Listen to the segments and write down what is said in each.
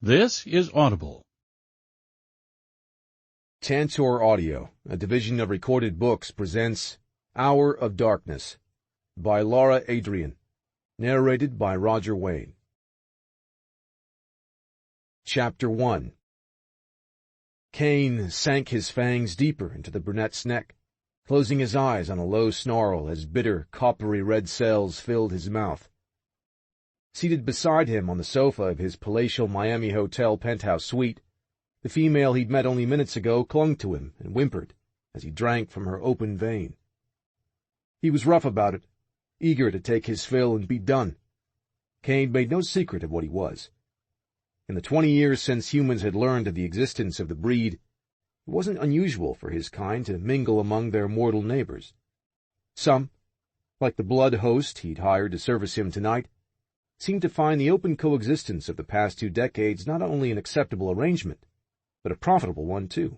This is Audible. Tantor Audio, a division of Recorded Books, presents Hour of Darkness by Lara, Adrian, narrated by Roger Wayne. Chapter 1. Cain sank his fangs deeper into the brunette's neck, closing his eyes on a low snarl as bitter, coppery red cells filled his mouth. Seated beside him on the sofa of his palatial Miami hotel penthouse suite, the female he'd met only minutes ago clung to him and whimpered as he drank from her open vein. He was rough about it, eager to take his fill and be done. Cain made no secret of what he was. In the 20 years since humans had learned of the existence of the breed, it wasn't unusual for his kind to mingle among their mortal neighbors. Some, like the blood host he'd hired to service him tonight, seemed to find the open coexistence of the past 2 decades not only an acceptable arrangement, but a profitable one, too.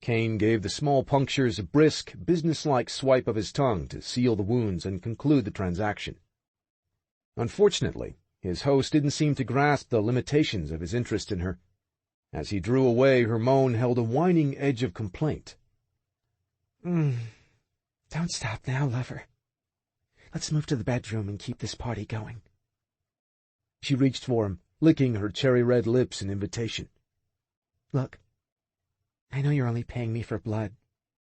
Cain gave the small punctures a brisk, businesslike swipe of his tongue to seal the wounds and conclude the transaction. Unfortunately, his host didn't seem to grasp the limitations of his interest in her. As he drew away, her moan held a whining edge of complaint. Don't stop now, lover. Let's move to the bedroom and keep this party going. She reached for him, licking her cherry-red lips in invitation. Look, I know you're only paying me for blood,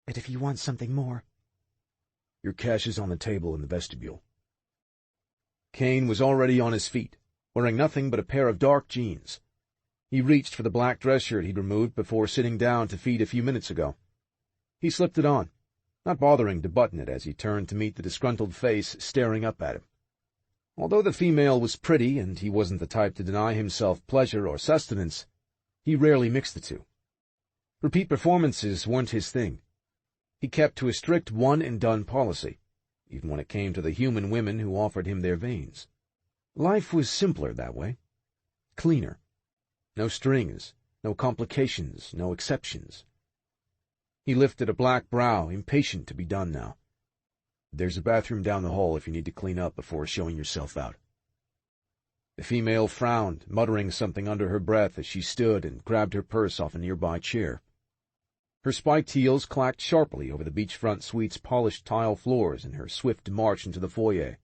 but if you want something more... Your cash is on the table in the vestibule. Cain was already on his feet, wearing nothing but a pair of dark jeans. He reached for the black dress shirt he'd removed before sitting down to feed a few minutes ago. He slipped it on, not bothering to button it as he turned to meet the disgruntled face staring up at him. Although the female was pretty and he wasn't the type to deny himself pleasure or sustenance, he rarely mixed the two. Repeat performances weren't his thing. He kept to a strict one-and-done policy, even when it came to the human women who offered him their veins. Life was simpler that way. Cleaner. No strings, no complications, no exceptions. He lifted a black brow, impatient to be done now. There's a bathroom down the hall if you need to clean up before showing yourself out. The female frowned, muttering something under her breath as she stood and grabbed her purse off a nearby chair. Her spiked heels clacked sharply over the beachfront suite's polished tile floors in her swift march into the foyer.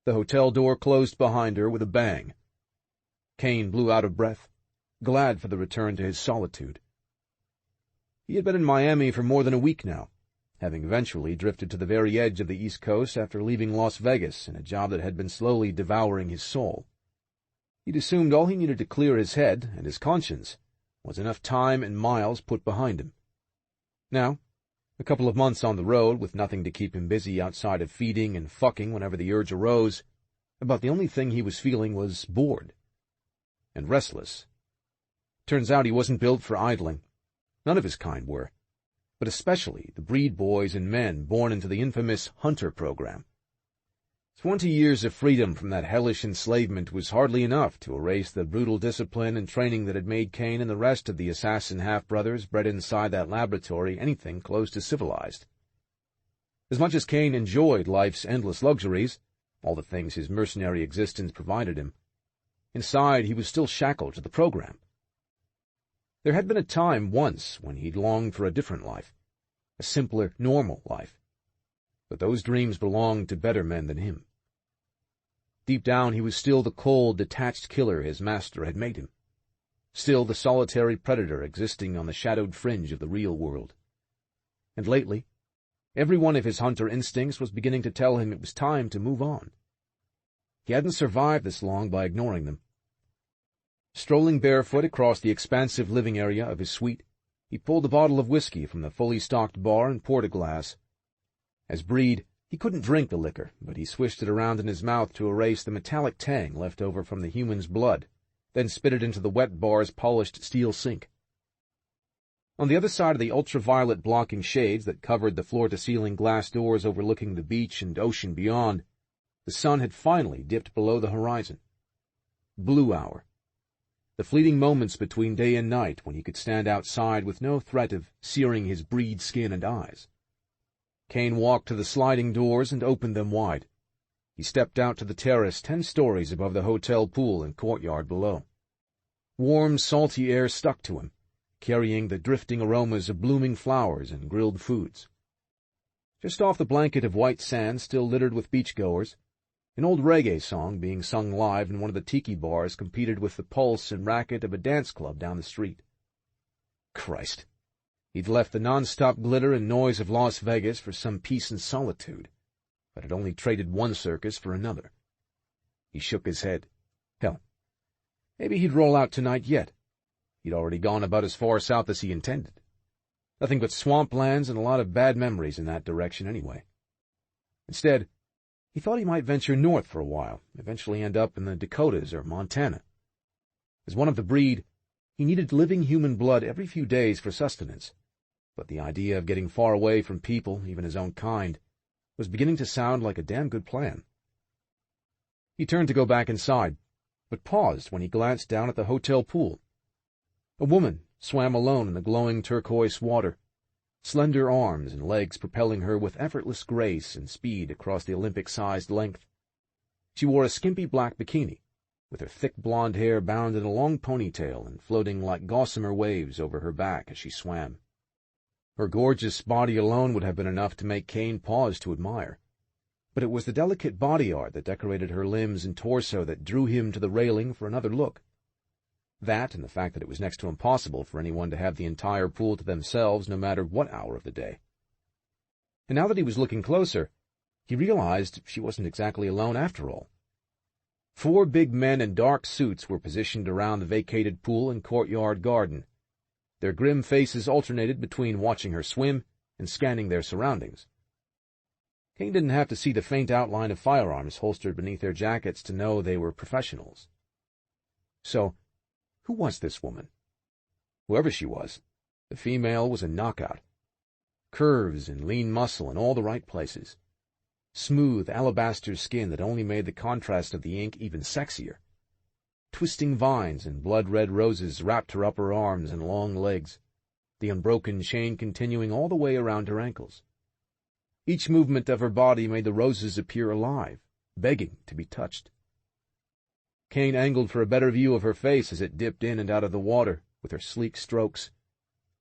The hotel door closed behind her with a bang. Cain blew out of breath, glad for the return to his solitude. He had been in Miami for more than a week now, having eventually drifted to the very edge of the East Coast after leaving Las Vegas in a job that had been slowly devouring his soul. He'd assumed all he needed to clear his head and his conscience was enough time and miles put behind him. Now, a couple of months on the road with nothing to keep him busy outside of feeding and fucking whenever the urge arose, about the only thing he was feeling was bored and restless. Turns out he wasn't built for idling. None of his kind were, but especially the breed boys and men born into the infamous Hunter program. 20 years of freedom from that hellish enslavement was hardly enough to erase the brutal discipline and training that had made Cain and the rest of the assassin half-brothers bred inside that laboratory anything close to civilized. As much as Cain enjoyed life's endless luxuries, all the things his mercenary existence provided him, inside he was still shackled to the program. There had been a time once when he'd longed for a different life, a simpler, normal life. But those dreams belonged to better men than him. Deep down he was still the cold, detached killer his master had made him, still the solitary predator existing on the shadowed fringe of the real world. And lately, every one of his hunter instincts was beginning to tell him it was time to move on. He hadn't survived this long by ignoring them. Strolling barefoot across the expansive living area of his suite, he pulled a bottle of whiskey from the fully stocked bar and poured a glass. As breed, he couldn't drink the liquor, but he swished it around in his mouth to erase the metallic tang left over from the human's blood, then spit it into the wet bar's polished steel sink. On the other side of the ultraviolet blocking shades that covered the floor-to-ceiling glass doors overlooking the beach and ocean beyond, the sun had finally dipped below the horizon. Blue hour. The fleeting moments between day and night when he could stand outside with no threat of searing his breed skin and eyes. Cain walked to the sliding doors and opened them wide. He stepped out to the terrace 10 stories above the hotel pool and courtyard below. Warm, salty air stuck to him, carrying the drifting aromas of blooming flowers and grilled foods. Just off the blanket of white sand still littered with beachgoers, an old reggae song being sung live in one of the tiki bars competed with the pulse and racket of a dance club down the street. Christ! He'd left the non-stop glitter and noise of Las Vegas for some peace and solitude, but had only traded one circus for another. He shook his head. Hell, maybe he'd roll out tonight yet. He'd already gone about as far south as he intended. Nothing but swamplands and a lot of bad memories in that direction anyway. Instead, he thought he might venture north for a while, eventually end up in the Dakotas or Montana. As one of the breed, he needed living human blood every few days for sustenance, but the idea of getting far away from people, even his own kind, was beginning to sound like a damn good plan. He turned to go back inside, but paused when he glanced down at the hotel pool. A woman swam alone in the glowing turquoise water, slender arms and legs propelling her with effortless grace and speed across the Olympic-sized length. She wore a skimpy black bikini, with her thick blonde hair bound in a long ponytail and floating like gossamer waves over her back as she swam. Her gorgeous body alone would have been enough to make Kane pause to admire, but it was the delicate body art that decorated her limbs and torso that drew him to the railing for another look. That, and the fact that it was next to impossible for anyone to have the entire pool to themselves no matter what hour of the day. And now that he was looking closer, he realized she wasn't exactly alone after all. 4 big men in dark suits were positioned around the vacated pool and courtyard garden. Their grim faces alternated between watching her swim and scanning their surroundings. Kane didn't have to see the faint outline of firearms holstered beneath their jackets to know they were professionals. So, who was this woman? Whoever she was, the female was a knockout. Curves and lean muscle in all the right places. Smooth alabaster skin that only made the contrast of the ink even sexier. Twisting vines and blood-red roses wrapped her upper arms and long legs, the unbroken chain continuing all the way around her ankles. Each movement of her body made the roses appear alive, begging to be touched. Kane angled for a better view of her face as it dipped in and out of the water with her sleek strokes,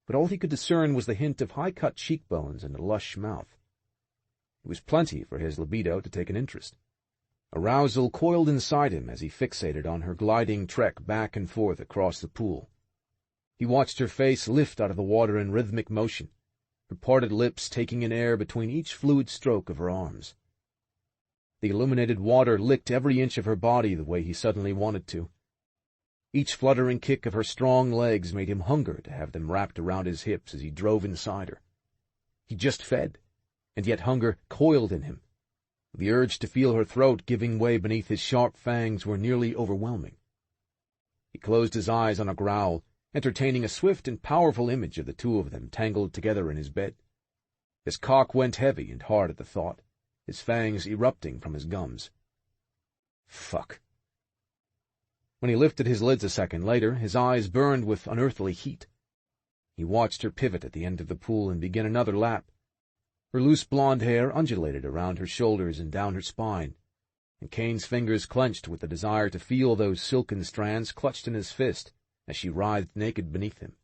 but all he could discern was the hint of high-cut cheekbones and a lush mouth. It was plenty for his libido to take an interest. Arousal coiled inside him as he fixated on her gliding trek back and forth across the pool. He watched her face lift out of the water in rhythmic motion, her parted lips taking in air between each fluid stroke of her arms. The illuminated water licked every inch of her body the way he suddenly wanted to. Each fluttering kick of her strong legs made him hunger to have them wrapped around his hips as he drove inside her. He just fed, and yet hunger coiled in him. The urge to feel her throat giving way beneath his sharp fangs were nearly overwhelming. He closed his eyes on a growl, entertaining a swift and powerful image of the two of them tangled together in his bed. His cock went heavy and hard at the thought, his fangs erupting from his gums. Fuck. When he lifted his lids a second later, his eyes burned with unearthly heat. He watched her pivot at the end of the pool and begin another lap. Her loose blonde hair undulated around her shoulders and down her spine, and Kane's fingers clenched with the desire to feel those silken strands clutched in his fist as she writhed naked beneath him,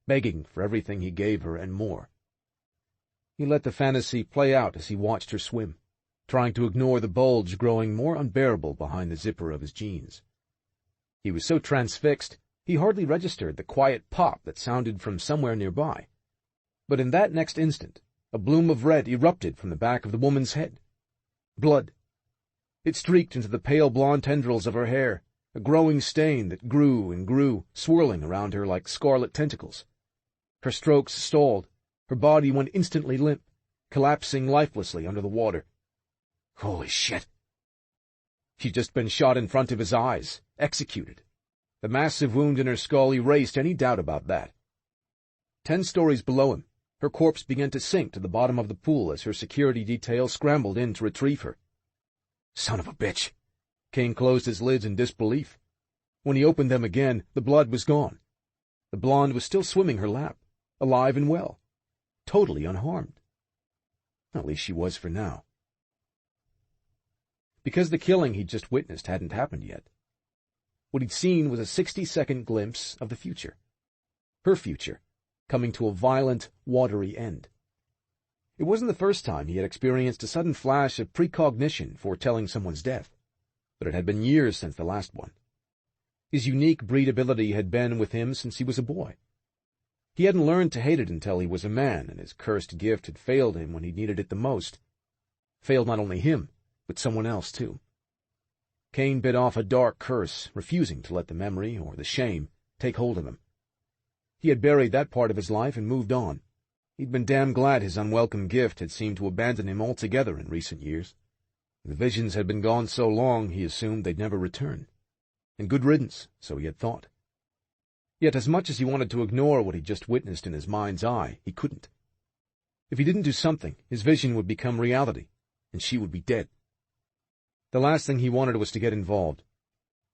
begging for everything he gave her and more. He let the fantasy play out as he watched her swim, trying to ignore the bulge growing more unbearable behind the zipper of his jeans. He was so transfixed, he hardly registered the quiet pop that sounded from somewhere nearby. But in that next instant, a bloom of red erupted from the back of the woman's head. Blood. It streaked into the pale blonde tendrils of her hair, a growing stain that grew and grew, swirling around her like scarlet tentacles. Her strokes stalled. Her body went instantly limp, collapsing lifelessly under the water. Holy shit! She'd just been shot in front of his eyes, executed. The massive wound in her skull erased any doubt about that. 10 stories below him, her corpse began to sink to the bottom of the pool as her security detail scrambled in to retrieve her. Son of a bitch! Kane closed his lids in disbelief. When he opened them again, the blood was gone. The blonde was still swimming her lap, alive and well, totally unharmed. At least she was for now. Because the killing he'd just witnessed hadn't happened yet. What he'd seen was a 60-second glimpse of the future. Her future, coming to a violent, watery end. It wasn't the first time he had experienced a sudden flash of precognition foretelling someone's death, but it had been years since the last one. His unique breed ability had been with him since he was a boy. He hadn't learned to hate it until he was a man, and his cursed gift had failed him when he needed it the most. Failed not only him, but someone else, too. Kane bit off a dark curse, refusing to let the memory, or the shame, take hold of him. He had buried that part of his life and moved on. He'd been damn glad his unwelcome gift had seemed to abandon him altogether in recent years. The visions had been gone so long he assumed they'd never return. And good riddance, so he had thought. Yet as much as he wanted to ignore what he'd just witnessed in his mind's eye, he couldn't. If he didn't do something, his vision would become reality, and she would be dead. The last thing he wanted was to get involved.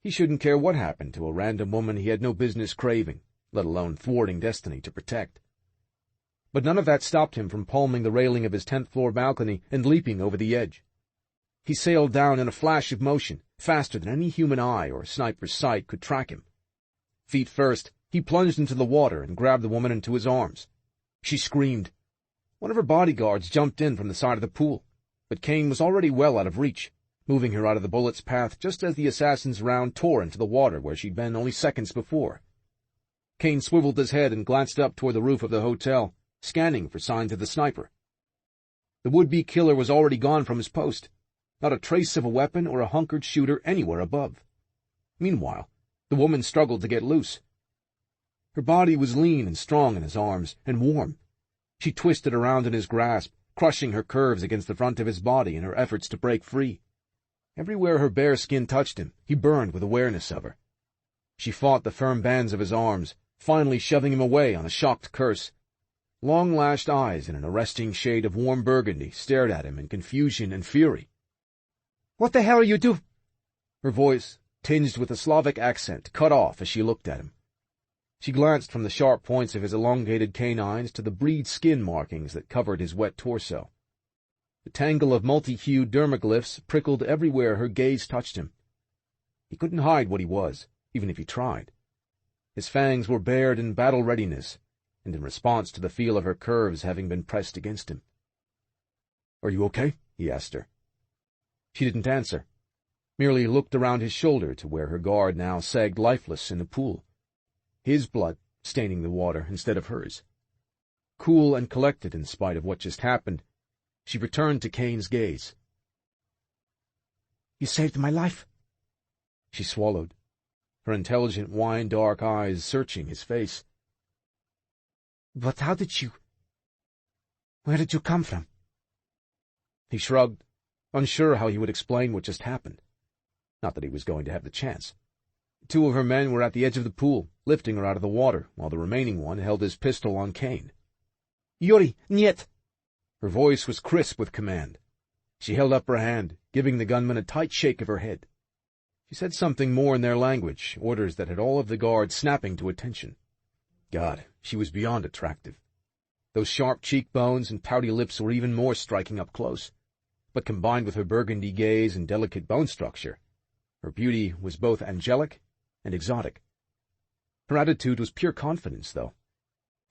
He shouldn't care what happened to a random woman he had no business craving, let alone thwarting destiny to protect. But none of that stopped him from palming the railing of his 10th-floor balcony and leaping over the edge. He sailed down in a flash of motion, faster than any human eye or sniper's sight could track him. Feet first, he plunged into the water and grabbed the woman into his arms. She screamed. One of her bodyguards jumped in from the side of the pool, but Kane was already well out of reach, moving her out of the bullet's path just as the assassin's round tore into the water where she'd been only seconds before. Kane swiveled his head and glanced up toward the roof of the hotel, scanning for signs of the sniper. The would-be killer was already gone from his post. Not a trace of a weapon or a hunkered shooter anywhere above. Meanwhile, the woman struggled to get loose. Her body was lean and strong in his arms, and warm. She twisted around in his grasp, crushing her curves against the front of his body in her efforts to break free. Everywhere her bare skin touched him, he burned with awareness of her. She fought the firm bands of his arms, finally shoving him away on a shocked curse. Long-lashed eyes in an arresting shade of warm burgundy stared at him in confusion and fury. "What the hell are you doing?" Her voice, tinged with a Slavic accent, cut off as she looked at him. She glanced from the sharp points of his elongated canines to the breed skin markings that covered his wet torso. The tangle of multi-hued dermaglyphs prickled everywhere her gaze touched him. He couldn't hide what he was, even if he tried. His fangs were bared in battle readiness, and in response to the feel of her curves having been pressed against him. "Are you okay?" he asked her. She didn't answer, merely looked around his shoulder to where her guard now sagged lifeless in the pool, his blood staining the water instead of hers. Cool and collected in spite of what just happened, she returned to Kane's gaze. "You saved my life." She swallowed, her intelligent wine-dark eyes searching his face. "But how did you... Where did you come from?" He shrugged, unsure how he would explain what just happened. Not that he was going to have the chance. 2 of her men were at the edge of the pool, lifting her out of the water, while the remaining one held his pistol on Kane. "Yuri, niet!" Her voice was crisp with command. She held up her hand, giving the gunman a tight shake of her head. She said something more in their language, orders that had all of the guards snapping to attention. God, she was beyond attractive. Those sharp cheekbones and pouty lips were even more striking up close. But combined with her burgundy gaze and delicate bone structure, her beauty was both angelic and exotic. Her attitude was pure confidence, though,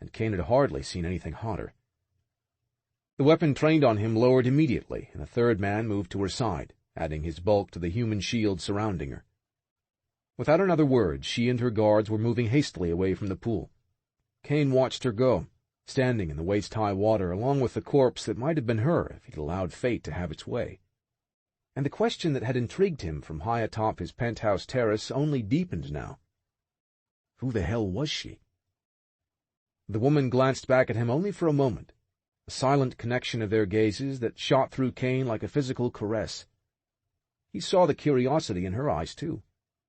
and Kane had hardly seen anything hotter. The weapon trained on him lowered immediately, and a 3rd man moved to her side, adding his bulk to the human shield surrounding her. Without another word, she and her guards were moving hastily away from the pool. Kane watched her go, standing in the waist-high water along with the corpse that might have been her if he'd allowed fate to have its way. And the question that had intrigued him from high atop his penthouse terrace only deepened now. Who the hell was she? The woman glanced back at him only for a moment, a silent connection of their gazes that shot through Kane like a physical caress. He saw the curiosity in her eyes, too,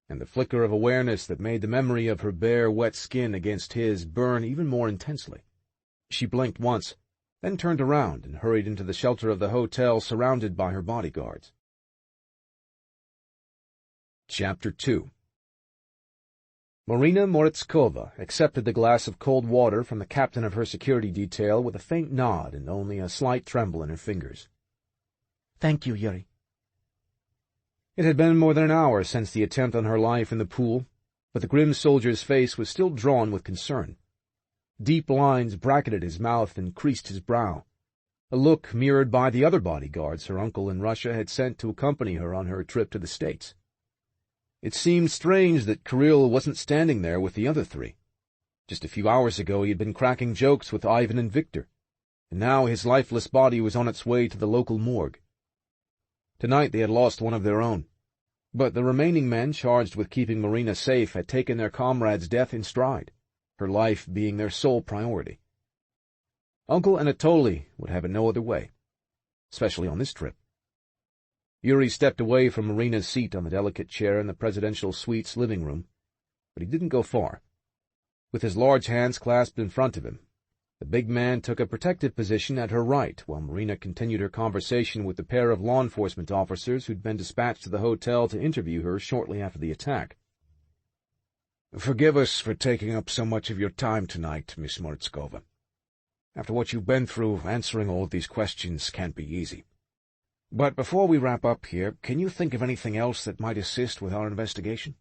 and the flicker of awareness that made the memory of her bare, wet skin against his burn even more intensely. She blinked once, then turned around and hurried into the shelter of the hotel surrounded by her bodyguards. Chapter 2. Marina Moritskova accepted the glass of cold water from the captain of her security detail with a faint nod and only a slight tremble in her fingers. "Thank you, Yuri." It had been more than an hour since the attempt on her life in the pool, but the grim soldier's face was still drawn with concern. Deep lines bracketed his mouth and creased his brow, a look mirrored by the other bodyguards her uncle in Russia had sent to accompany her on her trip to the States. It seemed strange that Kirill wasn't standing there with the other three. Just a few hours ago he had been cracking jokes with Ivan and Victor, and now his lifeless body was on its way to the local morgue. Tonight they had lost one of their own, but the remaining men charged with keeping Marina safe had taken their comrade's death in stride, her life being their sole priority. Uncle Anatoly would have it no other way, especially on this trip. Yuri stepped away from Marina's seat on the delicate chair in the presidential suite's living room, but he didn't go far. With his large hands clasped in front of him, the big man took a protective position at her right while Marina continued her conversation with the pair of law enforcement officers who'd been dispatched to the hotel to interview her shortly after the attack. "Forgive us for taking up so much of your time tonight, Miss Moritskova. After what you've been through, answering all of these questions can't be easy. But before we wrap up here, can you think of anything else that might assist with our investigation?"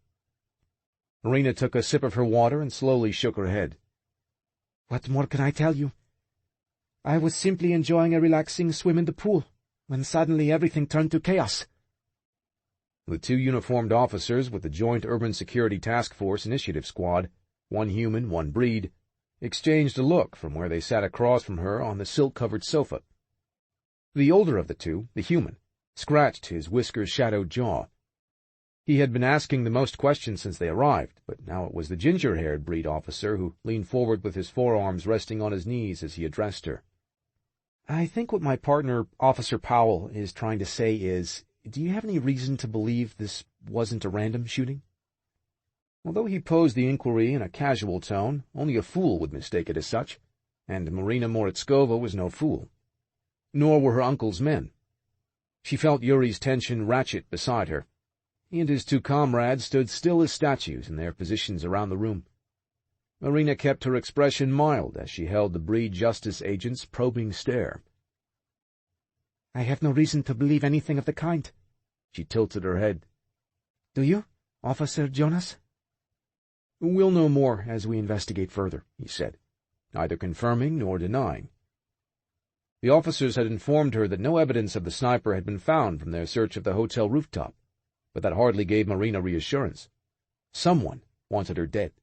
Marina took a sip of her water and slowly shook her head. "What more can I tell you? I was simply enjoying a relaxing swim in the pool, when suddenly everything turned to chaos." The two uniformed officers with the Joint Urban Security Task Force Initiative Squad, one human, one breed, exchanged a look from where they sat across from her on the silk-covered sofa. The older of the two, the human, scratched his whiskers-shadowed jaw. He had been asking the most questions since they arrived, but now it was the ginger-haired breed officer who leaned forward with his forearms resting on his knees as he addressed her. "I think what my partner, Officer Powell, is trying to say is, do you have any reason to believe this wasn't a random shooting?" Although he posed the inquiry in a casual tone, only a fool would mistake it as such, and Marina Moritskova was no fool. Nor were her uncle's men. She felt Yuri's tension ratchet beside her. He and his two comrades stood still as statues in their positions around the room. Marina kept her expression mild as she held the breed justice agent's probing stare. "I have no reason to believe anything of the kind." She tilted her head. "Do you, Officer Jonas?" "We'll know more as we investigate further," he said, neither confirming nor denying. The officers had informed her that no evidence of the sniper had been found from their search of the hotel rooftop, but that hardly gave Marina reassurance. Someone wanted her dead.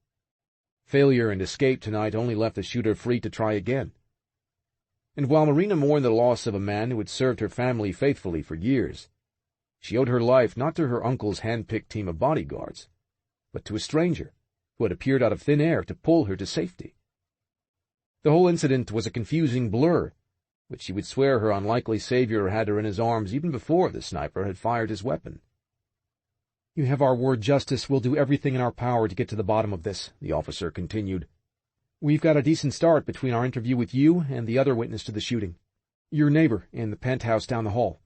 Failure and escape tonight only left the shooter free to try again. And while Marina mourned the loss of a man who had served her family faithfully for years, she owed her life not to her uncle's hand-picked team of bodyguards, but to a stranger who had appeared out of thin air to pull her to safety. The whole incident was a confusing blur, but she would swear her unlikely savior had her in his arms even before the sniper had fired his weapon. "You have our word, Justice. We'll do everything in our power to get to the bottom of this," the officer continued. "We've got a decent start between our interview with you and the other witness to the shooting, your neighbor in the penthouse down the hall."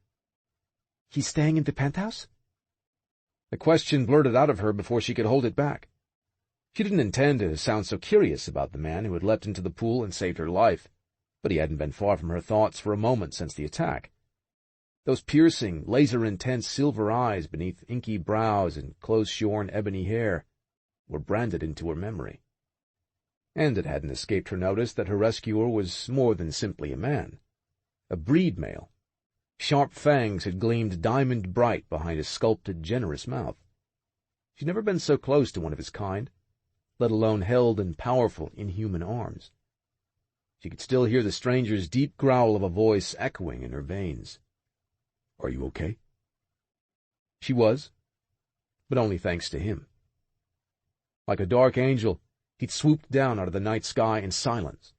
"He's staying in the penthouse?" The question blurted out of her before she could hold it back. She didn't intend to sound so curious about the man who had leapt into the pool and saved her life, but he hadn't been far from her thoughts for a moment since the attack. Those piercing, laser-intense silver eyes beneath inky brows and close-shorn ebony hair were branded into her memory. And it hadn't escaped her notice that her rescuer was more than simply a man. A breed male. Sharp fangs had gleamed diamond-bright behind his sculpted, generous mouth. She'd never been so close to one of his kind, let alone held in powerful, inhuman arms. She could still hear the stranger's deep growl of a voice echoing in her veins. "Are you okay?" She was, but only thanks to him. Like a dark angel, he'd swooped down out of the night sky in silence.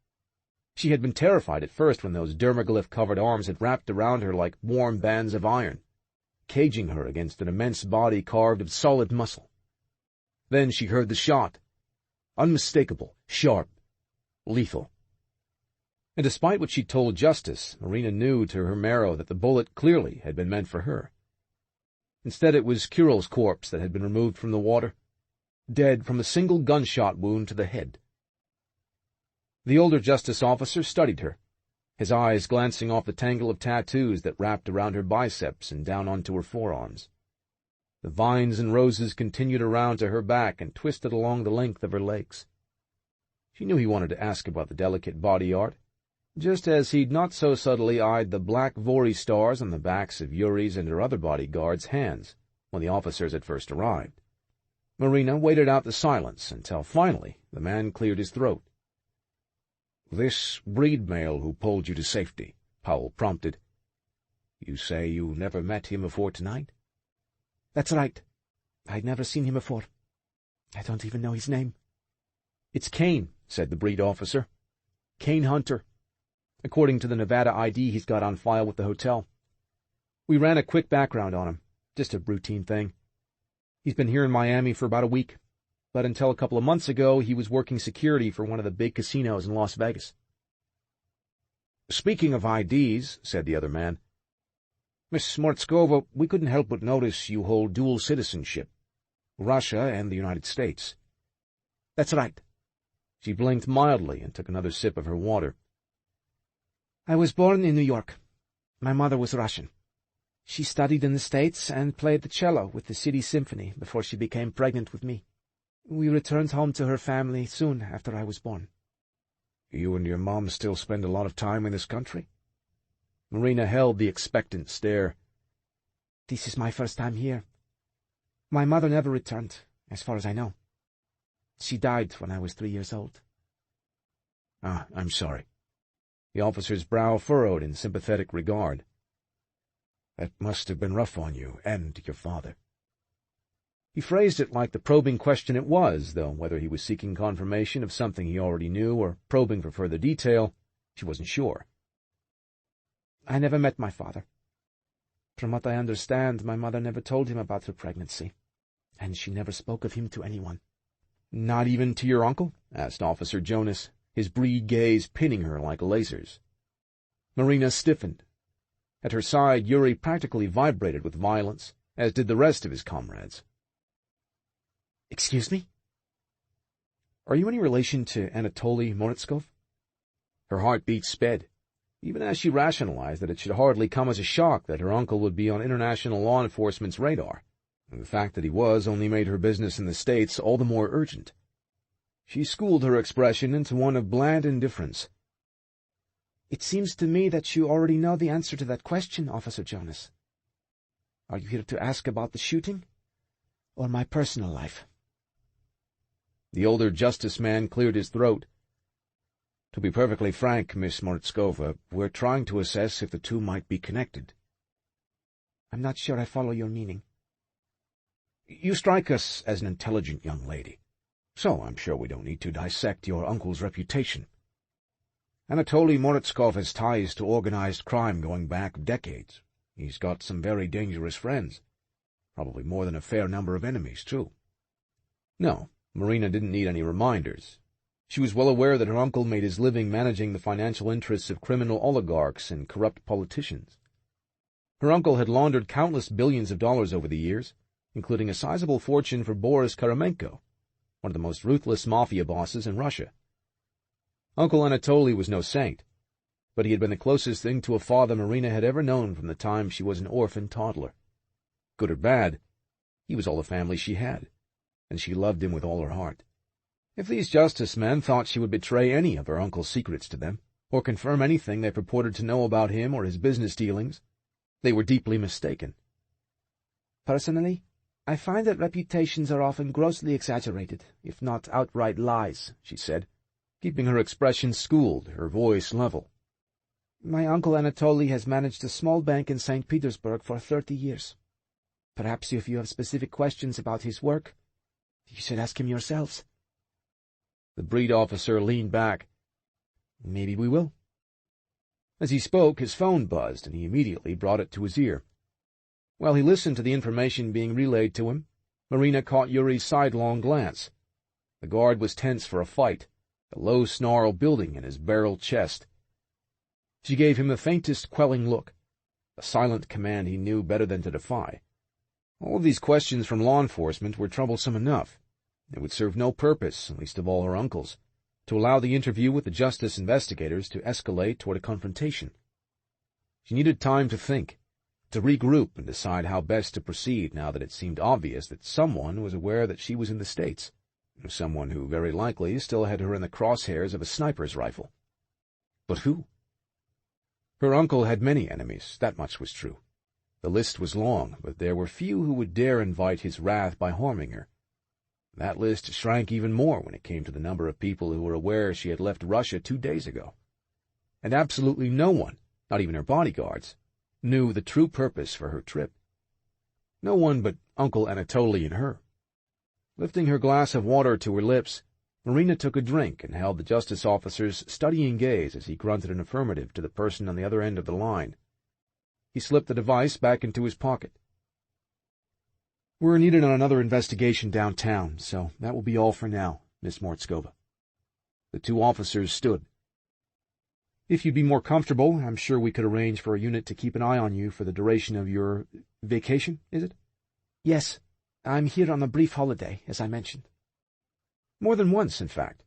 She had been terrified at first when those dermaglyph-covered arms had wrapped around her like warm bands of iron, caging her against an immense body carved of solid muscle. Then she heard the shot. Unmistakable, sharp, lethal. And despite what she'd told Justice, Marina knew to her marrow that the bullet clearly had been meant for her. Instead, it was Kirill's corpse that had been removed from the water, dead from a single gunshot wound to the head. The older justice officer studied her, his eyes glancing off the tangle of tattoos that wrapped around her biceps and down onto her forearms. The vines and roses continued around to her back and twisted along the length of her legs. She knew he wanted to ask about the delicate body art, just as he'd not so subtly eyed the black Vori stars on the backs of Yuri's and her other bodyguards' hands when the officers had first arrived. Marina waited out the silence until finally the man cleared his throat. "This breed male who pulled you to safety," Powell prompted. "You say you never met him before tonight?" "That's right. I'd never seen him before. I don't even know his name." "It's Kane," said the breed officer. "Kane Hunter. According to the Nevada ID he's got on file with the hotel. We ran a quick background on him, just a routine thing. He's been here in Miami for about a week, but until a couple of months ago he was working security for one of the big casinos in Las Vegas." "Speaking of IDs," said the other man, "Miss Mortskova, we couldn't help but notice you hold dual citizenship, Russia and the United States." "That's right." She blinked mildly and took another sip of her water. "I was born in New York. My mother was Russian. She studied in the States and played the cello with the City Symphony before she became pregnant with me. We returned home to her family soon after I was born." "You and your mom still spend a lot of time in this country?" Marina held the expectant stare. "This is my first time here. My mother never returned, as far as I know. She died when I was 3 years old." I'm sorry." The officer's brow furrowed in sympathetic regard. "That must have been rough on you and your father." He phrased it like the probing question it was, though whether he was seeking confirmation of something he already knew or probing for further detail, she wasn't sure. "I never met my father. From what I understand, my mother never told him about her pregnancy, and she never spoke of him to anyone." "Not even to your uncle?" asked Officer Jonas, his breed gaze pinning her like lasers. Marina stiffened. At her side, Yuri practically vibrated with violence, as did the rest of his comrades. "Excuse me?" "Are you any relation to Anatoly Morozkov?" Her heartbeat sped, even as she rationalized that it should hardly come as a shock that her uncle would be on international law enforcement's radar, and the fact that he was only made her business in the States all the more urgent. She schooled her expression into one of bland indifference. "It seems to me that you already know the answer to that question, Officer Jonas. Are you here to ask about the shooting, or my personal life?" The older justice man cleared his throat. "To be perfectly frank, Miss Mortskova, we're trying to assess if the two might be connected." "I'm not sure I follow your meaning." "You strike us as an intelligent young lady, so I'm sure we don't need to dissect your uncle's reputation. Anatoly Morozkov has ties to organized crime going back decades. He's got some very dangerous friends, probably more than a fair number of enemies, too." No, Marina didn't need any reminders. She was well aware that her uncle made his living managing the financial interests of criminal oligarchs and corrupt politicians. Her uncle had laundered countless billions of dollars over the years, including a sizable fortune for Boris Karamenko, one of the most ruthless mafia bosses in Russia. Uncle Anatoly was no saint, but he had been the closest thing to a father Marina had ever known from the time she was an orphan toddler. Good or bad, he was all the family she had, and she loved him with all her heart. If these justice men thought she would betray any of her uncle's secrets to them, or confirm anything they purported to know about him or his business dealings, they were deeply mistaken. "Personally, I find that reputations are often grossly exaggerated, if not outright lies," she said, keeping her expression schooled, her voice level. "My uncle Anatoly has managed a small bank in St. Petersburg for 30 years. Perhaps if you have specific questions about his work, you should ask him yourselves." The breed officer leaned back. "Maybe we will." As he spoke, his phone buzzed, and he immediately brought it to his ear. While he listened to the information being relayed to him, Marina caught Yuri's sidelong glance. The guard was tense for a fight, a low snarl building in his barrel chest. She gave him the faintest quelling look, a silent command he knew better than to defy. All of these questions from law enforcement were troublesome enough. It would serve no purpose, least of all her uncle's, to allow the interview with the justice investigators to escalate toward a confrontation. She needed time to think, to regroup and decide how best to proceed now that it seemed obvious that someone was aware that she was in the States, someone who very likely still had her in the crosshairs of a sniper's rifle. But who? Her uncle had many enemies, that much was true. The list was long, but there were few who would dare invite his wrath by harming her. That list shrank even more when it came to the number of people who were aware she had left Russia 2 days ago. And absolutely no one, not even her bodyguards, knew the true purpose for her trip. No one but Uncle Anatoly and her. Lifting her glass of water to her lips, Marina took a drink and held the justice officer's studying gaze as he grunted an affirmative to the person on the other end of the line. He slipped the device back into his pocket. "We're needed on another investigation downtown, so that will be all for now, Miss Mortskova." The two officers stood. "If you'd be more comfortable, I'm sure we could arrange for a unit to keep an eye on you for the duration of your vacation, is it?" "Yes. I'm here on a brief holiday, as I mentioned." More than once, in fact,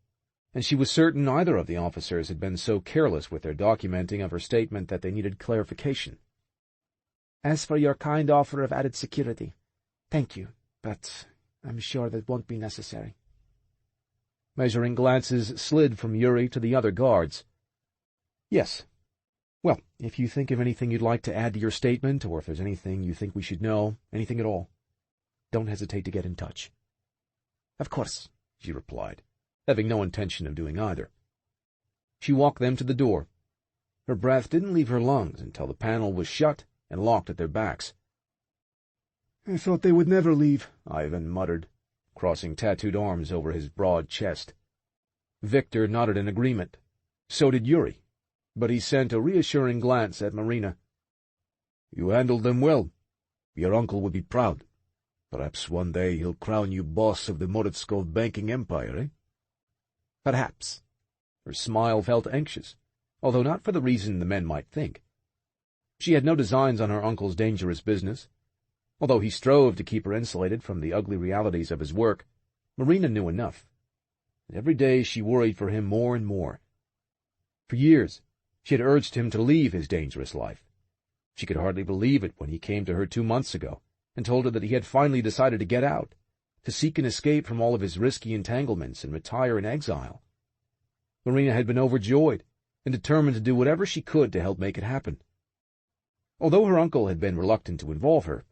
and she was certain neither of the officers had been so careless with their documenting of her statement that they needed clarification. "As for your kind offer of added security, thank you, but I'm sure that won't be necessary." Measuring glances slid from Yuri to the other guards. "Yes. Well, if you think of anything you'd like to add to your statement, or if there's anything you think we should know, anything at all, don't hesitate to get in touch." "Of course," she replied, having no intention of doing either. She walked them to the door. Her breath didn't leave her lungs until the panel was shut and locked at their backs. "I thought they would never leave," Ivan muttered, crossing tattooed arms over his broad chest. Victor nodded in agreement. So did Yuri, but he sent a reassuring glance at Marina. "You handled them well. Your uncle would be proud. Perhaps one day he'll crown you boss of the Moritskov banking empire, eh?" "Perhaps." Her smile felt anxious, although not for the reason the men might think. She had no designs on her uncle's dangerous business. Although he strove to keep her insulated from the ugly realities of his work, Marina knew enough. And every day she worried for him more and more. For years, she had urged him to leave his dangerous life. She could hardly believe it when he came to her 2 months ago and told her that he had finally decided to get out, to seek an escape from all of his risky entanglements and retire in exile. Marina had been overjoyed and determined to do whatever she could to help make it happen. Although her uncle had been reluctant to involve her,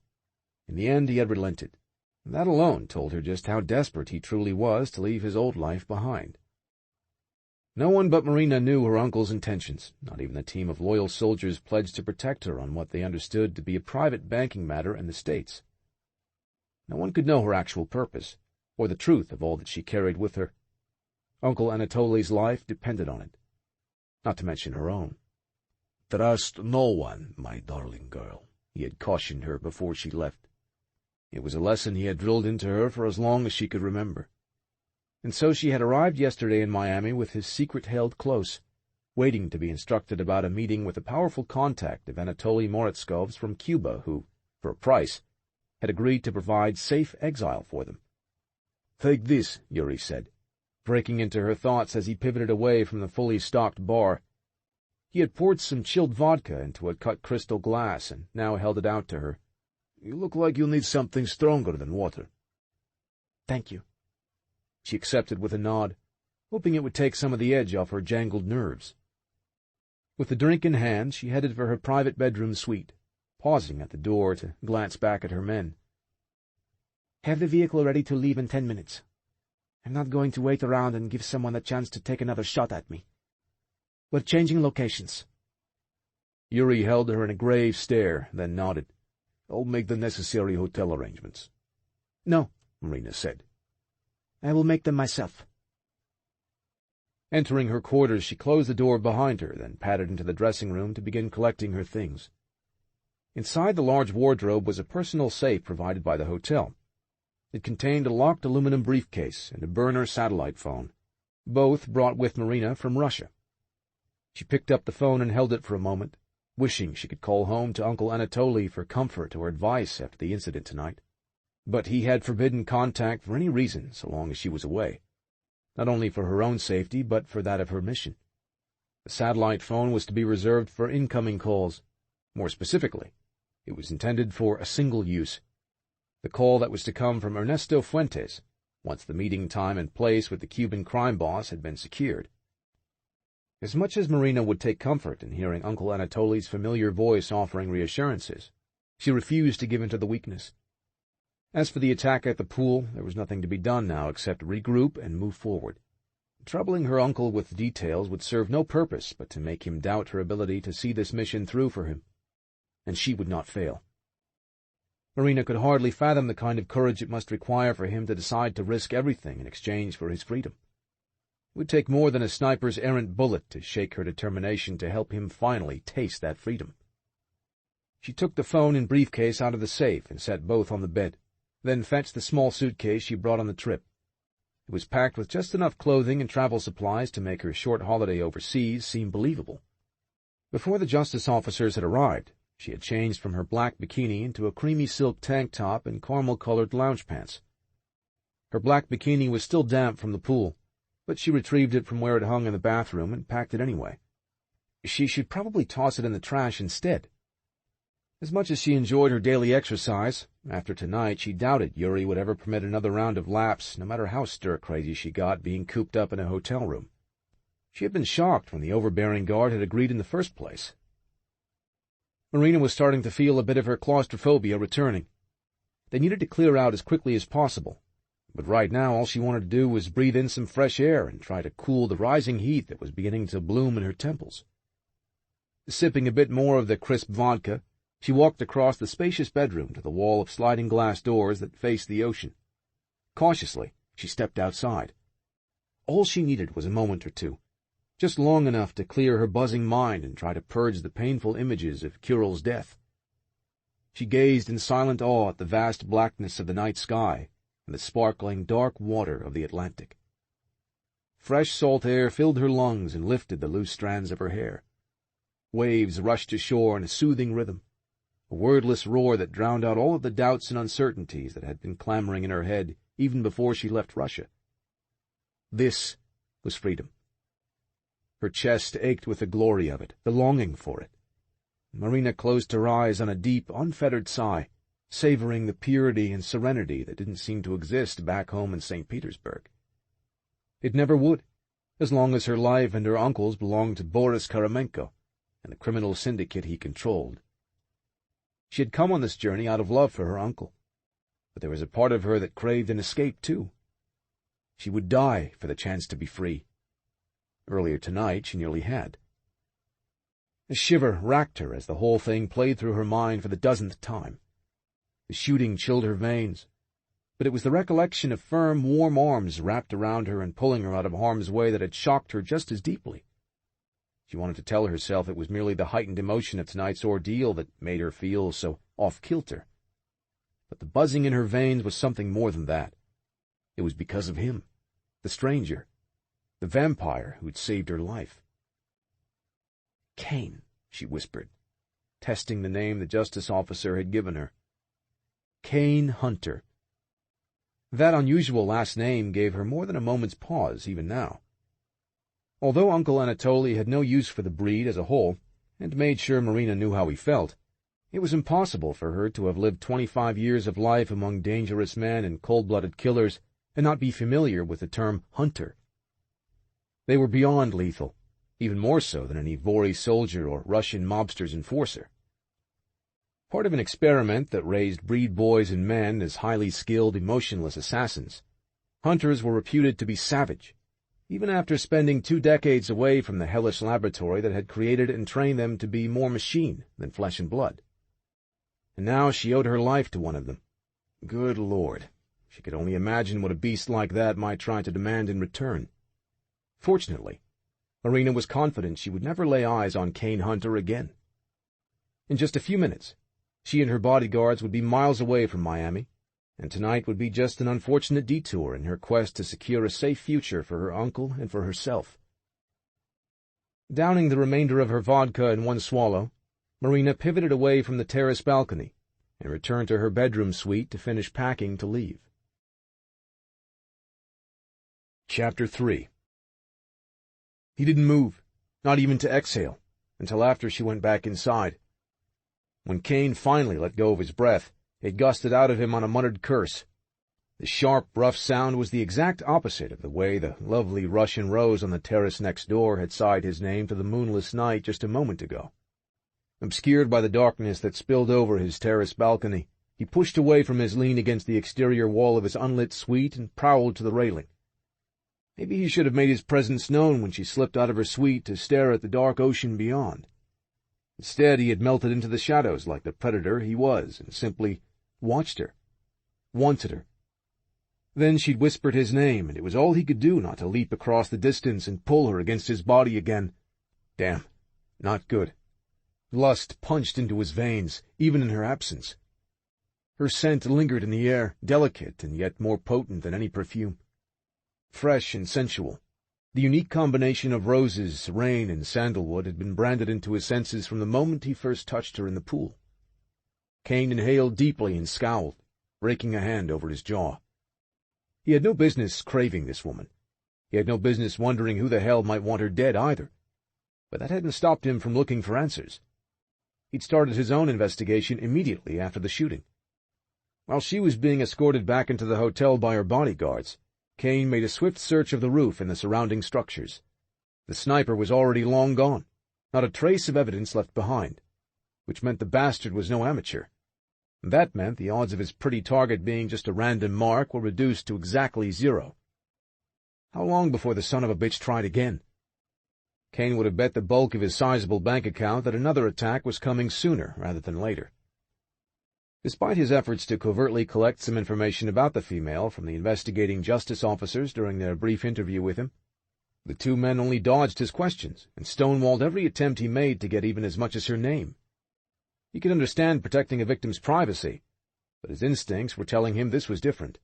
in the end he had relented, and that alone told her just how desperate he truly was to leave his old life behind. No one but Marina knew her uncle's intentions, not even the team of loyal soldiers pledged to protect her on what they understood to be a private banking matter in the States. No one could know her actual purpose, or the truth of all that she carried with her. Uncle Anatoly's life depended on it, not to mention her own. "Trust no one, my darling girl," he had cautioned her before she left. It was a lesson he had drilled into her for as long as she could remember. And so she had arrived yesterday in Miami with his secret held close, waiting to be instructed about a meeting with a powerful contact of Anatoly Moritskov's from Cuba who, for a price, had agreed to provide safe exile for them. "Take this," Yuri said, breaking into her thoughts as he pivoted away from the fully stocked bar. He had poured some chilled vodka into a cut crystal glass and now held it out to her. "You look like you'll need something stronger than water." "Thank you." She accepted with a nod, hoping it would take some of the edge off her jangled nerves. With the drink in hand, she headed for her private bedroom suite, pausing at the door to glance back at her men. "Have the vehicle ready to leave in 10 minutes. I'm not going to wait around and give someone the chance to take another shot at me. We're changing locations." Yuri held her in a grave stare, then nodded. "I'll make the necessary hotel arrangements." "No," Marina said. "I will make them myself." Entering her quarters, she closed the door behind her, then padded into the dressing room to begin collecting her things. Inside the large wardrobe was a personal safe provided by the hotel. It contained a locked aluminum briefcase and a burner satellite phone, both brought with Marina from Russia. She picked up the phone and held it for a moment, wishing she could call home to Uncle Anatoly for comfort or advice after the incident tonight. But he had forbidden contact for any reason so long as she was away, not only for her own safety but for that of her mission. The satellite phone was to be reserved for incoming calls. More specifically, It was intended for a single use. The call that was to come from Ernesto Fuentes, once the meeting time and place with the Cuban crime boss had been secured. As much as Marina would take comfort in hearing Uncle Anatoly's familiar voice offering reassurances, she refused to give in to the weakness. As for the attack at the pool, there was nothing to be done now except regroup and move forward. Troubling her uncle with details would serve no purpose but to make him doubt her ability to see this mission through for him. And she would not fail. Marina could hardly fathom the kind of courage it must require for him to decide to risk everything in exchange for his freedom. It would take more than a sniper's errant bullet to shake her determination to help him finally taste that freedom. She took the phone and briefcase out of the safe and set both on the bed, then fetched the small suitcase she brought on the trip. It was packed with just enough clothing and travel supplies to make her short holiday overseas seem believable. Before the justice officers had arrived, she had changed from her black bikini into a creamy silk tank top and caramel-colored lounge pants. Her black bikini was still damp from the pool, but she retrieved it from where it hung in the bathroom and packed it anyway. She should probably toss it in the trash instead. As much as she enjoyed her daily exercise, after tonight she doubted Yuri would ever permit another round of laps, no matter how stir-crazy she got being cooped up in a hotel room. She had been shocked when the overbearing guard had agreed in the first place. Marina was starting to feel a bit of her claustrophobia returning. They needed to clear out as quickly as possible, but right now all she wanted to do was breathe in some fresh air and try to cool the rising heat that was beginning to bloom in her temples. Sipping a bit more of the crisp vodka, she walked across the spacious bedroom to the wall of sliding glass doors that faced the ocean. Cautiously, she stepped outside. All she needed was a moment or two, just long enough to clear her buzzing mind and try to purge the painful images of Kuryl's death. She gazed in silent awe at the vast blackness of the night sky and the sparkling dark water of the Atlantic. Fresh salt air filled her lungs and lifted the loose strands of her hair. Waves rushed to shore in a soothing rhythm, a wordless roar that drowned out all of the doubts and uncertainties that had been clamoring in her head even before she left Russia. This was freedom. Her chest ached with the glory of it, the longing for it. Marina closed her eyes on a deep, unfettered sigh, savoring the purity and serenity that didn't seem to exist back home in St. Petersburg. It never would, as long as her life and her uncle's belonged to Boris Karamenko and the criminal syndicate he controlled. She had come on this journey out of love for her uncle, but there was a part of her that craved an escape, too. She would die for the chance to be free. Earlier tonight she nearly had. A shiver racked her as the whole thing played through her mind for the dozenth time. The shooting chilled her veins, but it was the recollection of firm, warm arms wrapped around her and pulling her out of harm's way that had shocked her just as deeply. She wanted to tell herself it was merely the heightened emotion of tonight's ordeal that made her feel so off-kilter. But the buzzing in her veins was something more than that. It was because of him, the stranger, the vampire who'd saved her life. Kane, she whispered, testing the name the justice officer had given her. Kane Hunter. That unusual last name gave her more than a moment's pause, even now. Although Uncle Anatoly had no use for the breed as a whole, and made sure Marina knew how he felt, it was impossible for her to have lived 25 years of life among dangerous men and cold-blooded killers and not be familiar with the term hunter. They were beyond lethal, even more so than an Ivori soldier or Russian mobster's enforcer. Part of an experiment that raised breed boys and men as highly skilled, emotionless assassins, hunters were reputed to be savage, even after spending 2 decades away from the hellish laboratory that had created and trained them to be more machine than flesh and blood. And now she owed her life to one of them. Good Lord, she could only imagine what a beast like that might try to demand in return. Fortunately, Marina was confident she would never lay eyes on Kane Hunter again. In just a few minutes, she and her bodyguards would be miles away from Miami, and tonight would be just an unfortunate detour in her quest to secure a safe future for her uncle and for herself. Downing the remainder of her vodka in one swallow, Marina pivoted away from the terrace balcony and returned to her bedroom suite to finish packing to leave. Chapter 3. He didn't move, not even to exhale, until after she went back inside. When Kane finally let go of his breath, it gusted out of him on a muttered curse. The sharp, rough sound was the exact opposite of the way the lovely Russian rose on the terrace next door had sighed his name to the moonless night just a moment ago. Obscured by the darkness that spilled over his terrace balcony, he pushed away from his lean against the exterior wall of his unlit suite and prowled to the railing. Maybe he should have made his presence known when she slipped out of her suite to stare at the dark ocean beyond. Instead, he had melted into the shadows like the predator he was and simply watched her, wanted her. Then she'd whispered his name, and it was all he could do not to leap across the distance and pull her against his body again. Damn, not good. Lust punched into his veins, even in her absence. Her scent lingered in the air, delicate and yet more potent than any perfume. Fresh and sensual, the unique combination of roses, rain, and sandalwood had been branded into his senses from the moment he first touched her in the pool. Kane inhaled deeply and scowled, raking a hand over his jaw. He had no business craving this woman. He had no business wondering who the hell might want her dead either. But that hadn't stopped him from looking for answers. He'd started his own investigation immediately after the shooting. While she was being escorted back into the hotel by her bodyguards, Kane made a swift search of the roof and the surrounding structures. The sniper was already long gone, not a trace of evidence left behind, which meant the bastard was no amateur. And that meant the odds of his pretty target being just a random mark were reduced to exactly 0. How long before the son of a bitch tried again? Kane would have bet the bulk of his sizable bank account that another attack was coming sooner rather than later. Despite his efforts to covertly collect some information about the female from the investigating justice officers during their brief interview with him, the two men only dodged his questions and stonewalled every attempt he made to get even as much as her name. He could understand protecting a victim's privacy, but his instincts were telling him this was different.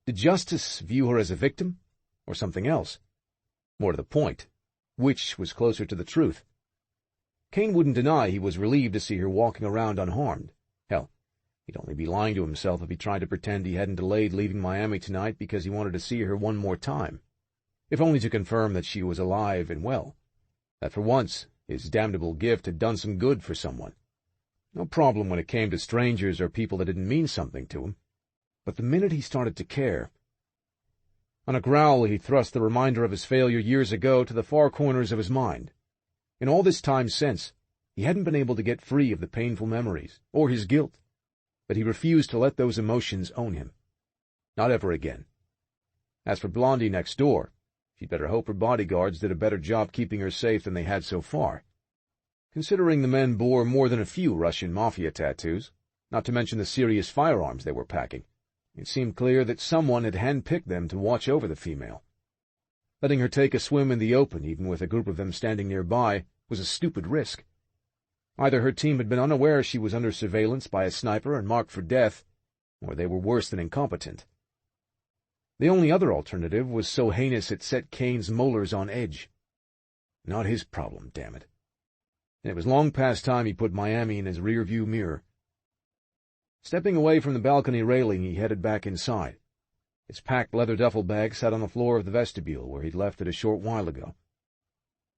Did justice view her as a victim, or something else? More to the point, which was closer to the truth? Kane wouldn't deny he was relieved to see her walking around unharmed. Hell, he'd only be lying to himself if he tried to pretend he hadn't delayed leaving Miami tonight because he wanted to see her one more time, if only to confirm that she was alive and well, that for once his damnable gift had done some good for someone. No problem when it came to strangers or people that didn't mean something to him. But the minute he started to care... On a growl, he thrust the reminder of his failure years ago to the far corners of his mind. In all this time since, he hadn't been able to get free of the painful memories, or his guilt, but he refused to let those emotions own him. Not ever again. As for Blondie next door, she'd better hope her bodyguards did a better job keeping her safe than they had so far. Considering the men bore more than a few Russian mafia tattoos, not to mention the serious firearms they were packing, it seemed clear that someone had handpicked them to watch over the female. Letting her take a swim in the open, even with a group of them standing nearby, was a stupid risk. Either her team had been unaware she was under surveillance by a sniper and marked for death, or they were worse than incompetent. The only other alternative was so heinous it set Kane's molars on edge. Not his problem, damn it. And it was long past time he put Miami in his rear-view mirror. Stepping away from the balcony railing, he headed back inside. His packed leather duffel bag sat on the floor of the vestibule where he'd left it a short while ago.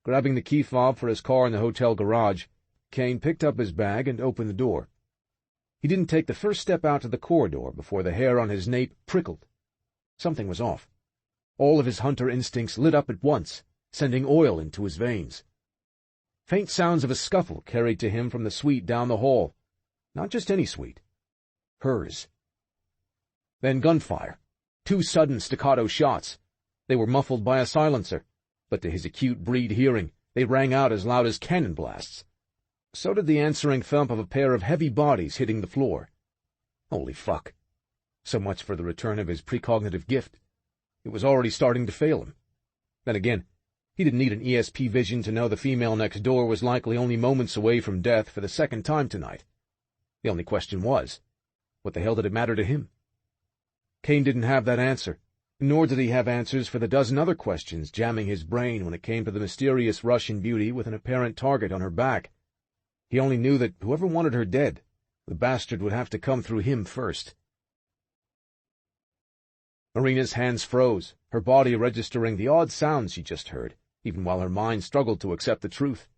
Grabbing the key fob for his car in the hotel garage, Kane picked up his bag and opened the door. He didn't take the first step out to the corridor before the hair on his nape prickled. Something was off. All of his hunter instincts lit up at once, sending oil into his veins. Faint sounds of a scuffle carried to him from the suite down the hall. Not just any suite. Hers. Then gunfire. 2 sudden staccato shots. They were muffled by a silencer, but to his acute breed hearing, they rang out as loud as cannon blasts. So did the answering thump of a pair of heavy bodies hitting the floor. Holy fuck. So much for the return of his precognitive gift. It was already starting to fail him. Then again, he didn't need an ESP vision to know the female next door was likely only moments away from death for the second time tonight. The only question was, what the hell did it matter to him? Kane didn't have that answer, nor did he have answers for the dozen other questions jamming his brain when it came to the mysterious Russian beauty with an apparent target on her back. He only knew that whoever wanted her dead, the bastard would have to come through him first. Marina's hands froze, her body registering the odd sounds she just heard, even while her mind struggled to accept the truth.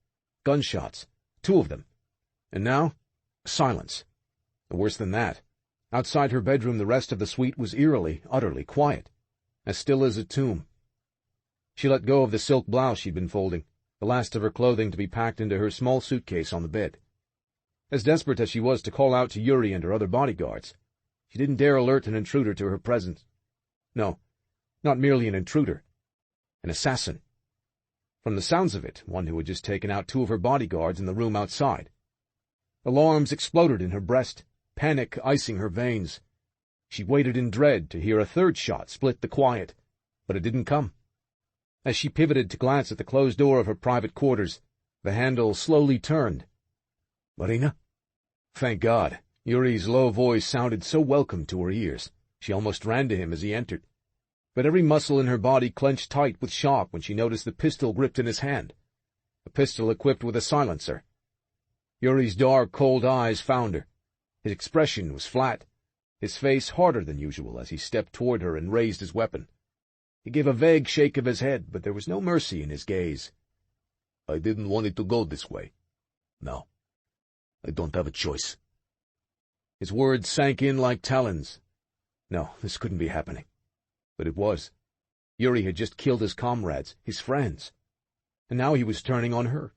Gunshots. 2 of them. And now, Silence. Worse than that. Outside her bedroom, the rest of the suite was eerily, utterly quiet, as still as a tomb. She let go of the silk blouse she'd been folding, the last of her clothing to be packed into her small suitcase on the bed. As desperate as she was to call out to Yuri and her other bodyguards, she didn't dare alert an intruder to her presence. No, not merely an intruder. An assassin. From the sounds of it, one who had just taken out 2 of her bodyguards in the room outside. Alarms exploded in her breast, panic icing her veins. She waited in dread to hear a 3rd shot split the quiet, but it didn't come. As she pivoted to glance at the closed door of her private quarters, the handle slowly turned. "Marina?" Thank God. Yuri's low voice sounded so welcome to her ears. She almost ran to him as he entered. But every muscle in her body clenched tight with shock when she noticed the pistol gripped in his hand. A pistol equipped with a silencer. Yuri's dark, cold eyes found her. His expression was flat, his face harder than usual as he stepped toward her and raised his weapon. He gave a vague shake of his head, but there was no mercy in his gaze. "I didn't want it to go this way. No, I don't have a choice." His words sank in like talons. No, this couldn't be happening. But it was. Yuri had just killed his comrades, his friends. And now he was turning on her.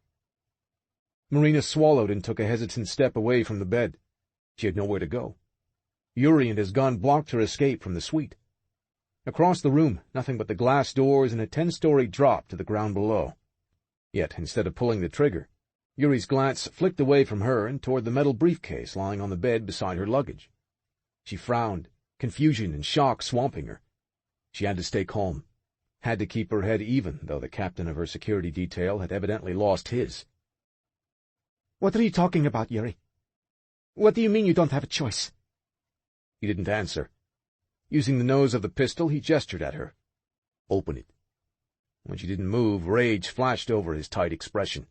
Marina swallowed and took a hesitant step away from the bed. She had nowhere to go. Yuri and his gun blocked her escape from the suite. Across the room, nothing but the glass doors and a 10-story drop to the ground below. Yet, instead of pulling the trigger, Yuri's glance flicked away from her and toward the metal briefcase lying on the bed beside her luggage. She frowned, confusion and shock swamping her. She had to stay calm, had to keep her head even, though the captain of her security detail had evidently lost his. "What are you talking about, Yuri? What do you mean you don't have a choice?" He didn't answer. Using the nose of the pistol, he gestured at her. "Open it." When she didn't move, rage flashed over his tight expression.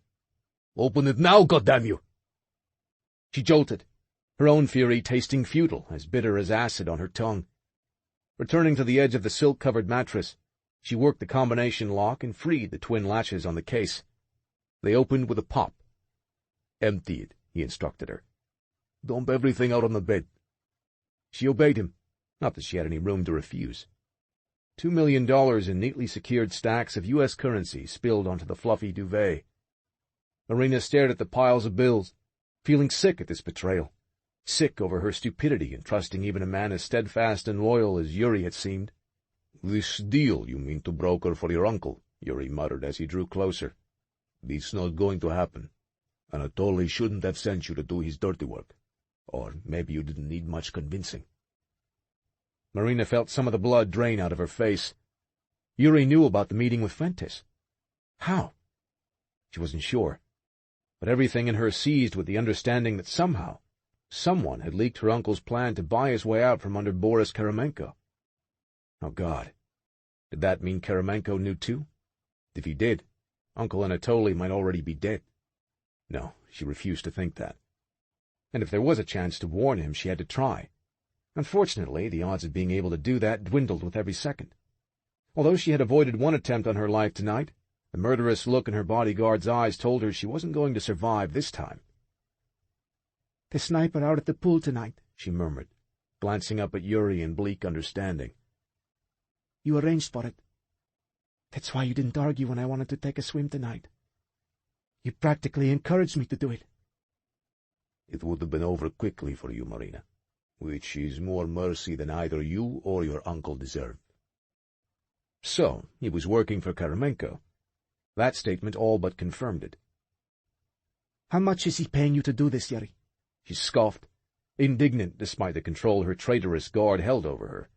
"Open it now, goddammit!" She jolted, her own fury tasting futile, as bitter as acid on her tongue. Returning to the edge of the silk-covered mattress, she worked the combination lock and freed the twin latches on the case. They opened with a pop. "Empty it," he instructed her. "Dump everything out on the bed." She obeyed him, not that she had any room to refuse. $2 million in neatly secured stacks of U.S. currency spilled onto the fluffy duvet. Marina stared at the piles of bills, feeling sick at this betrayal, sick over her stupidity in trusting even a man as steadfast and loyal as Yuri had seemed. "This deal you mean to broker for your uncle," Yuri muttered as he drew closer. "It's not going to happen. Anatoly shouldn't have sent you to do his dirty work. Or maybe you didn't need much convincing." Marina felt some of the blood drain out of her face. Yuri knew about the meeting with Fuentes. How? She wasn't sure, but everything in her seized with the understanding that somehow, someone had leaked her uncle's plan to buy his way out from under Boris Karamenko. Oh, God. Did that mean Karamenko knew too? If he did, Uncle Anatoly might already be dead. No, she refused to think that. And if there was a chance to warn him, she had to try. Unfortunately, the odds of being able to do that dwindled with every second. Although she had avoided one attempt on her life tonight, the murderous look in her bodyguard's eyes told her she wasn't going to survive this time. "The sniper out at the pool tonight," she murmured, glancing up at Yuri in bleak understanding. "You arranged for it. That's why you didn't argue when I wanted to take a swim tonight. You practically encouraged me to do it." "It would have been over quickly for you, Marina, which is more mercy than either you or your uncle deserve." So, he was working for Karamenko. That statement all but confirmed it. "How much is he paying you to do this, Yuri?" She scoffed, indignant despite the control her traitorous guard held over her.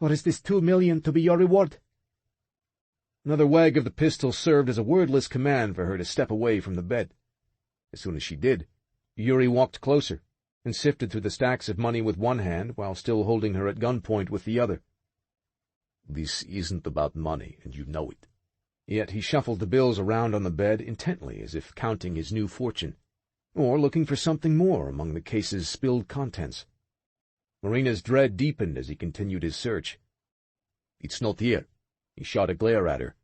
"Or is this $2 million to be your reward?" Another wag of the pistol served as a wordless command for her to step away from the bed. As soon as she did, Yuri walked closer and sifted through the stacks of money with one hand while still holding her at gunpoint with the other. "This isn't about money, and you know it." Yet he shuffled the bills around on the bed intently as if counting his new fortune, or looking for something more among the case's spilled contents. Marina's dread deepened as he continued his search. "It's not here." He shot a glare at her.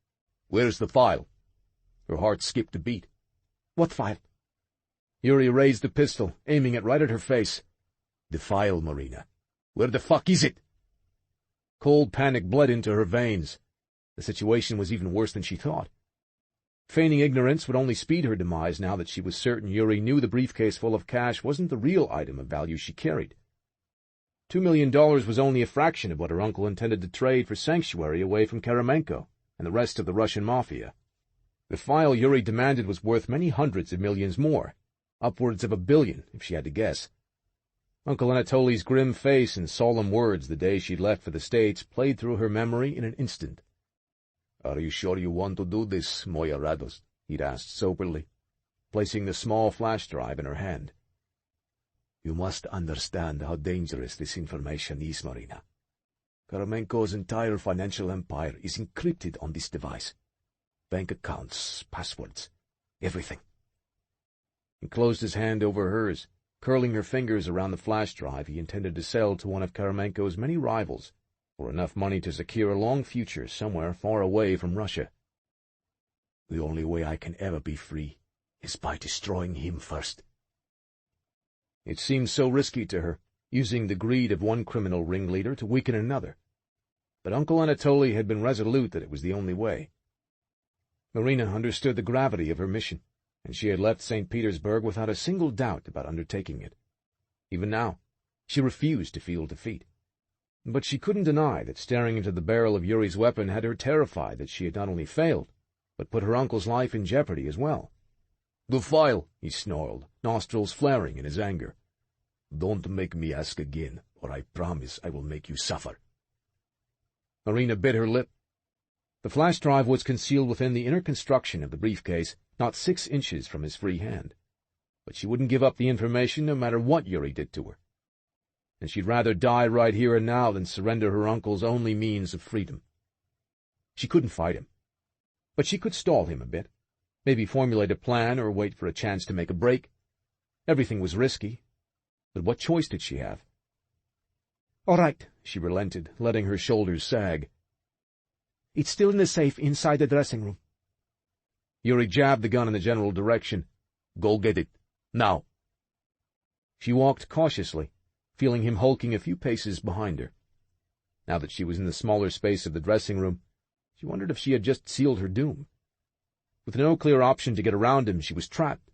"Where's the file?" Her heart skipped a beat. "What file?" Yuri raised the pistol, aiming it right at her face. "The file, Marina. Where the fuck is it?" Cold panic bled into her veins. The situation was even worse than she thought. Feigning ignorance would only speed her demise now that she was certain Yuri knew the briefcase full of cash wasn't the real item of value she carried. $2 million was only a fraction of what her uncle intended to trade for sanctuary away from Karamenko and the rest of the Russian mafia. The file Yuri demanded was worth many hundreds of millions more, upwards of $1 billion, if she had to guess. Uncle Anatoly's grim face and solemn words the day she'd left for the States played through her memory in an instant. "Are you sure you want to do this, Moya Radost?" he'd asked soberly, placing the small flash drive in her hand. "You must understand how dangerous this information is, Marina. Karamenko's entire financial empire is encrypted on this device. Bank accounts, passwords, everything." He closed his hand over hers, curling her fingers around the flash drive he intended to sell to one of Karamenko's many rivals for enough money to secure a long future somewhere far away from Russia. "The only way I can ever be free is by destroying him first." It seemed so risky to her, using the greed of one criminal ringleader to weaken another. But Uncle Anatoly had been resolute that it was the only way. Marina understood the gravity of her mission, and she had left St. Petersburg without a single doubt about undertaking it. Even now, she refused to feel defeat. But she couldn't deny that staring into the barrel of Yuri's weapon had her terrified that she had not only failed, but put her uncle's life in jeopardy as well. "The file," he snarled, nostrils flaring in his anger. "Don't make me ask again, or I promise I will make you suffer." Marina bit her lip. The flash drive was concealed within the inner construction of the briefcase, not 6 inches from his free hand. But she wouldn't give up the information no matter what Yuri did to her. And she'd rather die right here and now than surrender her uncle's only means of freedom. She couldn't fight him. But she could stall him a bit. Maybe formulate a plan or wait for a chance to make a break. Everything was risky. But what choice did she have? "All right," she relented, letting her shoulders sag. "It's still in the safe inside the dressing room." Yuri jabbed the gun in the general direction. "Go get it. Now." She walked cautiously, feeling him hulking a few paces behind her. Now that she was in the smaller space of the dressing room, she wondered if she had just sealed her doom. With no clear option to get around him, she was trapped,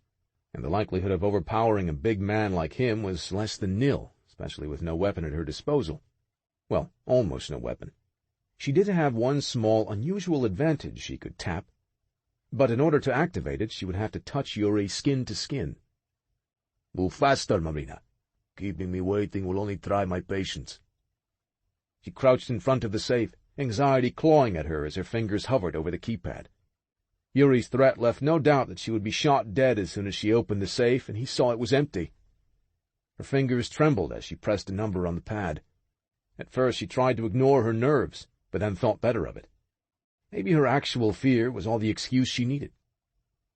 and the likelihood of overpowering a big man like him was less than nil, especially with no weapon at her disposal. Well, almost no weapon. She did have one small, unusual advantage she could tap, but in order to activate it, she would have to touch Yuri skin to skin. "Move faster, Marina. Keeping me waiting will only try my patience." She crouched in front of the safe, anxiety clawing at her as her fingers hovered over the keypad. Yuri's threat left no doubt that she would be shot dead as soon as she opened the safe, and he saw it was empty. Her fingers trembled as she pressed a number on the pad. At first she tried to ignore her nerves, but then thought better of it. Maybe her actual fear was all the excuse she needed.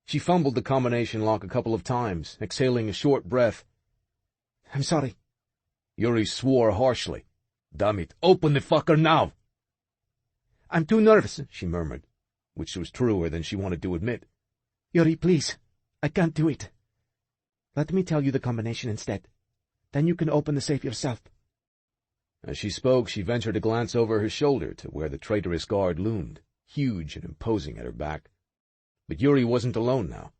She fumbled the combination lock a couple of times, exhaling a short breath. "I'm sorry." Yuri swore harshly. "Damn it, open the fucker now!" "I'm too nervous," she murmured, which was truer than she wanted to admit. "Yuri, please, I can't do it. Let me tell you the combination instead. Then you can open the safe yourself." As she spoke, she ventured a glance over her shoulder to where the traitorous guard loomed, huge and imposing at her back. But Yuri wasn't alone now.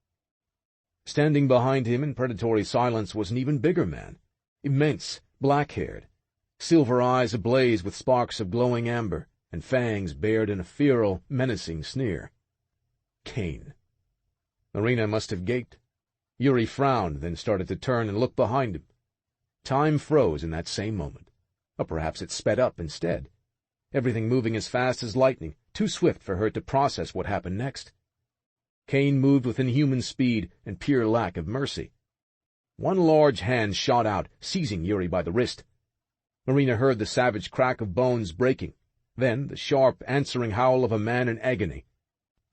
Standing behind him in predatory silence was an even bigger man, immense, black-haired, silver eyes ablaze with sparks of glowing amber, and fangs bared in a feral, menacing sneer. Cain. Marina must have gaped. Yuri frowned, then started to turn and look behind him. Time froze in that same moment. Or perhaps it sped up instead, everything moving as fast as lightning, too swift for her to process what happened next. Cain moved with inhuman speed and pure lack of mercy. One large hand shot out, seizing Yuri by the wrist. Marina heard the savage crack of bones breaking, then the sharp, answering howl of a man in agony.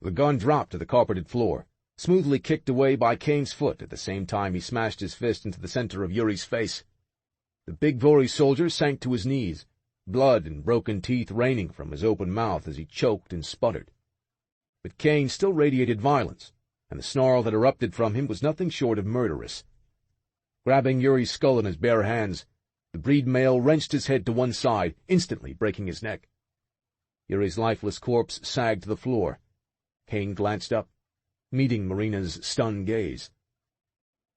The gun dropped to the carpeted floor, smoothly kicked away by Cain's foot at the same time he smashed his fist into the center of Yuri's face. The big Vori soldier sank to his knees, blood and broken teeth raining from his open mouth as he choked and sputtered. But Cain still radiated violence, and the snarl that erupted from him was nothing short of murderous, Grabbing Yuri's skull in his bare hands, the breed male wrenched his head to one side, instantly breaking his neck. Yuri's lifeless corpse sagged to the floor. Kane glanced up, meeting Marina's stunned gaze.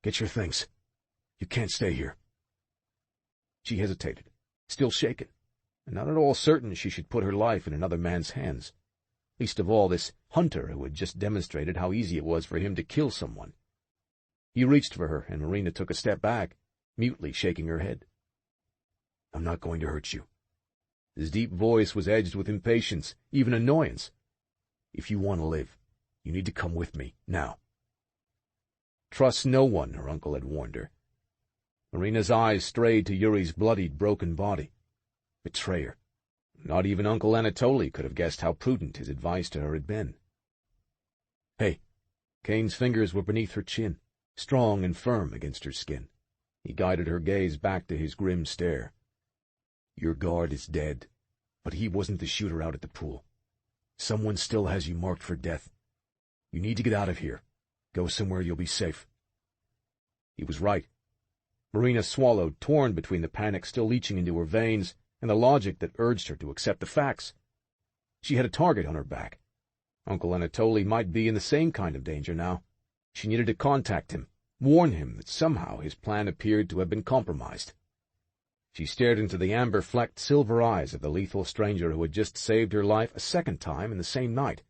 "Get your things. You can't stay here." She hesitated, still shaken, and not at all certain she should put her life in another man's hands, least of all this hunter who had just demonstrated how easy it was for him to kill someone. He reached for her, and Marina took a step back, mutely shaking her head. "I'm not going to hurt you." His deep voice was edged with impatience, even annoyance. "If you want to live, you need to come with me, now." Trust no one, her uncle had warned her. Marina's eyes strayed to Yuri's bloodied, broken body. Betrayer. Not even Uncle Anatoly could have guessed how prudent his advice to her had been. "Hey." Kane's fingers were beneath her chin, strong and firm against her skin. He guided her gaze back to his grim stare. "Your guard is dead, but he wasn't the shooter out at the pool. Someone still has you marked for death. You need to get out of here. Go somewhere you'll be safe." He was right. Marina swallowed, torn between the panic still leaching into her veins and the logic that urged her to accept the facts. She had a target on her back. Uncle Anatoly might be in the same kind of danger now. She needed to contact him, warn him that somehow his plan appeared to have been compromised. She stared into the amber-flecked silver eyes of the lethal stranger who had just saved her life a second time in the same night.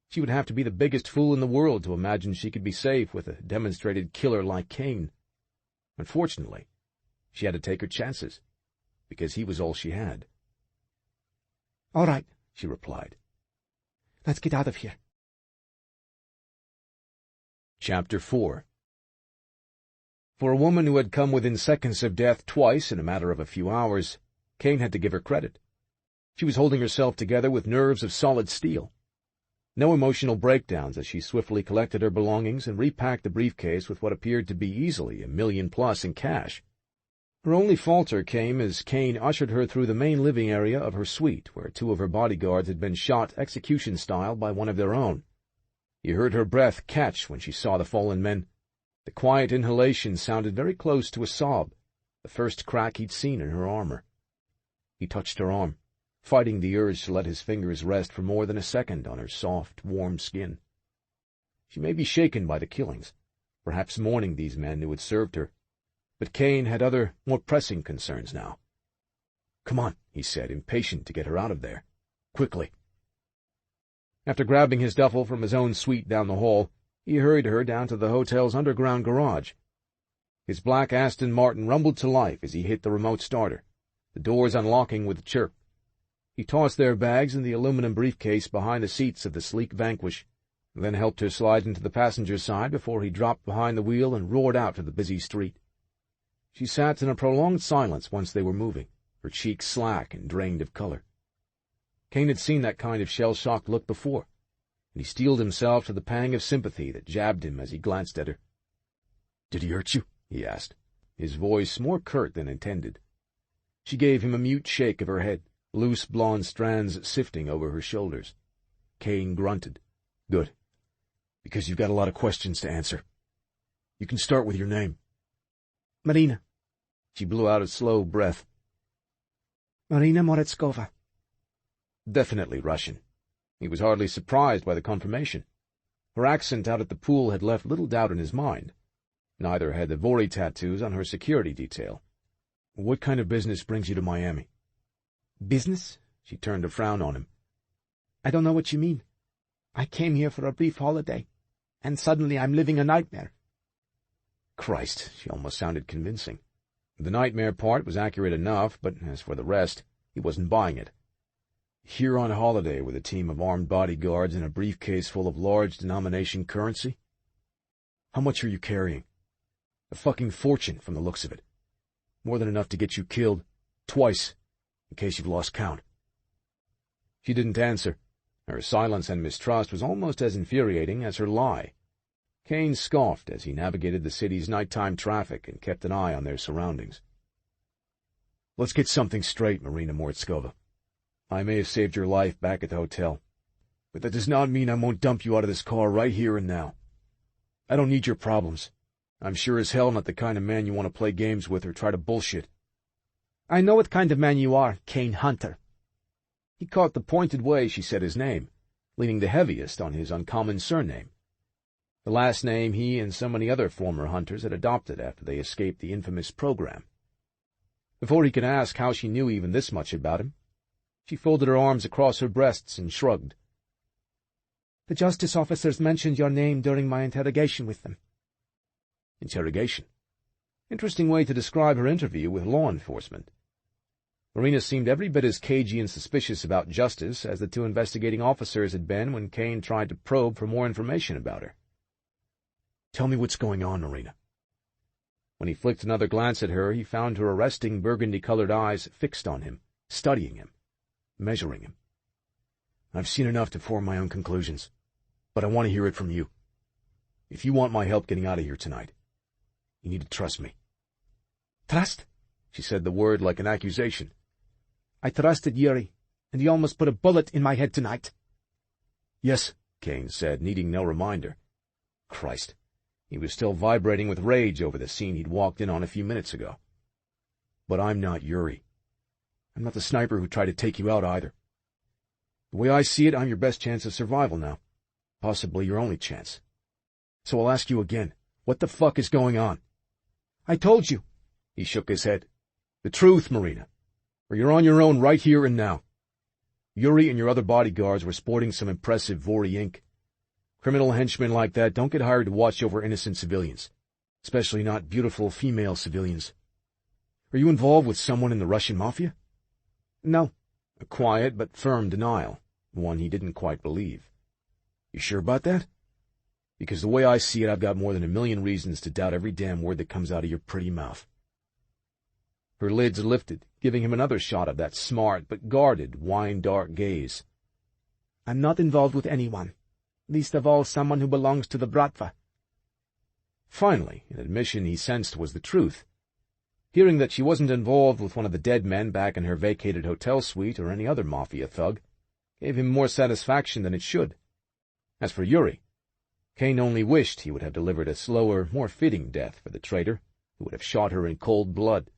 She would have to be the biggest fool in the world to imagine she could be safe with a demonstrated killer like Kane. Unfortunately, she had to take her chances, because he was all she had. "All right," she replied. "Let's get out of here." Chapter 4. For a woman who had come within seconds of death twice in a matter of a few hours, Kane had to give her credit. She was holding herself together with nerves of solid steel. No emotional breakdowns as she swiftly collected her belongings and repacked the briefcase with what appeared to be easily $1 million+ in cash. Her only falter came as Kane ushered her through the main living area of her suite, where 2 of her bodyguards had been shot execution-style by one of their own. He heard her breath catch when she saw the fallen men. The quiet inhalation sounded very close to a sob, the first crack he'd seen in her armor. He touched her arm, fighting the urge to let his fingers rest for more than a second on her soft, warm skin. She may be shaken by the killings, perhaps mourning these men who had served her, but Kane had other, more pressing concerns now. "Come on," he said, impatient to get her out of there. "Quickly." After grabbing his duffel from his own suite down the hall, he hurried her down to the hotel's underground garage. His black Aston Martin rumbled to life as he hit the remote starter, the doors unlocking with a chirp. He tossed their bags in the aluminum briefcase behind the seats of the sleek Vanquish, and then helped her slide into the passenger side before he dropped behind the wheel and roared out to the busy street. She sat in a prolonged silence once they were moving, her cheeks slack and drained of color. Kane had seen that kind of shell-shocked look before, and he steeled himself to the pang of sympathy that jabbed him as he glanced at her. "Did he hurt you?" he asked, his voice more curt than intended. She gave him a mute shake of her head, loose blonde strands sifting over her shoulders. Kane grunted. "Good, because you've got a lot of questions to answer. You can start with your name." "Marina." She blew out a slow breath. "Marina Moretskova." Definitely Russian. He was hardly surprised by the confirmation. Her accent out at the pool had left little doubt in his mind. Neither had the Vori tattoos on her security detail. "What kind of business brings you to Miami?" "Business?" She turned a frown on him. "I don't know what you mean. I came here for a brief holiday, and suddenly I'm living a nightmare." Christ, she almost sounded convincing. The nightmare part was accurate enough, but as for the rest, he wasn't buying it. Here on holiday with a team of armed bodyguards and a briefcase full of large-denomination currency? How much are you carrying? A fucking fortune from the looks of it. More than enough to get you killed, twice, in case you've lost count. She didn't answer. Her silence and mistrust was almost as infuriating as her lie. Kane scoffed as he navigated the city's nighttime traffic and kept an eye on their surroundings. "Let's get something straight, Marina Moretskova. I may have saved your life back at the hotel, but that does not mean I won't dump you out of this car right here and now. I don't need your problems. I'm sure as hell not the kind of man you want to play games with or try to bullshit. I know what kind of man you are, Kane Hunter. He caught the pointed way she said his name, leaning the heaviest on his uncommon surname. The last name he and so many other former hunters had adopted after they escaped the infamous program. Before he could ask how she knew even this much about him, she folded her arms across her breasts and shrugged. The justice officers mentioned your name during my interrogation with them. Interrogation? Interesting way to describe her interview with law enforcement. Marina seemed every bit as cagey and suspicious about Justice as the two investigating officers had been when Kane tried to probe for more information about her. Tell me what's going on, Marina. When he flicked another glance at her, he found her arresting burgundy-colored eyes fixed on him, studying him, measuring him. I've seen enough to form my own conclusions, but I want to hear it from you. If you want my help getting out of here tonight, you need to trust me. Trust? She said the word like an accusation. I trusted Yuri, and he almost put a bullet in my head tonight. Yes, Kane said, needing no reminder. Christ, he was still vibrating with rage over the scene he'd walked in on a few minutes ago. But I'm not Yuri. I'm not the sniper who tried to take you out either. The way I see it, I'm your best chance of survival now. Possibly your only chance. So I'll ask you again, what the fuck is going on? I told you. He shook his head. The truth, Marina, or you're on your own right here and now. Yuri and your other bodyguards were sporting some impressive Vori ink. Criminal henchmen like that don't get hired to watch over innocent civilians, especially not beautiful female civilians. Are you involved with someone in the Russian mafia? No. A quiet but firm denial, one he didn't quite believe. You sure about that? Because the way I see it, I've got more than 1,000,000 reasons to doubt every damn word that comes out of your pretty mouth. Her lids lifted, giving him another shot of that smart but guarded, wine-dark gaze. I'm not involved with anyone, least of all someone who belongs to the Bratva. Finally, an admission he sensed was the truth. Hearing that she wasn't involved with one of the dead men back in her vacated hotel suite or any other mafia thug gave him more satisfaction than it should. As for Yuri, Kane only wished he would have delivered a slower, more fitting death for the traitor who would have shot her in cold blood.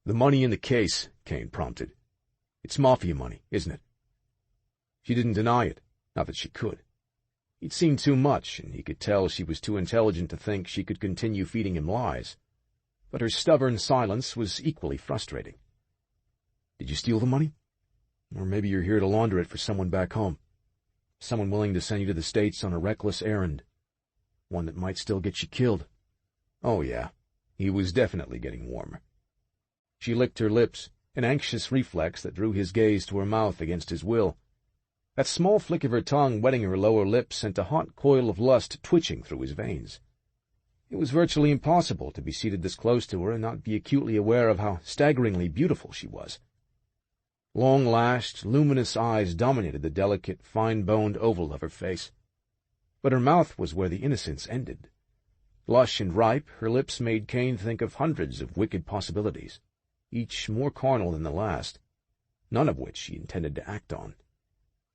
The money in the case, Kane prompted. It's mafia money, isn't it? She didn't deny it, not that she could. He'd seen too much, and he could tell she was too intelligent to think she could continue feeding him lies. But her stubborn silence was equally frustrating. Did you steal the money? Or maybe you're here to launder it for someone back home. Someone willing to send you to the States on a reckless errand. One that might still get you killed. Oh, yeah. He was definitely getting warmer. She licked her lips, an anxious reflex that drew his gaze to her mouth against his will. That small flick of her tongue wetting her lower lip sent a hot coil of lust twitching through his veins. It was virtually impossible to be seated this close to her and not be acutely aware of how staggeringly beautiful she was. Long-lashed, luminous eyes dominated the delicate, fine-boned oval of her face. But her mouth was where the innocence ended. Lush and ripe, her lips made Kane think of hundreds of wicked possibilities, each more carnal than the last, none of which he intended to act on.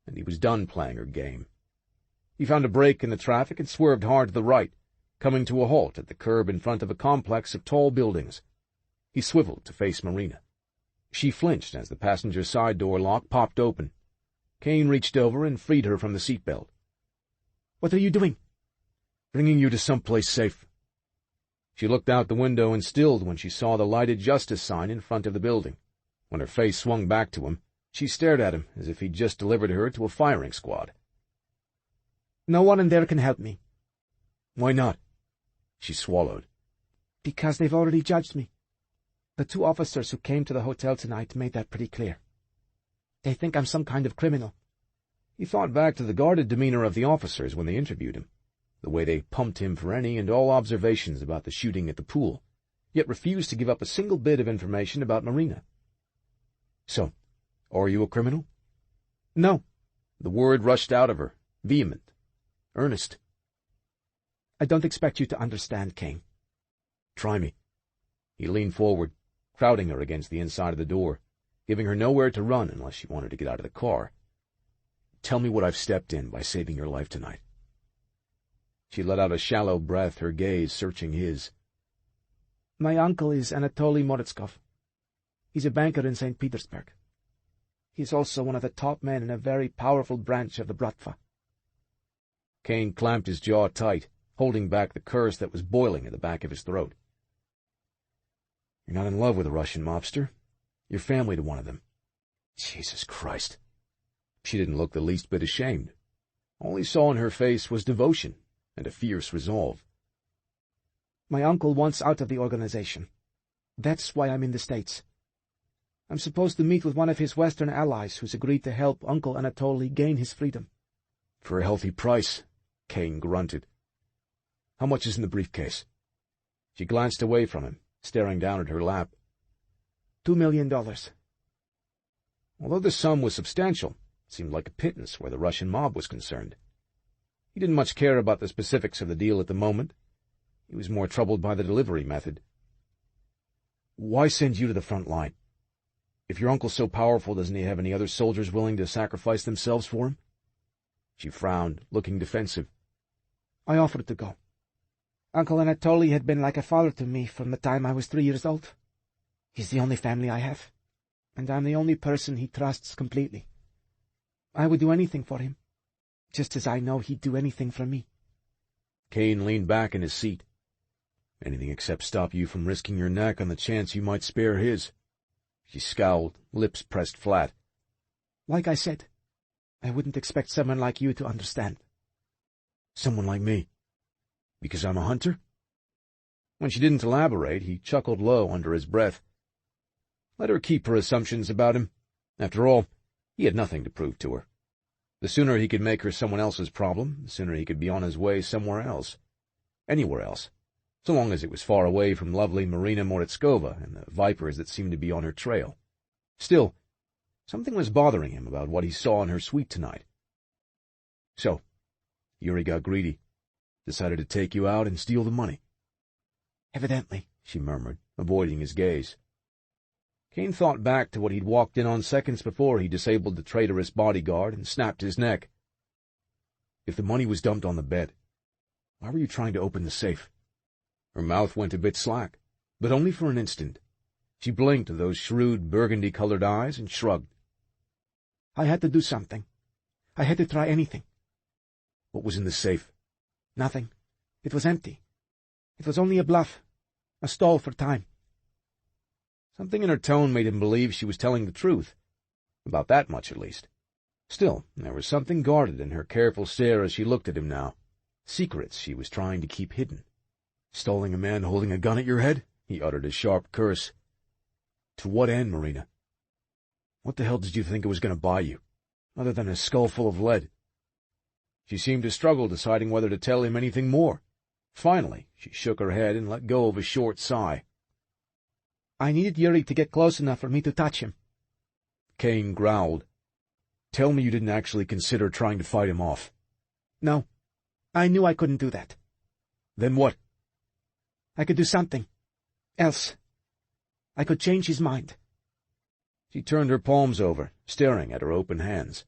And he was done playing her game. He found a break in the traffic and swerved hard to the right, coming to a halt at the curb in front of a complex of tall buildings. He swiveled to face Marina. She flinched as the passenger side door lock popped open. Kane reached over and freed her from the seatbelt. "What are you doing?" "Bringing you to someplace safe." She looked out the window and stilled when she saw the lighted Justice sign in front of the building. When her face swung back to him, she stared at him as if he'd just delivered her to a firing squad. "No one in there can help me." "Why not?" She swallowed. "Because they've already judged me. The two officers who came to the hotel tonight made that pretty clear. They think I'm some kind of criminal." He thought back to the guarded demeanor of the officers when they interviewed him, the way they pumped him for any and all observations about the shooting at the pool, yet refused to give up a single bit of information about Marina. "So, are you a criminal?" "No." The word rushed out of her, vehement, earnest. "I don't expect you to understand, Kane." "Try me." He leaned forward, crowding her against the inside of the door, giving her nowhere to run unless she wanted to get out of the car. "Tell me what I've stepped in by saving your life tonight." She let out a shallow breath, her gaze searching his. My uncle is Anatoly Moritskov. He's a banker in St. Petersburg. He's also one of the top men in a very powerful branch of the Bratva. Kane clamped his jaw tight, holding back the curse that was boiling at the back of his throat. You're not in love with a Russian mobster. You're family to one of them. Jesus Christ. She didn't look the least bit ashamed. All he saw in her face was devotion and a fierce resolve. My uncle wants out of the organization. That's why I'm in the States. I'm supposed to meet with one of his Western allies who's agreed to help Uncle Anatoly gain his freedom. For a healthy price, Kane grunted. How much is in the briefcase? She glanced away from him, staring down at her lap. $2 million. Although the sum was substantial, it seemed like a pittance where the Russian mob was concerned. He didn't much care about the specifics of the deal at the moment. He was more troubled by the delivery method. Why send you to the front line? If your uncle's so powerful, doesn't he have any other soldiers willing to sacrifice themselves for him? She frowned, looking defensive. I offered to go. Uncle Anatoly had been like a father to me from the time I was 3 years old. He's the only family I have, and I'm the only person he trusts completely. I would do anything for him, just as I know he'd do anything for me. Kane leaned back in his seat. Anything except stop you from risking your neck on the chance you might spare his. She scowled, lips pressed flat. Like I said, I wouldn't expect someone like you to understand. Someone like me? Because I'm a hunter? When she didn't elaborate, he chuckled low under his breath. Let her keep her assumptions about him. After all, he had nothing to prove to her. The sooner he could make her someone else's problem, the sooner he could be on his way somewhere else. Anywhere else, so long as it was far away from lovely Marina Moritskova and the vipers that seemed to be on her trail. Still, something was bothering him about what he saw in her suite tonight. So, Yuri got greedy, decided to take you out and steal the money. Evidently, she murmured, avoiding his gaze. Kane thought back to what he'd walked in on seconds before he disabled the traitorous bodyguard and snapped his neck. If the money was dumped on the bed, why were you trying to open the safe? Her mouth went a bit slack, but only for an instant. She blinked at those shrewd, burgundy-colored eyes and shrugged. I had to do something. I had to try anything. What was in the safe? Nothing. It was empty. It was only a bluff, a stall for time. Something in her tone made him believe she was telling the truth. About that much, at least. Still, there was something guarded in her careful stare as she looked at him now. Secrets she was trying to keep hidden. Stalling a man holding a gun at your head? He uttered a sharp curse. To what end, Marina? What the hell did you think it was going to buy you, other than a skull full of lead? She seemed to struggle deciding whether to tell him anything more. Finally, she shook her head and let go of a short sigh. I needed Yuri to get close enough for me to touch him. Kane growled. Tell me you didn't actually consider trying to fight him off. No, I knew I couldn't do that. Then what? I could do something else. I could change his mind. She turned her palms over, staring at her open hands.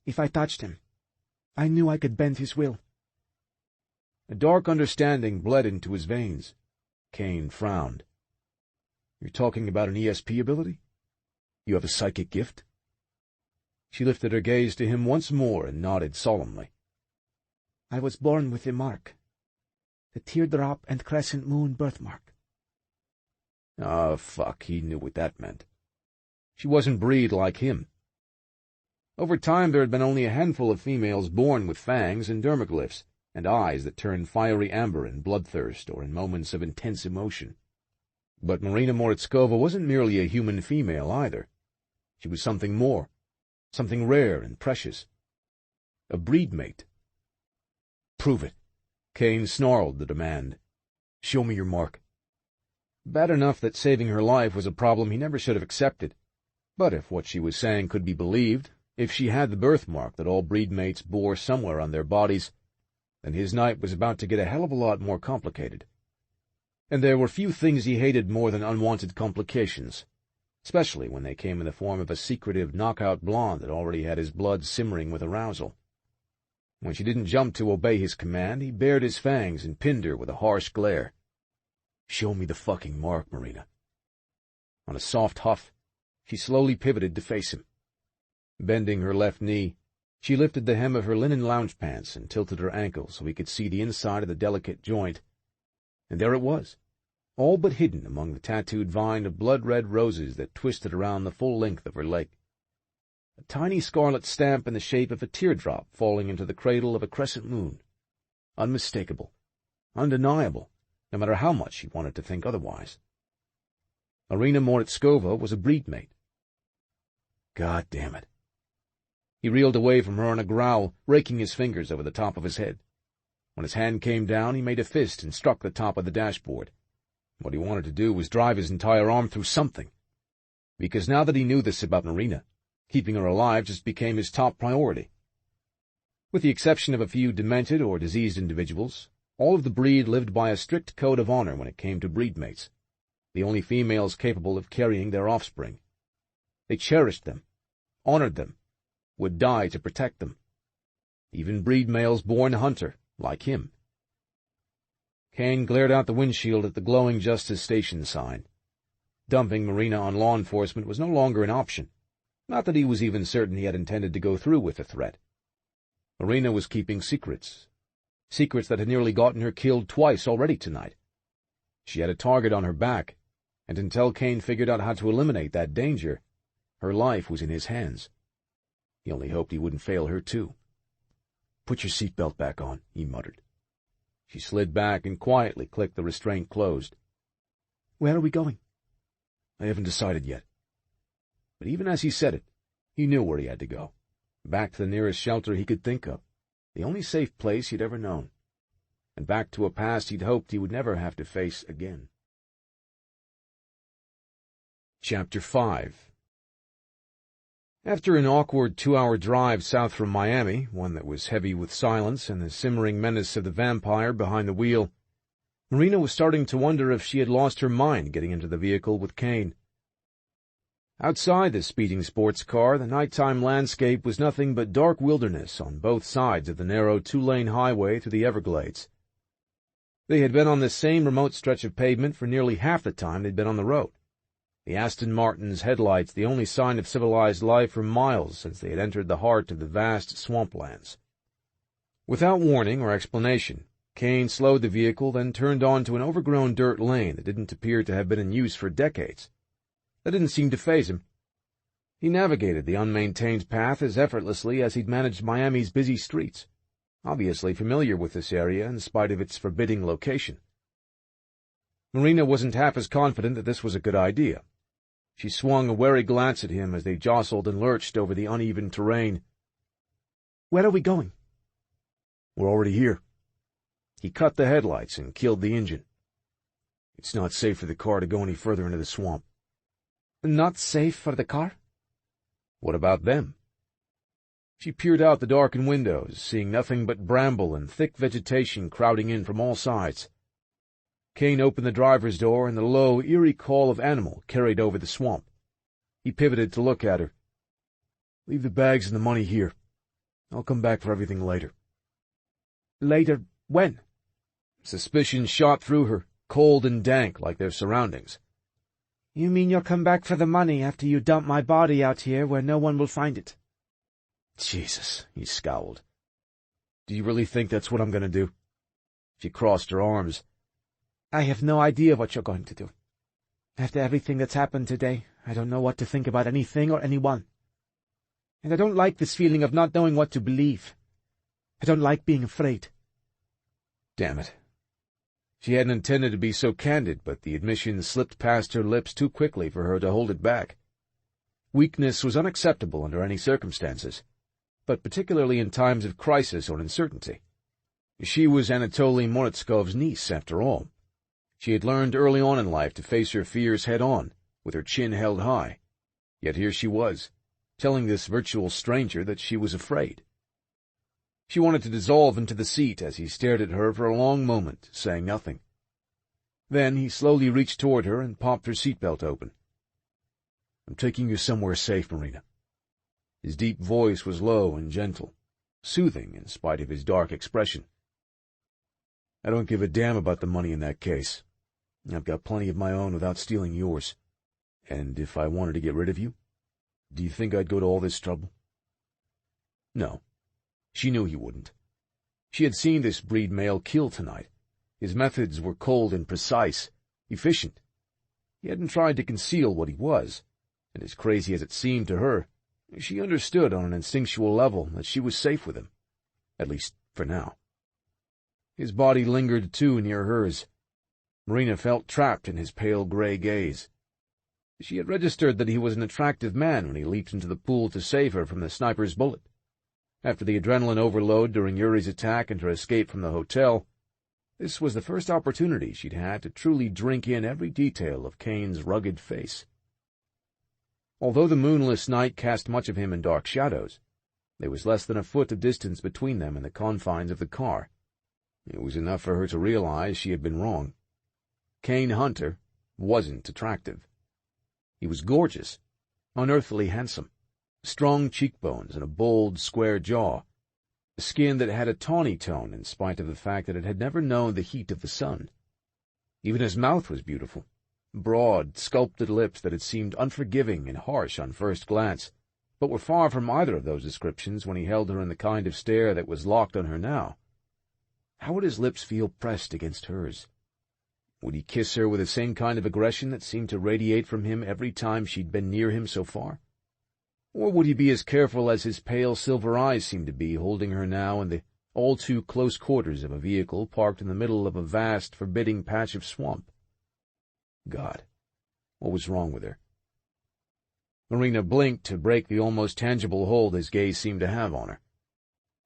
If I touched him, I knew I could bend his will. A dark understanding bled into his veins. Kane frowned. You're talking about an ESP ability? You have a psychic gift? She lifted her gaze to him once more and nodded solemnly. I was born with a mark. The teardrop and crescent moon birthmark. Ah, fuck, he knew what that meant. She wasn't breed like him. Over time there had been only a handful of females born with fangs and dermaglyphs, and eyes that turned fiery amber in bloodthirst or in moments of intense emotion. But Marina Moritskova wasn't merely a human female either. She was something more, something rare and precious. A breed mate. Prove it. Kane snarled the demand. Show me your mark. Bad enough that saving her life was a problem he never should have accepted. But if what she was saying could be believed, if she had the birthmark that all breed mates bore somewhere on their bodies, then his night was about to get a hell of a lot more complicated. And there were few things he hated more than unwanted complications, especially when they came in the form of a secretive knockout blonde that already had his blood simmering with arousal. When she didn't jump to obey his command, he bared his fangs and pinned her with a harsh glare. "Show me the fucking mark, Marina." On a soft huff, she slowly pivoted to face him. Bending her left knee, she lifted the hem of her linen lounge pants and tilted her ankle so he could see the inside of the delicate joint. And there it was, all but hidden among the tattooed vine of blood-red roses that twisted around the full length of her leg. A tiny scarlet stamp in the shape of a teardrop falling into the cradle of a crescent moon. Unmistakable, undeniable, no matter how much she wanted to think otherwise. Marina Moritskova was a breed mate. God damn it. He reeled away from her on a growl, raking his fingers over the top of his head. When his hand came down, he made a fist and struck the top of the dashboard. What he wanted to do was drive his entire arm through something. Because now that he knew this about Marina, keeping her alive just became his top priority. With the exception of a few demented or diseased individuals, all of the breed lived by a strict code of honor when it came to breed mates, the only females capable of carrying their offspring. They cherished them, honored them, would die to protect them. Even breed males born hunter, like him. Kane glared out the windshield at the glowing Justice Station sign. Dumping Marina on law enforcement was no longer an option. Not that he was even certain he had intended to go through with the threat. Marina was keeping secrets. Secrets that had nearly gotten her killed twice already tonight. She had a target on her back, and until Kane figured out how to eliminate that danger, her life was in his hands. He only hoped he wouldn't fail her, too. "Put your seatbelt back on," he muttered. She slid back and quietly clicked the restraint closed. "Where are we going?" "I haven't decided yet." But even as he said it, he knew where he had to go. Back to the nearest shelter he could think of, the only safe place he'd ever known, and back to a past he'd hoped he would never have to face again. Chapter 5. After an awkward 2-hour drive south from Miami, one that was heavy with silence and the simmering menace of the vampire behind the wheel, Marina was starting to wonder if she had lost her mind getting into the vehicle with Kane. Outside the speeding sports car, the nighttime landscape was nothing but dark wilderness on both sides of the narrow 2-lane highway through the Everglades. They had been on this same remote stretch of pavement for nearly half the time they'd been on the road, the Aston Martin's headlights the only sign of civilized life for miles since they had entered the heart of the vast swamplands. Without warning or explanation, Kane slowed the vehicle, then turned onto an overgrown dirt lane that didn't appear to have been in use for decades. That didn't seem to faze him. He navigated the unmaintained path as effortlessly as he'd managed Miami's busy streets, obviously familiar with this area in spite of its forbidding location. Marina wasn't half as confident that this was a good idea. She swung a wary glance at him as they jostled and lurched over the uneven terrain. "Where are we going?" "We're already here." He cut the headlights and killed the engine. "It's not safe for the car to go any further into the swamp." "Not safe for the car?" "What about them?" She peered out the darkened windows, seeing nothing but bramble and thick vegetation crowding in from all sides. Kane opened the driver's door, and the low, eerie call of animal carried over the swamp. He pivoted to look at her. "Leave the bags and the money here. I'll come back for everything later." "Later when?" Suspicion shot through her, cold and dank like their surroundings. "You mean you'll come back for the money after you dump my body out here where no one will find it?" "Jesus," he scowled. "Do you really think that's what I'm going to do?" She crossed her arms. "I have no idea what you're going to do. After everything that's happened today, I don't know what to think about anything or anyone. And I don't like this feeling of not knowing what to believe. I don't like being afraid." Damn it. She hadn't intended to be so candid, but the admission slipped past her lips too quickly for her to hold it back. Weakness was unacceptable under any circumstances, but particularly in times of crisis or uncertainty. She was Anatoly Moritskov's niece, after all. She had learned early on in life to face her fears head-on, with her chin held high. Yet here she was, telling this virtual stranger that she was afraid. She wanted to dissolve into the seat as he stared at her for a long moment, saying nothing. Then he slowly reached toward her and popped her seatbelt open. "I'm taking you somewhere safe, Marina." His deep voice was low and gentle. soothing in spite of his dark expression. "I don't give a damn about the money in that case. I've got plenty of my own without stealing yours. And if I wanted to get rid of you, do you think I'd go to all this trouble?" No, she knew he wouldn't. She had seen this breed male kill tonight. His methods were cold and precise, efficient. He hadn't tried to conceal what he was, and as crazy as it seemed to her, she understood on an instinctual level that she was safe with him, at least for now. His body lingered too near hers. Marina felt trapped in his pale gray gaze. She had registered that he was an attractive man when he leaped into the pool to save her from the sniper's bullet. After the adrenaline overload during Yuri's attack and her escape from the hotel, this was the first opportunity she'd had to truly drink in every detail of Kane's rugged face. Although the moonless night cast much of him in dark shadows, there was less than a foot of distance between them and the confines of the car. It was enough for her to realize she had been wrong. Kane Hunter wasn't attractive. He was gorgeous, unearthly handsome, strong cheekbones and a bold, square jaw, a skin that had a tawny tone in spite of the fact that it had never known the heat of the sun. Even his mouth was beautiful, broad, sculpted lips that had seemed unforgiving and harsh on first glance, but were far from either of those descriptions when he held her in the kind of stare that was locked on her now. How would his lips feel pressed against hers? Would he kiss her with the same kind of aggression that seemed to radiate from him every time she'd been near him so far? Or would he be as careful as his pale silver eyes seemed to be, holding her now in the all-too-close quarters of a vehicle parked in the middle of a vast, forbidding patch of swamp? God, what was wrong with her? Marina blinked to break the almost tangible hold his gaze seemed to have on her.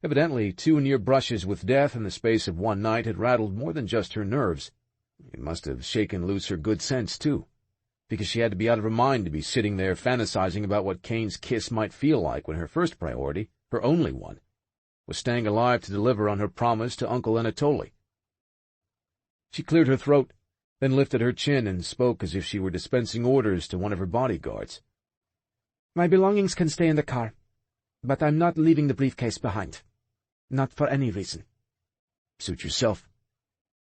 Evidently, 2 near brushes with death in the space of one night had rattled more than just her nerves. It must have shaken loose her good sense, too, because she had to be out of her mind to be sitting there fantasizing about what Kane's kiss might feel like when her first priority, her only one, was staying alive to deliver on her promise to Uncle Anatoly. She cleared her throat, then lifted her chin and spoke as if she were dispensing orders to one of her bodyguards. "My belongings can stay in the car, but I'm not leaving the briefcase behind. Not for any reason." "Suit yourself."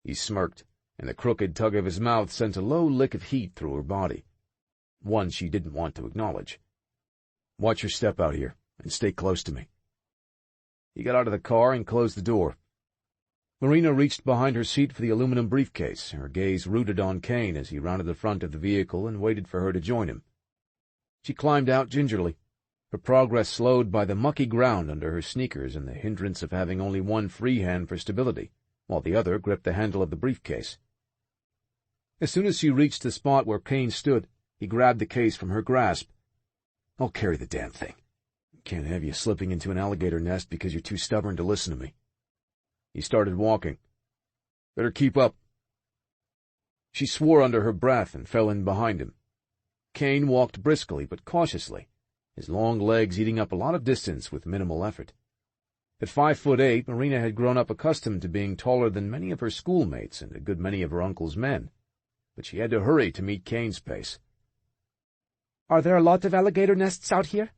He smirked, and the crooked tug of his mouth sent a low lick of heat through her body, one she didn't want to acknowledge. "Watch your step out here, and stay close to me." He got out of the car and closed the door. Marina reached behind her seat for the aluminum briefcase, her gaze rooted on Kane as he rounded the front of the vehicle and waited for her to join him. She climbed out gingerly, her progress slowed by the mucky ground under her sneakers and the hindrance of having only one free hand for stability, while the other gripped the handle of the briefcase. As soon as she reached the spot where Kane stood, he grabbed the case from her grasp. "I'll carry the damn thing. Can't have you slipping into an alligator nest because you're too stubborn to listen to me." He started walking. "Better keep up." She swore under her breath and fell in behind him. Kane walked briskly but cautiously, his long legs eating up a lot of distance with minimal effort. At 5'8", Marina had grown up accustomed to being taller than many of her schoolmates and a good many of her uncle's men, but she had to hurry to meet Kane's pace. "Are there a lot of alligator nests out here?"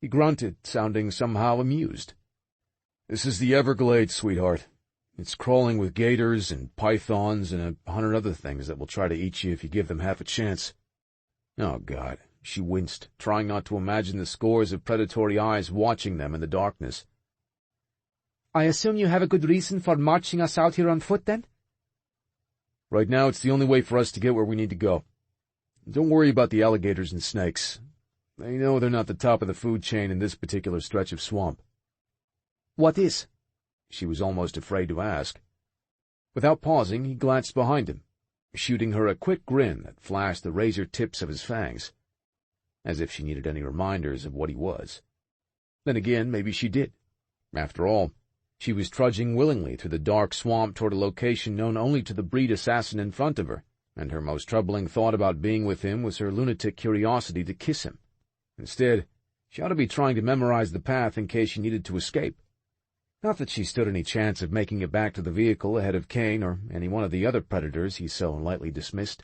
He grunted, sounding somehow amused. "This is the Everglades, sweetheart. It's crawling with gators and pythons and 100 other things that will try to eat you if you give them half a chance." Oh, God, she winced, trying not to imagine the scores of predatory eyes watching them in the darkness. "I assume you have a good reason for marching us out here on foot, then?" "Right now it's the only way for us to get where we need to go. Don't worry about the alligators and snakes. They know they're not the top of the food chain in this particular stretch of swamp." "What is?" She was almost afraid to ask. Without pausing, he glanced behind him, shooting her a quick grin that flashed the razor tips of his fangs, as if she needed any reminders of what he was. Then again, maybe she did. After all, she was trudging willingly through the dark swamp toward a location known only to the breed assassin in front of her, and her most troubling thought about being with him was her lunatic curiosity to kiss him. Instead, she ought to be trying to memorize the path in case she needed to escape. Not that she stood any chance of making it back to the vehicle ahead of Kane or any one of the other predators he so lightly dismissed.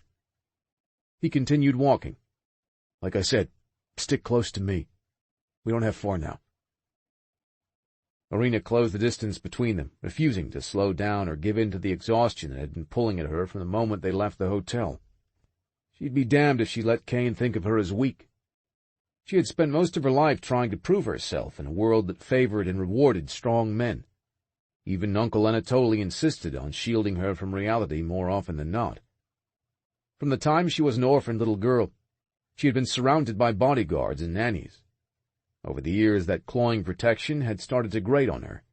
He continued walking. "Like I said, stick close to me. We don't have far now." Marina closed the distance between them, refusing to slow down or give in to the exhaustion that had been pulling at her from the moment they left the hotel. She'd be damned if she let Kane think of her as weak. She had spent most of her life trying to prove herself in a world that favored and rewarded strong men. Even Uncle Anatoly insisted on shielding her from reality more often than not. From the time she was an orphaned little girl, she had been surrounded by bodyguards and nannies. Over the years, that cloying protection had started to grate on her.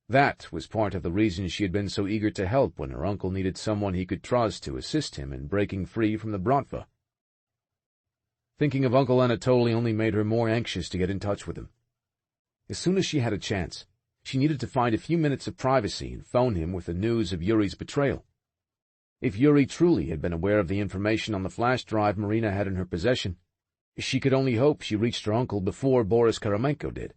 That was part of the reason she had been so eager to help when her uncle needed someone he could trust to assist him in breaking free from the Bratva. Thinking of Uncle Anatoly only made her more anxious to get in touch with him. As soon as she had a chance, she needed to find a few minutes of privacy and phone him with the news of Yuri's betrayal. If Yuri truly had been aware of the information on the flash drive Marina had in her possession, she could only hope she reached her uncle before Boris Karamenko did.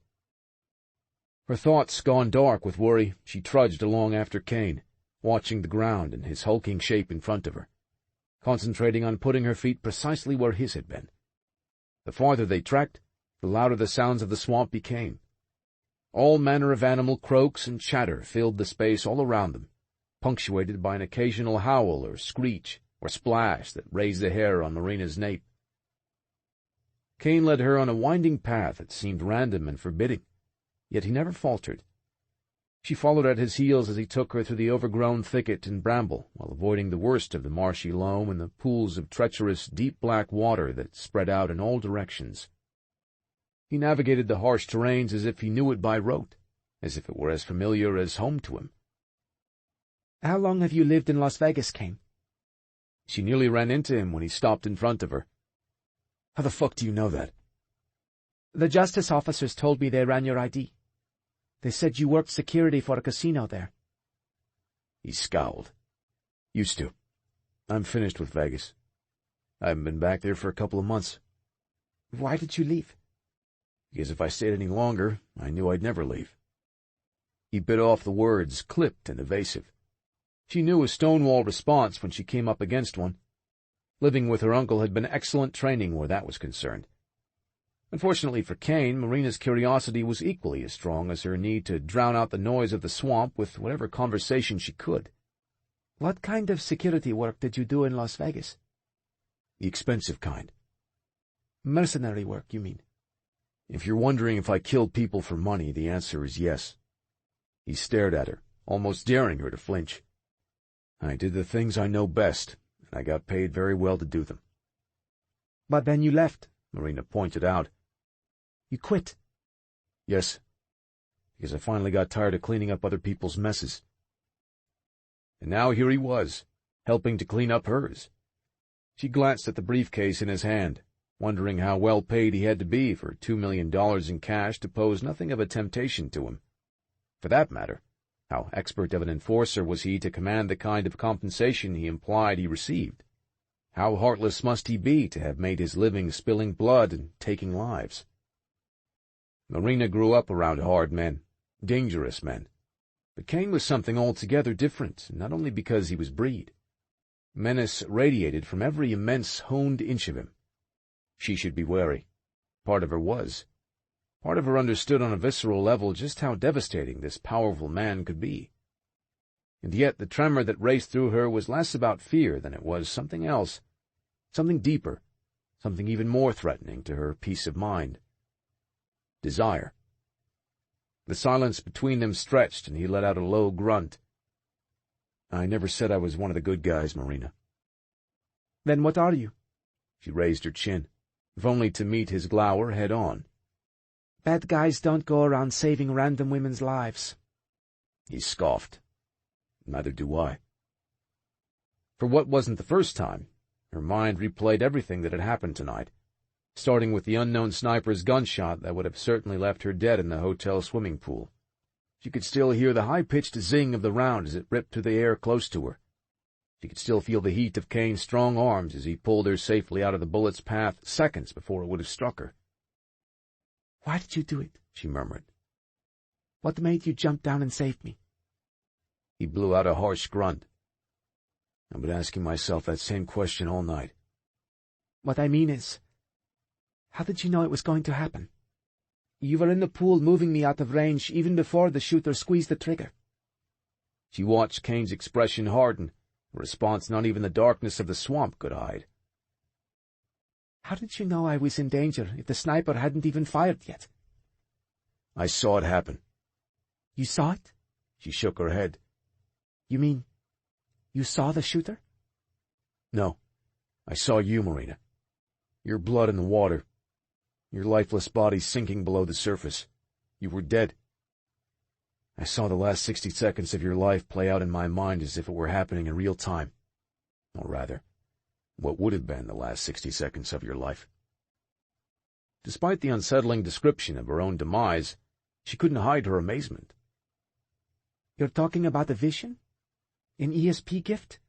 Her thoughts gone dark with worry, she trudged along after Kane, watching the ground and his hulking shape in front of her, concentrating on putting her feet precisely where his had been. The farther they trekked, the louder the sounds of the swamp became. All manner of animal croaks and chatter filled the space all around them, punctuated by an occasional howl or screech or splash that raised the hair on Marina's nape. Kane led her on a winding path that seemed random and forbidding, yet he never faltered. She followed at his heels as he took her through the overgrown thicket and bramble, while avoiding the worst of the marshy loam and the pools of treacherous, deep black water that spread out in all directions. He navigated the harsh terrains as if he knew it by rote, as if it were as familiar as home to him. "How long have you lived in Las Vegas, Kane?" She nearly ran into him when he stopped in front of her. "How the fuck do you know that?" "The justice officers told me they ran your ID. They said you worked security for a casino there." He scowled. "Used to. I'm finished with Vegas. I haven't been back there for a couple of months." "Why did you leave?" "Because if I stayed any longer, I knew I'd never leave." He bit off the words, clipped and evasive. She knew a stonewall response when she came up against one. Living with her uncle had been excellent training where that was concerned. Unfortunately for Kane, Marina's curiosity was equally as strong as her need to drown out the noise of the swamp with whatever conversation she could. "What kind of security work did you do in Las Vegas?" "The expensive kind." "Mercenary work, you mean?" "If you're wondering if I killed people for money, the answer is yes." He stared at her, almost daring her to flinch. "I did the things I know best, and I got paid very well to do them." "But then you left," Marina pointed out. "You quit." "Yes, because I finally got tired of cleaning up other people's messes." And now here he was, helping to clean up hers. She glanced at the briefcase in his hand, wondering how well paid he had to be for $2 million in cash to pose nothing of a temptation to him. For that matter, how expert of an enforcer was he to command the kind of compensation he implied he received? How heartless must he be to have made his living spilling blood and taking lives? Marina grew up around hard men, dangerous men. But Kane was something altogether different, not only because he was breed. Menace radiated from every immense, honed inch of him. She should be wary. Part of her was. Part of her understood on a visceral level just how devastating this powerful man could be. And yet the tremor that raced through her was less about fear than it was something else, something deeper, something even more threatening to her peace of mind. Desire. The silence between them stretched, and he let out a low grunt. "I never said I was one of the good guys, Marina." "Then what are you?" She raised her chin, if only to meet his glower head-on. "Bad guys don't go around saving random women's lives." He scoffed. "Neither do I." For what wasn't the first time, her mind replayed everything that had happened tonight, starting with the unknown sniper's gunshot that would have certainly left her dead in the hotel swimming pool. She could still hear the high-pitched zing of the round as it ripped through the air close to her. She could still feel the heat of Kane's strong arms as he pulled her safely out of the bullet's path seconds before it would have struck her. "Why did you do it?" she murmured. "What made you jump down and save me?" He blew out a harsh grunt. "I've been asking myself that same question all night." "What I mean is, how did you know it was going to happen?" You were in the pool moving me out of range even before the shooter squeezed the trigger. She watched Kane's expression harden, a response not even the darkness of the swamp could hide. How did you know I was in danger if the sniper hadn't even fired yet? I saw it happen. You saw it? She shook her head. You mean, you saw the shooter? No, I saw you, Marina. Your blood in the water. Your lifeless body sinking below the surface. You were dead. I saw the last 60 seconds of your life play out in my mind as if it were happening in real time. Or rather, what would have been the last 60 seconds of your life. Despite the unsettling description of her own demise, she couldn't hide her amazement. You're talking about a vision? An ESP gift?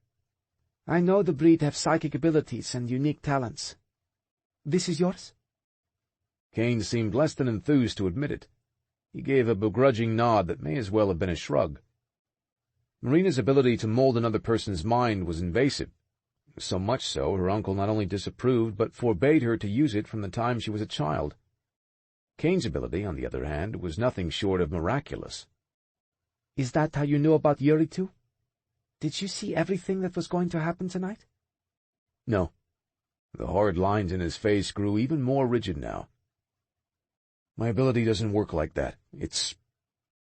I know the breed have psychic abilities and unique talents. This is yours? Kane seemed less than enthused to admit it. He gave a begrudging nod that may as well have been a shrug. Marina's ability to mold another person's mind was invasive. So much so, her uncle not only disapproved, but forbade her to use it from the time she was a child. Kane's ability, on the other hand, was nothing short of miraculous. Is that how you knew about Yuri too? Did you see everything that was going to happen tonight? No. The hard lines in his face grew even more rigid now. My ability doesn't work like that. It's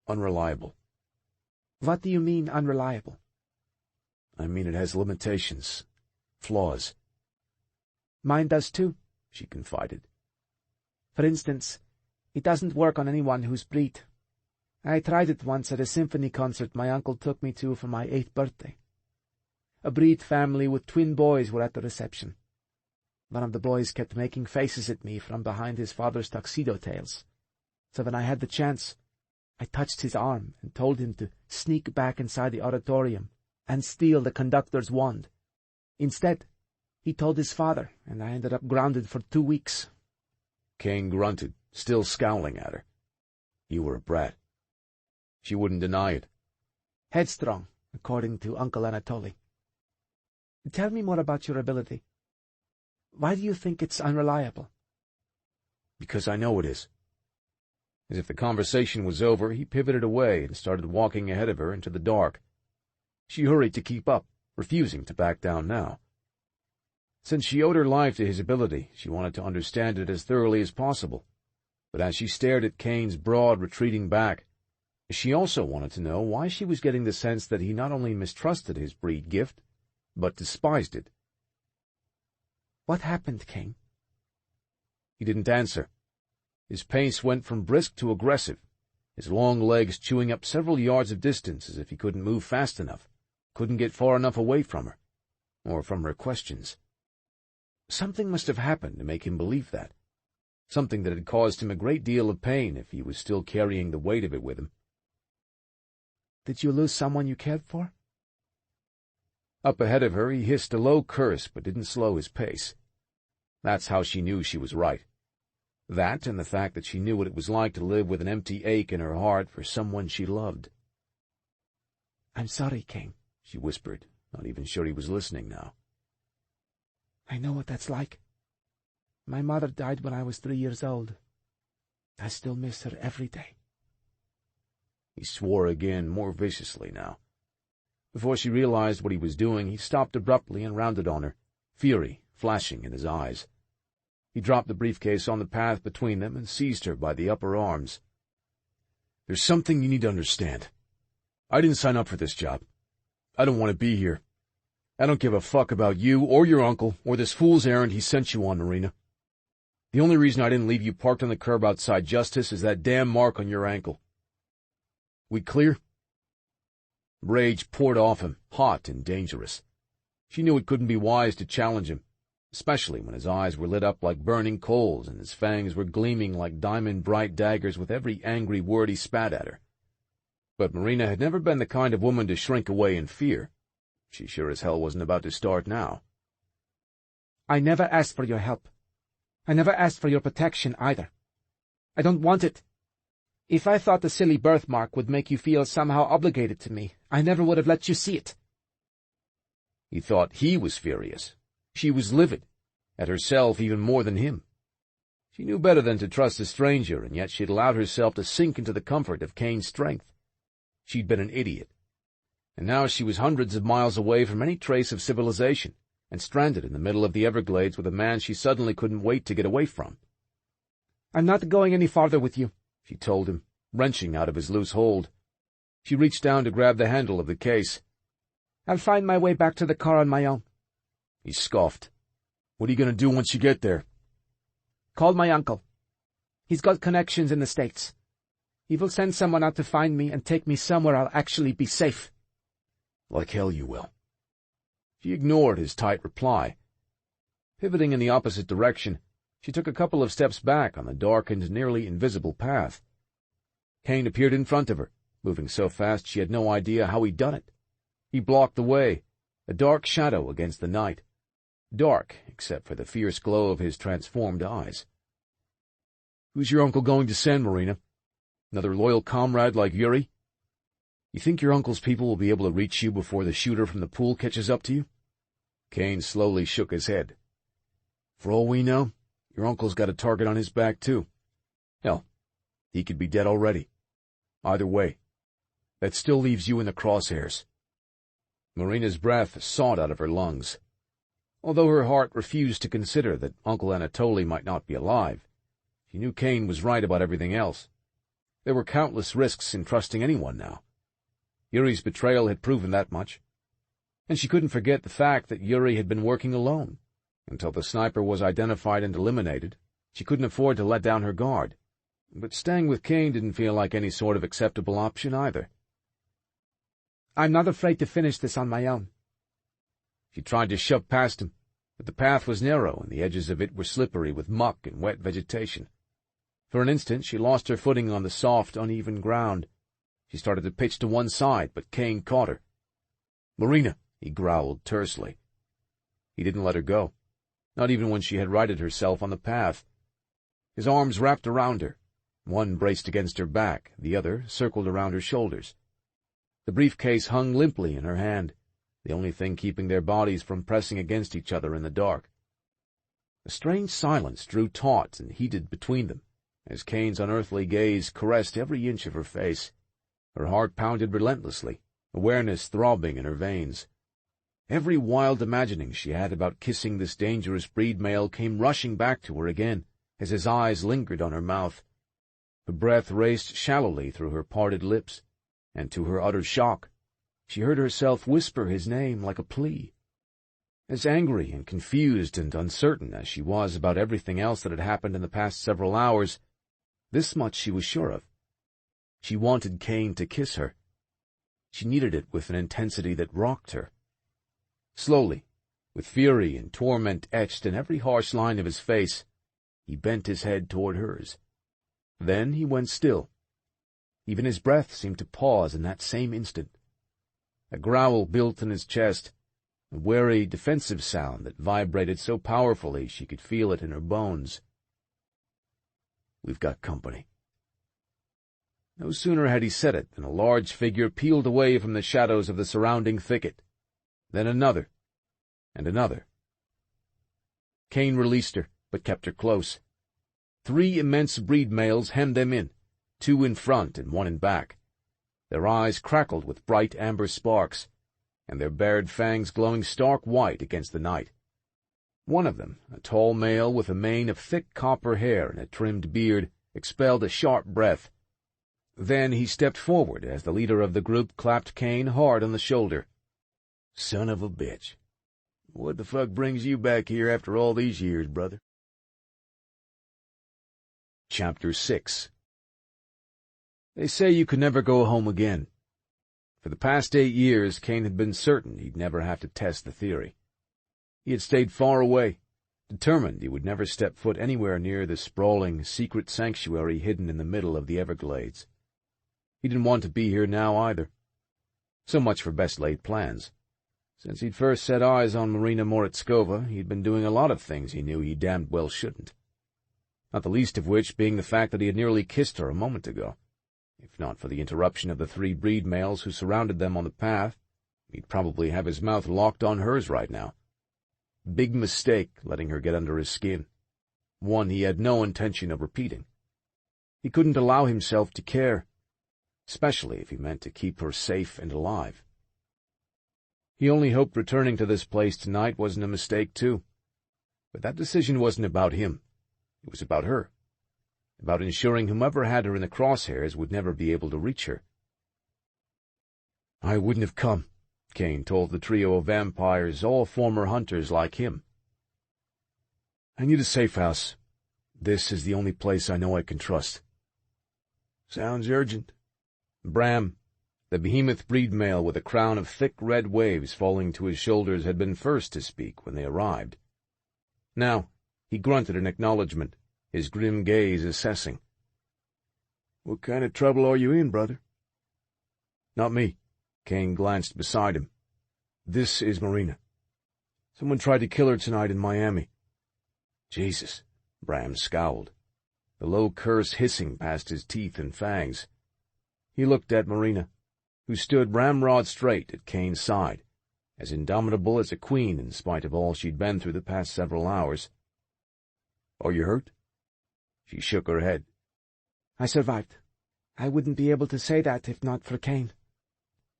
unreliable. What do you mean, unreliable? I mean it has limitations, flaws. Mine does too, she confided. For instance, it doesn't work on anyone who's breed. I tried it once at a symphony concert my uncle took me to for my 8th birthday. A breed family with twin boys were at the reception. One of the boys kept making faces at me from behind his father's tuxedo tails. So when I had the chance, I touched his arm and told him to sneak back inside the auditorium and steal the conductor's wand. Instead, he told his father, and I ended up grounded for 2 weeks. Kane grunted, still scowling at her. You were a brat. She wouldn't deny it. Headstrong, according to Uncle Anatoly. Tell me more about your ability. Why do you think it's unreliable? Because I know it is. As if the conversation was over, he pivoted away and started walking ahead of her into the dark. She hurried to keep up, refusing to back down now. Since she owed her life to his ability, she wanted to understand it as thoroughly as possible. But as she stared at Kane's broad, retreating back, she also wanted to know why she was getting the sense that he not only mistrusted his breed gift, but despised it. What happened, Kane? He didn't answer. His pace went from brisk to aggressive, his long legs chewing up several yards of distance as if he couldn't move fast enough, couldn't get far enough away from her, or from her questions. Something must have happened to make him believe that, something that had caused him a great deal of pain if he was still carrying the weight of it with him. Did you lose someone you cared for? Up ahead of her, he hissed a low curse but didn't slow his pace. That's how she knew she was right. That and the fact that she knew what it was like to live with an empty ache in her heart for someone she loved. I'm sorry, Kane, she whispered, not even sure he was listening now. I know what that's like. My mother died when I was 3 years old. I still miss her every day. He swore again, more viciously now. Before she realized what he was doing, he stopped abruptly and rounded on her, fury flashing in his eyes. He dropped the briefcase on the path between them and seized her by the upper arms. There's something you need to understand. I didn't sign up for this job. I don't want to be here. I don't give a fuck about you or your uncle or this fool's errand he sent you on, Marina. The only reason I didn't leave you parked on the curb outside Justice is that damn mark on your ankle. We clear? Rage poured off him, hot and dangerous. She knew it couldn't be wise to challenge him, especially when his eyes were lit up like burning coals and his fangs were gleaming like diamond-bright daggers with every angry word he spat at her. But Marina had never been the kind of woman to shrink away in fear. She sure as hell wasn't about to start now. I never asked for your help. I never asked for your protection either. I don't want it. If I thought the silly birthmark would make you feel somehow obligated to me, I never would have let you see it. He thought he was furious. She was livid, at herself even more than him. She knew better than to trust a stranger, and yet she had allowed herself to sink into the comfort of Kane's strength. She'd been an idiot. And now she was hundreds of miles away from any trace of civilization, and stranded in the middle of the Everglades with a man she suddenly couldn't wait to get away from. "I'm not going any farther with you," she told him, wrenching out of his loose hold. She reached down to grab the handle of the case. "I'll find my way back to the car on my own." He scoffed. "What are you going to do once you get there?" "Call my uncle. He's got connections in the States. He will send someone out to find me and take me somewhere I'll actually be safe." "Like hell you will." She ignored his tight reply. Pivoting in the opposite direction, she took a couple of steps back on the darkened, nearly invisible path. Kane appeared in front of her, moving so fast she had no idea how he'd done it. He blocked the way, a dark shadow against the night. Dark, except for the fierce glow of his transformed eyes. "Who's your uncle going to send, Marina? Another loyal comrade like Yuri? You think your uncle's people will be able to reach you before the shooter from the pool catches up to you?" Kane slowly shook his head. "For all we know, your uncle's got a target on his back, too. Hell, he could be dead already. Either way, that still leaves you in the crosshairs." Marina's breath sought out of her lungs. Although her heart refused to consider that Uncle Anatoly might not be alive, she knew Kane was right about everything else. There were countless risks in trusting anyone now. Yuri's betrayal had proven that much. And she couldn't forget the fact that Yuri had been working alone. Until the sniper was identified and eliminated, she couldn't afford to let down her guard. But staying with Kane didn't feel like any sort of acceptable option either. "I'm not afraid to finish this on my own." She tried to shove past him, but the path was narrow and the edges of it were slippery with muck and wet vegetation. For an instant she lost her footing on the soft, uneven ground. She started to pitch to one side, but Kane caught her. "Marina," he growled tersely. He didn't let her go, not even when she had righted herself on the path. His arms wrapped around her. One braced against her back, the other circled around her shoulders. The briefcase hung limply in her hand, the only thing keeping their bodies from pressing against each other in the dark. A strange silence drew taut and heated between them, as Kane's unearthly gaze caressed every inch of her face. Her heart pounded relentlessly, awareness throbbing in her veins. Every wild imagining she had about kissing this dangerous breed male came rushing back to her again, as his eyes lingered on her mouth. Her breath raced shallowly through her parted lips, and to her utter shock, she heard herself whisper his name like a plea. As angry and confused and uncertain as she was about everything else that had happened in the past several hours, this much she was sure of. She wanted Kane to kiss her. She needed it with an intensity that rocked her. Slowly, with fury and torment etched in every harsh line of his face, he bent his head toward hers. Then he went still. Even his breath seemed to pause in that same instant. A growl built in his chest, a wary, defensive sound that vibrated so powerfully she could feel it in her bones. "We've got company." No sooner had he said it than a large figure peeled away from the shadows of the surrounding thicket. Then another, and another. Kane released her, but kept her close. 3 immense breed males hemmed them in, 2 in front and 1 in back. Their eyes crackled with bright amber sparks, and their bared fangs glowing stark white against the night. One of them, a tall male with a mane of thick copper hair and a trimmed beard, expelled a sharp breath. Then he stepped forward as the leader of the group clapped Kane hard on the shoulder. "Son of a bitch. What the fuck brings you back here after all these years, brother?" Chapter 6. They say you could never go home again. For the past 8 years, Kane had been certain he'd never have to test the theory. He had stayed far away, determined he would never step foot anywhere near the sprawling, secret sanctuary hidden in the middle of the Everglades. He didn't want to be here now either. So much for best-laid plans. Since he'd first set eyes on Marina Moritskova, he'd been doing a lot of things he knew he damned well shouldn't. Not the least of which being the fact that he had nearly kissed her a moment ago. If not for the interruption of the 3 breed males who surrounded them on the path, he'd probably have his mouth locked on hers right now. Big mistake letting her get under his skin. one he had no intention of repeating. He couldn't allow himself to care, especially if he meant to keep her safe and alive. He only hoped returning to this place tonight wasn't a mistake, too. But that decision wasn't about him. It was about her. About ensuring whomever had her in the crosshairs would never be able to reach her. "I wouldn't have come," Kane told the trio of vampires, all former hunters like him. "I need a safe house. This is the only place I know I can trust." "Sounds urgent." Bram, the behemoth breed male with a crown of thick red waves falling to his shoulders, had been first to speak when they arrived. Now he grunted in acknowledgment, his grim gaze assessing. "What kind of trouble are you in, brother?" "Not me." Kane glanced beside him. "This is Marina. Someone tried to kill her tonight in Miami." "Jesus," Bram scowled, the low curse hissing past his teeth and fangs. He looked at Marina, who stood ramrod straight at Kane's side, as indomitable as a queen in spite of all she'd been through the past several hours. "Are you hurt?" She shook her head. "I survived. I wouldn't be able to say that if not for Kane."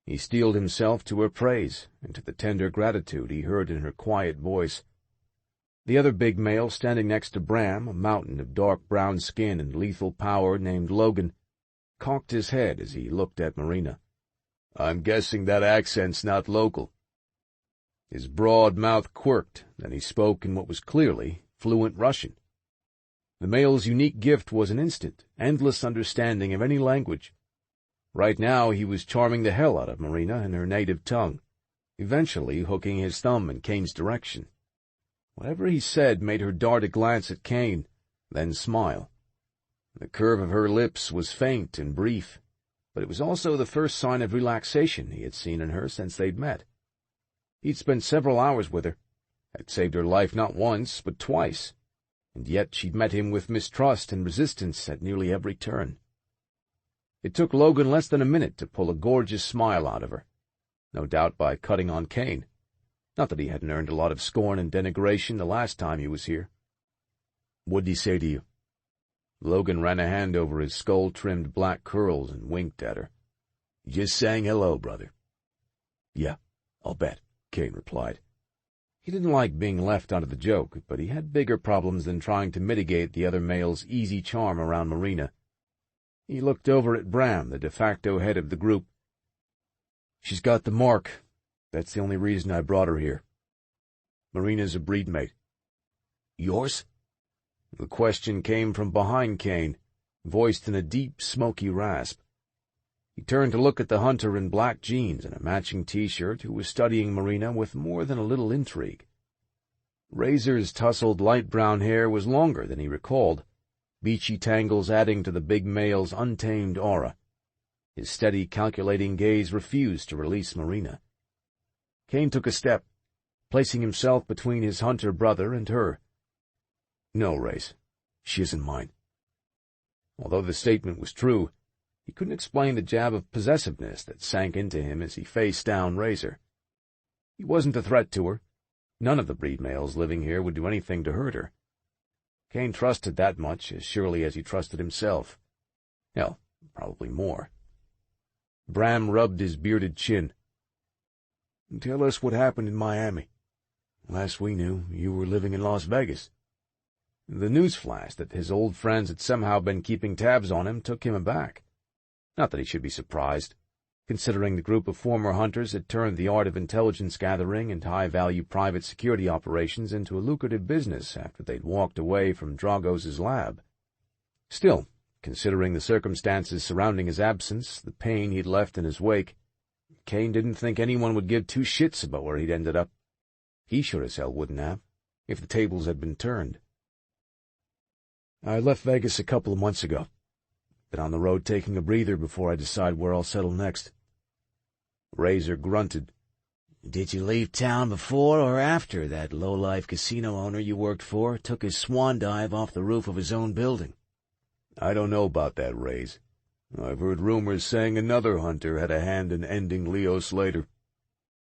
He steeled himself to her praise and to the tender gratitude he heard in her quiet voice. The other big male standing next to Bram, a mountain of dark brown skin and lethal power named Logan, cocked his head as he looked at Marina. "I'm guessing that accent's not local." His broad mouth quirked, then he spoke in what was clearly fluent Russian. The male's unique gift was an instant, endless understanding of any language. Right now he was charming the hell out of Marina in her native tongue, eventually hooking his thumb in Kane's direction. Whatever he said made her dart a glance at Kane, then smile. The curve of her lips was faint and brief, but it was also the first sign of relaxation he had seen in her since they'd met. He'd spent several hours with her, had saved her life not once, but twice, and yet she'd met him with mistrust and resistance at nearly every turn. It took Logan less than a minute to pull a gorgeous smile out of her, no doubt by cutting on Kane. Not that he hadn't earned a lot of scorn and denigration the last time he was here. "What'd he say to you?" Logan ran a hand over his skull-trimmed black curls and winked at her. "Just saying hello, brother." "Yeah, I'll bet," Kane replied. He didn't like being left out of the joke, but he had bigger problems than trying to mitigate the other male's easy charm around Marina. He looked over at Bram, the de facto head of the group. "She's got the mark. That's the only reason I brought her here. Marina's a breedmate." "Yours?" The question came from behind Kane, voiced in a deep, smoky rasp. He turned to look at the hunter in black jeans and a matching T-shirt who was studying Marina with more than a little intrigue. Razor's tousled light brown hair was longer than he recalled, beachy tangles adding to the big male's untamed aura. His steady, calculating gaze refused to release Marina. Kane took a step, placing himself between his hunter brother and her. "No, Race, she isn't mine." Although the statement was true, he couldn't explain the jab of possessiveness that sank into him as he faced down Razor. He wasn't a threat to her. None of the breed males living here would do anything to hurt her. Kane trusted that much as surely as he trusted himself. Hell, probably more. Bram rubbed his bearded chin. "Tell us what happened in Miami. Last we knew, you were living in Las Vegas." The news flash that his old friends had somehow been keeping tabs on him took him aback. Not that he should be surprised, considering the group of former hunters had turned the art of intelligence gathering and high-value private security operations into a lucrative business after they'd walked away from Dragos' lab. Still, considering the circumstances surrounding his absence, the pain he'd left in his wake, Kane didn't think anyone would give two shits about where he'd ended up. He sure as hell wouldn't have, if the tables had been turned. "I left Vegas a couple of months ago. Been on the road taking a breather before I decide where I'll settle next." Razor grunted. "Did you leave town before or after that low-life casino owner you worked for took his swan dive off the roof of his own building?" "I don't know about that, Raze. I've heard rumors saying another hunter had a hand in ending Leo Slater."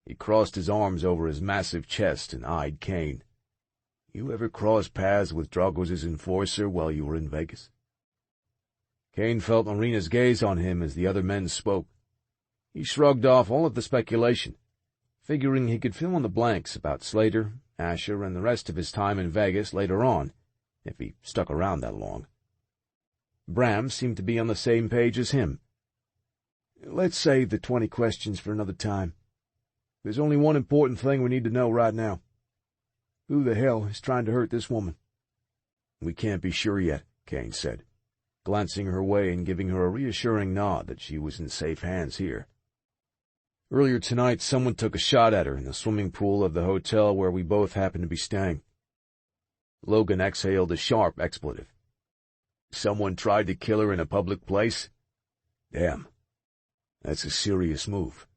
He crossed his arms over his massive chest and eyed Kane. You ever cross paths with Dragos' enforcer while you were in Vegas?" Kane felt Marina's gaze on him as the other men spoke. He shrugged off all of the speculation, figuring he could fill in the blanks about Slater, Asher, and the rest of his time in Vegas later on, if he stuck around that long. Bram seemed to be on the same page as him. "Let's save the 20 questions for another time. There's only one important thing we need to know right now. Who the hell is trying to hurt this woman?" "We can't be sure yet," Kane said, glancing her way and giving her a reassuring nod that she was in safe hands here. "Earlier tonight, someone took a shot at her in the swimming pool of the hotel where we both happened to be staying." Logan exhaled a sharp expletive. "Someone tried to kill her in a public place? Damn. That's a serious move."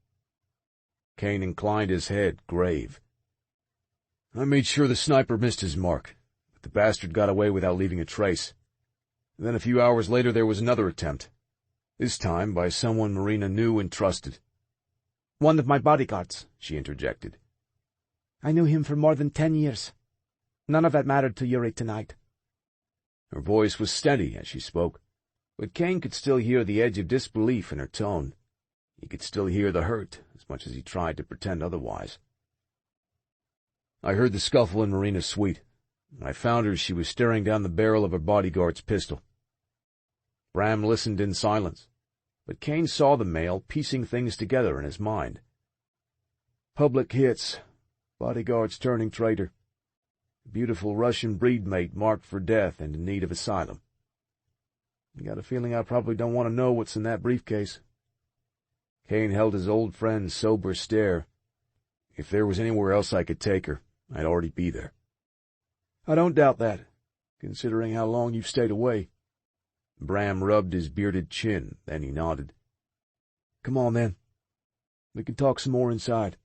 Kane inclined his head, grave. "I made sure the sniper missed his mark, but the bastard got away without leaving a trace. And then a few hours later there was another attempt, this time by someone Marina knew and trusted." "One of my bodyguards," she interjected. "I knew him for more than 10 years. None of that mattered to Yuri tonight." Her voice was steady as she spoke, but Kane could still hear the edge of disbelief in her tone. He could still hear the hurt, as much as he tried to pretend otherwise. "I heard the scuffle in Marina's suite. When I found her, she was staring down the barrel of her bodyguard's pistol." Bram listened in silence, but Kane saw the male piecing things together in his mind. "Public hits. Bodyguards turning traitor. Beautiful Russian breed mate marked for death and in need of asylum. I got a feeling I probably don't want to know what's in that briefcase." Kane held his old friend's sober stare. "If there was anywhere else I could take her, I'd already be there." "I don't doubt that, considering how long you've stayed away." Bram rubbed his bearded chin, then he nodded. "Come on, then. We can talk some more inside."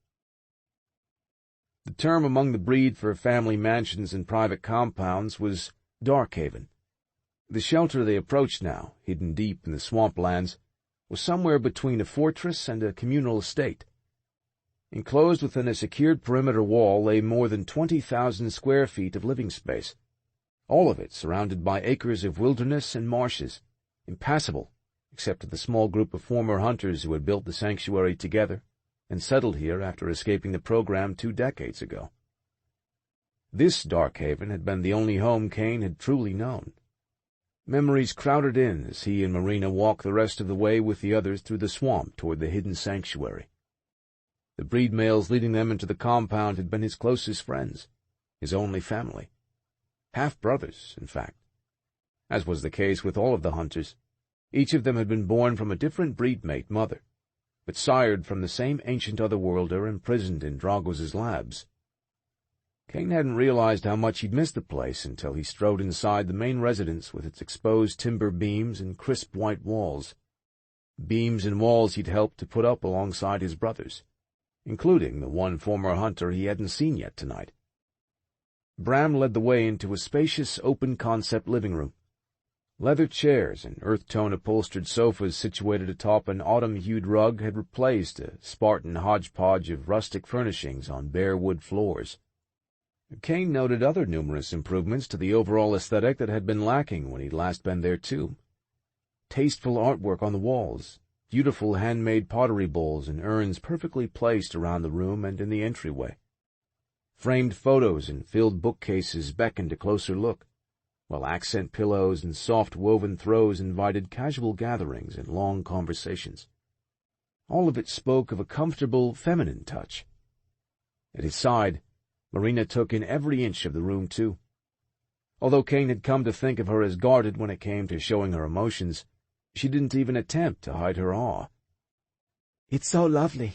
The term among the breed for family mansions and private compounds was Darkhaven. The shelter they approached now, hidden deep in the swamplands, was somewhere between a fortress and a communal estate. Enclosed within a secured perimeter wall lay more than 20,000 square feet of living space, all of it surrounded by acres of wilderness and marshes, impassable except to the small group of former hunters who had built the sanctuary together and settled here after escaping the program 2 decades ago. This Darkhaven had been the only home Kane had truly known. Memories crowded in as he and Marina walked the rest of the way with the others through the swamp toward the hidden sanctuary. The breed males leading them into the compound had been his closest friends, his only family. Half-brothers, in fact. As was the case with all of the hunters, each of them had been born from a different breed-mate mother, but sired from the same ancient otherworlder imprisoned in Dragos' labs. Kane hadn't realized how much he'd missed the place until he strode inside the main residence with its exposed timber beams and crisp white walls. Beams and walls he'd helped to put up alongside his brothers, including the one former hunter he hadn't seen yet tonight. Bram led the way into a spacious, open-concept living room. Leather chairs and earth-tone upholstered sofas situated atop an autumn-hued rug had replaced a Spartan hodgepodge of rustic furnishings on bare wood floors. Kane noted other numerous improvements to the overall aesthetic that had been lacking when he'd last been there, too. Tasteful artwork on the walls, beautiful handmade pottery bowls and urns perfectly placed around the room and in the entryway. Framed photos and filled bookcases beckoned a closer look, while accent pillows and soft woven throws invited casual gatherings and long conversations. All of it spoke of a comfortable, feminine touch. At his side, Marina took in every inch of the room, too. Although Kane had come to think of her as guarded when it came to showing her emotions, she didn't even attempt to hide her awe. "It's so lovely.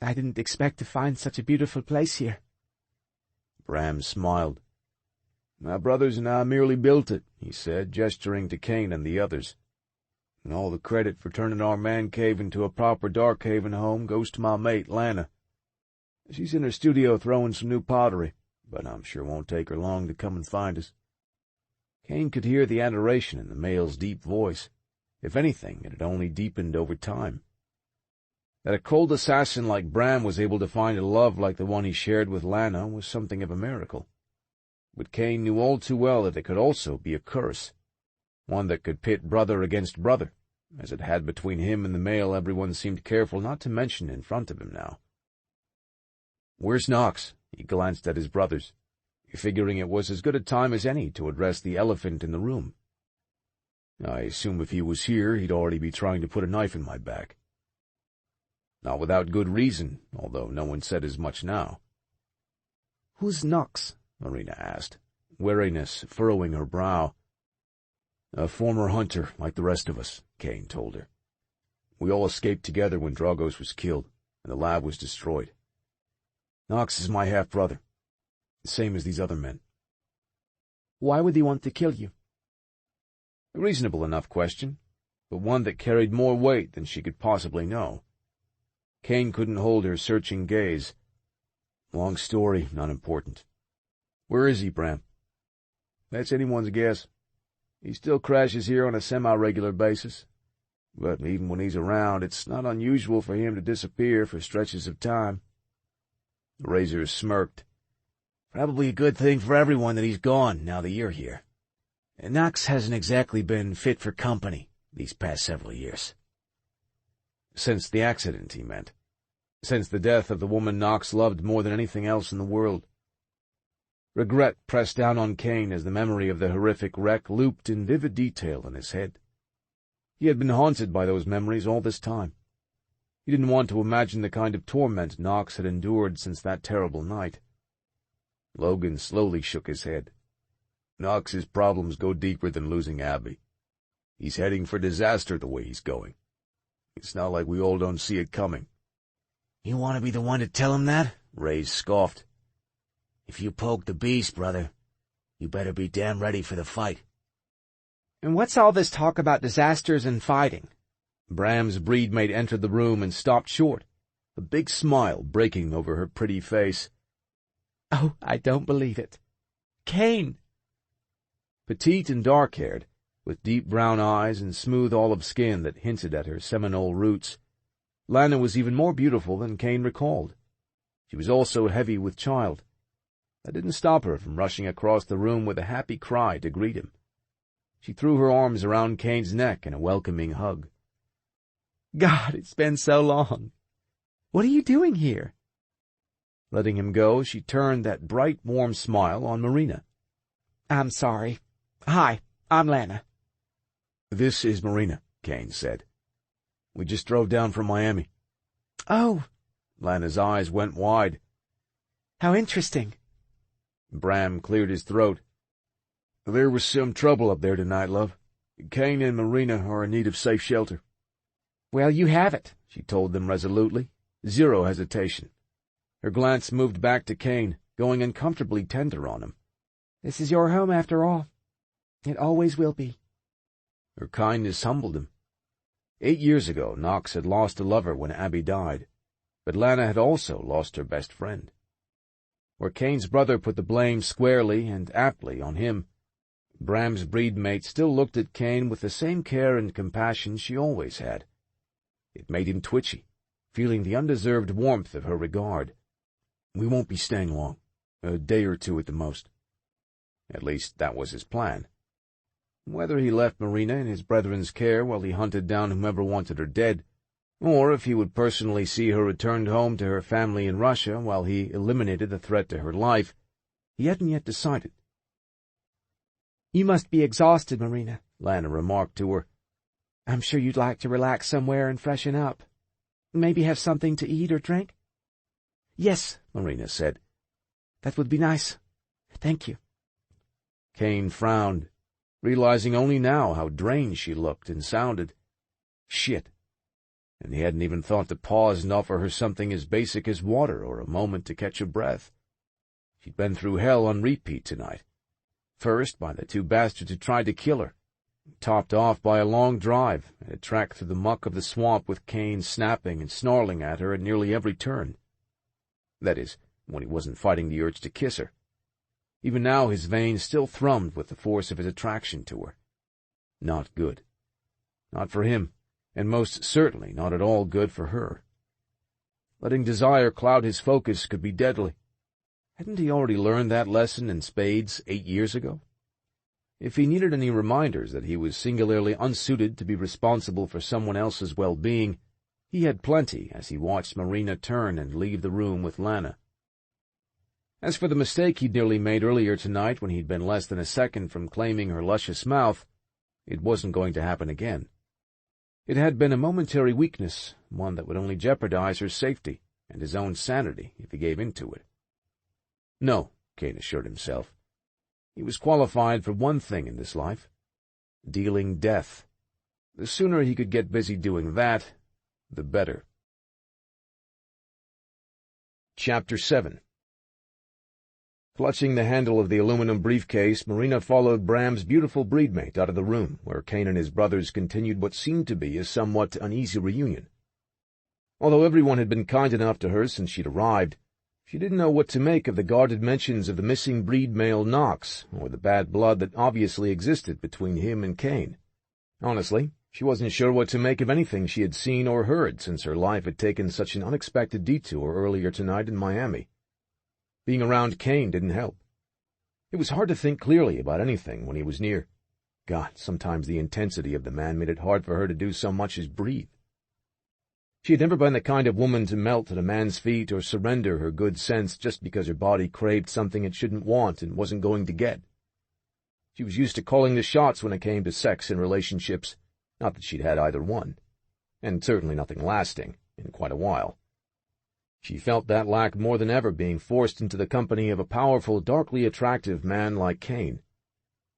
I didn't expect to find such a beautiful place here." Bram smiled. "My brothers and I merely built it," he said, gesturing to Kane and the others. "And all the credit for turning our man cave into a proper Darkhaven home goes to my mate, Lana. She's in her studio throwing some new pottery, but I'm sure it won't take her long to come and find us." Kane could hear the adoration in the male's deep voice. If anything, it had only deepened over time. That a cold assassin like Bram was able to find a love like the one he shared with Lana was something of a miracle. but Kane knew all too well that it could also be a curse, one that could pit brother against brother, as it had between him and the male everyone seemed careful not to mention in front of him now. "Where's Knox?" He glanced at his brothers, figuring it was as good a time as any to address the elephant in the room. "I assume if he was here, he'd already be trying to put a knife in my back." Not without good reason, although no one said as much now. "Who's Knox?" Marina asked, wariness furrowing her brow. "A former hunter, like the rest of us," Kane told her. "We all escaped together when Dragos was killed, and the lab was destroyed. Knox is my half-brother, the same as these other men." "Why would he want to kill you?" A reasonable enough question, but one that carried more weight than she could possibly know. Kane couldn't hold her searching gaze. "Long story, not important." "Where is he, Bram?" "That's anyone's guess. He still crashes here on a semi-regular basis. But even when he's around, it's not unusual for him to disappear for stretches of time." The Razor smirked. "Probably a good thing for everyone that he's gone now that you're here. Knox hasn't exactly been fit for company these past several years." Since the accident, he meant. Since the death of the woman Knox loved more than anything else in the world. Regret pressed down on Kane as the memory of the horrific wreck looped in vivid detail in his head. He had been haunted by those memories all this time. He didn't want to imagine the kind of torment Knox had endured since that terrible night. Logan slowly shook his head. "Knox's problems go deeper than losing Abby. He's heading for disaster the way he's going. It's not like we all don't see it coming." "You want to be the one to tell him that?" Ray's scoffed. "If you poke the beast, brother, you better be damn ready for the fight." "And what's all this talk about disasters and fighting?" Bram's breedmate entered the room and stopped short, a big smile breaking over her pretty face. "Oh, I don't believe it. Kane!" Petite and dark-haired, with deep brown eyes and smooth olive skin that hinted at her Seminole roots, Lana was even more beautiful than Kane recalled. She was also heavy with child. That didn't stop her from rushing across the room with a happy cry to greet him. She threw her arms around Kane's neck in a welcoming hug. "God, it's been so long. What are you doing here?" Letting him go, she turned that bright, warm smile on Marina. "I'm sorry. Hi, I'm Lana." "This is Marina," Kane said. "We just drove down from Miami." "Oh." Lana's eyes went wide. "How interesting." Bram cleared his throat. "There was some trouble up there tonight, love. Kane and Marina are in need of safe shelter." "Well, you have it," she told them resolutely, zero hesitation. Her glance moved back to Kane, going uncomfortably tender on him. "This is your home after all. It always will be." Her kindness humbled him. 8 years ago, Knox had lost a lover when Abby died, but Lana had also lost her best friend. Where Kane's brother put the blame squarely and aptly on him, Bram's breedmate still looked at Kane with the same care and compassion she always had. It made him twitchy, feeling the undeserved warmth of her regard. "We won't be staying long, a day or two at the most." At least that was his plan. Whether he left Marina in his brethren's care while he hunted down whomever wanted her dead, or if he would personally see her returned home to her family in Russia while he eliminated the threat to her life, he hadn't yet decided. "You must be exhausted, Marina," Lana remarked to her. "I'm sure you'd like to relax somewhere and freshen up. Maybe have something to eat or drink?" "Yes," Marina said. "That would be nice. Thank you." Kane frowned, realizing only now how drained she looked and sounded. Shit. And he hadn't even thought to pause and offer her something as basic as water or a moment to catch a breath. She'd been through hell on repeat tonight. First by the two bastards who tried to kill her, topped off by a long drive and a trek through the muck of the swamp with Kane snapping and snarling at her at nearly every turn. That is, when he wasn't fighting the urge to kiss her. Even now his veins still thrummed with the force of his attraction to her. Not good. Not for him, and most certainly not at all good for her. Letting desire cloud his focus could be deadly. Hadn't he already learned that lesson in spades 8 years ago? If he needed any reminders that he was singularly unsuited to be responsible for someone else's well-being, he had plenty as he watched Marina turn and leave the room with Lana. As for the mistake he'd nearly made earlier tonight when he'd been less than a second from claiming her luscious mouth, it wasn't going to happen again. It had been a momentary weakness, one that would only jeopardize her safety and his own sanity if he gave in to it. No, Kane assured himself. He was qualified for one thing in this life: dealing death. The sooner he could get busy doing that, the better. Chapter 7. Clutching the handle of the aluminum briefcase, Marina followed Bram's beautiful breedmate out of the room, where Kane and his brothers continued what seemed to be a somewhat uneasy reunion. Although everyone had been kind enough to her since she'd arrived, she didn't know what to make of the guarded mentions of the missing breed male Knox, or the bad blood that obviously existed between him and Kane. Honestly, she wasn't sure what to make of anything she had seen or heard since her life had taken such an unexpected detour earlier tonight in Miami. Being around Kane didn't help. It was hard to think clearly about anything when he was near. God, sometimes the intensity of the man made it hard for her to do so much as breathe. She had never been the kind of woman to melt at a man's feet or surrender her good sense just because her body craved something it shouldn't want and wasn't going to get. She was used to calling the shots when it came to sex and relationships, not that she'd had either one, and certainly nothing lasting, in quite a while. She felt that lack more than ever being forced into the company of a powerful, darkly attractive man like Kane,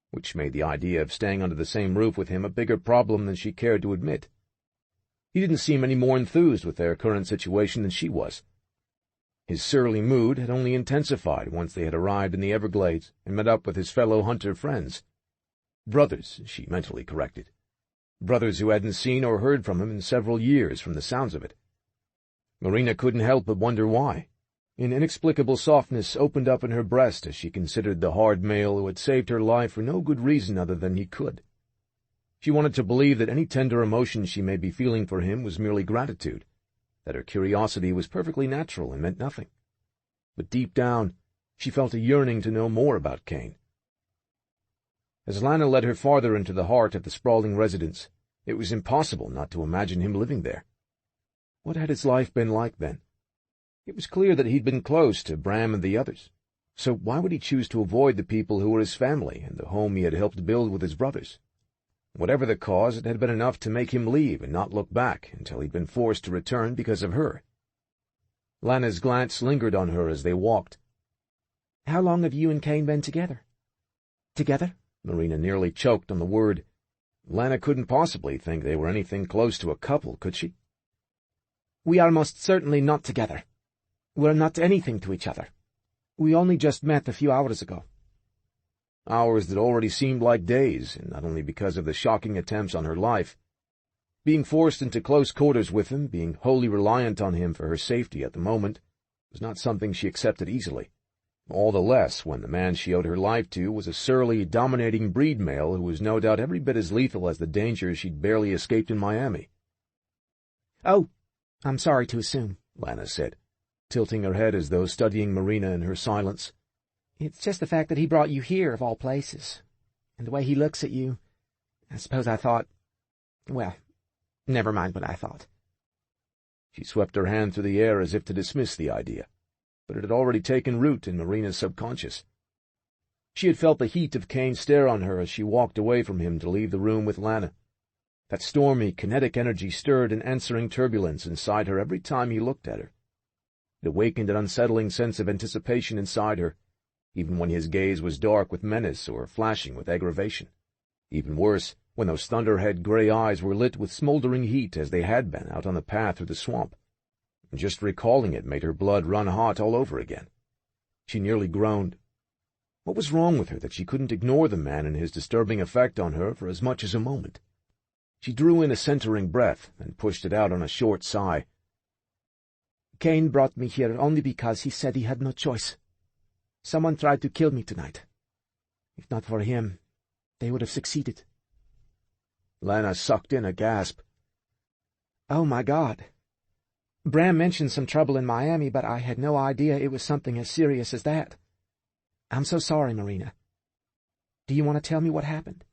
which made the idea of staying under the same roof with him a bigger problem than she cared to admit. He didn't seem any more enthused with their current situation than she was. His surly mood had only intensified once they had arrived in the Everglades and met up with his fellow hunter friends. Brothers, she mentally corrected. Brothers who hadn't seen or heard from him in several years, from the sounds of it. Marina couldn't help but wonder why. An inexplicable softness opened up in her breast as she considered the hard male who had saved her life for no good reason other than he could. She wanted to believe that any tender emotion she may be feeling for him was merely gratitude, that her curiosity was perfectly natural and meant nothing. But deep down, she felt a yearning to know more about Kane. As Lana led her farther into the heart of the sprawling residence, it was impossible not to imagine him living there. What had his life been like then? It was clear that he'd been close to Bram and the others, so why would he choose to avoid the people who were his family and the home he had helped build with his brothers? Whatever the cause, it had been enough to make him leave and not look back until he'd been forced to return because of her. Lana's glance lingered on her as they walked. "How long have you and Kane been together?" "Together?" Marina nearly choked on the word. Lana couldn't possibly think they were anything close to a couple, could she? "We are most certainly not together. We're not anything to each other. We only just met a few hours ago." Hours that already seemed like days, and not only because of the shocking attempts on her life. Being forced into close quarters with him, being wholly reliant on him for her safety at the moment, was not something she accepted easily. All the less when the man she owed her life to was a surly, dominating breed male who was no doubt every bit as lethal as the dangers she'd barely escaped in Miami. "Oh, I'm sorry to assume," Lana said, tilting her head as though studying Marina in her silence. "It's just the fact that he brought you here, of all places. And the way he looks at you, I suppose I thought... Well, never mind what I thought." She swept her hand through the air as if to dismiss the idea, but it had already taken root in Marina's subconscious. She had felt the heat of Kane's stare on her as she walked away from him to leave the room with Lana. That stormy, kinetic energy stirred an answering turbulence inside her every time he looked at her. It awakened an unsettling sense of anticipation inside her, even when his gaze was dark with menace or flashing with aggravation. Even worse, when those thunderhead gray eyes were lit with smoldering heat as they had been out on the path through the swamp. Just recalling it made her blood run hot all over again. She nearly groaned. What was wrong with her that she couldn't ignore the man and his disturbing effect on her for as much as a moment? She drew in a centering breath and pushed it out on a short sigh. "Kane brought me here only because he said he had no choice. Someone tried to kill me tonight. If not for him, they would have succeeded." Lana sucked in a gasp. "Oh, my God. Bram mentioned some trouble in Miami, but I had no idea it was something as serious as that. I'm so sorry, Marina. Do you want to tell me what happened?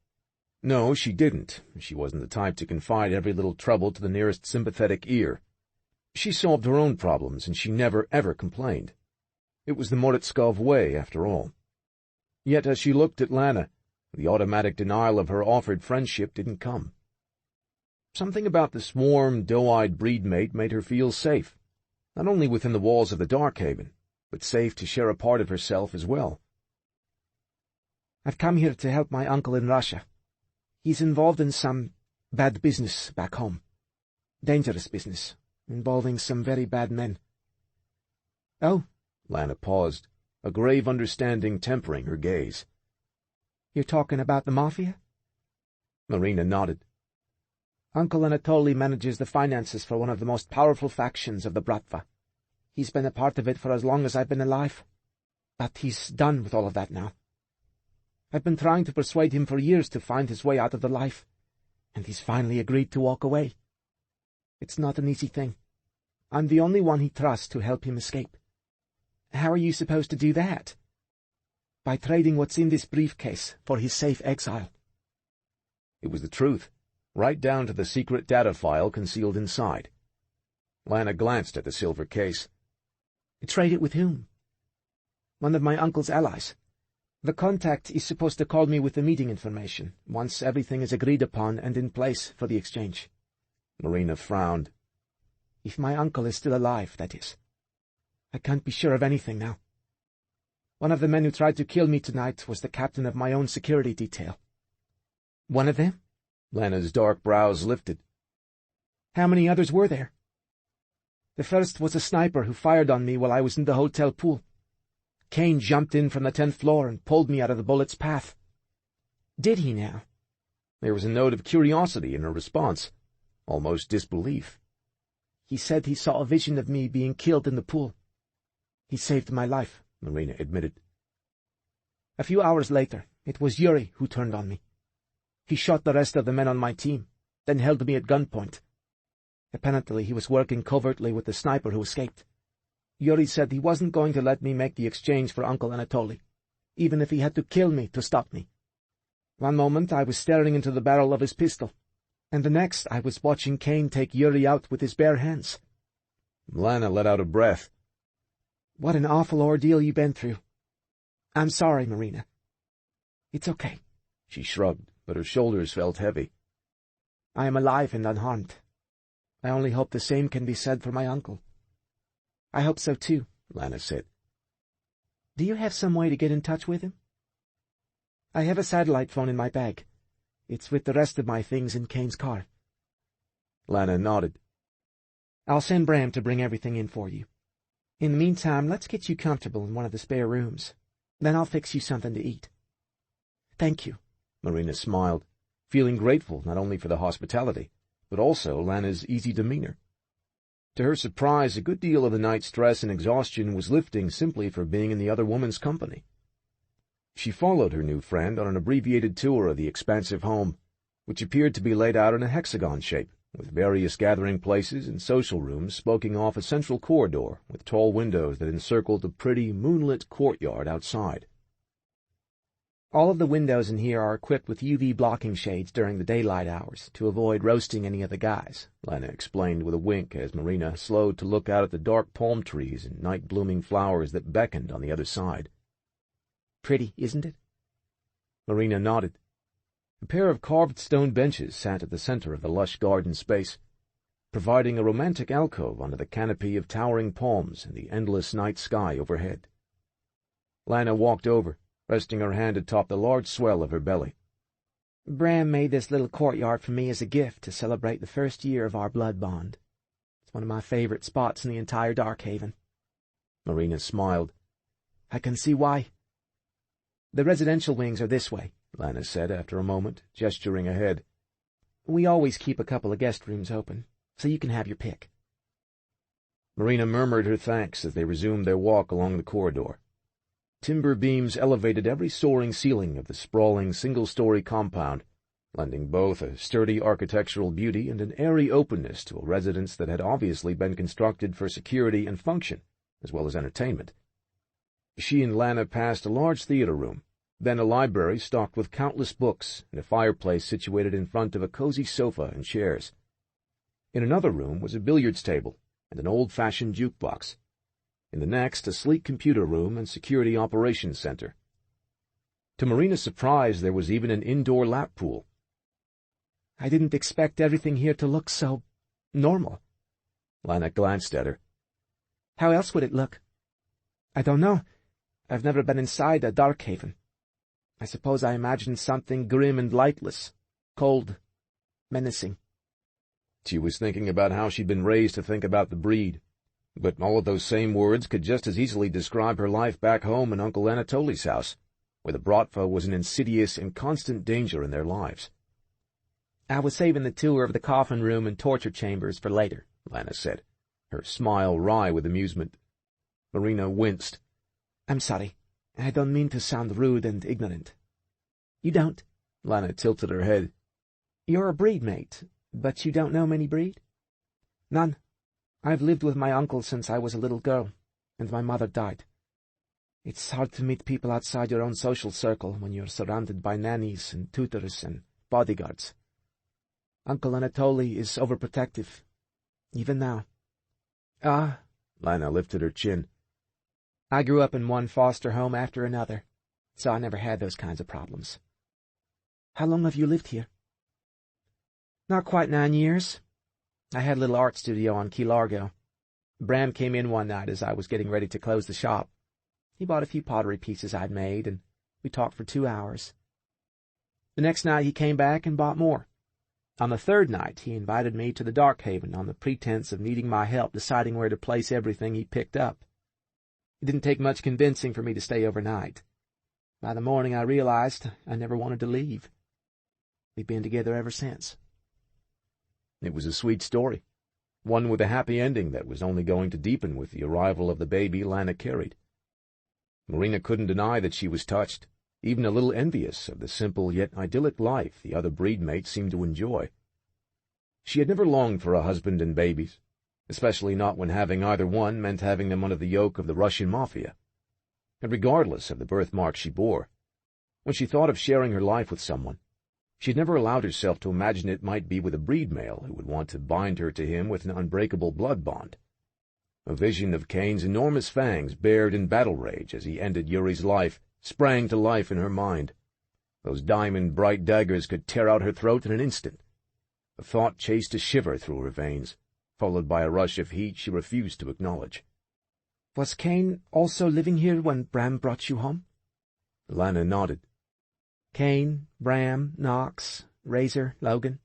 No, she didn't. She wasn't the type to confide every little trouble to the nearest sympathetic ear. She solved her own problems, and she never, ever complained. It was the Moritskov way, after all. Yet as she looked at Lana, the automatic denial of her offered friendship didn't come. Something about this warm, doe-eyed breedmate made her feel safe, not only within the walls of the Darkhaven, but safe to share a part of herself as well. I've come here to help my uncle in Russia. He's involved in some bad business back home. Dangerous business, involving some very bad men. Oh? Lana paused, a grave understanding tempering her gaze. You're talking about the Mafia? Marina nodded. Uncle Anatoly manages the finances for one of the most powerful factions of the Bratva. He's been a part of it for as long as I've been alive. But he's done with all of that now. I've been trying to persuade him for years to find his way out of the life, and he's finally agreed to walk away. It's not an easy thing. I'm the only one he trusts to help him escape. How are you supposed to do that? By trading what's in this briefcase for his safe exile. It was the truth, right down to the secret data file concealed inside. Lana glanced at the silver case. Trade it with whom? One of my uncle's allies. The contact is supposed to call me with the meeting information, once everything is agreed upon and in place for the exchange. Marina frowned. If my uncle is still alive, that is. I can't be sure of anything now. One of the men who tried to kill me tonight was the captain of my own security detail. One of them? Lana's dark brows lifted. How many others were there? The first was a sniper who fired on me while I was in the hotel pool. Kane jumped in from the 10th floor and pulled me out of the bullet's path. Did he now? There was a note of curiosity in her response, almost disbelief. He said he saw a vision of me being killed in the pool. He saved my life, Marina admitted. A few hours later, it was Yuri who turned on me. He shot the rest of the men on my team, then held me at gunpoint. Apparently he was working covertly with the sniper who escaped. Yuri said he wasn't going to let me make the exchange for Uncle Anatoly, even if he had to kill me to stop me. One moment I was staring into the barrel of his pistol, and the next I was watching Kane take Yuri out with his bare hands. Lana let out a breath. What an awful ordeal you've been through. I'm sorry, Marina. It's okay. She shrugged, but her shoulders felt heavy. I am alive and unharmed. I only hope the same can be said for my uncle. I hope so too, Lana said. Do you have some way to get in touch with him? I have a satellite phone in my bag. It's with the rest of my things in Kane's car. Lana nodded. I'll send Bram to bring everything in for you. In the meantime, let's get you comfortable in one of the spare rooms. Then I'll fix you something to eat. Thank you. Marina smiled, feeling grateful not only for the hospitality, but also Lana's easy demeanor. To her surprise, a good deal of the night's stress and exhaustion was lifting simply for being in the other woman's company. She followed her new friend on an abbreviated tour of the expansive home, which appeared to be laid out in a hexagon shape, with various gathering places and social rooms spoking off a central corridor with tall windows that encircled the pretty, moonlit courtyard outside. All of the windows in here are equipped with UV blocking shades during the daylight hours to avoid roasting any of the guys, Lana explained with a wink as Marina slowed to look out at the dark palm trees and night-blooming flowers that beckoned on the other side. Pretty, isn't it? Marina nodded. A pair of carved stone benches sat at the center of the lush garden space, providing a romantic alcove under the canopy of towering palms and the endless night sky overhead. Lana walked over, resting her hand atop the large swell of her belly. Bram made this little courtyard for me as a gift to celebrate the first year of our blood bond. It's one of my favorite spots in the entire Darkhaven. Marina smiled. I can see why. The residential wings are this way, Lana said after a moment, gesturing ahead. We always keep a couple of guest rooms open, so you can have your pick. Marina murmured her thanks as they resumed their walk along the corridor. Timber beams elevated every soaring ceiling of the sprawling single-story compound, lending both a sturdy architectural beauty and an airy openness to a residence that had obviously been constructed for security and function, as well as entertainment. She and Lana passed a large theater room, then a library stocked with countless books and a fireplace situated in front of a cozy sofa and chairs. In another room was a billiards table and an old-fashioned jukebox. In the next, a sleek computer room and security operations center. To Marina's surprise, there was even an indoor lap pool. "I didn't expect everything here to look so normal." Lana glanced at her. "How else would it look?" "I don't know. I've never been inside a dark haven. I suppose I imagined something grim and lightless, cold, menacing." She was thinking about how she'd been raised to think about the breed, but all of those same words could just as easily describe her life back home in Uncle Anatoly's house, where the Bratva was an insidious and constant danger in their lives. "I was saving the tour of the coffin room and torture chambers for later," Lana said, her smile wry with amusement. Marina winced. "I'm sorry. I don't mean to sound rude and ignorant." "You don't?" Lana tilted her head. "You're a breed mate, but you don't know many breed?" "None. I've lived with my uncle since I was a little girl, and my mother died. It's hard to meet people outside your own social circle when you're surrounded by nannies and tutors and bodyguards. Uncle Anatoly is overprotective, even now." "Ah," Lana lifted her chin. "I grew up in one foster home after another, so I never had those kinds of problems." "How long have you lived here?" "Not quite 9 years. I had a little art studio on Key Largo. Bram came in one night as I was getting ready to close the shop. He bought a few pottery pieces I'd made, and we talked for 2 hours. The next night he came back and bought more. On the third night he invited me to the Dark Haven on the pretense of needing my help deciding where to place everything he picked up. It didn't take much convincing for me to stay overnight. By the morning I realized I never wanted to leave. We've been together ever since." It was a sweet story, one with a happy ending that was only going to deepen with the arrival of the baby Lana carried. Marina couldn't deny that she was touched, even a little envious of the simple yet idyllic life the other breed mates seemed to enjoy. She had never longed for a husband and babies, especially not when having either one meant having them under the yoke of the Russian mafia. And regardless of the birthmark she bore, when she thought of sharing her life with someone, she had never allowed herself to imagine it might be with a breed male who would want to bind her to him with an unbreakable blood bond. A vision of Kane's enormous fangs bared in battle rage as he ended Yuri's life sprang to life in her mind. Those diamond-bright daggers could tear out her throat in an instant. The thought chased a shiver through her veins, followed by a rush of heat she refused to acknowledge. "Was Kane also living here when Bram brought you home?" Lana nodded. "Kane, Bram, Knox, Razor, Logan.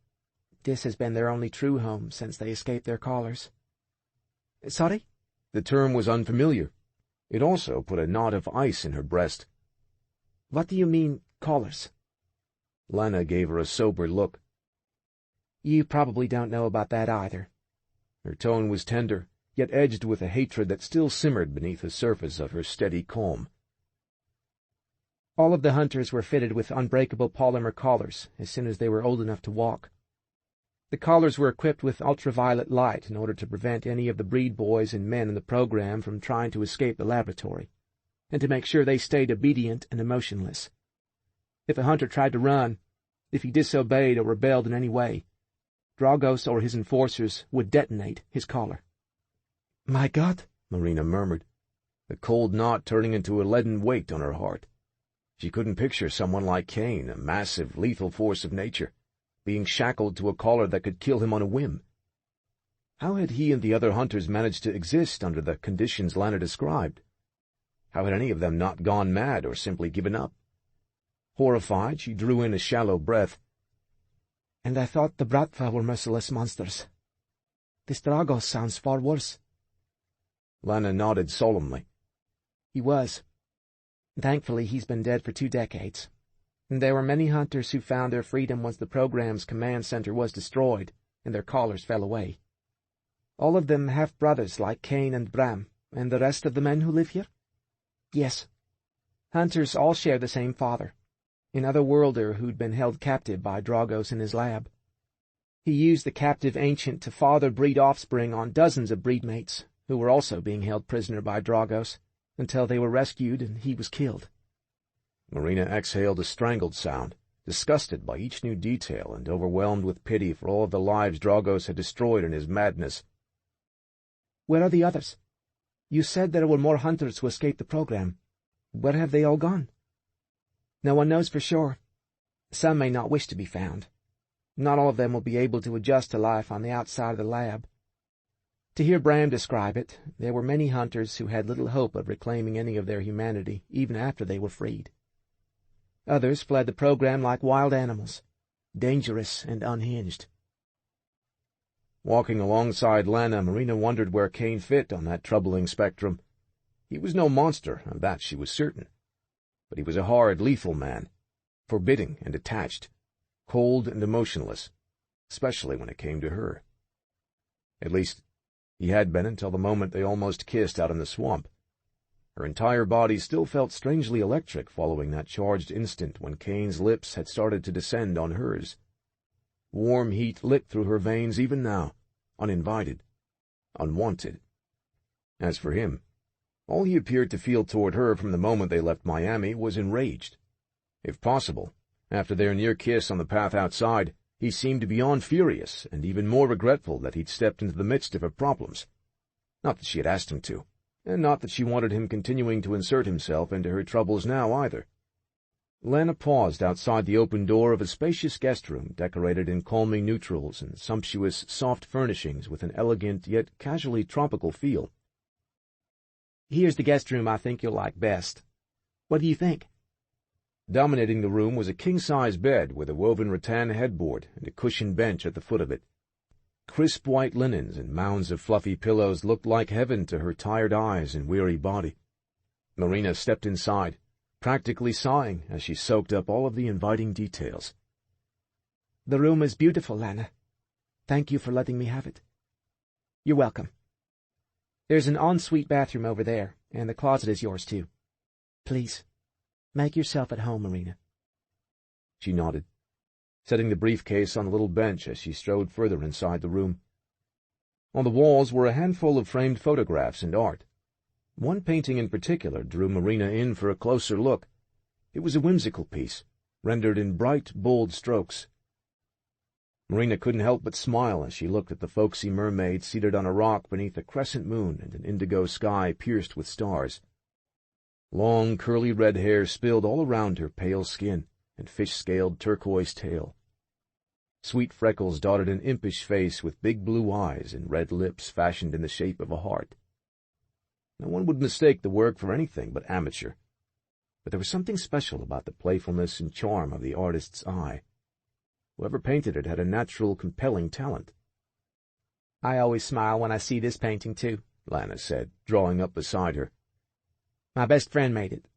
This has been their only true home since they escaped their collars." "Sorry?" The term was unfamiliar. It also put a knot of ice in her breast. "What do you mean, collars?" Lana gave her a sober look. "You probably don't know about that either." Her tone was tender, yet edged with a hatred that still simmered beneath the surface of her steady calm. All of the hunters were fitted with unbreakable polymer collars as soon as they were old enough to walk. The collars were equipped with ultraviolet light in order to prevent any of the breed boys and men in the program from trying to escape the laboratory, and to make sure they stayed obedient and emotionless. If a hunter tried to run, if he disobeyed or rebelled in any way, Dragos or his enforcers would detonate his collar. "My God," Marina murmured, the cold knot turning into a leaden weight on her heart. She couldn't picture someone like Kane, a massive, lethal force of nature, being shackled to a collar that could kill him on a whim. How had he and the other hunters managed to exist under the conditions Lana described? How had any of them not gone mad or simply given up? Horrified, she drew in a shallow breath. "And I thought the Bratva were merciless monsters. This Dragos sounds far worse." Lana nodded solemnly. "He was. Thankfully, he's been dead for 2 decades. And there were many hunters who found their freedom once the program's command center was destroyed and their collars fell away. All of them half-brothers like Kane and Bram, and the rest of the men who live here? Yes. Hunters all share the same father. an otherworlder who'd been held captive by Dragos in his lab. He used the captive ancient to father-breed offspring on dozens of breedmates, who were also being held prisoner by Dragos, until they were rescued and he was killed. Marina exhaled a strangled sound, disgusted by each new detail and overwhelmed with pity for all of the lives Dragos had destroyed in his madness. "Where are the others? You said there were more hunters who escaped the program. Where have they all gone?" "No one knows for sure. Some may not wish to be found. Not all of them will be able to adjust to life on the outside of the lab. To hear Bram describe it, there were many hunters who had little hope of reclaiming any of their humanity even after they were freed. Others fled the program like wild animals, dangerous and unhinged." Walking alongside Lana, Marina wondered where Kane fit on that troubling spectrum. He was no monster, of that she was certain. But he was a hard, lethal man, forbidding and attached, cold and emotionless, especially when it came to her. At least, he had been until the moment they almost kissed out in the swamp. Her entire body still felt strangely electric following that charged instant when Kane's lips had started to descend on hers. Warm heat lit through her veins even now, uninvited, unwanted. As for him, all he appeared to feel toward her from the moment they left Miami was enraged. If possible, after their near kiss on the path outside, he seemed beyond furious and even more regretful that he'd stepped into the midst of her problems. Not that she had asked him to, and not that she wanted him continuing to insert himself into her troubles now either. Lana paused outside the open door of a spacious guest room decorated in calming neutrals and sumptuous, soft furnishings with an elegant yet casually tropical feel. "Here's the guest room I think you'll like best. What do you think?" Dominating the room was a king-size bed with a woven rattan headboard and a cushioned bench at the foot of it. Crisp white linens and mounds of fluffy pillows looked like heaven to her tired eyes and weary body. Marina stepped inside, practically sighing as she soaked up all of the inviting details. "The room is beautiful, Lana. Thank you for letting me have it." "You're welcome. There's an ensuite bathroom over there, and the closet is yours, too. Please, make yourself at home, Marina." She nodded, setting the briefcase on the little bench as she strode further inside the room. On the walls were a handful of framed photographs and art. One painting in particular drew Marina in for a closer look. It was a whimsical piece, rendered in bright, bold strokes. Marina couldn't help but smile as she looked at the folksy mermaid seated on a rock beneath a crescent moon and an indigo sky pierced with stars. Long, curly red hair spilled all around her pale skin and fish-scaled turquoise tail. Sweet freckles dotted an impish face with big blue eyes and red lips fashioned in the shape of a heart. No one would mistake the work for anything but amateur, but there was something special about the playfulness and charm of the artist's eye. Whoever painted it had a natural, compelling talent. "I always smile when I see this painting, too," Lana said, drawing up beside her. "My best friend made it.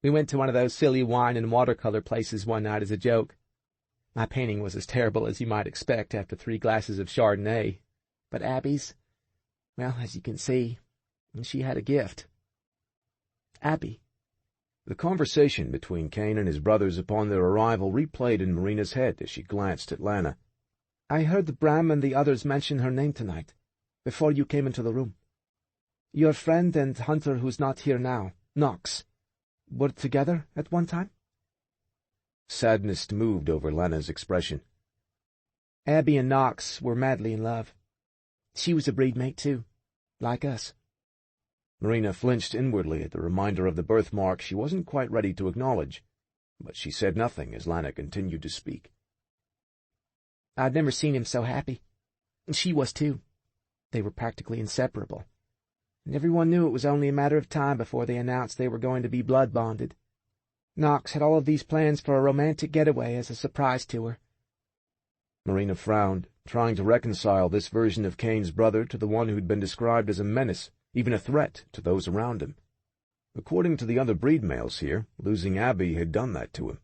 We went to one of those silly wine and watercolor places one night as a joke. My painting was as terrible as you might expect after 3 glasses of Chardonnay, but Abby's, well, as you can see, she had a gift. Abby." The conversation between Kane and his brothers upon their arrival replayed in Marina's head as she glanced at Lana. "I heard Bram and the others mention her name tonight, before you came into the room. Your friend and hunter who's not here now, Knox, were together at one time?" Sadness moved over Lana's expression. "Abby and Knox were madly in love. She was a breedmate, too, like us." Marina flinched inwardly at the reminder of the birthmark she wasn't quite ready to acknowledge, but she said nothing as Lana continued to speak. "I'd never seen him so happy. She was, too. They were practically inseparable. And everyone knew it was only a matter of time before they announced they were going to be blood-bonded. Knox had all of these plans for a romantic getaway as a surprise to her." Marina frowned, trying to reconcile this version of Kane's brother to the one who'd been described as a menace, even a threat, to those around him. According to the other breed males here, losing Abby had done that to him.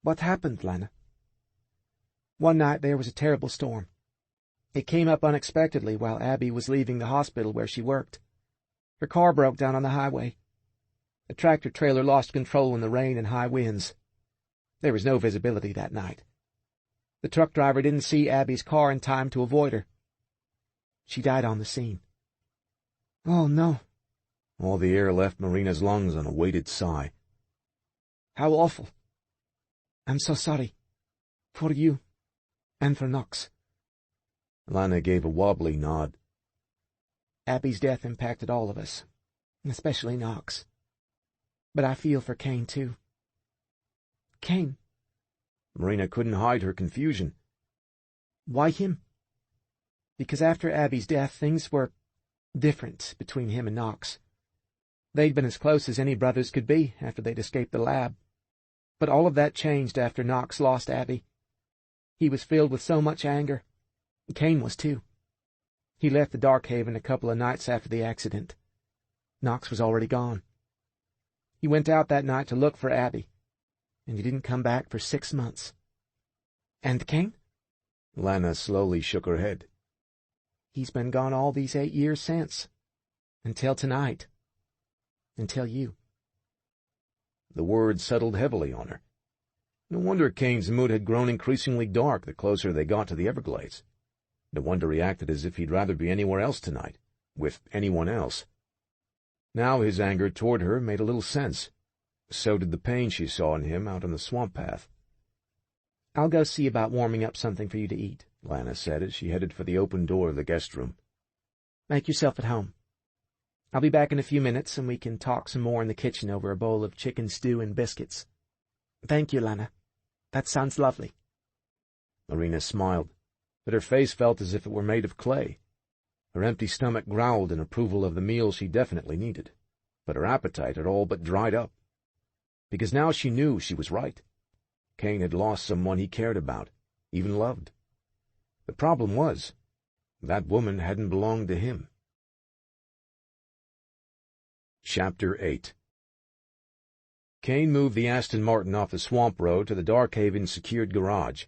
"What happened, Lana?" "One night there was a terrible storm. It came up unexpectedly while Abby was leaving the hospital where she worked. Her car broke down on the highway. The tractor-trailer lost control in the rain and high winds, There was no visibility that night. The truck driver didn't see Abby's car in time to avoid her. She died on the scene. Oh, no. All the air left Marina's lungs on a weighted sigh. How awful. I'm so sorry. For you. And for Knox. Lana gave a wobbly nod. Abby's death impacted all of us, especially Knox. But I feel for Kane, too. Kane. Marina couldn't hide her confusion. Why him? Because after Abby's death, things were different between him and Knox. They'd been as close as any brothers could be after they'd escaped the lab. But all of that changed after Knox lost Abby. He was filled with so much anger. Kane was, too. He left the Dark Haven a couple of nights after the accident. Knox was already gone. He went out that night to look for Abby, and he didn't come back for 6 months. And Kane? Lana slowly shook her head. He's been gone all these 8 years since. Until tonight. Until you. The words settled heavily on her. No wonder Kane's mood had grown increasingly dark the closer they got to the Everglades. No wonder he acted as if he'd rather be anywhere else tonight, with anyone else. Now his anger toward her made a little sense. So did the pain she saw in him out on the swamp path. I'll go see about warming up something for you to eat, Lana said as she headed for the open door of the guest room. Make yourself at home. I'll be back in a few minutes, and we can talk some more in the kitchen over a bowl of chicken stew and biscuits. Thank you, Lana. That sounds lovely. Marina smiled, but her face felt as if it were made of clay. Her empty stomach growled in approval of the meal she definitely needed, but her appetite had all but dried up. Because now she knew she was right. Kane had lost someone he cared about, even loved. The problem was, that woman hadn't belonged to him. Chapter 8. Kane moved the Aston Martin off the swamp road to the Dark Haven secured garage.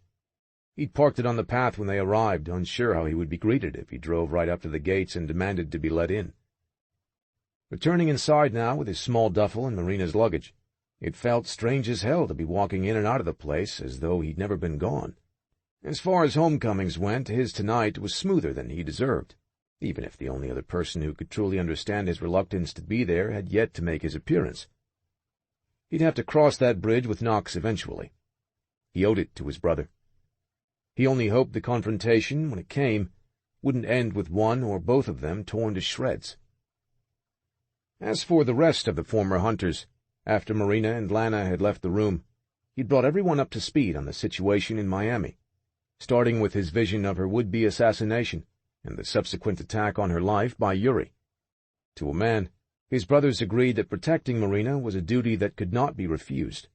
He'd parked it on the path when they arrived, unsure how he would be greeted if he drove right up to the gates and demanded to be let in. Returning inside now with his small duffel and Marina's luggage, it felt strange as hell to be walking in and out of the place as though he'd never been gone. As far as homecomings went, his tonight was smoother than he deserved, even if the only other person who could truly understand his reluctance to be there had yet to make his appearance. He'd have to cross that bridge with Knox eventually. He owed it to his brother. He only hoped the confrontation, when it came, wouldn't end with one or both of them torn to shreds. As for the rest of the former hunters, after Marina and Lana had left the room, he'd brought everyone up to speed on the situation in Miami, starting with his vision of her would-be assassination and the subsequent attack on her life by Yuri. To a man, his brothers agreed that protecting Marina was a duty that could not be refused.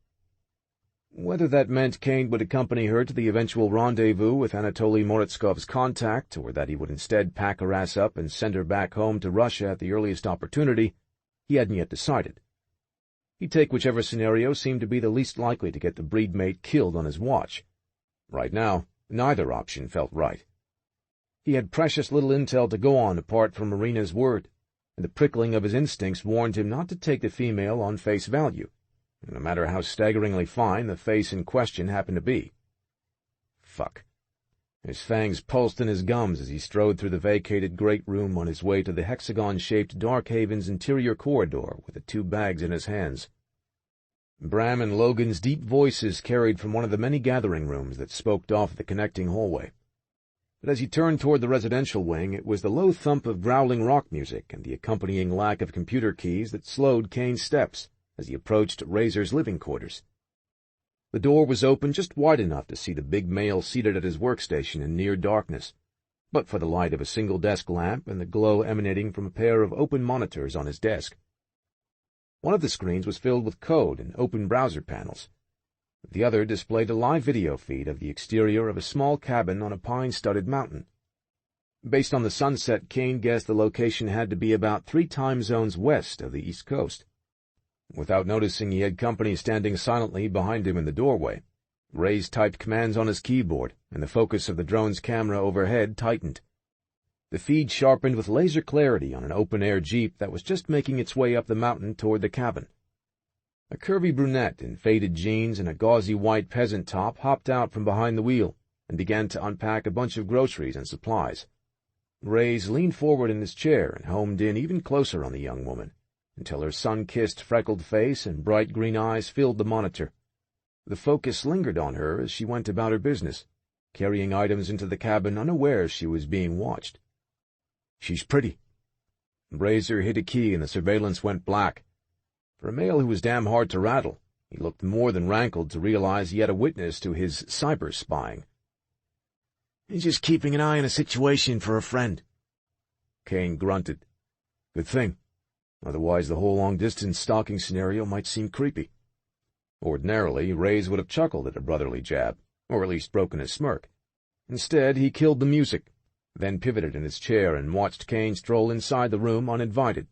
Whether that meant Kane would accompany her to the eventual rendezvous with Anatoly Morozkov's contact, or that he would instead pack her ass up and send her back home to Russia at the earliest opportunity, he hadn't yet decided. He'd take whichever scenario seemed to be the least likely to get the breedmate killed on his watch. Right now, neither option felt right. He had precious little intel to go on apart from Marina's word, and the prickling of his instincts warned him not to take the female on face value, no matter how staggeringly fine the face in question happened to be. Fuck. His fangs pulsed in his gums as he strode through the vacated great room on his way to the hexagon-shaped Dark Haven's interior corridor with the 2 bags in his hands. Bram and Logan's deep voices carried from one of the many gathering rooms that spoked off the connecting hallway. But as he turned toward the residential wing, it was the low thump of growling rock music and the accompanying lack of computer keys that slowed Kane's steps as he approached Razor's living quarters. The door was open just wide enough to see the big male seated at his workstation in near darkness, but for the light of a single desk lamp and the glow emanating from a pair of open monitors on his desk. One of the screens was filled with code and open browser panels. The other displayed a live video feed of the exterior of a small cabin on a pine-studded mountain. Based on the sunset, Kane guessed the location had to be about 3 time zones west of the East Coast. Without noticing, he had company standing silently behind him in the doorway. Ray's typed commands on his keyboard, and the focus of the drone's camera overhead tightened. The feed sharpened with laser clarity on an open-air jeep that was just making its way up the mountain toward the cabin. A curvy brunette in faded jeans and a gauzy white peasant top hopped out from behind the wheel and began to unpack a bunch of groceries and supplies. Reyes leaned forward in his chair and homed in even closer on the young woman, until her sun-kissed freckled face and bright green eyes filled the monitor. The focus lingered on her as she went about her business, carrying items into the cabin unaware she was being watched. "She's pretty." Razor hit a key and the surveillance went black. For a male who was damn hard to rattle, he looked more than rankled to realize he had a witness to his cyber-spying. "He's just keeping an eye on a situation for a friend." Kane grunted. "Good thing. Otherwise the whole long-distance stalking scenario might seem creepy." Ordinarily, Reyes would have chuckled at a brotherly jab, or at least broken a smirk. Instead, he killed the music, then pivoted in his chair and watched Kane stroll inside the room uninvited.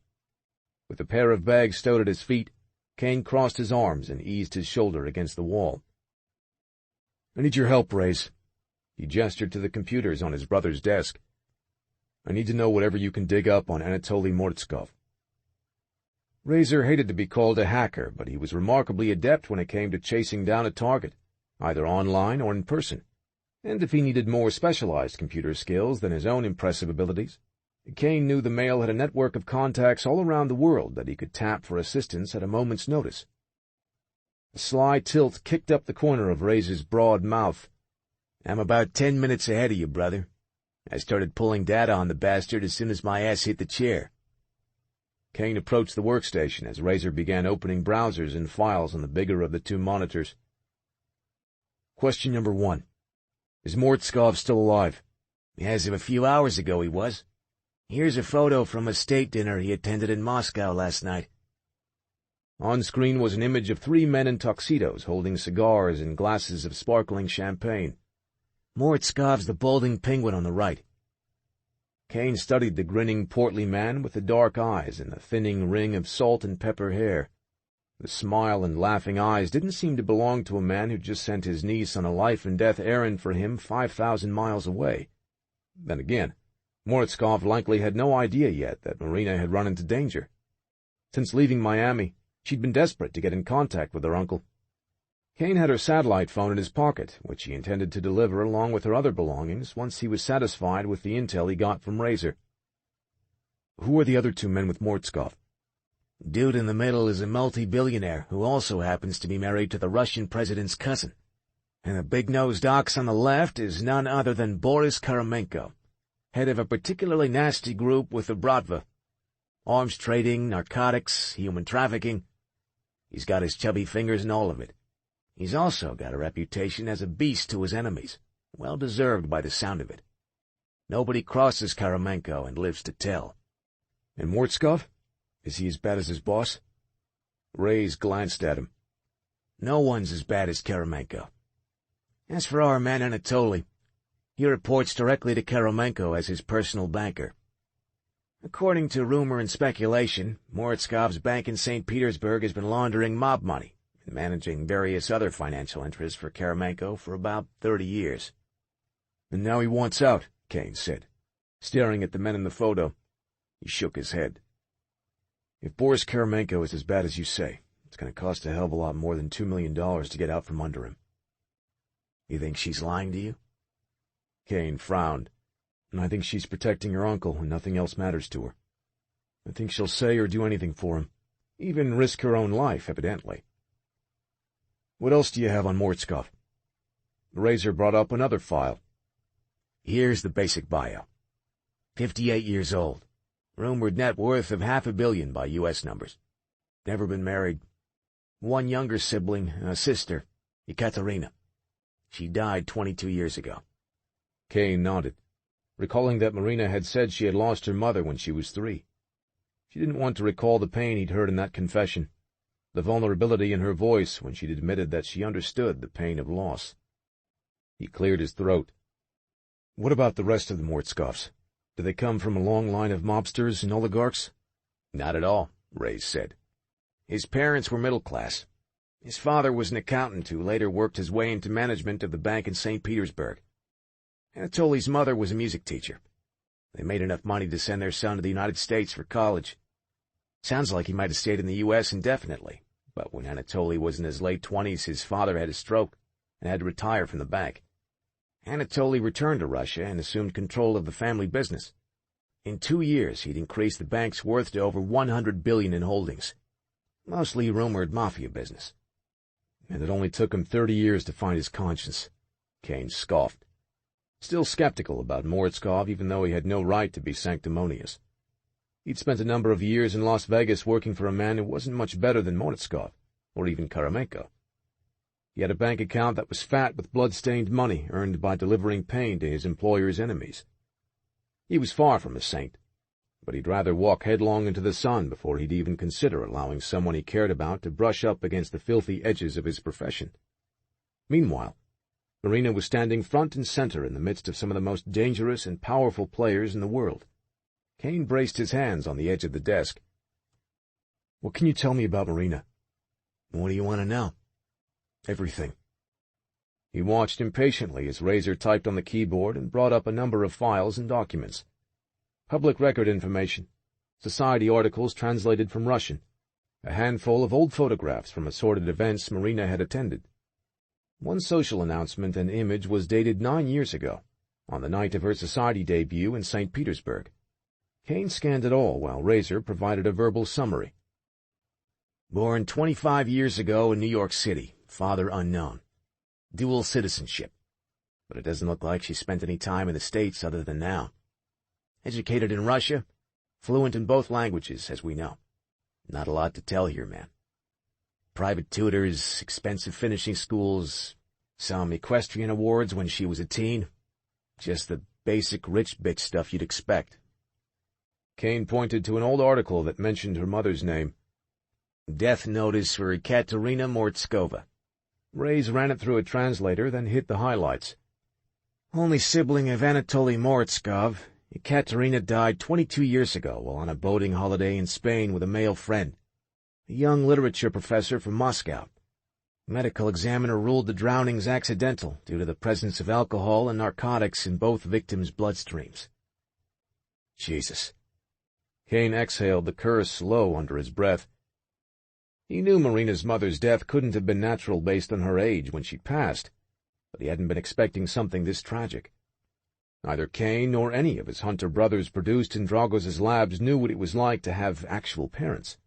With a pair of bags stowed at his feet, Kane crossed his arms and eased his shoulder against the wall. "I need your help, Reyes." He gestured to the computers on his brother's desk. "I need to know whatever you can dig up on Anatoly Mortskov." Razor hated to be called a hacker, but he was remarkably adept when it came to chasing down a target, either online or in person. And if he needed more specialized computer skills than his own impressive abilities, Kane knew the male had a network of contacts all around the world that he could tap for assistance at a moment's notice. A sly tilt kicked up the corner of Razor's broad mouth. "I'm about 10 minutes ahead of you, brother. I started pulling data on the bastard as soon as my ass hit the chair." Kane approached the workstation as Razor began opening browsers and files on the bigger of the two monitors. "Question number 1. Is Mortskov still alive?" "As of a few hours ago, he was. Here's a photo from a state dinner he attended in Moscow last night." On screen was an image of 3 men in tuxedos holding cigars and glasses of sparkling champagne. "Mortskov's the balding penguin on the right." Kane studied the grinning, portly man with the dark eyes and the thinning ring of salt and pepper hair. The smile and laughing eyes didn't seem to belong to a man who just sent his niece on a life-and-death errand for him 5,000 miles away. Then again, Mortskov likely had no idea yet that Marina had run into danger. Since leaving Miami, she'd been desperate to get in contact with her uncle. Kane had her satellite phone in his pocket, which he intended to deliver along with her other belongings once he was satisfied with the intel he got from Razor. "Who are the other 2 men with Mortskov?" "Dude in the middle is a multi-billionaire who also happens to be married to the Russian president's cousin. And the big-nosed ox on the left is none other than Boris Karamenko, head of a particularly nasty group with the Bratva. Arms trading, narcotics, human trafficking. He's got his chubby fingers in all of it. He's also got a reputation as a beast to his enemies, well-deserved by the sound of it. Nobody crosses Karamenko and lives to tell." "And Mortskov? Is he as bad as his boss?" Reyes glanced at him. "No one's as bad as Karamenko. As for our man Anatoly, he reports directly to Karamenko as his personal banker. According to rumor and speculation, Mortskov's bank in St. Petersburg has been laundering mob money and managing various other financial interests for Karamenko for about 30 years. "And now he wants out," Kane said, staring at the men in the photo. He shook his head. "If Boris Karamenko is as bad as you say, it's going to cost a hell of a lot more than $2 million to get out from under him." "You think she's lying to you?" Kane frowned. "And I think she's protecting her uncle and nothing else matters to her. I think she'll say or do anything for him, even risk her own life, evidently." "What else do you have on Mortskov?" Razor brought up another file. "Here's the basic bio. 58 years old. Rumored net worth of $500 million by U.S. numbers. Never been married. 1 younger sibling, a sister, Ekaterina. She died 22 years ago." Kane nodded, recalling that Marina had said she had lost her mother when she was 3. She didn't want to recall the pain he'd heard in that confession, the vulnerability in her voice when she'd admitted that she understood the pain of loss. He cleared his throat. "What about the rest of the Mortskovs? Do they come from a long line of mobsters and oligarchs?" "Not at all," Reyes said. "His parents were middle class. His father was an accountant who later worked his way into management of the bank in St. Petersburg. Anatoly's mother was a music teacher. They made enough money to send their son to the United States for college. Sounds like he might have stayed in the U.S. indefinitely, But when Anatoly was in his late 20s, his father had a stroke and had to retire from the bank. Anatoly returned to Russia and assumed control of the family business. In 2 years, he'd increased the bank's worth to over $100 billion in holdings, mostly rumored mafia business. And it only took him 30 years to find his conscience, Kane scoffed, still skeptical about Moritskov even though he had no right to be sanctimonious. He'd spent a number of years in Las Vegas working for a man who wasn't much better than Moritskov, or even Karamenko. He had a bank account that was fat with blood-stained money earned by delivering pain to his employer's enemies. He was far from a saint, but he'd rather walk headlong into the sun before he'd even consider allowing someone he cared about to brush up against the filthy edges of his profession. Meanwhile, Marina was standing front and center in the midst of some of the most dangerous and powerful players in the world. Kane braced his hands on the edge of the desk. "What can you tell me about Marina?" "What do you want to know?" "Everything." He watched impatiently as Razor typed on the keyboard and brought up a number of files and documents. Public record information, society articles translated from Russian, a handful of old photographs from assorted events Marina had attended. One social announcement and image was dated 9 years ago, on the night of her society debut in St. Petersburg. Kane scanned it all while Razor provided a verbal summary. Born 25 years ago in New York City, father unknown. Dual citizenship. But it doesn't look like she spent any time in the States other than now. Educated in Russia, fluent in both languages, as we know. Not a lot to tell here, man. Private tutors, expensive finishing schools, some equestrian awards when she was a teen. Just the basic rich bitch stuff you'd expect. Kane pointed to an old article that mentioned her mother's name. Death notice for Ekaterina Mortskova. Rays ran it through a translator, then hit the highlights. Only sibling of Anatoly Moritskov, Ekaterina died 22 years ago while on a boating holiday in Spain with a male friend, a young literature professor from Moscow. Medical examiner ruled the drownings accidental due to the presence of alcohol and narcotics in both victims' bloodstreams. Jesus. Kane exhaled the curse low under his breath. He knew Marina's mother's death couldn't have been natural based on her age when she passed, but he hadn't been expecting something this tragic. Neither Kane nor any of his hunter brothers produced in Dragos' labs knew what it was like to have actual parents.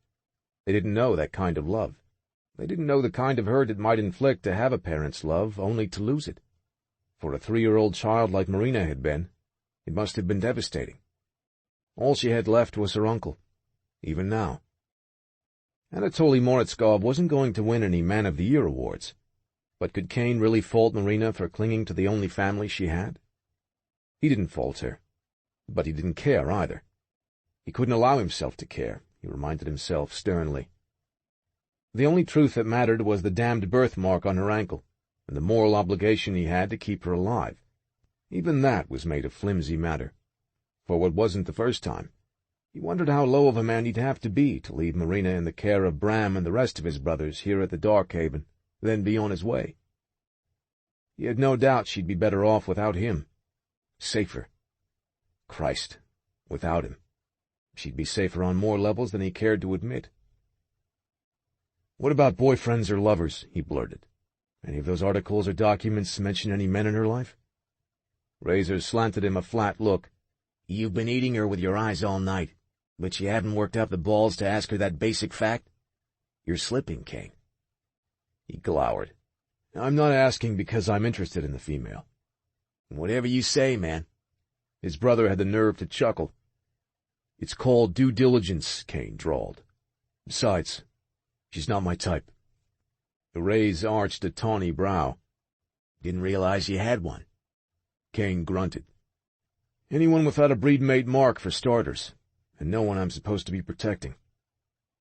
They didn't know that kind of love. They didn't know the kind of hurt it might inflict to have a parent's love only to lose it. For a 3-year-old child like Marina had been, it must have been devastating. All she had left was her uncle, even now. Anatoly Moritskov wasn't going to win any Man of the Year awards, but could Kane really fault Marina for clinging to the only family she had? He didn't fault her, but he didn't care either. He couldn't allow himself to care, he reminded himself sternly. The only truth that mattered was the damned birthmark on her ankle, and the moral obligation he had to keep her alive. Even that was made of flimsy matter. For what wasn't the first time, he wondered how low of a man he'd have to be to leave Marina in the care of Bram and the rest of his brothers here at the Dark Haven, then be on his way. He had no doubt she'd be better off without him. Safer. Christ, without him. She'd be safer on more levels than he cared to admit. "What about boyfriends or lovers?" he blurted. "Any of those articles or documents mention any men in her life?" Razor slanted him a flat look. "You've been eating her with your eyes all night, but you haven't worked up the balls to ask her that basic fact? You're slipping, Kane." He glowered. "I'm not asking because I'm interested in the female." "Whatever you say, man." His brother had the nerve to chuckle. "It's called due diligence," Kane drawled. "Besides, she's not my type." The Rays arched a tawny brow. "Didn't realize you had one." Kane grunted. "Anyone without a breed-mate mark, for starters, and no one I'm supposed to be protecting."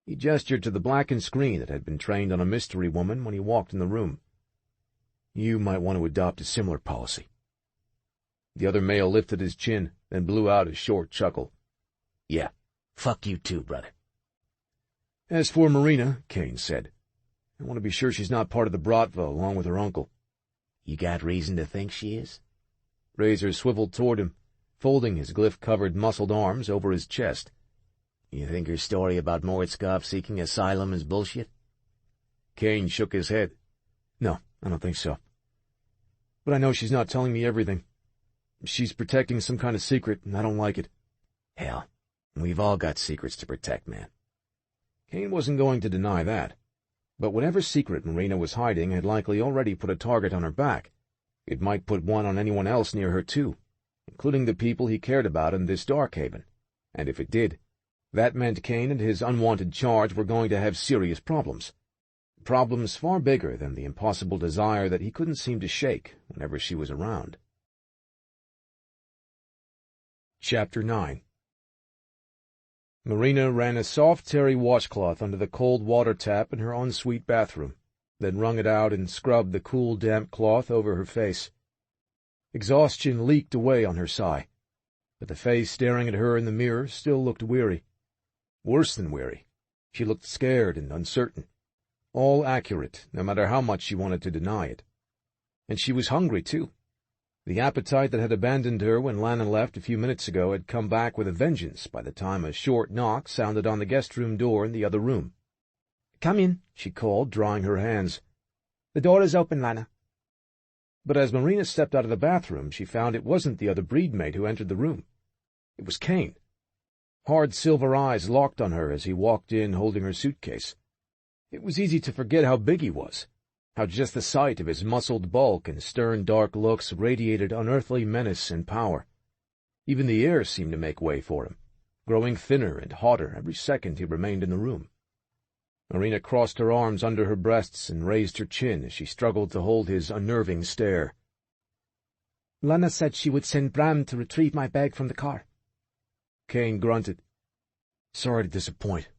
He gestured to the blackened screen that had been trained on a mystery woman when he walked in the room. "You might want to adopt a similar policy." The other male lifted his chin, then blew out a short chuckle. "Yeah, fuck you too, brother." "As for Marina," Kane said, "I want to be sure she's not part of the Bratva along with her uncle." "You got reason to think she is?" Razor swiveled toward him, folding his glyph-covered muscled arms over his chest. "You think her story about Moritskov seeking asylum is bullshit?" Kane shook his head. No, I don't think so. But I know she's not telling me everything. She's protecting some kind of secret, and I don't like it. Hell, we've all got secrets to protect, man. Kane wasn't going to deny that. But whatever secret Marina was hiding had likely already put a target on her back. It might put one on anyone else near her, too, including the people he cared about in this dark haven. And if it did, that meant Kane and his unwanted charge were going to have serious problems. Problems far bigger than the impossible desire that he couldn't seem to shake whenever she was around. Chapter 9. Marina ran a soft terry washcloth under the cold water tap in her ensuite bathroom, then wrung it out and scrubbed the cool, damp cloth over her face. Exhaustion leaked away on her sigh, but the face staring at her in the mirror still looked weary. Worse than weary. She looked scared and uncertain. All accurate, no matter how much she wanted to deny it. And she was hungry, too. The appetite that had abandoned her when Lana left a few minutes ago had come back with a vengeance by the time a short knock sounded on the guest-room door in the other room. "Come in," she called, drying her hands. "The door is open, Lana." But as Marina stepped out of the bathroom, she found it wasn't the other breedmate who entered the room. It was Kane. Hard silver eyes locked on her as he walked in holding her suitcase. It was easy to forget how big he was, how just the sight of his muscled bulk and stern dark looks radiated unearthly menace and power. Even the air seemed to make way for him, growing thinner and hotter every second he remained in the room. Marina crossed her arms under her breasts and raised her chin as she struggled to hold his unnerving stare. "Lana said she would send Bram to retrieve my bag from the car." Kane grunted. "Sorry to disappoint."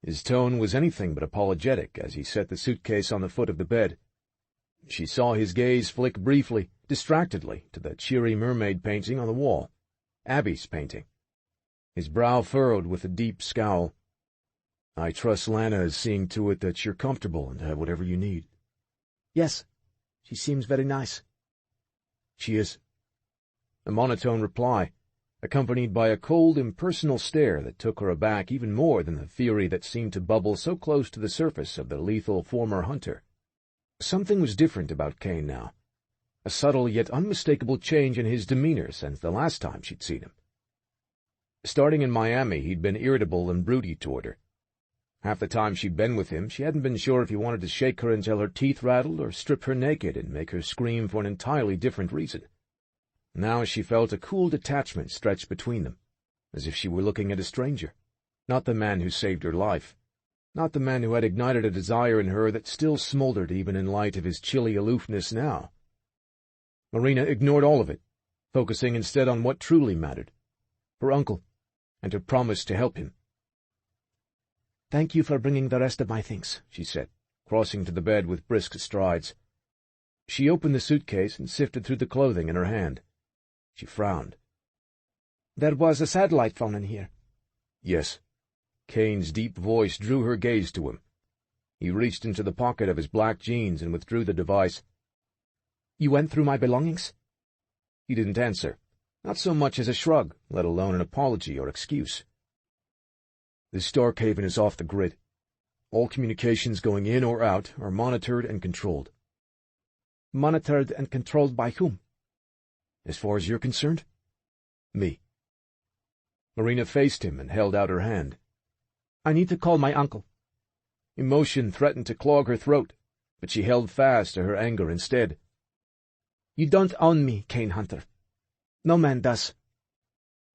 His tone was anything but apologetic as he set the suitcase on the foot of the bed. She saw his gaze flick briefly, distractedly, to the cheery mermaid painting on the wall. Abby's painting. His brow furrowed with a deep scowl. "I trust Lana is seeing to it that you're comfortable and have whatever you need." "Yes. She seems very nice." "She is." A monotone reply, accompanied by a cold, impersonal stare that took her aback even more than the fury that seemed to bubble so close to the surface of the lethal former hunter. Something was different about Kane now, a subtle yet unmistakable change in his demeanor since the last time she'd seen him. Starting in Miami, he'd been irritable and broody toward her. Half the time she'd been with him, she hadn't been sure if he wanted to shake her until her teeth rattled or strip her naked and make her scream for an entirely different reason. Now she felt a cool detachment stretch between them, as if she were looking at a stranger, not the man who saved her life, not the man who had ignited a desire in her that still smoldered even in light of his chilly aloofness now. Marina ignored all of it, focusing instead on what truly mattered, her uncle, and her promise to help him. "Thank you for bringing the rest of my things," she said, crossing to the bed with brisk strides. She opened the suitcase and sifted through the clothing in her hand. She frowned. "There was a satellite phone in here." "Yes." Kane's deep voice drew her gaze to him. He reached into the pocket of his black jeans and withdrew the device. "You went through my belongings?" He didn't answer, not so much as a shrug, let alone an apology or excuse. "This dark haven is off the grid. All communications going in or out are monitored and controlled." "Monitored and controlled by whom?" "As far as you're concerned?" "Me." Marina faced him and held out her hand. "I need to call my uncle." Emotion threatened to clog her throat, but she held fast to her anger instead. "You don't own me, Kane Hunter. No man does.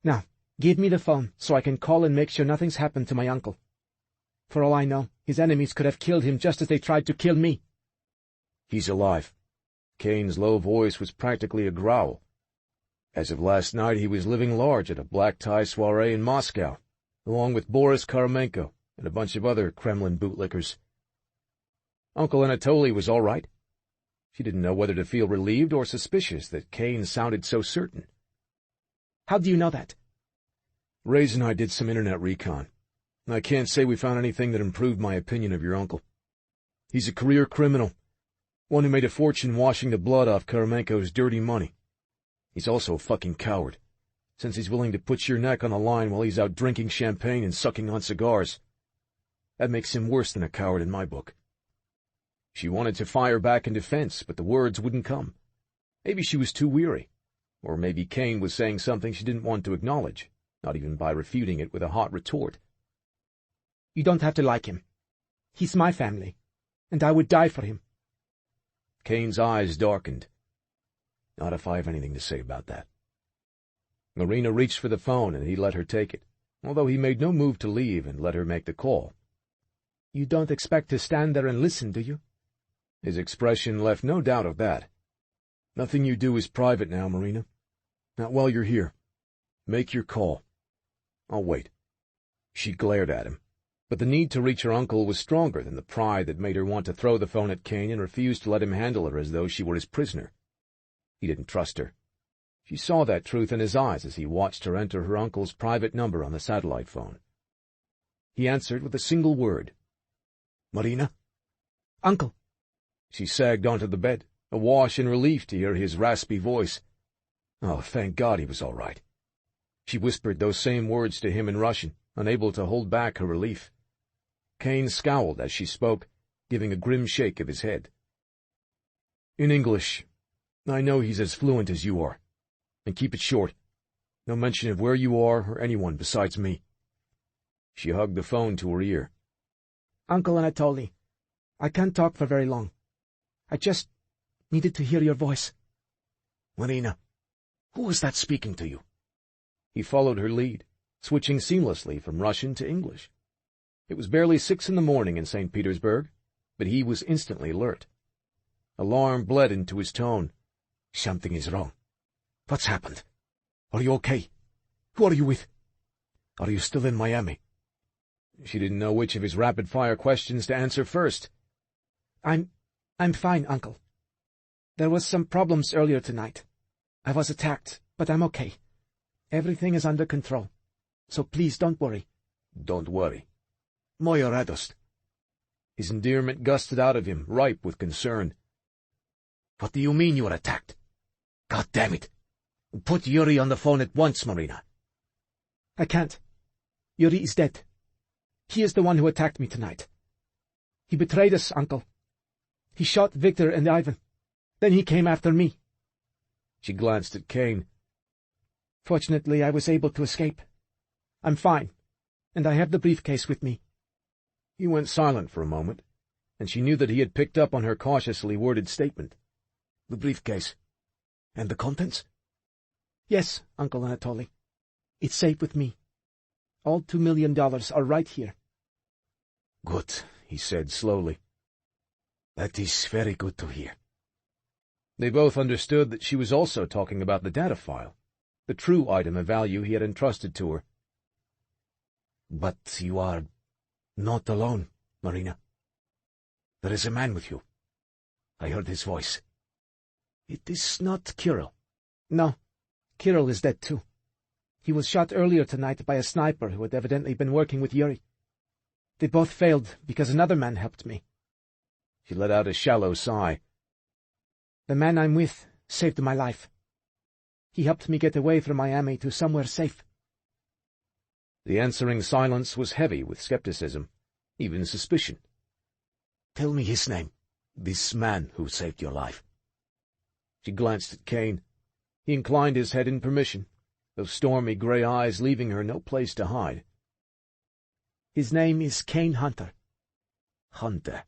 Now, give me the phone so I can call and make sure nothing's happened to my uncle. For all I know, his enemies could have killed him just as they tried to kill me." "He's alive." Kane's low voice was practically a growl. As of last night, he was living large at a black-tie soiree in Moscow, along with Boris Karamenko and a bunch of other Kremlin bootlickers. Uncle Anatoly was all right. She didn't know whether to feel relieved or suspicious that Kane sounded so certain. "How do you know that?" "Ray's and I did some internet recon. I can't say we found anything that improved my opinion of your uncle. He's a career criminal, one who made a fortune washing the blood off Karamenko's dirty money. He's also a fucking coward, since he's willing to put your neck on the line while he's out drinking champagne and sucking on cigars. That makes him worse than a coward in my book." She wanted to fire back in defense, but the words wouldn't come. Maybe she was too weary, or maybe Kane was saying something she didn't want to acknowledge, not even by refuting it with a hot retort. You don't have to like him. He's my family, and I would die for him. Kane's eyes darkened. Not if I have anything to say about that. Marina reached for the phone, and he let her take it, although he made no move to leave and let her make the call. You don't expect to stand there and listen, do you? His expression left no doubt of that. Nothing you do is private now, Marina. Not while you're here. Make your call. I'll wait. She glared at him, but the need to reach her uncle was stronger than the pride that made her want to throw the phone at Kane and refuse to let him handle her as though she were his prisoner. He didn't trust her. She saw that truth in his eyes as he watched her enter her uncle's private number on the satellite phone. He answered with a single word. Marina? Uncle. She sagged onto the bed, awash in relief to hear his raspy voice. Oh, thank God he was all right. She whispered those same words to him in Russian, unable to hold back her relief. Kane scowled as she spoke, giving a grim shake of his head. In English, I know he's as fluent as you are. And keep it short. No mention of where you are or anyone besides me. She hugged the phone to her ear. Uncle Anatoly, I can't talk for very long. I just needed to hear your voice. Marina, who was that speaking to you? He followed her lead, switching seamlessly from Russian to English. It was barely 6 a.m. in St. Petersburg, but he was instantly alert. Alarm bled into his tone. Something is wrong. What's happened? Are you okay? Who are you with? Are you still in Miami? She didn't know which of his rapid-fire questions to answer first. I'm fine, Uncle. There was some problems earlier tonight. I was attacked, but I'm okay. Everything is under control. So please don't worry. Don't worry. Moja radost. His endearment gusted out of him, ripe with concern. What do you mean you were attacked? God damn it. Put Yuri on the phone at once, Marina. I can't. Yuri is dead. He is the one who attacked me tonight. He betrayed us, Uncle. He shot Victor and Ivan. Then he came after me. She glanced at Kane. Fortunately, I was able to escape. I'm fine, and I have the briefcase with me. He went silent for a moment, and she knew that he had picked up on her cautiously worded statement. The briefcase? And the contents? Yes, Uncle Anatoly. It's safe with me. All $2 million are right here. Good, he said slowly. That is very good to hear. They both understood that she was also talking about the data file, the true item of value he had entrusted to her. But you are not alone, Marina. There is a man with you. I heard his voice. It is not Kirill. No, Kirill is dead too. He was shot earlier tonight by a sniper who had evidently been working with Yuri. They both failed because another man helped me. She let out a shallow sigh. The man I'm with saved my life. He helped me get away from Miami to somewhere safe. The answering silence was heavy with skepticism, even suspicion. Tell me his name, this man who saved your life. She glanced at Kane. He inclined his head in permission, those stormy gray eyes leaving her no place to hide. His name is Kane Hunter. Hunter.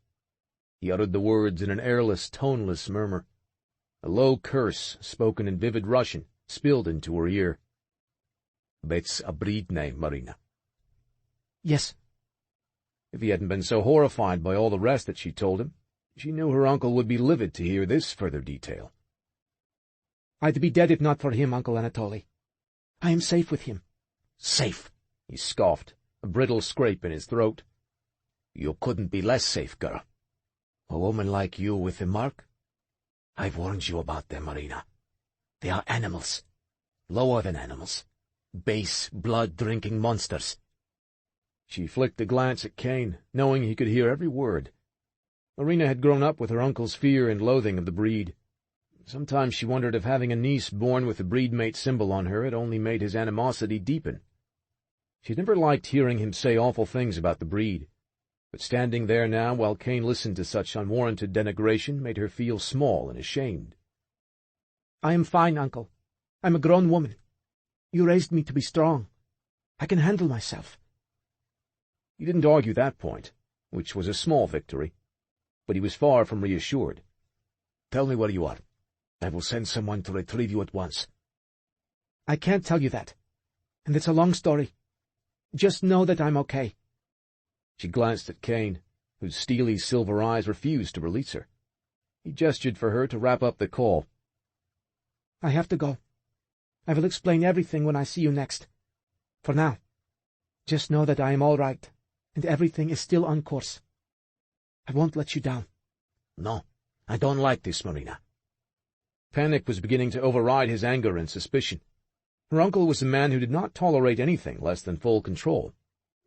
He uttered the words in an airless, toneless murmur. A low curse, spoken in vivid Russian, spilled into her ear. That's a breed name, Marina. Yes. If he hadn't been so horrified by all the rest that she told him, she knew her uncle would be livid to hear this further detail. I'd be dead if not for him, Uncle Anatoly. I am safe with him. Safe, he scoffed, a brittle scrape in his throat. You couldn't be less safe, girl. A woman like you with a mark? I've warned you about them, Marina. They are animals. Lower than animals. Base, blood-drinking monsters. She flicked a glance at Kane, knowing he could hear every word. Marina had grown up with her uncle's fear and loathing of the breed. Sometimes she wondered if having a niece born with the breedmate symbol on her had only made his animosity deepen. She'd never liked hearing him say awful things about the breed. But standing there now while Kane listened to such unwarranted denigration made her feel small and ashamed. "I am fine, Uncle. I'm a grown woman. You raised me to be strong. I can handle myself." He didn't argue that point, which was a small victory, but he was far from reassured. "Tell me where you are. I will send someone to retrieve you at once." "I can't tell you that, and it's a long story. Just know that I'm okay." She glanced at Kane, whose steely silver eyes refused to release her. He gestured for her to wrap up the call. "I have to go. I will explain everything when I see you next. For now, just know that I am all right, and everything is still on course. I won't let you down." "No, I don't like this, Marina." Panic was beginning to override his anger and suspicion. Her uncle was a man who did not tolerate anything less than full control.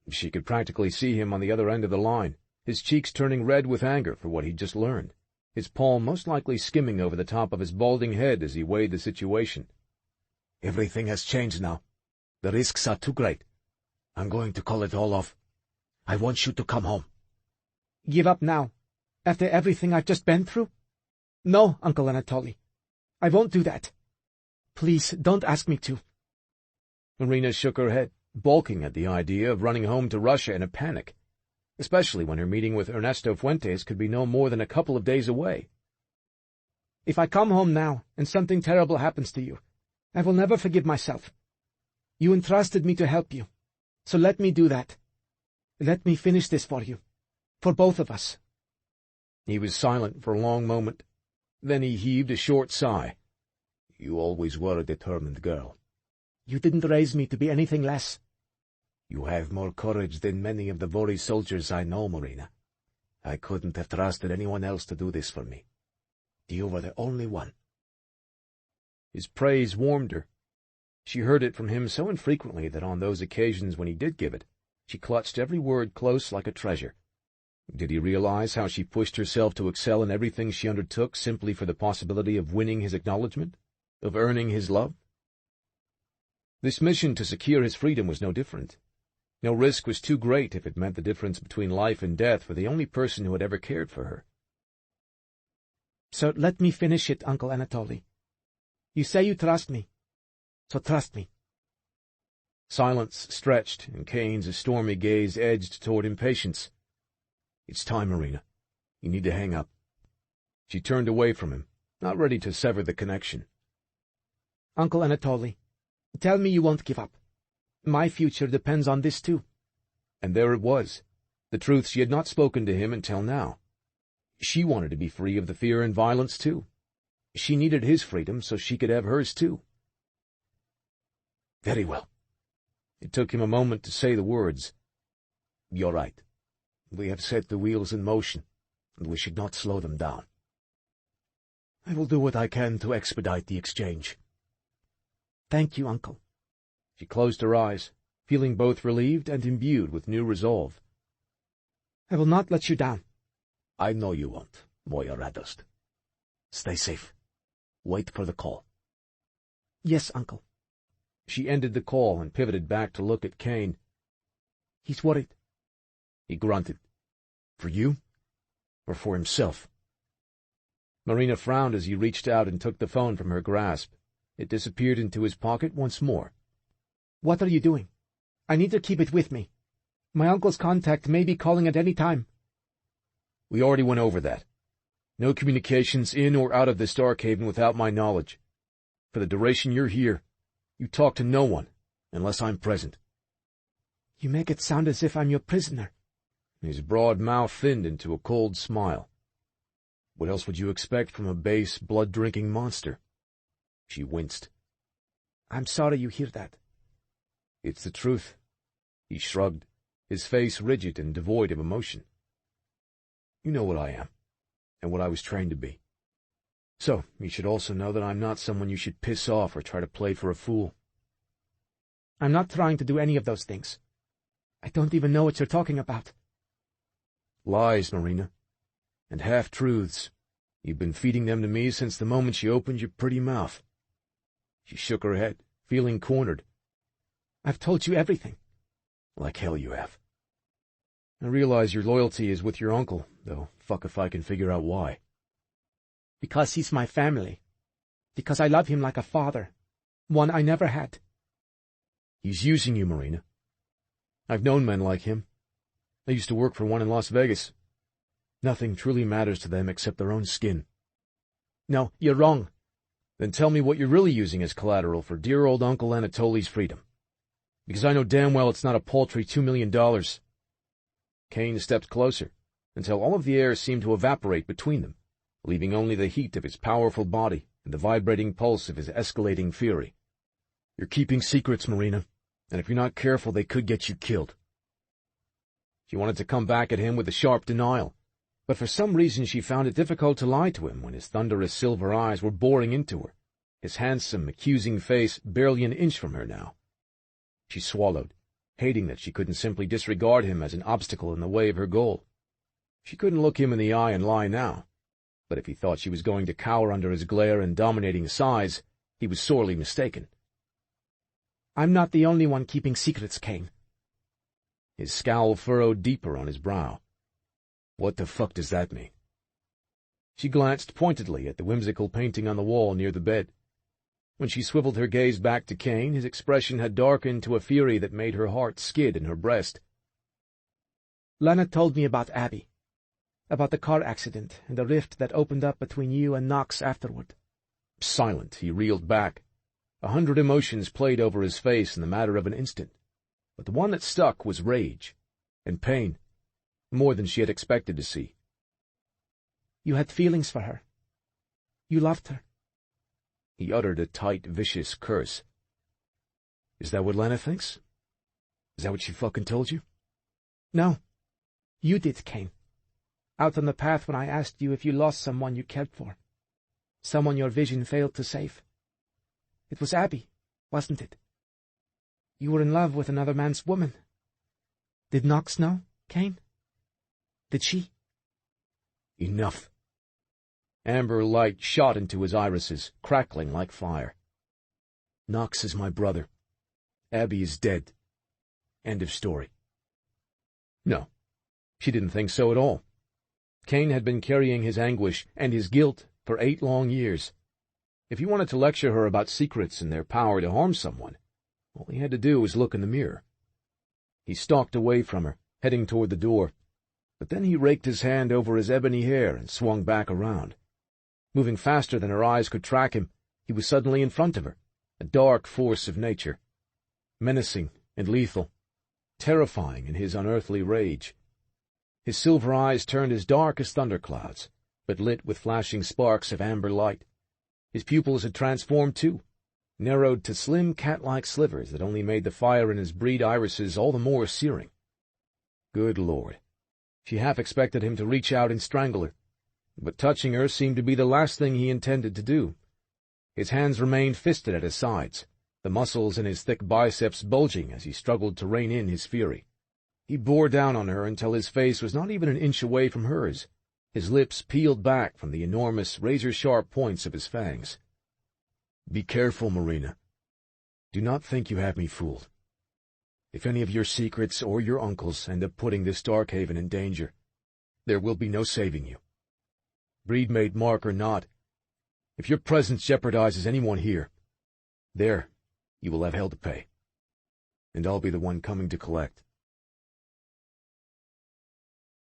She could practically see him on the other end of the line, his cheeks turning red with anger for what he'd just learned, his palm most likely skimming over the top of his balding head as he weighed the situation. "Everything has changed now. The risks are too great. I'm going to call it all off. I want you to come home." "Give up now, after everything I've just been through? No, Uncle Anatoly. I won't do that. Please, don't ask me to." Marina shook her head, balking at the idea of running home to Russia in a panic, especially when her meeting with Ernesto Fuentes could be no more than a couple of days away. "If I come home now and something terrible happens to you, I will never forgive myself. You entrusted me to help you, so let me do that. Let me finish this for you, for both of us." He was silent for a long moment. Then he heaved a short sigh. "You always were a determined girl." "You didn't raise me to be anything less." "You have more courage than many of the very soldiers I know, Marina. I couldn't have trusted anyone else to do this for me. You were the only one." His praise warmed her. She heard it from him so infrequently that on those occasions when he did give it, she clutched every word close like a treasure. Did he realize how she pushed herself to excel in everything she undertook simply for the possibility of winning his acknowledgement, of earning his love? This mission to secure his freedom was no different. No risk was too great if it meant the difference between life and death for the only person who had ever cared for her. "So let me finish it, Uncle Anatoly. You say you trust me, so trust me." Silence stretched, and Kane's stormy gaze edged toward impatience. "It's time, Marina. You need to hang up." She turned away from him, not ready to sever the connection. "Uncle Anatoly, tell me you won't give up. My future depends on this too." And there it was, the truth she had not spoken to him until now. She wanted to be free of the fear and violence too. She needed his freedom so she could have hers too. "Very well." It took him a moment to say the words. "You're right. We have set the wheels in motion, and we should not slow them down. I will do what I can to expedite the exchange." "Thank you, Uncle." She closed her eyes, feeling both relieved and imbued with new resolve. "I will not let you down." "I know you won't, Moya Radost. Stay safe. Wait for the call." "Yes, Uncle." She ended the call and pivoted back to look at Kane. "He's worried." He grunted. "For you? Or for himself?" Marina frowned as he reached out and took the phone from her grasp. It disappeared into his pocket once more. "What are you doing? I need to keep it with me. My uncle's contact may be calling at any time." "We already went over that. No communications in or out of this dark haven without my knowledge. For the duration you're here, you talk to no one, unless I'm present." "You make it sound as if I'm your prisoner." His broad mouth thinned into a cold smile. "What else would you expect from a base, blood-drinking monster?" She winced. "I'm sorry you hear that." "It's the truth." He shrugged, his face rigid and devoid of emotion. "You know what I am, and what I was trained to be. So, you should also know that I'm not someone you should piss off or try to play for a fool." "I'm not trying to do any of those things. I don't even know what you're talking about." "Lies, Marina. And half-truths. You've been feeding them to me since the moment you opened your pretty mouth." She shook her head, feeling cornered. "I've told you everything." "Like hell you have." I realize your loyalty is with your uncle, though fuck if I can figure out why. Because he's my family. Because I love him like a father. One I never had. He's using you, Marina. I've known men like him. I used to work for one in Las Vegas. Nothing truly matters to them except their own skin. No, you're wrong. Then tell me what you're really using as collateral for dear old Uncle Anatoly's freedom. Because I know damn well it's not a paltry $2 million. Kane stepped closer, until all of the air seemed to evaporate between them, leaving only the heat of his powerful body and the vibrating pulse of his escalating fury. You're keeping secrets, Marina, and if you're not careful, they could get you killed. She wanted to come back at him with a sharp denial, but for some reason she found it difficult to lie to him when his thunderous silver eyes were boring into her, his handsome, accusing face barely an inch from her now. She swallowed, hating that she couldn't simply disregard him as an obstacle in the way of her goal. She couldn't look him in the eye and lie now, but if he thought she was going to cower under his glare and dominating size, he was sorely mistaken. I'm not the only one keeping secrets, Kane. His scowl furrowed deeper on his brow. What the fuck does that mean? She glanced pointedly at the whimsical painting on the wall near the bed. When she swiveled her gaze back to Kane, his expression had darkened to a fury that made her heart skid in her breast. Lana told me about Abby, about the car accident and the rift that opened up between you and Knox afterward. Silent, he reeled back. 100 emotions played over his face in the matter of an instant, but the one that stuck was rage and pain, more than she had expected to see. You had feelings for her. You loved her. He uttered a tight, vicious curse. Is that what Lana thinks? Is that what she fucking told you? No. You did, Kane. Out on the path when I asked you if you lost someone you cared for. Someone your vision failed to save. It was Abby, wasn't it? You were in love with another man's woman. Did Knox know, Kane? Did she? Enough. Amber light shot into his irises, crackling like fire. Knox is my brother. Abby is dead. End of story. No, she didn't think so at all. Kane had been carrying his anguish and his guilt for 8 long years. If he wanted to lecture her about secrets and their power to harm someone, all he had to do was look in the mirror. He stalked away from her, heading toward the door, but then he raked his hand over his ebony hair and swung back around. Moving faster than her eyes could track him, he was suddenly in front of her, a dark force of nature, menacing and lethal, terrifying in his unearthly rage. His silver eyes turned as dark as thunderclouds, but lit with flashing sparks of amber light. His pupils had transformed too, narrowed to slim cat-like slivers that only made the fire in his breed irises all the more searing. Good Lord. She half expected him to reach out and strangle her, but touching her seemed to be the last thing he intended to do. His hands remained fisted at his sides, the muscles in his thick biceps bulging as he struggled to rein in his fury. He bore down on her until his face was not even an inch away from hers, his lips peeled back from the enormous, razor-sharp points of his fangs. Be careful, Marina. Do not think you have me fooled. If any of your secrets or your uncle's end up putting this Darkhaven in danger, there will be no saving you. Breedmate mark or not, if your presence jeopardizes anyone here, there you will have hell to pay. And I'll be the one coming to collect.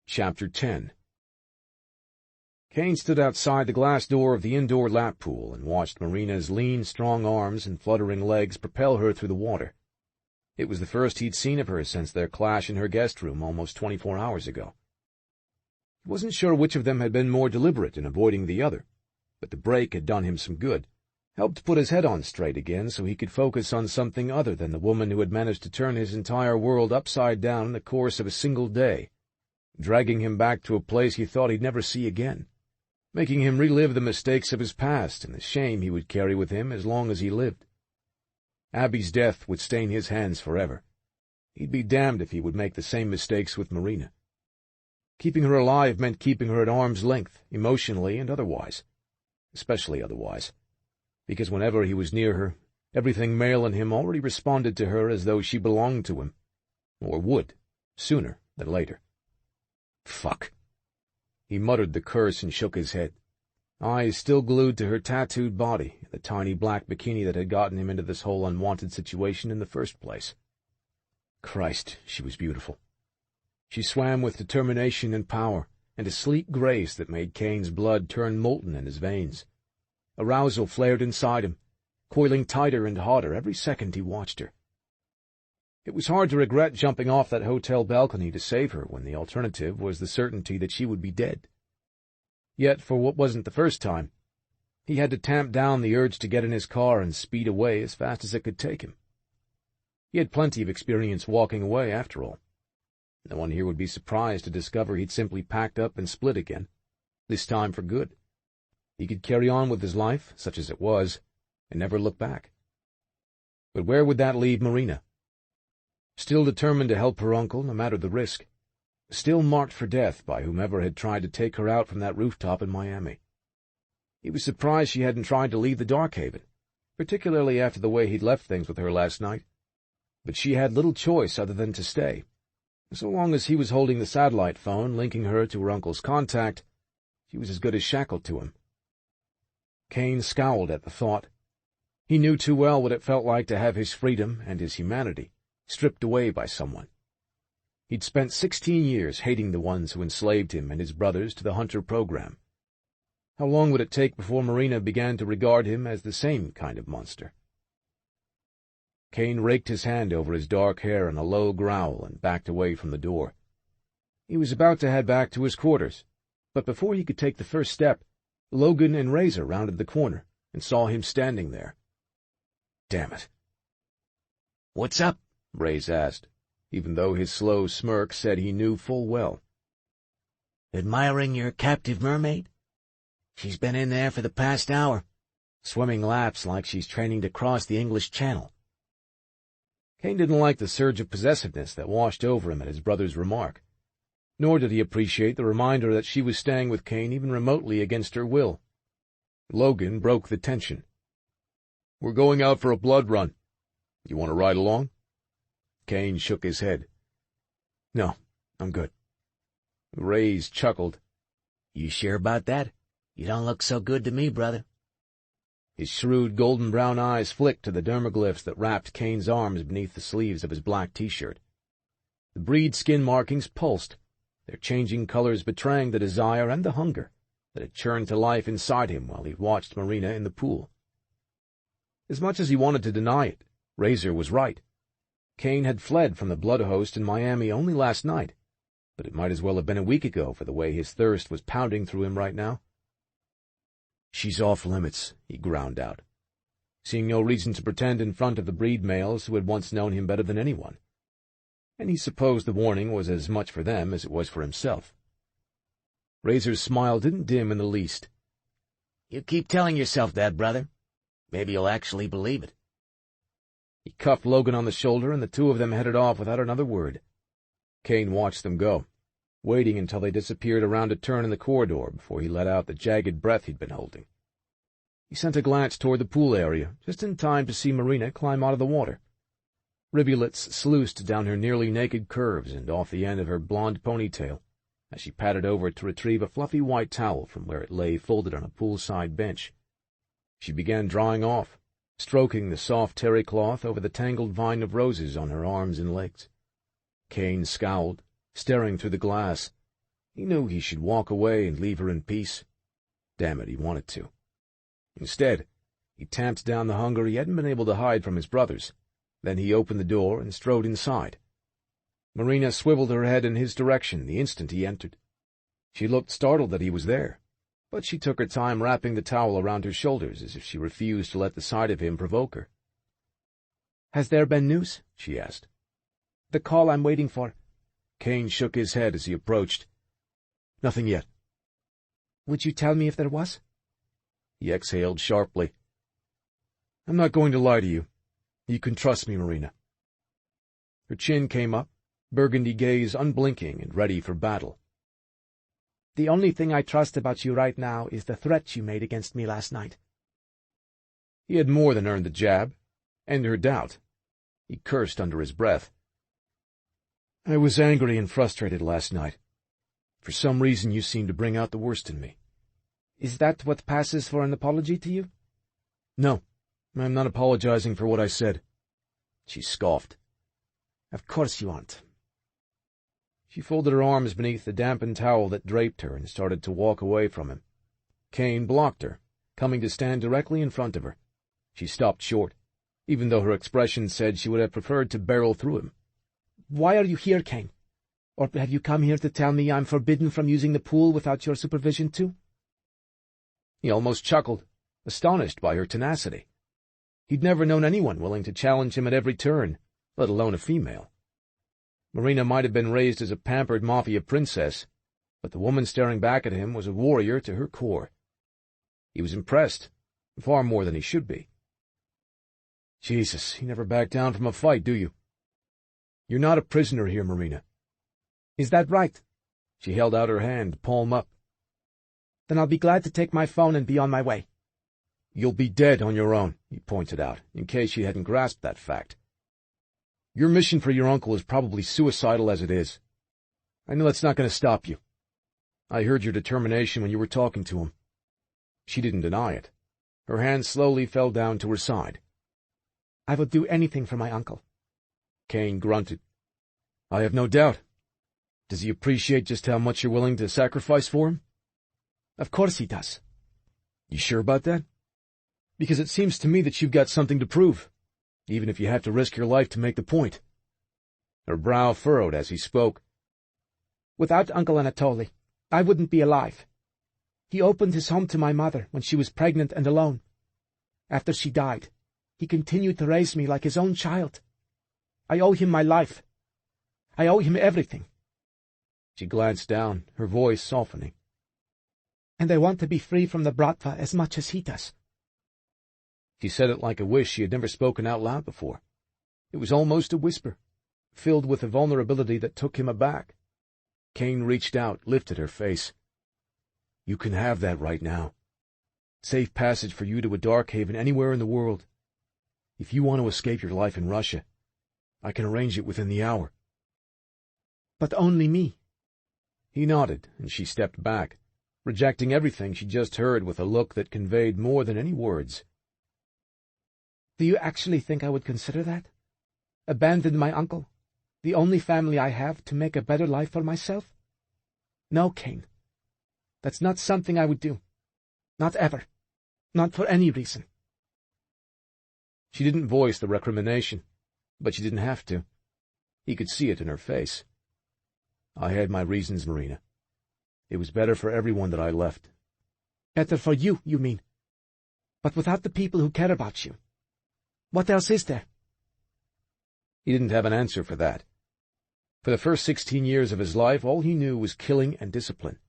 Chapter 10. Kane stood outside the glass door of the indoor lap pool and watched Marina's lean, strong arms and fluttering legs propel her through the water. It was the first he'd seen of her since their clash in her guest room almost 24 hours ago. He wasn't sure which of them had been more deliberate in avoiding the other, but the break had done him some good, helped put his head on straight again so he could focus on something other than the woman who had managed to turn his entire world upside down in the course of a single day, dragging him back to a place he thought he'd never see again, making him relive the mistakes of his past and the shame he would carry with him as long as he lived. Abby's death would stain his hands forever. He'd be damned if he would make the same mistakes with Marina. Keeping her alive meant keeping her at arm's length, emotionally and otherwise. Especially otherwise. Because whenever he was near her, everything male in him already responded to her as though she belonged to him. Or would, sooner than later. Fuck. He muttered the curse and shook his head, eyes still glued to her tattooed body and the tiny black bikini that had gotten him into this whole unwanted situation in the first place. Christ, she was beautiful. She swam with determination and power, and a sleek grace that made Kane's blood turn molten in his veins. Arousal flared inside him, coiling tighter and hotter every second he watched her. It was hard to regret jumping off that hotel balcony to save her when the alternative was the certainty that she would be dead. Yet, for what wasn't the first time, he had to tamp down the urge to get in his car and speed away as fast as it could take him. He had plenty of experience walking away, after all. No one here would be surprised to discover he'd simply packed up and split again, this time for good. He could carry on with his life, such as it was, and never look back. But where would that leave Marina? Still determined to help her uncle, no matter the risk. Still marked for death by whomever had tried to take her out from that rooftop in Miami. He was surprised she hadn't tried to leave the Darkhaven, particularly after the way he'd left things with her last night. But she had little choice other than to stay. So long as he was holding the satellite phone, linking her to her uncle's contact, she was as good as shackled to him. Kane scowled at the thought. He knew too well what it felt like to have his freedom and his humanity stripped away by someone. He'd spent 16 years hating the ones who enslaved him and his brothers to the Hunter program. How long would it take before Marina began to regard him as the same kind of monster? Kane raked his hand over his dark hair in a low growl and backed away from the door. He was about to head back to his quarters, but before he could take the first step, Logan and Razor rounded the corner and saw him standing there. Damn it. "What's up?" Raze asked, even though his slow smirk said he knew full well. "Admiring your captive mermaid? She's been in there for the past hour, swimming laps like she's training to cross the English Channel." Kane didn't like the surge of possessiveness that washed over him at his brother's remark, nor did he appreciate the reminder that she was staying with Kane even remotely against her will. Logan broke the tension. "We're going out for a blood run. You want to ride along?" Kane shook his head. "No, I'm good." Raze chuckled. "You sure about that? You don't look so good to me, brother." His shrewd golden-brown eyes flicked to the dermaglyphs that wrapped Kane's arms beneath the sleeves of his black T-shirt. The breed skin markings pulsed, their changing colors betraying the desire and the hunger that had churned to life inside him while he watched Marina in the pool. As much as he wanted to deny it, Razor was right. Kane had fled from the blood host in Miami only last night, but it might as well have been a week ago for the way his thirst was pounding through him right now. "She's off limits," he ground out, seeing no reason to pretend in front of the breed males who had once known him better than anyone. And he supposed the warning was as much for them as it was for himself. Razor's smile didn't dim in the least. "You keep telling yourself that, brother. Maybe you'll actually believe it." He cuffed Logan on the shoulder, and the two of them headed off without another word. Kane watched them go, waiting until they disappeared around a turn in the corridor before he let out the jagged breath he'd been holding. He sent a glance toward the pool area, just in time to see Marina climb out of the water. Rivulets sluiced down her nearly naked curves and off the end of her blonde ponytail as she padded over to retrieve a fluffy white towel from where it lay folded on a poolside bench. She began drying off, stroking the soft terry cloth over the tangled vine of roses on her arms and legs. Kane scowled, staring through the glass. He knew he should walk away and leave her in peace. Damn it, he wanted to. Instead, he tamped down the hunger he hadn't been able to hide from his brothers. Then he opened the door and strode inside. Marina swiveled her head in his direction the instant he entered. She looked startled that he was there, but she took her time wrapping the towel around her shoulders as if she refused to let the sight of him provoke her. "Has there been news?" she asked. "The call I'm waiting for." Kane shook his head as he approached. "Nothing yet." "Would you tell me if there was?" He exhaled sharply. "I'm not going to lie to you. You can trust me, Marina." Her chin came up, burgundy gaze unblinking and ready for battle. "The only thing I trust about you right now is the threat you made against me last night." He had more than earned the jab, and her doubt. He cursed under his breath. "I was angry and frustrated last night. For some reason you seem to bring out the worst in me. Is that what passes for an apology to you? No, I'm not apologizing for what I said. She scoffed. Of course you aren't. She folded her arms beneath the dampened towel that draped her and started to walk away from him. Kane blocked her, coming to stand directly in front of her. She stopped short, even though her expression said she would have preferred to barrel through him. Why are you here, Kane? Or have you come here to tell me I'm forbidden from using the pool without your supervision too? He almost chuckled, astonished by her tenacity. He'd never known anyone willing to challenge him at every turn, let alone a female. Marina might have been raised as a pampered mafia princess, but the woman staring back at him was a warrior to her core. He was impressed, far more than he should be. Jesus, you never back down from a fight, do you? You're not a prisoner here, Marina. Is that right? She held out her hand, palm up. Then I'll be glad to take my phone and be on my way. You'll be dead on your own, he pointed out, in case she hadn't grasped that fact. Your mission for your uncle is probably suicidal as it is. I know that's not going to stop you. I heard your determination when you were talking to him. She didn't deny it. Her hand slowly fell down to her side. I would do anything for my uncle. Kane grunted. I have no doubt. Does he appreciate just how much you're willing to sacrifice for him? Of course he does. You sure about that? Because it seems to me that you've got something to prove, even if you have to risk your life to make the point. Her brow furrowed as he spoke. Without Uncle Anatoly, I wouldn't be alive. He opened his home to my mother when she was pregnant and alone. After she died, he continued to raise me like his own child. I owe him my life. I owe him everything. She glanced down, her voice softening. And I want to be free from the Bratva as much as he does. She said it like a wish she had never spoken out loud before. It was almost a whisper, filled with a vulnerability that took him aback. Kane reached out, lifted her face. You can have that right now. Safe passage for you to a dark haven anywhere in the world. If you want to escape your life in Russia, I can arrange it within the hour. But only me. He nodded, and she stepped back, rejecting everything she just heard with a look that conveyed more than any words. Do you actually think I would consider that? Abandon my uncle, the only family I have, to make a better life for myself? No, Kane. That's not something I would do. Not ever. Not for any reason. She didn't voice the recrimination, but she didn't have to. He could see it in her face. I had my reasons, Marina. It was better for everyone that I left. Better for you, you mean? But without the people who care about you. What else is there? He didn't have an answer for that. For the first 16 years of his life, all he knew was killing and discipline.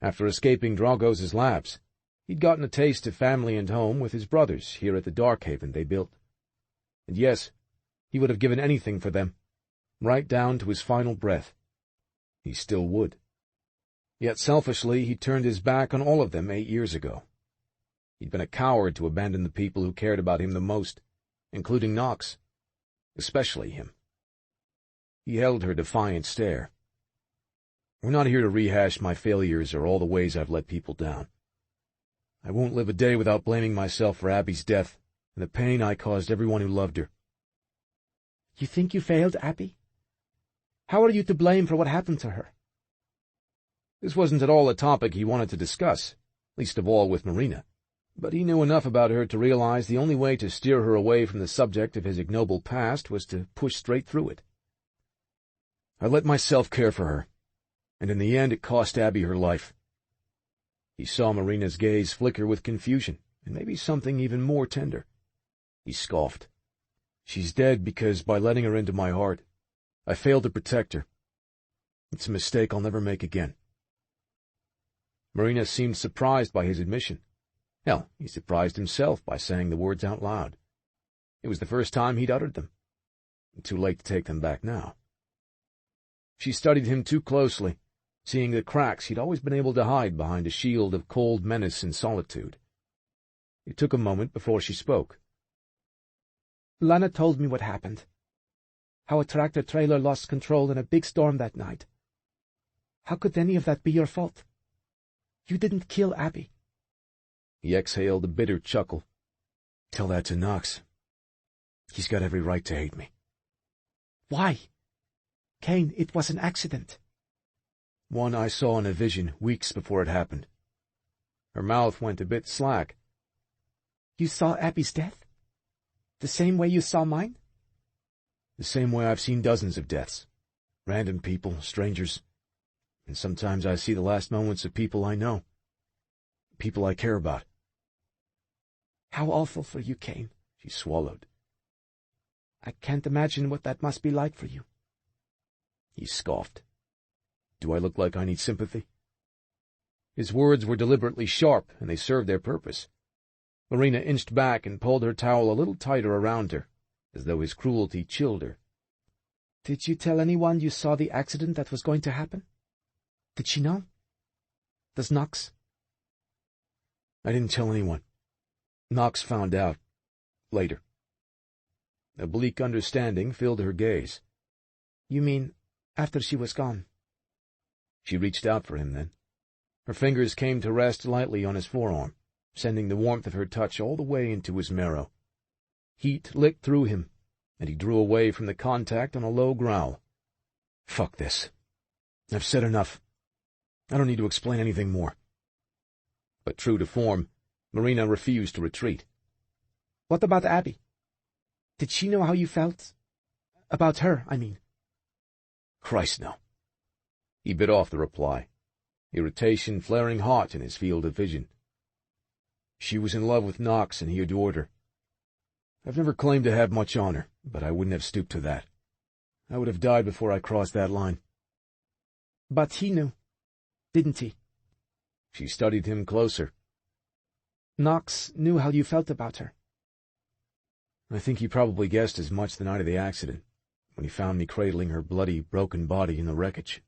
After escaping Dragos' labs, he'd gotten a taste of family and home with his brothers here at the dark haven they built. And yes, he would have given anything for them, right down to his final breath. He still would. Yet selfishly, he turned his back on all of them 8 years ago. He'd been a coward to abandon the people who cared about him the most, including Knox, especially him. He held her defiant stare. We're not here to rehash my failures or all the ways I've let people down. I won't live a day without blaming myself for Abby's death and the pain I caused everyone who loved her. You think you failed, Abby? How are you to blame for what happened to her? This wasn't at all a topic he wanted to discuss, least of all with Marina, but he knew enough about her to realize the only way to steer her away from the subject of his ignoble past was to push straight through it. I let myself care for her, and in the end it cost Abby her life. He saw Marina's gaze flicker with confusion, and maybe something even more tender. He scoffed. She's dead because, by letting her into my heart, I failed to protect her. It's a mistake I'll never make again. Marina seemed surprised by his admission. Hell, he surprised himself by saying the words out loud. It was the first time he'd uttered them. Too late to take them back now. She studied him too closely, seeing the cracks he'd always been able to hide behind a shield of cold menace and solitude. It took a moment before she spoke. Lana told me what happened. How a tractor-trailer lost control in a big storm that night. How could any of that be your fault? You didn't kill Abby. He exhaled a bitter chuckle. Tell that to Knox. He's got every right to hate me. Why? Kane, it was an accident. One I saw in a vision weeks before it happened. Her mouth went a bit slack. You saw Abby's death? The same way you saw mine? The same way I've seen dozens of deaths. Random people, strangers. And sometimes I see the last moments of people I know. People I care about. How awful for you, Kane. She swallowed. I can't imagine what that must be like for you. He scoffed. Do I look like I need sympathy? His words were deliberately sharp, and they served their purpose. Marina inched back and pulled her towel a little tighter around her, as though his cruelty chilled her. Did you tell anyone you saw the accident that was going to happen? Did she know? Does Knox? I didn't tell anyone. Knox found out. Later. A bleak understanding filled her gaze. You mean after she was gone? She reached out for him then. Her fingers came to rest lightly on his forearm, sending the warmth of her touch all the way into his marrow. Heat licked through him, and he drew away from the contact on a low growl. Fuck this. I've said enough. I don't need to explain anything more. But true to form, Marina refused to retreat. What about Abby? Did she know how you felt? About her, I mean. Christ, no. He bit off the reply, irritation flaring hot in his field of vision. She was in love with Knox, and he adored her. I've never claimed to have much honor, but I wouldn't have stooped to that. I would have died before I crossed that line. But he knew, didn't he? She studied him closer. Knox knew how you felt about her. I think he probably guessed as much the night of the accident, when he found me cradling her bloody, broken body in the wreckage.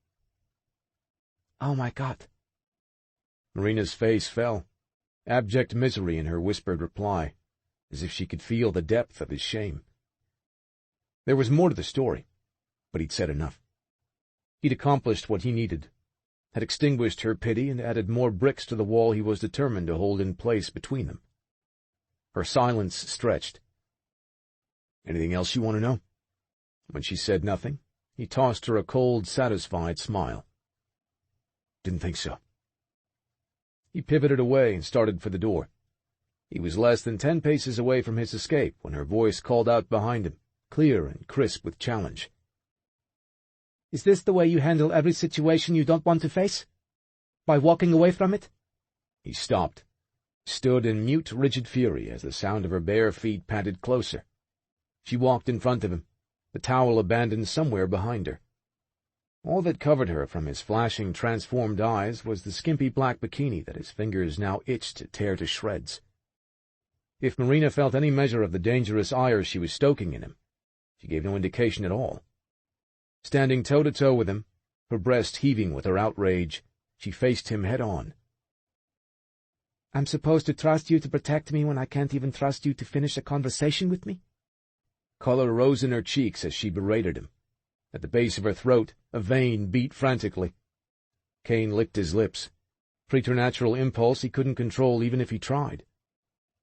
Oh, my God. Marina's face fell, abject misery in her whispered reply, as if she could feel the depth of his shame. There was more to the story, but he'd said enough. He'd accomplished what he needed, had extinguished her pity and added more bricks to the wall he was determined to hold in place between them. Her silence stretched. Anything else you want to know? When she said nothing, he tossed her a cold, satisfied smile. Didn't think so. He pivoted away and started for the door. He was less than 10 paces away from his escape when her voice called out behind him, clear and crisp with challenge. Is this the way you handle every situation you don't want to face? By walking away from it? He stopped, stood in mute, rigid fury as the sound of her bare feet padded closer. She walked in front of him, the towel abandoned somewhere behind her. All that covered her from his flashing, transformed eyes was the skimpy black bikini that his fingers now itched to tear to shreds. If Marina felt any measure of the dangerous ire she was stoking in him, she gave no indication at all. Standing toe-to-toe with him, her breast heaving with her outrage, she faced him head-on. I'm supposed to trust you to protect me when I can't even trust you to finish a conversation with me? Color rose in her cheeks as she berated him. At the base of her throat, a vein beat frantically. Kane licked his lips. Preternatural impulse he couldn't control even if he tried.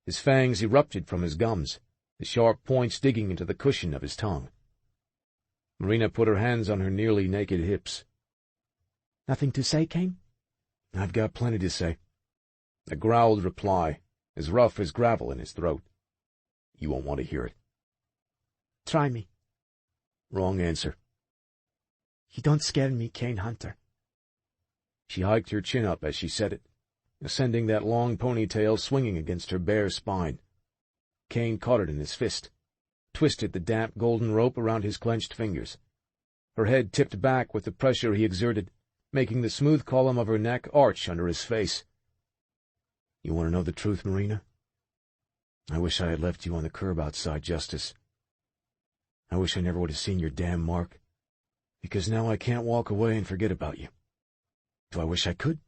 His fangs erupted from his gums, the sharp points digging into the cushion of his tongue. Marina put her hands on her nearly naked hips. Nothing to say, Kane? I've got plenty to say. A growled reply, as rough as gravel in his throat. You won't want to hear it. Try me. Wrong answer. You don't scare me, Kane Hunter. She hiked her chin up as she said it, sending that long ponytail swinging against her bare spine. Kane caught it in his fist, twisted the damp golden rope around his clenched fingers. Her head tipped back with the pressure he exerted, making the smooth column of her neck arch under his face. You want to know the truth, Marina? I wish I had left you on the curb outside Justice. I wish I never would have seen your damn mark, because now I can't walk away and forget about you. Do I wish I could?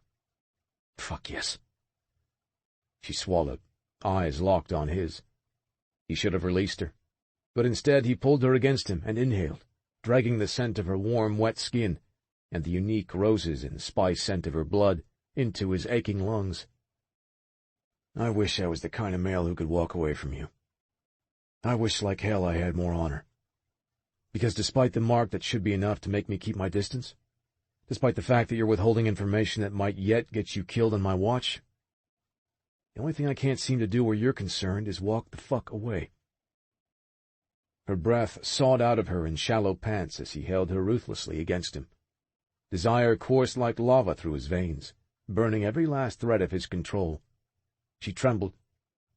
Fuck yes. She swallowed, eyes locked on his. He should have released her, but instead he pulled her against him and inhaled, dragging the scent of her warm, wet skin, and the unique roses and spice scent of her blood into his aching lungs. I wish I was the kind of male who could walk away from you. I wish like hell I had more honor. Because despite the mark that should be enough to make me keep my distance, despite the fact that you're withholding information that might yet get you killed on my watch, the only thing I can't seem to do where you're concerned is walk the fuck away. Her breath sawed out of her in shallow pants as he held her ruthlessly against him. Desire coursed like lava through his veins, burning every last thread of his control. She trembled,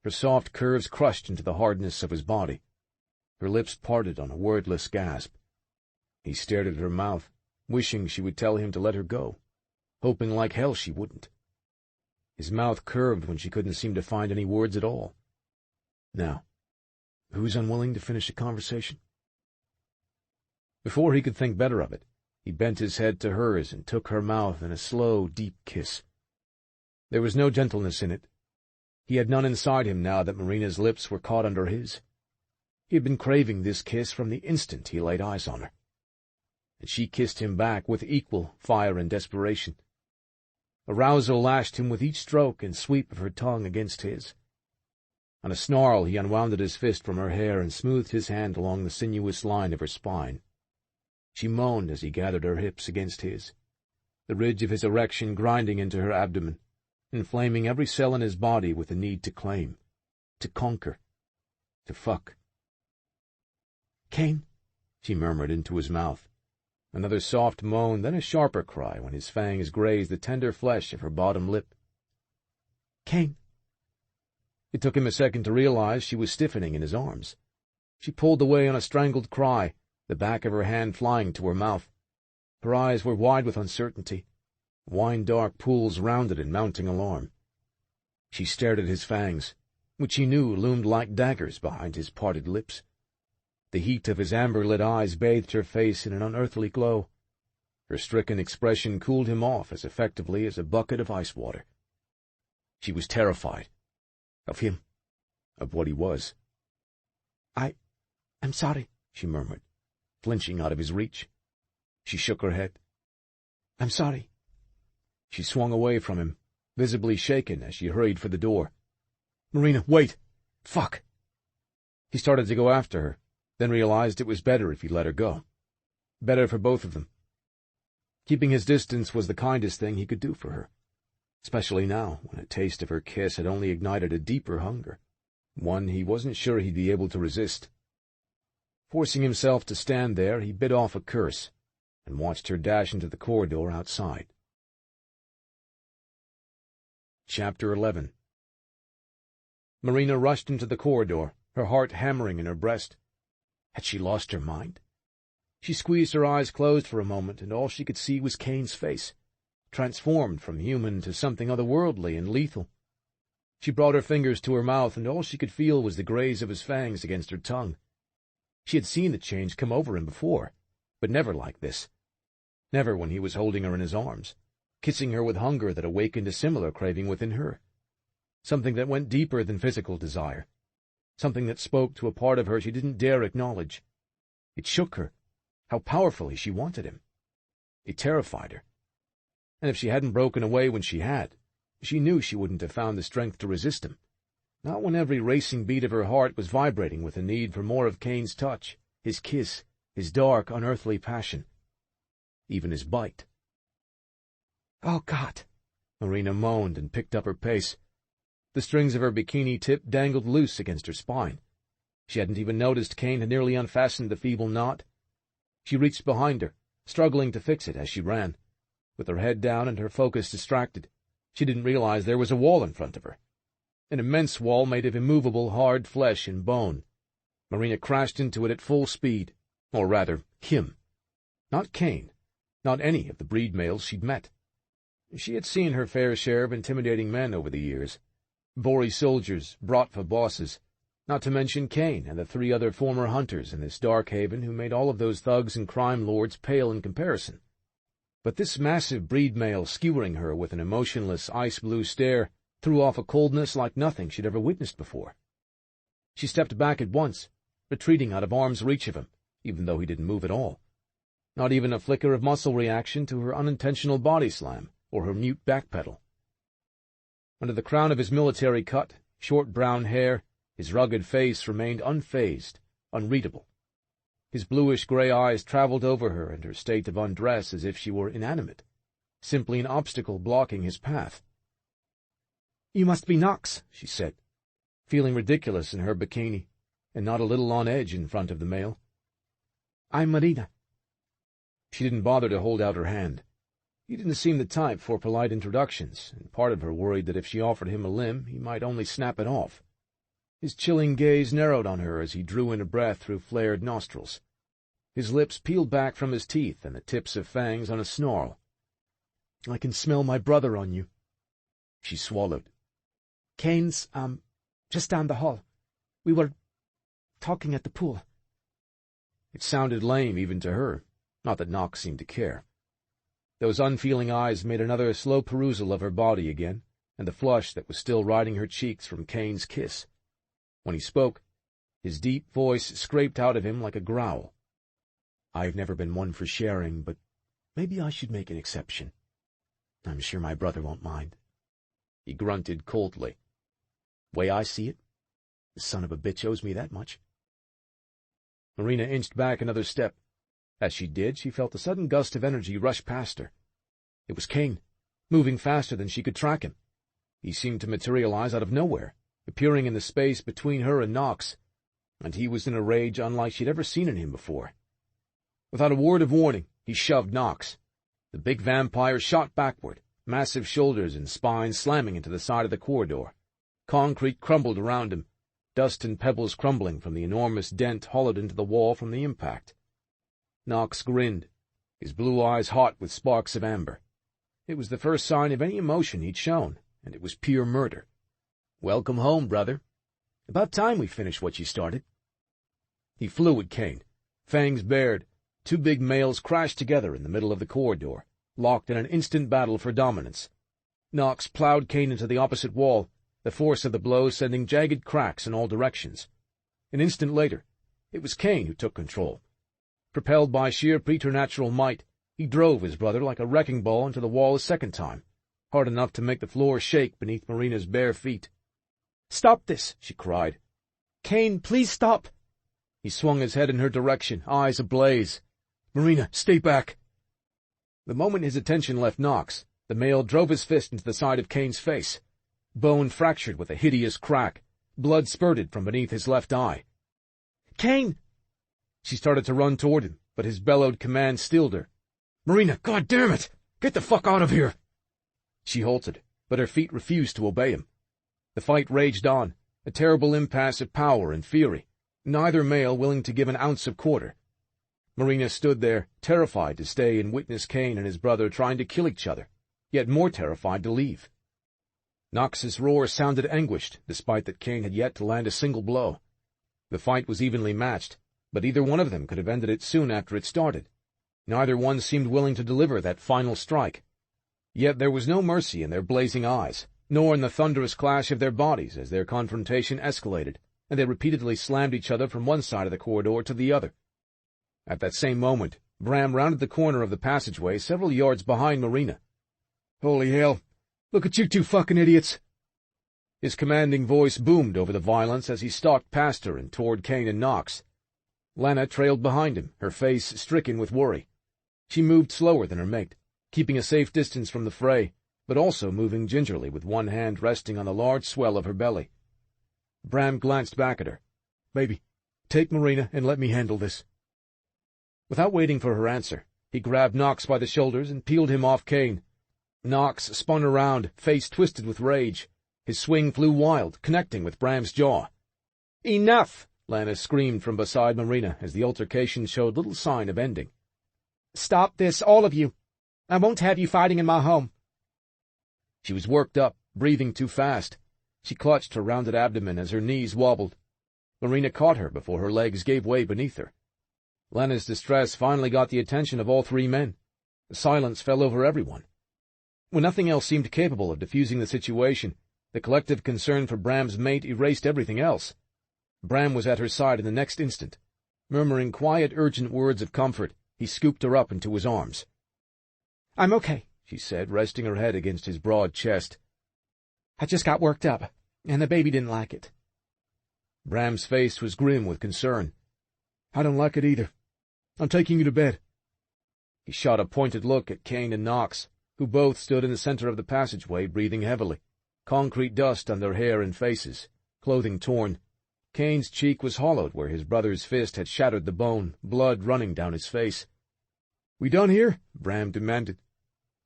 her soft curves crushed into the hardness of his body. Her lips parted on a wordless gasp. He stared at her mouth, wishing she would tell him to let her go, hoping like hell she wouldn't. His mouth curved when she couldn't seem to find any words at all. Now, who's unwilling to finish a conversation? Before he could think better of it, he bent his head to hers and took her mouth in a slow, deep kiss. There was no gentleness in it. He had none inside him now that Marina's lips were caught under his. He had been craving this kiss from the instant he laid eyes on her. And she kissed him back with equal fire and desperation. Arousal lashed him with each stroke and sweep of her tongue against his. On a snarl, he unwound his fist from her hair and smoothed his hand along the sinuous line of her spine. She moaned as he gathered her hips against his, the ridge of his erection grinding into her abdomen, inflaming every cell in his body with the need to claim, to conquer, to fuck. "Kane," she murmured into his mouth. Another soft moan, then a sharper cry when his fangs grazed the tender flesh of her bottom lip. "Kane." It took him a second to realize she was stiffening in his arms. She pulled away on a strangled cry, the back of her hand flying to her mouth. Her eyes were wide with uncertainty, wine-dark pools rounded in mounting alarm. She stared at his fangs, which she knew loomed like daggers behind his parted lips. The heat of his amber-lit eyes bathed her face in an unearthly glow. Her stricken expression cooled him off as effectively as a bucket of ice water. She was terrified. Of him. Of what he was. I'm sorry," she murmured, flinching out of his reach. She shook her head. "I'm sorry." She swung away from him, visibly shaken as she hurried for the door. "Marina, wait! Fuck!" He started to go after her, then realized it was better if he let her go. Better for both of them. Keeping his distance was the kindest thing he could do for her, especially now, when a taste of her kiss had only ignited a deeper hunger, one he wasn't sure he'd be able to resist. Forcing himself to stand there, he bit off a curse and watched her dash into the corridor outside. Chapter 11. Marina rushed into the corridor, her heart hammering in her breast. Had she lost her mind? She squeezed her eyes closed for a moment, and all she could see was Kane's face, transformed from human to something otherworldly and lethal. She brought her fingers to her mouth, and all she could feel was the graze of his fangs against her tongue. She had seen the change come over him before, but never like this. Never when he was holding her in his arms, kissing her with hunger that awakened a similar craving within her. Something that went deeper than physical desire. Something that spoke to a part of her she didn't dare acknowledge. It shook her, how powerfully she wanted him. It terrified her. And if she hadn't broken away when she had, she knew she wouldn't have found the strength to resist him. Not when every racing beat of her heart was vibrating with a need for more of Kane's touch, his kiss, his dark, unearthly passion. Even his bite. "Oh, God!" Marina moaned and picked up her pace. The strings of her bikini tip dangled loose against her spine. She hadn't even noticed Kane had nearly unfastened the feeble knot. She reached behind her, struggling to fix it as she ran. With her head down and her focus distracted, she didn't realize there was a wall in front of her. An immense wall made of immovable, hard flesh and bone. Marina crashed into it at full speed, or rather, him. Not Kane, not any of the breed males she'd met. She had seen her fair share of intimidating men over the years. Bory soldiers, Bratva bosses, not to mention Kane and the 3 other former hunters in this dark haven who made all of those thugs and crime lords pale in comparison. But this massive breed male skewering her with an emotionless ice-blue stare threw off a coldness like nothing she'd ever witnessed before. She stepped back at once, retreating out of arm's reach of him, even though he didn't move at all. Not even a flicker of muscle reaction to her unintentional body slam or her mute backpedal. Under the crown of his military cut, short brown hair, his rugged face remained unfazed, unreadable. His bluish-gray eyes traveled over her and her state of undress as if she were inanimate, simply an obstacle blocking his path. "You must be Knox," she said, feeling ridiculous in her bikini, and not a little on edge in front of the male. "I'm Marina." She didn't bother to hold out her hand. He didn't seem the type for polite introductions, and part of her worried that if she offered him a limb, he might only snap it off. His chilling gaze narrowed on her as he drew in a breath through flared nostrils. His lips peeled back from his teeth and the tips of fangs on a snarl. "I can smell my brother on you." She swallowed. "Kane's, just down the hall. We were talking at the pool." It sounded lame even to her, not that Knox seemed to care. Those unfeeling eyes made another slow perusal of her body again, and the flush that was still riding her cheeks from Kane's kiss. When he spoke, his deep voice scraped out of him like a growl. "I've never been one for sharing, but maybe I should make an exception. I'm sure my brother won't mind." He grunted coldly. "Way I see it, the son of a bitch owes me that much." Marina inched back another step. As she did, she felt a sudden gust of energy rush past her. It was Kane, moving faster than she could track him. He seemed to materialize out of nowhere, appearing in the space between her and Knox, and he was in a rage unlike she'd ever seen in him before. Without a word of warning, he shoved Knox. The big vampire shot backward, massive shoulders and spine slamming into the side of the corridor. Concrete crumbled around him, dust and pebbles crumbling from the enormous dent hollowed into the wall from the impact. Knox grinned, his blue eyes hot with sparks of amber. It was the first sign of any emotion he'd shown, and it was pure murder. "Welcome home, brother. About time we finished what you started." He flew at Kane, fangs bared. Two big males crashed together in the middle of the corridor, locked in an instant battle for dominance. Knox plowed Kane into the opposite wall, the force of the blow sending jagged cracks in all directions. An instant later, it was Kane who took control. Propelled by sheer preternatural might, he drove his brother like a wrecking ball into the wall a second time, hard enough to make the floor shake beneath Marina's bare feet. "Stop this!" she cried. "Kane, please stop!" He swung his head in her direction, eyes ablaze. "Marina, stay back!" The moment his attention left Knox, the male drove his fist into the side of Kane's face. Bone fractured with a hideous crack. Blood spurted from beneath his left eye. "Kane!" She started to run toward him, but his bellowed command stilled her. "Marina, goddammit! Get the fuck out of here!" She halted, but her feet refused to obey him. The fight raged on, a terrible impasse of power and fury, neither male willing to give an ounce of quarter. Marina stood there, terrified to stay and witness Kane and his brother trying to kill each other, yet more terrified to leave. Knox's roar sounded anguished, despite that Kane had yet to land a single blow. The fight was evenly matched, but either one of them could have ended it soon after it started. Neither one seemed willing to deliver that final strike. Yet there was no mercy in their blazing eyes, nor in the thunderous clash of their bodies as their confrontation escalated, and they repeatedly slammed each other from one side of the corridor to the other. At that same moment, Bram rounded the corner of the passageway several yards behind Marina. "Holy hell! Look at you two fucking idiots!" His commanding voice boomed over the violence as he stalked past her and toward Kane and Knox. Lana trailed behind him, her face stricken with worry. She moved slower than her mate, keeping a safe distance from the fray, but also moving gingerly with one hand resting on the large swell of her belly. Bram glanced back at her. "Baby, take Marina and let me handle this." Without waiting for her answer, he grabbed Knox by the shoulders and peeled him off Kane. Knox spun around, face twisted with rage. His swing flew wild, connecting with Bram's jaw. "Enough!" Lana screamed from beside Marina as the altercation showed little sign of ending. "Stop this, all of you! I won't have you fighting in my home." She was worked up, breathing too fast. She clutched her rounded abdomen as her knees wobbled. Marina caught her before her legs gave way beneath her. Lana's distress finally got the attention of all three men. The silence fell over everyone. When nothing else seemed capable of diffusing the situation, the collective concern for Bram's mate erased everything else. Bram was at her side in the next instant. Murmuring quiet, urgent words of comfort, he He scooped her up into his arms. "I'm okay," she said, resting her head against his broad chest. "I just got worked up, and the baby didn't like it." Bram's face was grim with concern. "I don't like it either. I'm taking you to bed." He shot a pointed look at Kane and Knox, who both stood in the center of the passageway, breathing heavily, concrete dust on their hair and faces, clothing torn. Kane's cheek was hollowed where his brother's fist had shattered the bone, blood running down his face. "We done here?" Bram demanded.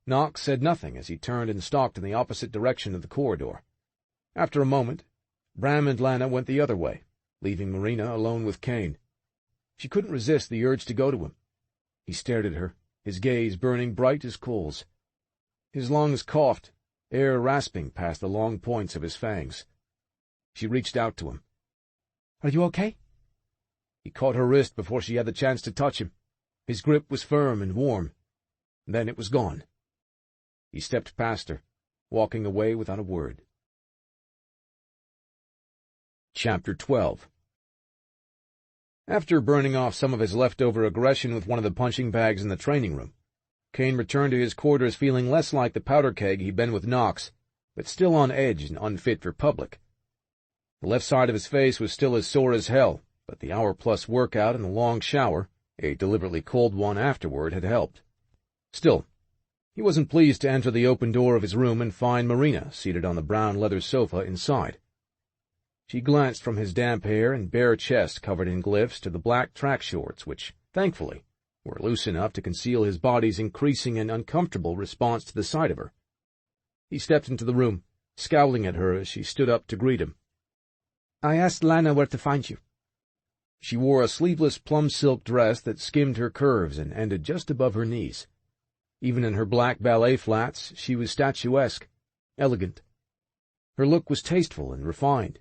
Knox said nothing as he turned and stalked in the opposite direction of the corridor. After a moment, Bram and Lana went the other way, leaving Marina alone with Kane. She couldn't resist the urge to go to him. He stared at her, his gaze burning bright as coals. His lungs coughed, air rasping past the long points of his fangs. She reached out to him. "Are you okay?" He caught her wrist before she had the chance to touch him. His grip was firm and warm. Then it was gone. He stepped past her, walking away without a word. Chapter 12. After burning off some of his leftover aggression with one of the punching bags in the training room, Kane returned to his quarters feeling less like the powder keg he'd been with Knox, but still on edge and unfit for public. The left side of his face was still as sore as hell, but the hour-plus workout and the long shower, a deliberately cold one afterward, had helped. Still, he wasn't pleased to enter the open door of his room and find Marina seated on the brown leather sofa inside. She glanced from his damp hair and bare chest covered in glyphs to the black track shorts which, thankfully, were loose enough to conceal his body's increasing and uncomfortable response to the sight of her. He stepped into the room, scowling at her as she stood up to greet him. "I asked Lana where to find you." She wore a sleeveless plum silk dress that skimmed her curves and ended just above her knees. Even in her black ballet flats, she was statuesque, elegant. Her look was tasteful and refined,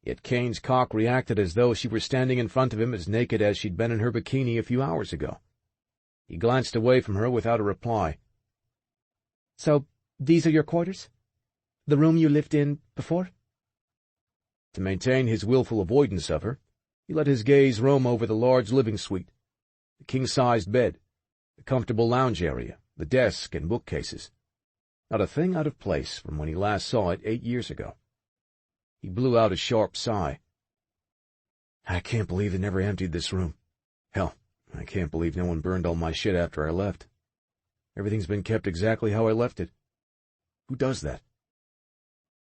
yet Kane's cock reacted as though she were standing in front of him as naked as she'd been in her bikini a few hours ago. He glanced away from her without a reply. "So, these are your quarters? The room you lived in before?" To maintain his willful avoidance of her, he let his gaze roam over the large living suite, the king-sized bed, the comfortable lounge area, the desk and bookcases. Not a thing out of place from when he last saw it 8 years ago. He blew out a sharp sigh. I can't believe they never emptied this room. Hell, I can't believe no one burned all my shit after I left. Everything's been kept exactly how I left it. Who does that?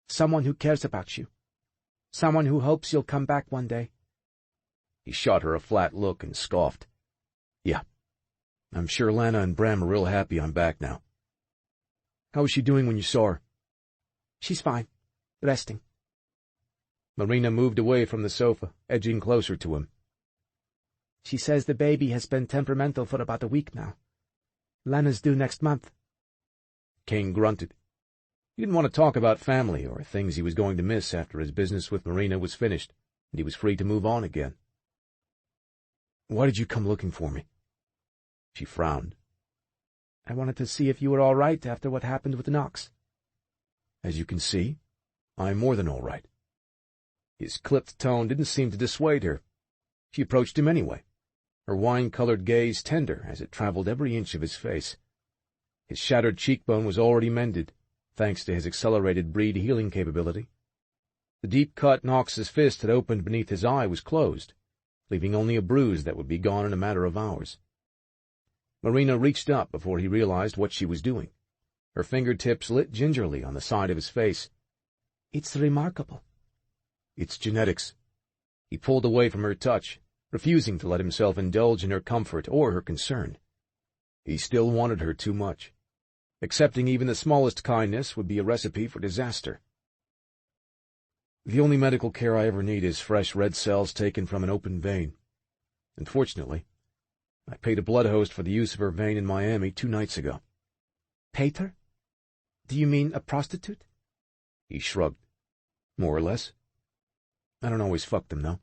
"Someone who cares about you. Someone who hopes you'll come back one day." He shot her a flat look and scoffed. "Yeah, I'm sure Lana and Bram are real happy I'm back now." "How was she doing when you saw her?" "She's fine. Resting." Marina moved away from the sofa, edging closer to him. "She says the baby has been temperamental for about a week now. Lana's due next month." Kane grunted. He didn't want to talk about family or things he was going to miss after his business with Marina was finished, and he was free to move on again. "Why did you come looking for me?" She frowned. "I wanted to see if you were all right after what happened with Knox." "As you can see, I'm more than all right." His clipped tone didn't seem to dissuade her. She approached him anyway, her wine-colored gaze tender as it traveled every inch of his face. His shattered cheekbone was already mended, thanks to his accelerated breed healing capability. The deep cut Knox's fist had opened beneath his eye was closed, leaving only a bruise that would be gone in a matter of hours. Marina reached up before he realized what she was doing. Her fingertips lit gingerly on the side of his face. "It's remarkable." "It's genetics." He pulled away from her touch, refusing to let himself indulge in her comfort or her concern. He still wanted her too much. Accepting even the smallest kindness would be a recipe for disaster. "The only medical care I ever need is fresh red cells taken from an open vein. Unfortunately, I paid a blood host for the use of her vein in Miami 2 nights ago." "Paid her? Do you mean a prostitute?" He shrugged. "More or less. I don't always fuck them, though."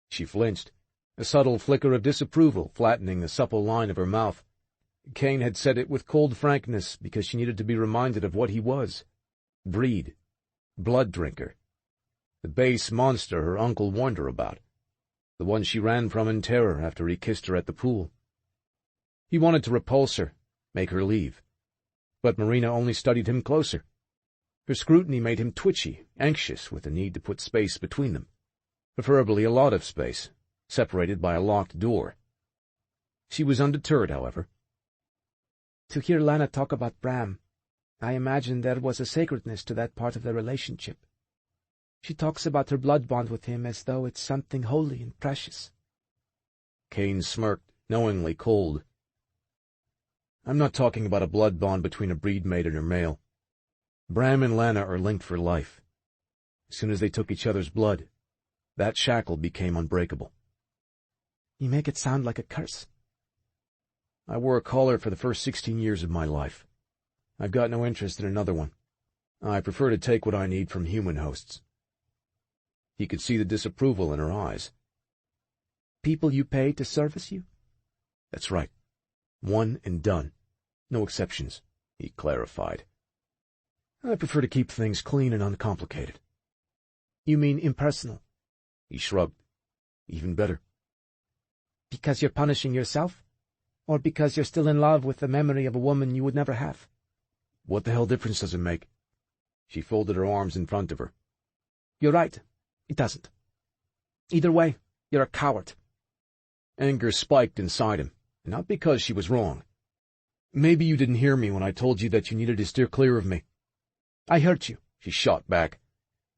She flinched, a subtle flicker of disapproval flattening the supple line of her mouth. Kane had said it with cold frankness because she needed to be reminded of what he was. Breed. Blood drinker. The base monster her uncle warned her about. The one she ran from in terror after he kissed her at the pool. He wanted to repulse her, make her leave. But Marina only studied him closer. Her scrutiny made him twitchy, anxious, with the need to put space between them, preferably a lot of space, separated by a locked door. She was undeterred, however. To hear Lana talk about Bram, I imagine there was a sacredness to that part of their relationship. She talks about her blood bond with him as though it's something holy and precious. Kane smirked, knowingly cold. I'm not talking about a blood bond between a breed mate and her male. Bram and Lana are linked for life. As soon as they took each other's blood, that shackle became unbreakable. You make it sound like a curse. I wore a collar for the first 16 years of my life. I've got no interest in another one. I prefer to take what I need from human hosts. He could see the disapproval in her eyes. People you pay to service you? That's right. One and done. No exceptions, he clarified. I prefer to keep things clean and uncomplicated. You mean impersonal? He shrugged. Even better. Because you're punishing yourself? Or because you're still in love with the memory of a woman you would never have? What the hell difference does it make? She folded her arms in front of her. You're right. It doesn't. Either way, you're a coward. Anger spiked inside him, not because she was wrong. Maybe you didn't hear me when I told you that you needed to steer clear of me. I heard you, she shot back,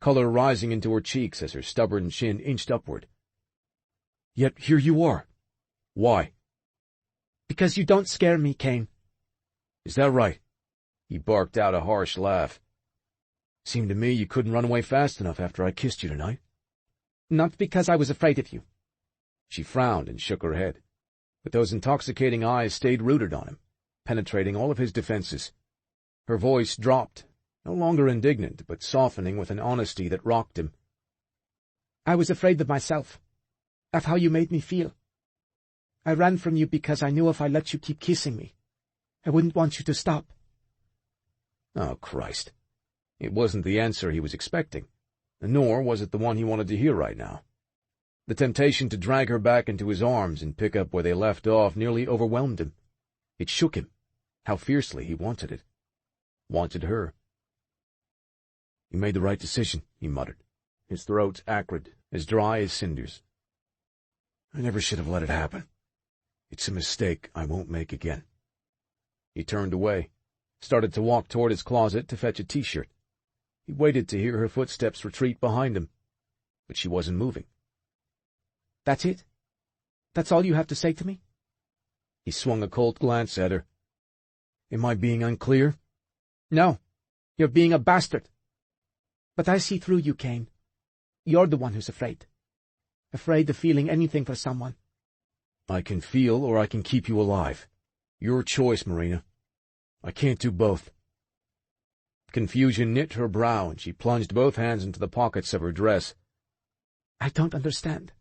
color rising into her cheeks as her stubborn chin inched upward. Yet here you are. Why? Because you don't scare me, Kane. Is that right? He barked out a harsh laugh. Seemed to me you couldn't run away fast enough after I kissed you tonight. Not because I was afraid of you. She frowned and shook her head, but those intoxicating eyes stayed rooted on him, penetrating all of his defenses. Her voice dropped, no longer indignant, but softening with an honesty that rocked him. I was afraid of myself, of how you made me feel. I ran from you because I knew if I let you keep kissing me, I wouldn't want you to stop. Oh, Christ. It wasn't the answer he was expecting, nor was it the one he wanted to hear right now. The temptation to drag her back into his arms and pick up where they left off nearly overwhelmed him. It shook him, how fiercely he wanted it. Wanted her. You made the right decision, he muttered, his throat acrid, as dry as cinders. I never should have let it happen. It's a mistake I won't make again. He turned away, started to walk toward his closet to fetch a t-shirt. He waited to hear her footsteps retreat behind him, but she wasn't moving. That's it? That's all you have to say to me? He swung a cold glance at her. Am I being unclear? No, you're being a bastard. But I see through you, Kane. You're the one who's afraid. Afraid of feeling anything for someone. I can feel or I can keep you alive. Your choice, Marina. I can't do both. Confusion knit her brow, and she plunged both hands into the pockets of her dress. I don't understand.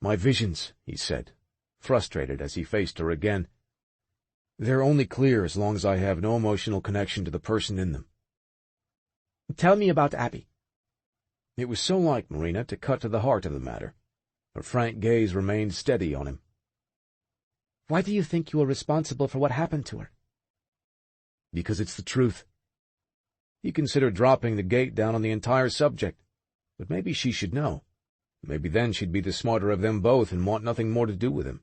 My visions, he said, frustrated as he faced her again. They're only clear as long as I have no emotional connection to the person in them. Tell me about Abby. It was so like Marina to cut to the heart of the matter. Her frank gaze remained steady on him. Why do you think you were responsible for what happened to her? Because it's the truth. He considered dropping the gate down on the entire subject, but maybe she should know. Maybe then she'd be the smarter of them both and want nothing more to do with him.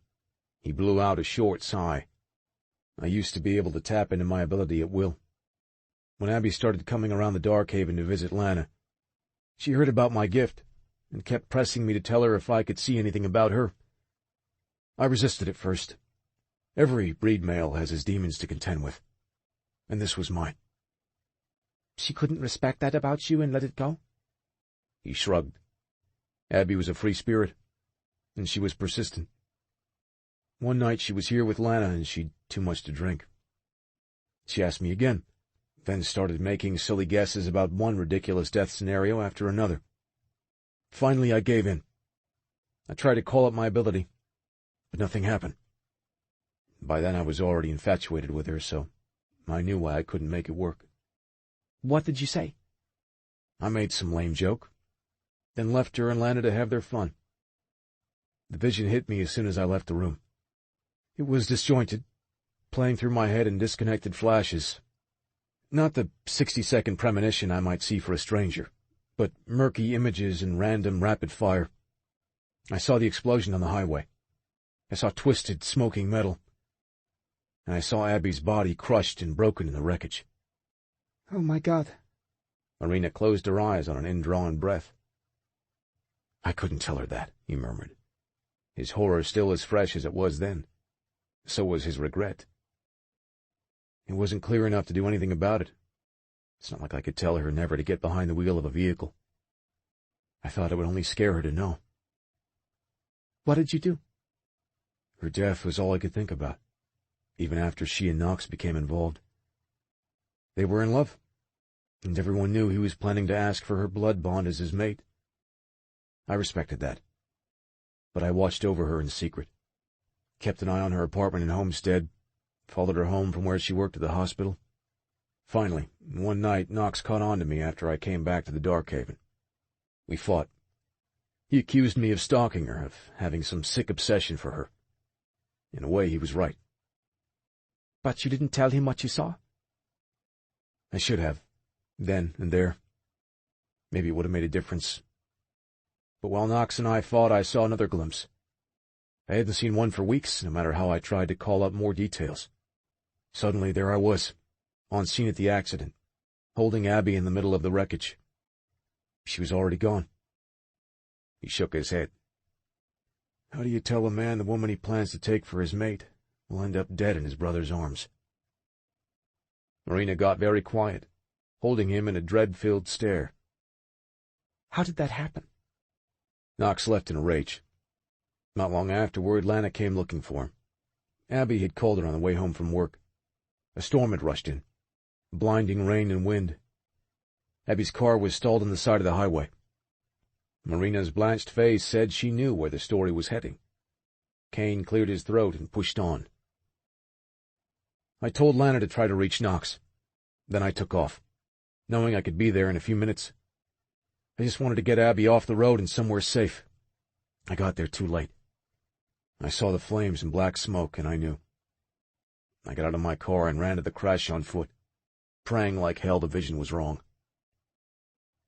He blew out a short sigh. I used to be able to tap into my ability at will. When Abby started coming around the Dark Haven to visit Lana, she heard about my gift and kept pressing me to tell her if I could see anything about her. I resisted at first. Every breed male has his demons to contend with, and this was mine. She couldn't respect that about you and let it go? He shrugged. Abby was a free spirit, and she was persistent. One night she was here with Lana, and she'd too much to drink. She asked me again, then started making silly guesses about one ridiculous death scenario after another. Finally, I gave in. I tried to call up my ability, but nothing happened. By then I was already infatuated with her, so I knew why I couldn't make it work. What did you say? I made some lame joke, then left her and Lana to have their fun. The vision hit me as soon as I left the room. It was disjointed, playing through my head in disconnected flashes. Not the 60-second premonition I might see for a stranger, but murky images in random rapid fire. I saw the explosion on the highway. I saw twisted, smoking metal. And I saw Abby's body crushed and broken in the wreckage. Oh, my God. Marina closed her eyes on an indrawn breath. I couldn't tell her that, he murmured. His horror still as fresh as it was then. So was his regret. It wasn't clear enough to do anything about it. It's not like I could tell her never to get behind the wheel of a vehicle. I thought it would only scare her to know. What did you do? Her death was all I could think about, even after she and Knox became involved. They were in love, and everyone knew he was planning to ask for her blood bond as his mate. I respected that, but I watched over her in secret, kept an eye on her apartment in Homestead, followed her home from where she worked at the hospital. Finally, one night, Knox caught on to me after I came back to the Darkhaven. We fought. He accused me of stalking her, of having some sick obsession for her. In a way, he was right. But you didn't tell him what you saw? I should have, then and there. Maybe it would have made a difference. But while Knox and I fought, I saw another glimpse. I hadn't seen one for weeks, no matter how I tried to call up more details. Suddenly, there I was, on scene at the accident, holding Abby in the middle of the wreckage. She was already gone. He shook his head. How do you tell a man the woman he plans to take for his mate will end up dead in his brother's arms? Marina got very quiet, holding him in a dread-filled stare. How did that happen? Knox left in a rage. Not long afterward, Lana came looking for him. Abby had called her on the way home from work. A storm had rushed in. Blinding rain and wind. Abby's car was stalled on the side of the highway. Marina's blanched face said she knew where the story was heading. Kane cleared his throat and pushed on. I told Lana to try to reach Knox. Then I took off, knowing I could be there in a few minutes. I just wanted to get Abby off the road and somewhere safe. I got there too late. I saw the flames and black smoke, and I knew. I got out of my car and ran to the crash on foot, praying like hell the vision was wrong.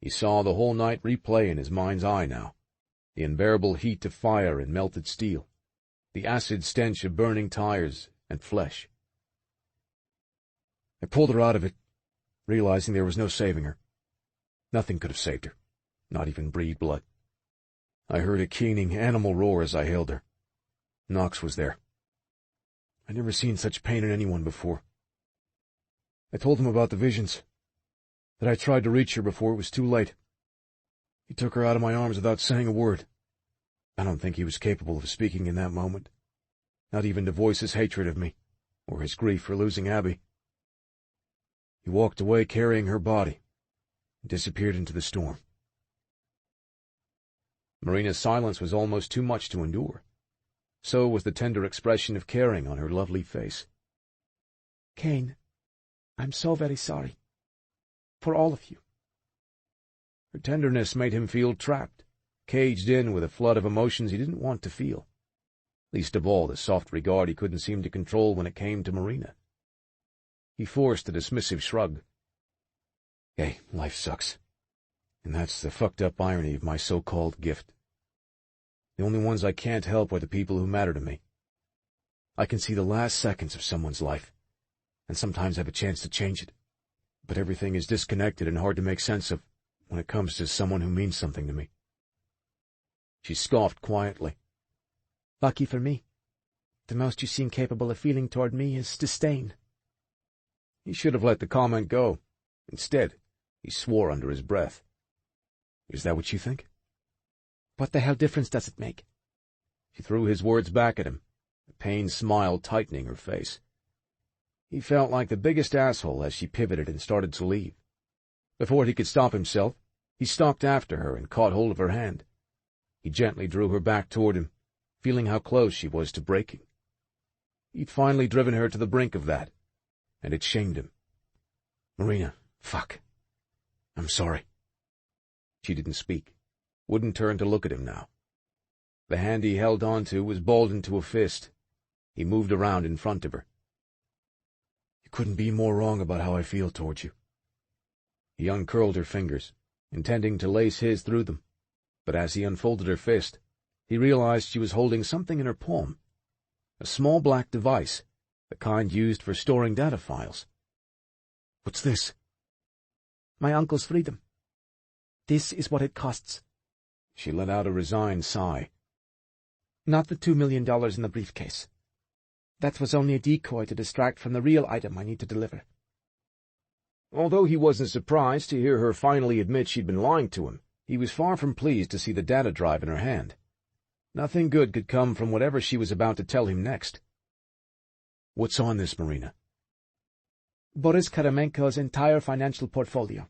He saw the whole night replay in his mind's eye now, the unbearable heat of fire and melted steel, the acid stench of burning tires and flesh. I pulled her out of it, realizing there was no saving her. Nothing could have saved her, not even breed blood. I heard a keening animal roar as I held her. Knox was there. I'd never seen such pain in anyone before. I told him about the visions, that I tried to reach her before it was too late. He took her out of my arms without saying a word. I don't think he was capable of speaking in that moment, not even to voice his hatred of me, or his grief for losing Abby. He walked away carrying her body, and disappeared into the storm. Marina's silence was almost too much to endure. So was the tender expression of caring on her lovely face. Kane, I'm so very sorry. For all of you. Her tenderness made him feel trapped, caged in with a flood of emotions he didn't want to feel. Least of all the soft regard he couldn't seem to control when it came to Marina. He forced a dismissive shrug. Hey, life sucks. And that's the fucked-up irony of my so-called gift. The only ones I can't help are the people who matter to me. I can see the last seconds of someone's life, and sometimes have a chance to change it. But everything is disconnected and hard to make sense of when it comes to someone who means something to me. She scoffed quietly. Lucky for me. The most you seem capable of feeling toward me is disdain. He should have let the comment go. Instead, he swore under his breath. Is that what you think? What the hell difference does it make? She threw his words back at him, a pained smile tightening her face. He felt like the biggest asshole as she pivoted and started to leave. Before he could stop himself, he stalked after her and caught hold of her hand. He gently drew her back toward him, feeling how close she was to breaking. He'd finally driven her to the brink of that, and it shamed him. Marina, fuck. I'm sorry. She didn't speak, wouldn't turn to look at him now. The hand he held on to was balled into a fist. He moved around in front of her. You couldn't be more wrong about how I feel towards you. He uncurled her fingers, intending to lace his through them, but as he unfolded her fist, he realized she was holding something in her palm, a small black device, the kind used for storing data files. What's this? My uncle's freedom. This is what it costs. She let out a resigned sigh. Not the $2 million in the briefcase. That was only a decoy to distract from the real item I need to deliver. Although he wasn't surprised to hear her finally admit she'd been lying to him, he was far from pleased to see the data drive in her hand. Nothing good could come from whatever she was about to tell him next. What's on this, Marina? Boris Karamenko's entire financial portfolio.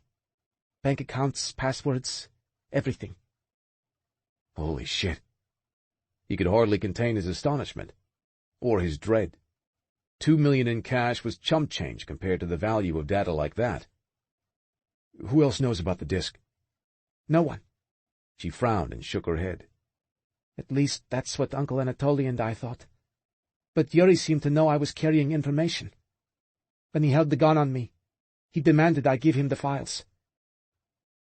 Bank accounts, passwords, everything. Holy shit. He could hardly contain his astonishment, or his dread. $2 million in cash was chump change compared to the value of data like that. Who else knows about the disk? No one. She frowned and shook her head. At least that's what Uncle Anatoly and I thought. But Yuri seemed to know I was carrying information. When he held the gun on me, he demanded I give him the files.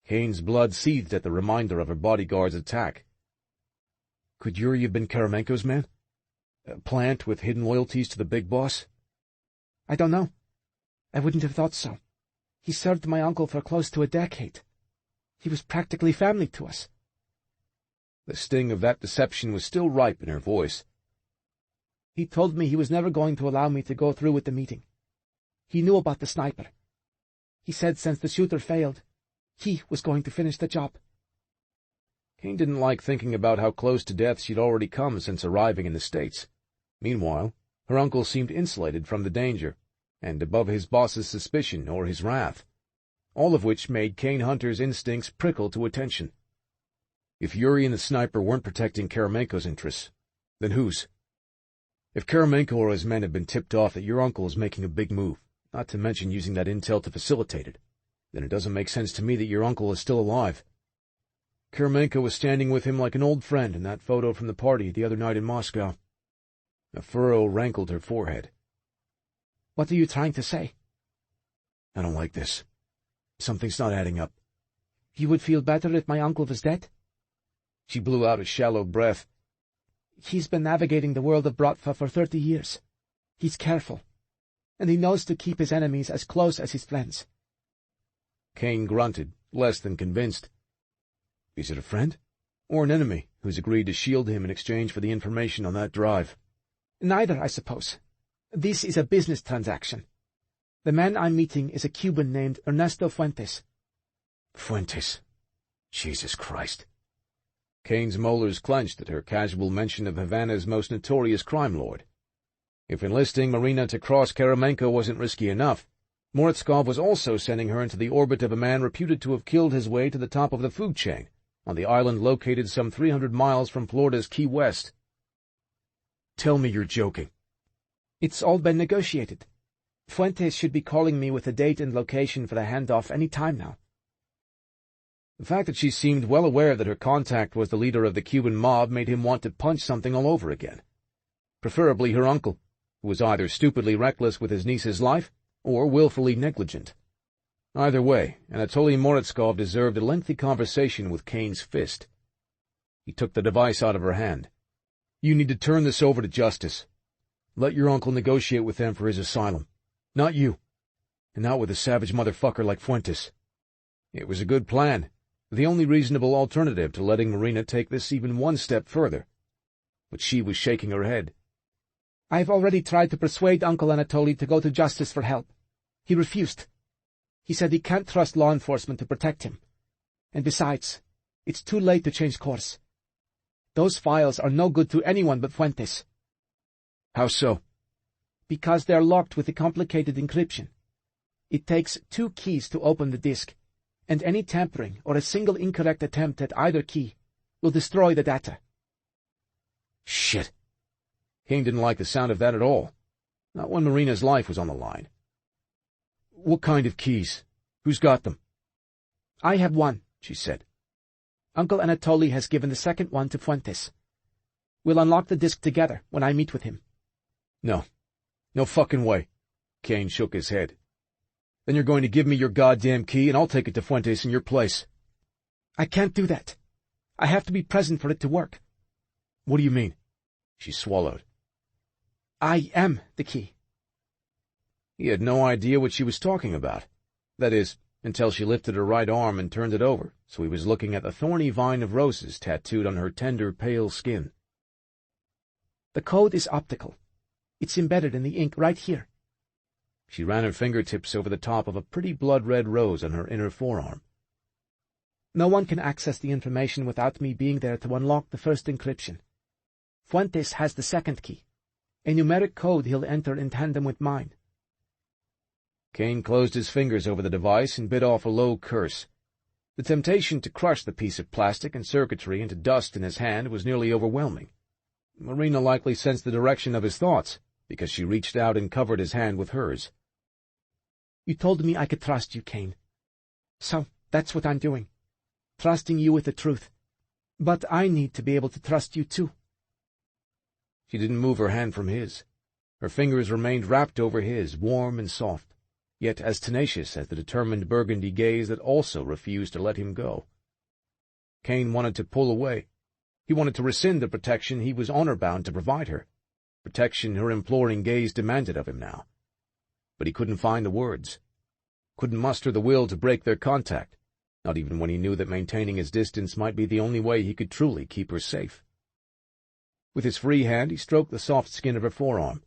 Kane's blood seethed at the reminder of her bodyguard's attack. Could Yuri have been Karamenko's man? A plant with hidden loyalties to the big boss? I don't know. I wouldn't have thought so. He served my uncle for close to a decade. He was practically family to us. The sting of that deception was still ripe in her voice. He told me he was never going to allow me to go through with the meeting. He knew about the sniper. He said since the shooter failed, he was going to finish the job. Kane didn't like thinking about how close to death she'd already come since arriving in the States. Meanwhile, her uncle seemed insulated from the danger, and above his boss's suspicion or his wrath, all of which made Kane Hunter's instincts prickle to attention. If Yuri and the sniper weren't protecting Karamenko's interests, then whose? If Karamenko or his men have been tipped off that your uncle is making a big move, not to mention using that intel to facilitate it, then it doesn't make sense to me that your uncle is still alive. Karamenko was standing with him like an old friend in that photo from the party the other night in Moscow. A furrow rankled her forehead. What are you trying to say? I don't like this. Something's not adding up. You would feel better if my uncle was dead? She blew out a shallow breath. He's been navigating the world of Bratva for 30 years. He's careful, and he knows to keep his enemies as close as his friends. Kane grunted, less than convinced. Is it a friend? Or an enemy who's agreed to shield him in exchange for the information on that drive? Neither, I suppose. This is a business transaction. The man I'm meeting is a Cuban named Ernesto Fuentes. Fuentes. Jesus Christ. Kane's molars clenched at her casual mention of Havana's most notorious crime lord. If enlisting Marina to cross Karamenko wasn't risky enough, Moritskov was also sending her into the orbit of a man reputed to have killed his way to the top of the food chain, on the island located some 300 miles from Florida's Key West. Tell me you're joking. It's all been negotiated. Fuentes should be calling me with a date and location for the handoff any time now. The fact that she seemed well aware that her contact was the leader of the Cuban mob made him want to punch something all over again. Preferably her uncle, who was either stupidly reckless with his niece's life or willfully negligent. Either way, Anatoly Moritskov deserved a lengthy conversation with Kane's fist. He took the device out of her hand. You need to turn this over to justice. Let your uncle negotiate with them for his asylum. Not you. And not with a savage motherfucker like Fuentes. It was a good plan, the only reasonable alternative to letting Marina take this even one step further. But she was shaking her head. I've already tried to persuade Uncle Anatoly to go to justice for help. He refused. He said he can't trust law enforcement to protect him. And besides, it's too late to change course. Those files are no good to anyone but Fuentes. How so? Because they're locked with a complicated encryption. It takes 2 keys to open the disk, and any tampering or a single incorrect attempt at either key will destroy the data. Shit. Kane didn't like the sound of that at all. Not when Marina's life was on the line. What kind of keys? Who's got them? I have one, she said. Uncle Anatoly has given the second one to Fuentes. We'll unlock the disk together when I meet with him. No. No fucking way. Kane shook his head. Then you're going to give me your goddamn key, and I'll take it to Fuentes in your place. I can't do that. I have to be present for it to work. What do you mean? She swallowed. I am the key. He had no idea what she was talking about. That is, until she lifted her right arm and turned it over, so he was looking at the thorny vine of roses tattooed on her tender, pale skin. The code is optical. It's embedded in the ink right here. She ran her fingertips over the top of a pretty blood-red rose on her inner forearm. No one can access the information without me being there to unlock the first encryption. Fuentes has the second key, a numeric code he'll enter in tandem with mine. Kane closed his fingers over the device and bit off a low curse. The temptation to crush the piece of plastic and circuitry into dust in his hand was nearly overwhelming. Marina likely sensed the direction of his thoughts, because she reached out and covered his hand with hers. You told me I could trust you, Kane. So, that's what I'm doing. Trusting you with the truth. But I need to be able to trust you, too. She didn't move her hand from his. Her fingers remained wrapped over his, warm and soft, yet as tenacious as the determined burgundy gaze that also refused to let him go. Kane wanted to pull away. He wanted to rescind the protection he was honor-bound to provide her, protection her imploring gaze demanded of him now. But he couldn't find the words, couldn't muster the will to break their contact, not even when he knew that maintaining his distance might be the only way he could truly keep her safe. With his free hand he stroked the soft skin of her forearm,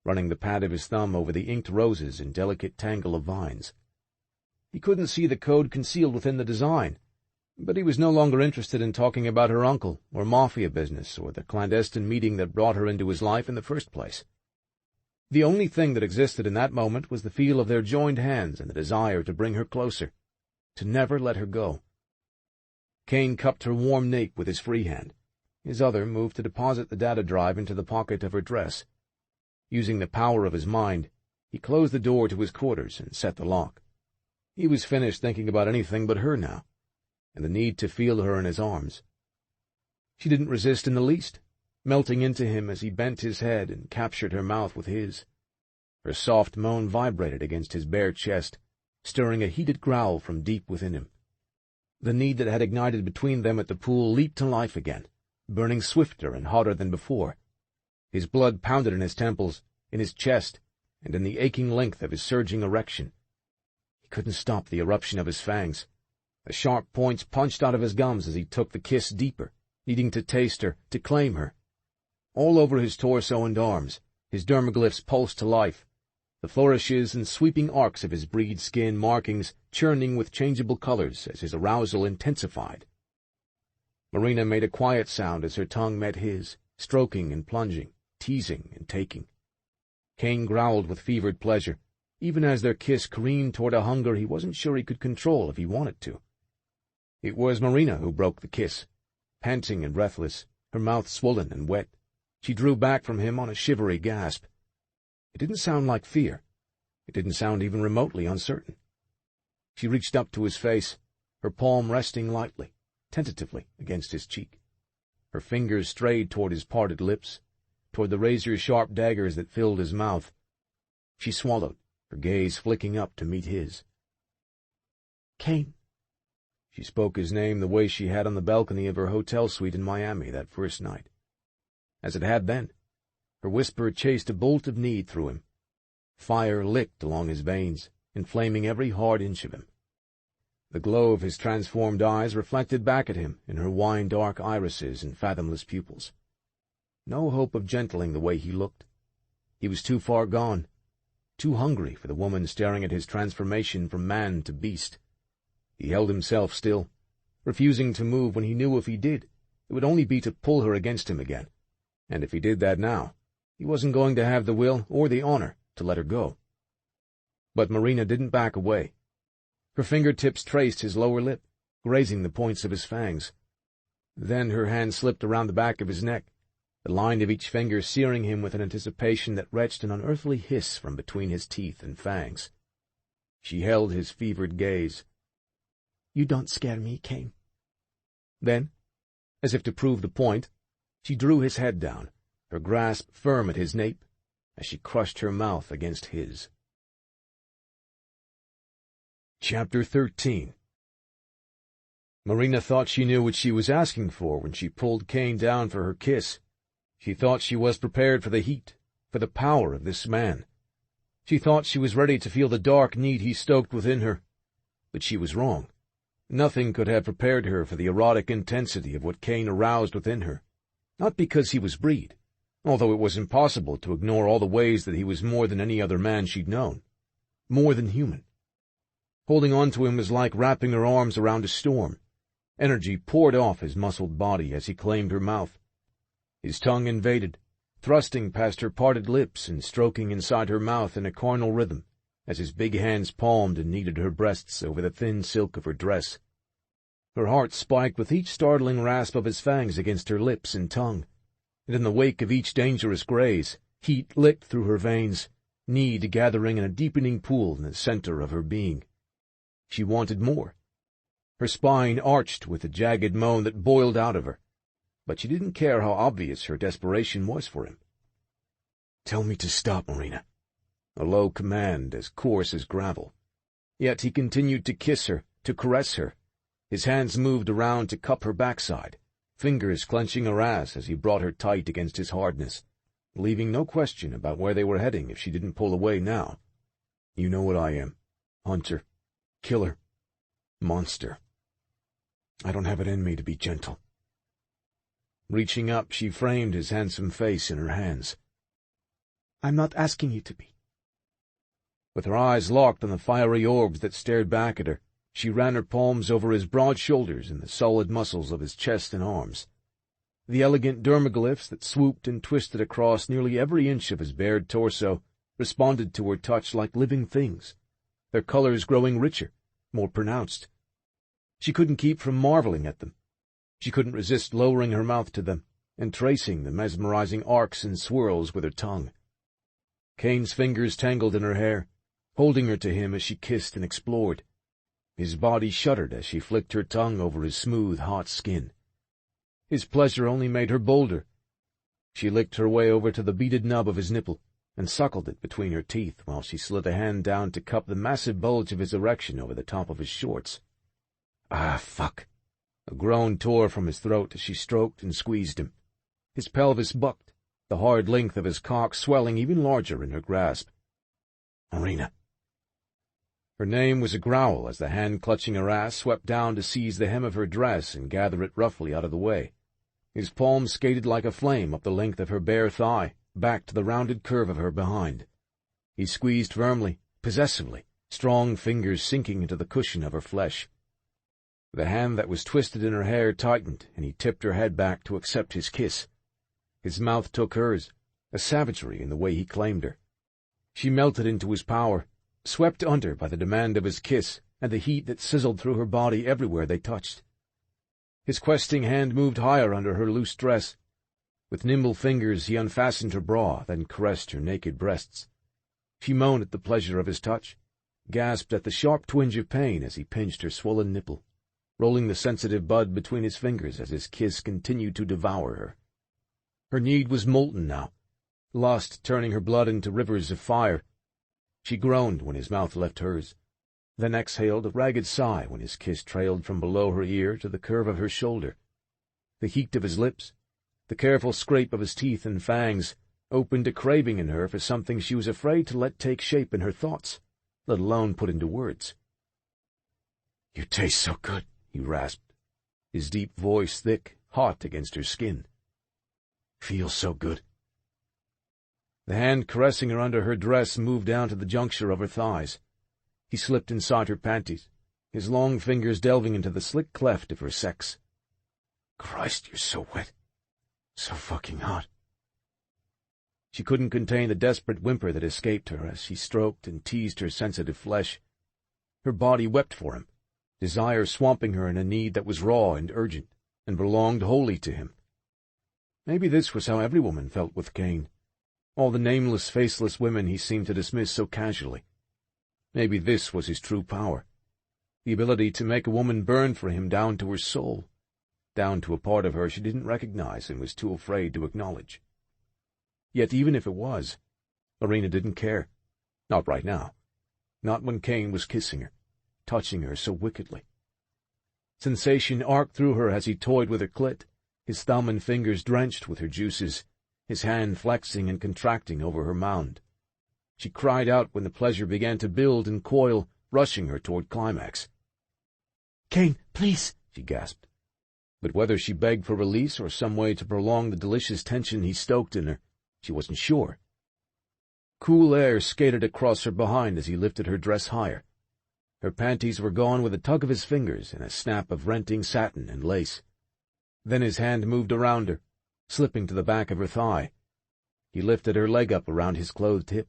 running the pad of his thumb over the inked roses and delicate tangle of vines. He couldn't see the code concealed within the design, but he was no longer interested in talking about her uncle, or mafia business, or the clandestine meeting that brought her into his life in the first place. The only thing that existed in that moment was the feel of their joined hands and the desire to bring her closer, to never let her go. Kane cupped her warm nape with his free hand. His other moved to deposit the data drive into the pocket of her dress. Using the power of his mind, he closed the door to his quarters and set the lock. He was finished thinking about anything but her now, and the need to feel her in his arms. She didn't resist in the least, melting into him as he bent his head and captured her mouth with his. Her soft moan vibrated against his bare chest, stirring a heated growl from deep within him. The need that had ignited between them at the pool leaped to life again, burning swifter and hotter than before. His blood pounded in his temples, in his chest, and in the aching length of his surging erection. He couldn't stop the eruption of his fangs. The sharp points punched out of his gums as he took the kiss deeper, needing to taste her, to claim her. All over his torso and arms, his dermaglyphs pulsed to life, the flourishes and sweeping arcs of his breed skin markings churning with changeable colors as his arousal intensified. Marina made a quiet sound as her tongue met his, stroking and plunging, teasing and taking. Kane growled with fevered pleasure, even as their kiss careened toward a hunger he wasn't sure he could control if he wanted to. It was Marina who broke the kiss. Panting and breathless, her mouth swollen and wet, she drew back from him on a shivery gasp. It didn't sound like fear. It didn't sound even remotely uncertain. She reached up to his face, her palm resting lightly, tentatively, against his cheek. Her fingers strayed toward his parted lips, toward the razor-sharp daggers that filled his mouth. She swallowed, her gaze flicking up to meet his. Kane. She spoke his name the way she had on the balcony of her hotel suite in Miami that first night. As it had then, her whisper chased a bolt of need through him. Fire licked along his veins, inflaming every hard inch of him. The glow of his transformed eyes reflected back at him in her wine-dark irises and fathomless pupils. No hope of gentling the way he looked. He was too far gone, too hungry for the woman staring at his transformation from man to beast. He held himself still, refusing to move when he knew if he did, it would only be to pull her against him again. And if he did that now, he wasn't going to have the will or the honor to let her go. But Marina didn't back away. Her fingertips traced his lower lip, grazing the points of his fangs. Then her hand slipped around the back of his neck, the line of each finger searing him with an anticipation that retched an unearthly hiss from between his teeth and fangs. She held his fevered gaze. You don't scare me, Kane. Then, as if to prove the point, she drew his head down, her grasp firm at his nape, as she crushed her mouth against his. Chapter 13. Marina thought she knew what she was asking for when she pulled Kane down for her kiss. She thought she was prepared for the heat, for the power of this man. She thought she was ready to feel the dark need he stoked within her. But she was wrong. Nothing could have prepared her for the erotic intensity of what Kane aroused within her. Not because he was Breed, although it was impossible to ignore all the ways that he was more than any other man she'd known. More than human. Holding on to him was like wrapping her arms around a storm. Energy poured off his muscled body as he claimed her mouth. His tongue invaded, thrusting past her parted lips and stroking inside her mouth in a carnal rhythm, as his big hands palmed and kneaded her breasts over the thin silk of her dress. Her heart spiked with each startling rasp of his fangs against her lips and tongue, and in the wake of each dangerous graze, heat licked through her veins, need gathering in a deepening pool in the center of her being. She wanted more. Her spine arched with a jagged moan that boiled out of her, but she didn't care how obvious her desperation was for him. "Tell me to stop, Marina." A low command as coarse as gravel. Yet he continued to kiss her, to caress her. His hands moved around to cup her backside, fingers clenching her ass as he brought her tight against his hardness, leaving no question about where they were heading if she didn't pull away now. "You know what I am. Hunter. Killer. Monster. I don't have it in me to be gentle." Reaching up, she framed his handsome face in her hands. "I'm not asking you to be." With her eyes locked on the fiery orbs that stared back at her, she ran her palms over his broad shoulders and the solid muscles of his chest and arms. The elegant dermaglyphs that swooped and twisted across nearly every inch of his bared torso responded to her touch like living things, their colors growing richer, more pronounced. She couldn't keep from marveling at them. She couldn't resist lowering her mouth to them and tracing the mesmerizing arcs and swirls with her tongue. Kane's fingers tangled in her hair, holding her to him as she kissed and explored. His body shuddered as she flicked her tongue over his smooth, hot skin. His pleasure only made her bolder. She licked her way over to the beaded nub of his nipple and suckled it between her teeth while she slid a hand down to cup the massive bulge of his erection over the top of his shorts. "Ah, fuck." A groan tore from his throat as she stroked and squeezed him. His pelvis bucked, the hard length of his cock swelling even larger in her grasp. "Marina." Her name was a growl as the hand clutching her ass swept down to seize the hem of her dress and gather it roughly out of the way. His palm skated like a flame up the length of her bare thigh, back to the rounded curve of her behind. He squeezed firmly, possessively, strong fingers sinking into the cushion of her flesh. The hand that was twisted in her hair tightened, and he tipped her head back to accept his kiss. His mouth took hers, a savagery in the way he claimed her. She melted into his power, swept under by the demand of his kiss and the heat that sizzled through her body everywhere they touched. His questing hand moved higher under her loose dress. With nimble fingers he unfastened her bra, then caressed her naked breasts. She moaned at the pleasure of his touch, gasped at the sharp twinge of pain as he pinched her swollen nipple, rolling the sensitive bud between his fingers as his kiss continued to devour her. Her need was molten now, lust turning her blood into rivers of fire. She groaned when his mouth left hers, then exhaled a ragged sigh when his kiss trailed from below her ear to the curve of her shoulder. The heat of his lips, the careful scrape of his teeth and fangs, opened a craving in her for something she was afraid to let take shape in her thoughts, let alone put into words. "You taste so good," he rasped, his deep voice thick, hot against her skin. "Feels so good." The hand caressing her under her dress moved down to the juncture of her thighs. He slipped inside her panties, his long fingers delving into the slick cleft of her sex. "Christ, you're so wet. So fucking hot." She couldn't contain the desperate whimper that escaped her as she stroked and teased her sensitive flesh. Her body wept for him, desire swamping her in a need that was raw and urgent, and belonged wholly to him. Maybe this was how every woman felt with Kane, all the nameless, faceless women he seemed to dismiss so casually. Maybe this was his true power, the ability to make a woman burn for him down to her soul, down to a part of her she didn't recognize and was too afraid to acknowledge. Yet even if it was, Marina didn't care. Not right now. Not when Kane was kissing her, touching her so wickedly. Sensation arced through her as he toyed with her clit, his thumb and fingers drenched with her juices, his hand flexing and contracting over her mound. She cried out when the pleasure began to build and coil, rushing her toward climax. "Kane, please," she gasped. But whether she begged for release or some way to prolong the delicious tension he stoked in her, she wasn't sure. Cool air skated across her behind as he lifted her dress higher. Her panties were gone with a tug of his fingers and a snap of renting satin and lace. Then his hand moved around her, slipping to the back of her thigh. He lifted her leg up around his clothed hip.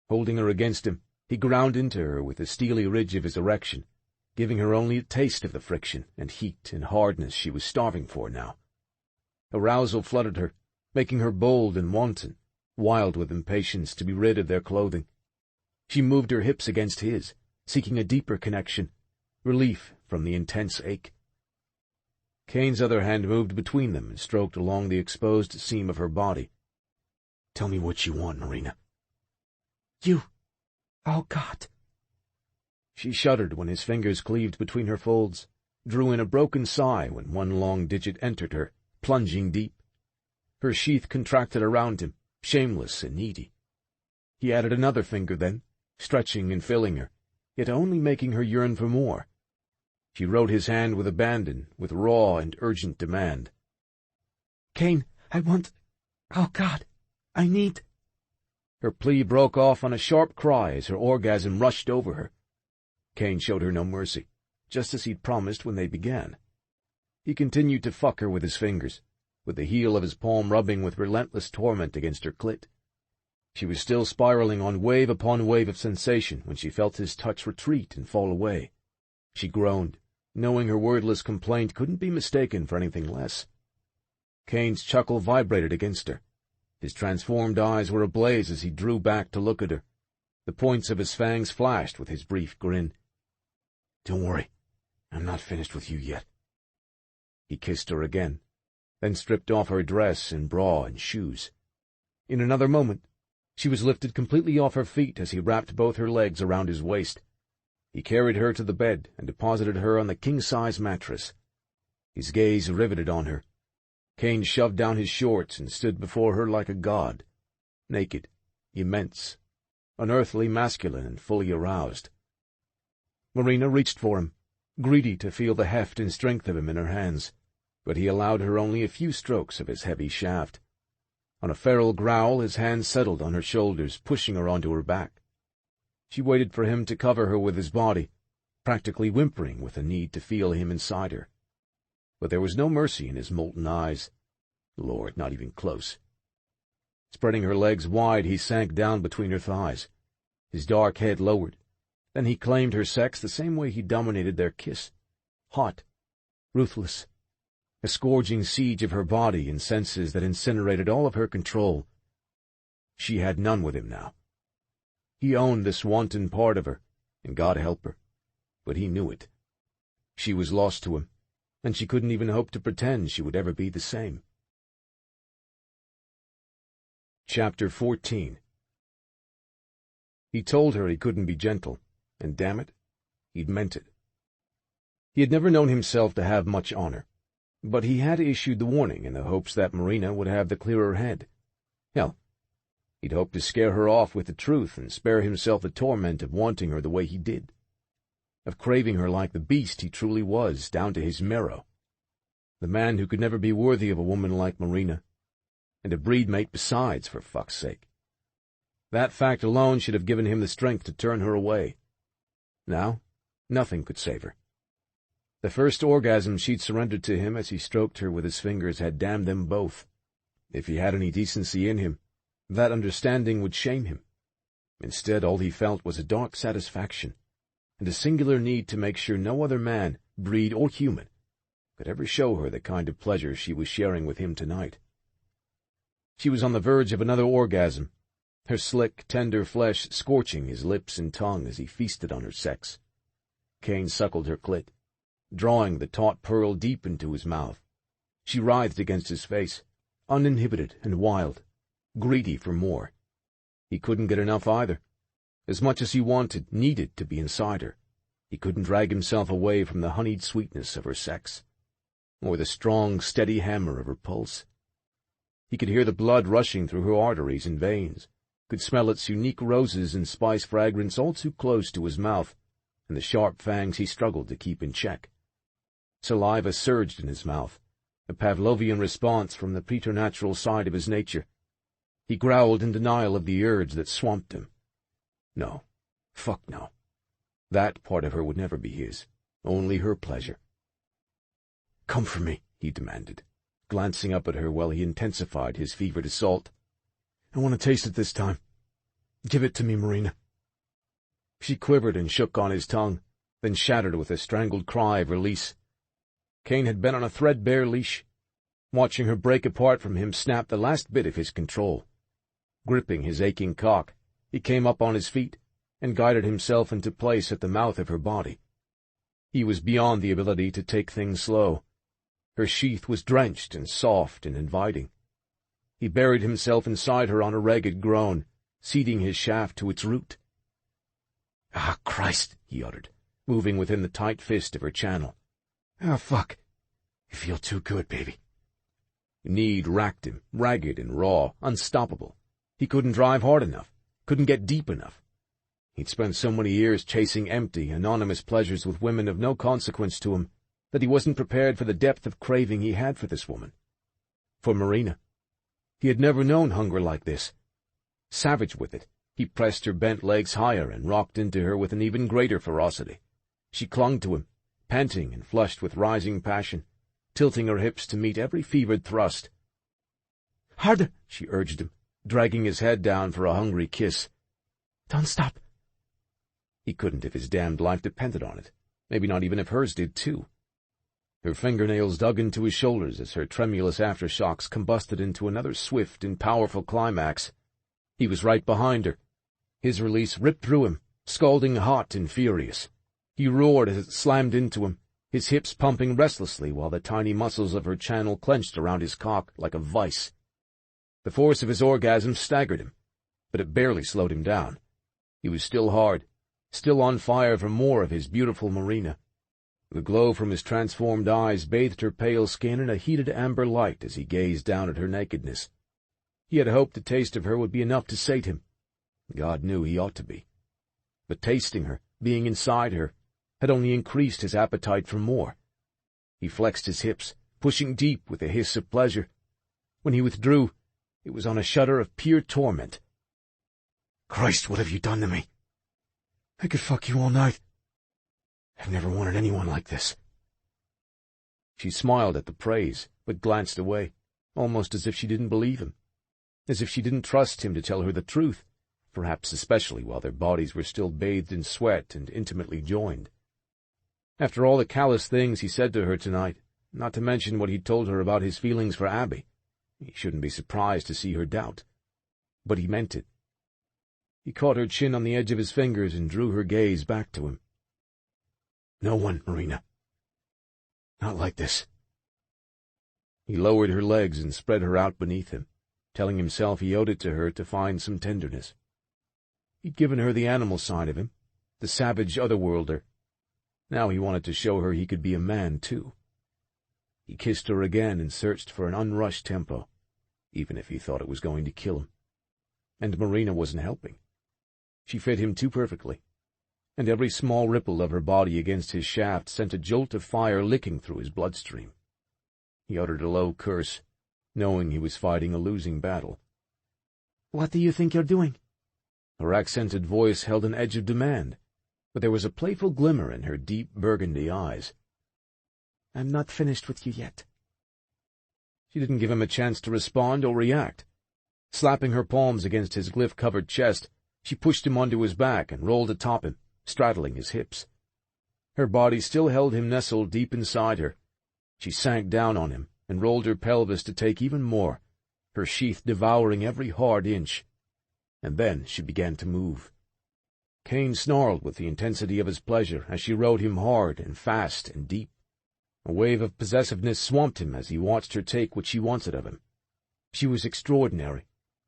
Holding her against him, he ground into her with the steely ridge of his erection, giving her only a taste of the friction and heat and hardness she was starving for now. Arousal flooded her, making her bold and wanton, wild with impatience to be rid of their clothing. She moved her hips against his, seeking a deeper connection, relief from the intense ache. Kane's other hand moved between them and stroked along the exposed seam of her body. "Tell me what you want, Marina." "You... Oh, God." She shuddered when his fingers cleaved between her folds, drew in a broken sigh when one long digit entered her, plunging deep. Her sheath contracted around him, shameless and needy. He added another finger then, stretching and filling her, yet only making her yearn for more. She rode his hand with abandon, with raw and urgent demand. "Kane, I want... Oh, God, I need..." Her plea broke off on a sharp cry as her orgasm rushed over her. Kane showed her no mercy, just as he'd promised when they began. He continued to fuck her with his fingers, with the heel of his palm rubbing with relentless torment against her clit. She was still spiraling on wave upon wave of sensation when she felt his touch retreat and fall away. She groaned, knowing her wordless complaint couldn't be mistaken for anything less. Kane's chuckle vibrated against her. His transformed eyes were ablaze as he drew back to look at her. The points of his fangs flashed with his brief grin. "Don't worry, I'm not finished with you yet." He kissed her again, then stripped off her dress and bra and shoes. In another moment, she was lifted completely off her feet as he wrapped both her legs around his waist. He carried her to the bed and deposited her on the king-size mattress. His gaze riveted on her. Kane shoved down his shorts and stood before her like a god, naked, immense, unearthly masculine and fully aroused. Marina reached for him, greedy to feel the heft and strength of him in her hands, but he allowed her only a few strokes of his heavy shaft. On a feral growl, his hands settled on her shoulders, pushing her onto her back. She waited for him to cover her with his body, practically whimpering with the need to feel him inside her. But there was no mercy in his molten eyes. Lord, not even close. Spreading her legs wide, he sank down between her thighs, his dark head lowered. Then he claimed her sex the same way he dominated their kiss. Hot, ruthless, a scourging siege of her body and senses that incinerated all of her control. She had none with him now. He owned this wanton part of her, and God help her, but he knew it. She was lost to him, and she couldn't even hope to pretend she would ever be the same. Chapter 14. He told her he couldn't be gentle, and damn it, he'd meant it. He had never known himself to have much honor, but he had issued the warning in the hopes that Marina would have the clearer head. Hell, he'd hoped to scare her off with the truth and spare himself the torment of wanting her the way he did, of craving her like the beast he truly was, down to his marrow. The man who could never be worthy of a woman like Marina, and a breed-mate besides, for fuck's sake. That fact alone should have given him the strength to turn her away. Now, nothing could save her. The first orgasm she'd surrendered to him as he stroked her with his fingers had damned them both. If he had any decency in him, that understanding would shame him. Instead, all he felt was a dark satisfaction, and a singular need to make sure no other man, breed or human, could ever show her the kind of pleasure she was sharing with him tonight. She was on the verge of another orgasm, her slick, tender flesh scorching his lips and tongue as he feasted on her sex. Kane suckled her clit, drawing the taut pearl deep into his mouth. She writhed against his face, uninhibited and wild, greedy for more. He couldn't get enough either. As much as he wanted, needed to be inside her, he couldn't drag himself away from the honeyed sweetness of her sex, or the strong, steady hammer of her pulse. He could hear the blood rushing through her arteries and veins, could smell its unique roses and spice fragrance all too close to his mouth, and the sharp fangs he struggled to keep in check. Saliva surged in his mouth, a Pavlovian response from the preternatural side of his nature. He growled in denial of the urge that swamped him. No. Fuck no. That part of her would never be his. Only her pleasure. "Come for me," he demanded, glancing up at her while he intensified his fevered assault. "I want to taste it this time. Give it to me, Marina." She quivered and shook on his tongue, then shattered with a strangled cry of release. Kane had been on a threadbare leash. Watching her break apart from him snapped the last bit of his control. Gripping his aching cock, he came up on his feet and guided himself into place at the mouth of her body. He was beyond the ability to take things slow. Her sheath was drenched and soft and inviting. He buried himself inside her on a ragged groan, seeding his shaft to its root. "Ah, Christ," he uttered, moving within the tight fist of her channel. "Ah, fuck. You feel too good, baby." Need racked him, ragged and raw, unstoppable. He couldn't drive hard enough, couldn't get deep enough. He'd spent so many years chasing empty, anonymous pleasures with women of no consequence to him that he wasn't prepared for the depth of craving he had for this woman. For Marina. He had never known hunger like this. Savage with it, he pressed her bent legs higher and rocked into her with an even greater ferocity. She clung to him, panting and flushed with rising passion, tilting her hips to meet every fevered thrust. "Harder," she urged him, dragging his head down for a hungry kiss. "Don't stop." He couldn't if his damned life depended on it, maybe not even if hers did too. Her fingernails dug into his shoulders as her tremulous aftershocks combusted into another swift and powerful climax. He was right behind her. His release ripped through him, scalding hot and furious. He roared as it slammed into him, his hips pumping restlessly while the tiny muscles of her channel clenched around his cock like a vice. The force of his orgasm staggered him, but it barely slowed him down. He was still hard, still on fire for more of his beautiful Marina. The glow from his transformed eyes bathed her pale skin in a heated amber light as he gazed down at her nakedness. He had hoped the taste of her would be enough to sate him. God knew he ought to be. But tasting her, being inside her, had only increased his appetite for more. He flexed his hips, pushing deep with a hiss of pleasure. When he withdrew, it was on a shudder of pure torment. "Christ, what have you done to me? I could fuck you all night. I've never wanted anyone like this." She smiled at the praise, but glanced away, almost as if she didn't believe him, as if she didn't trust him to tell her the truth, perhaps especially while their bodies were still bathed in sweat and intimately joined. After all the callous things he said to her tonight, not to mention what he'd told her about his feelings for Abby, he shouldn't be surprised to see her doubt. But he meant it. He caught her chin on the edge of his fingers and drew her gaze back to him. "No one, Marina. Not like this." He lowered her legs and spread her out beneath him, telling himself he owed it to her to find some tenderness. He'd given her the animal side of him, the savage otherworlder. Now he wanted to show her he could be a man, too. He kissed her again and searched for an unrushed tempo, even if he thought it was going to kill him. And Marina wasn't helping. She fit him too perfectly, and every small ripple of her body against his shaft sent a jolt of fire licking through his bloodstream. He uttered a low curse, knowing he was fighting a losing battle. "What do you think you're doing?" Her accented voice held an edge of demand, but there was a playful glimmer in her deep burgundy eyes. "I'm not finished with you yet." She didn't give him a chance to respond or react. Slapping her palms against his glyph-covered chest, she pushed him onto his back and rolled atop him, straddling his hips. Her body still held him nestled deep inside her. She sank down on him and rolled her pelvis to take even more, her sheath devouring every hard inch. And then she began to move. Kane snarled with the intensity of his pleasure as she rode him hard and fast and deep. A wave of possessiveness swamped him as he watched her take what she wanted of him. She was extraordinary,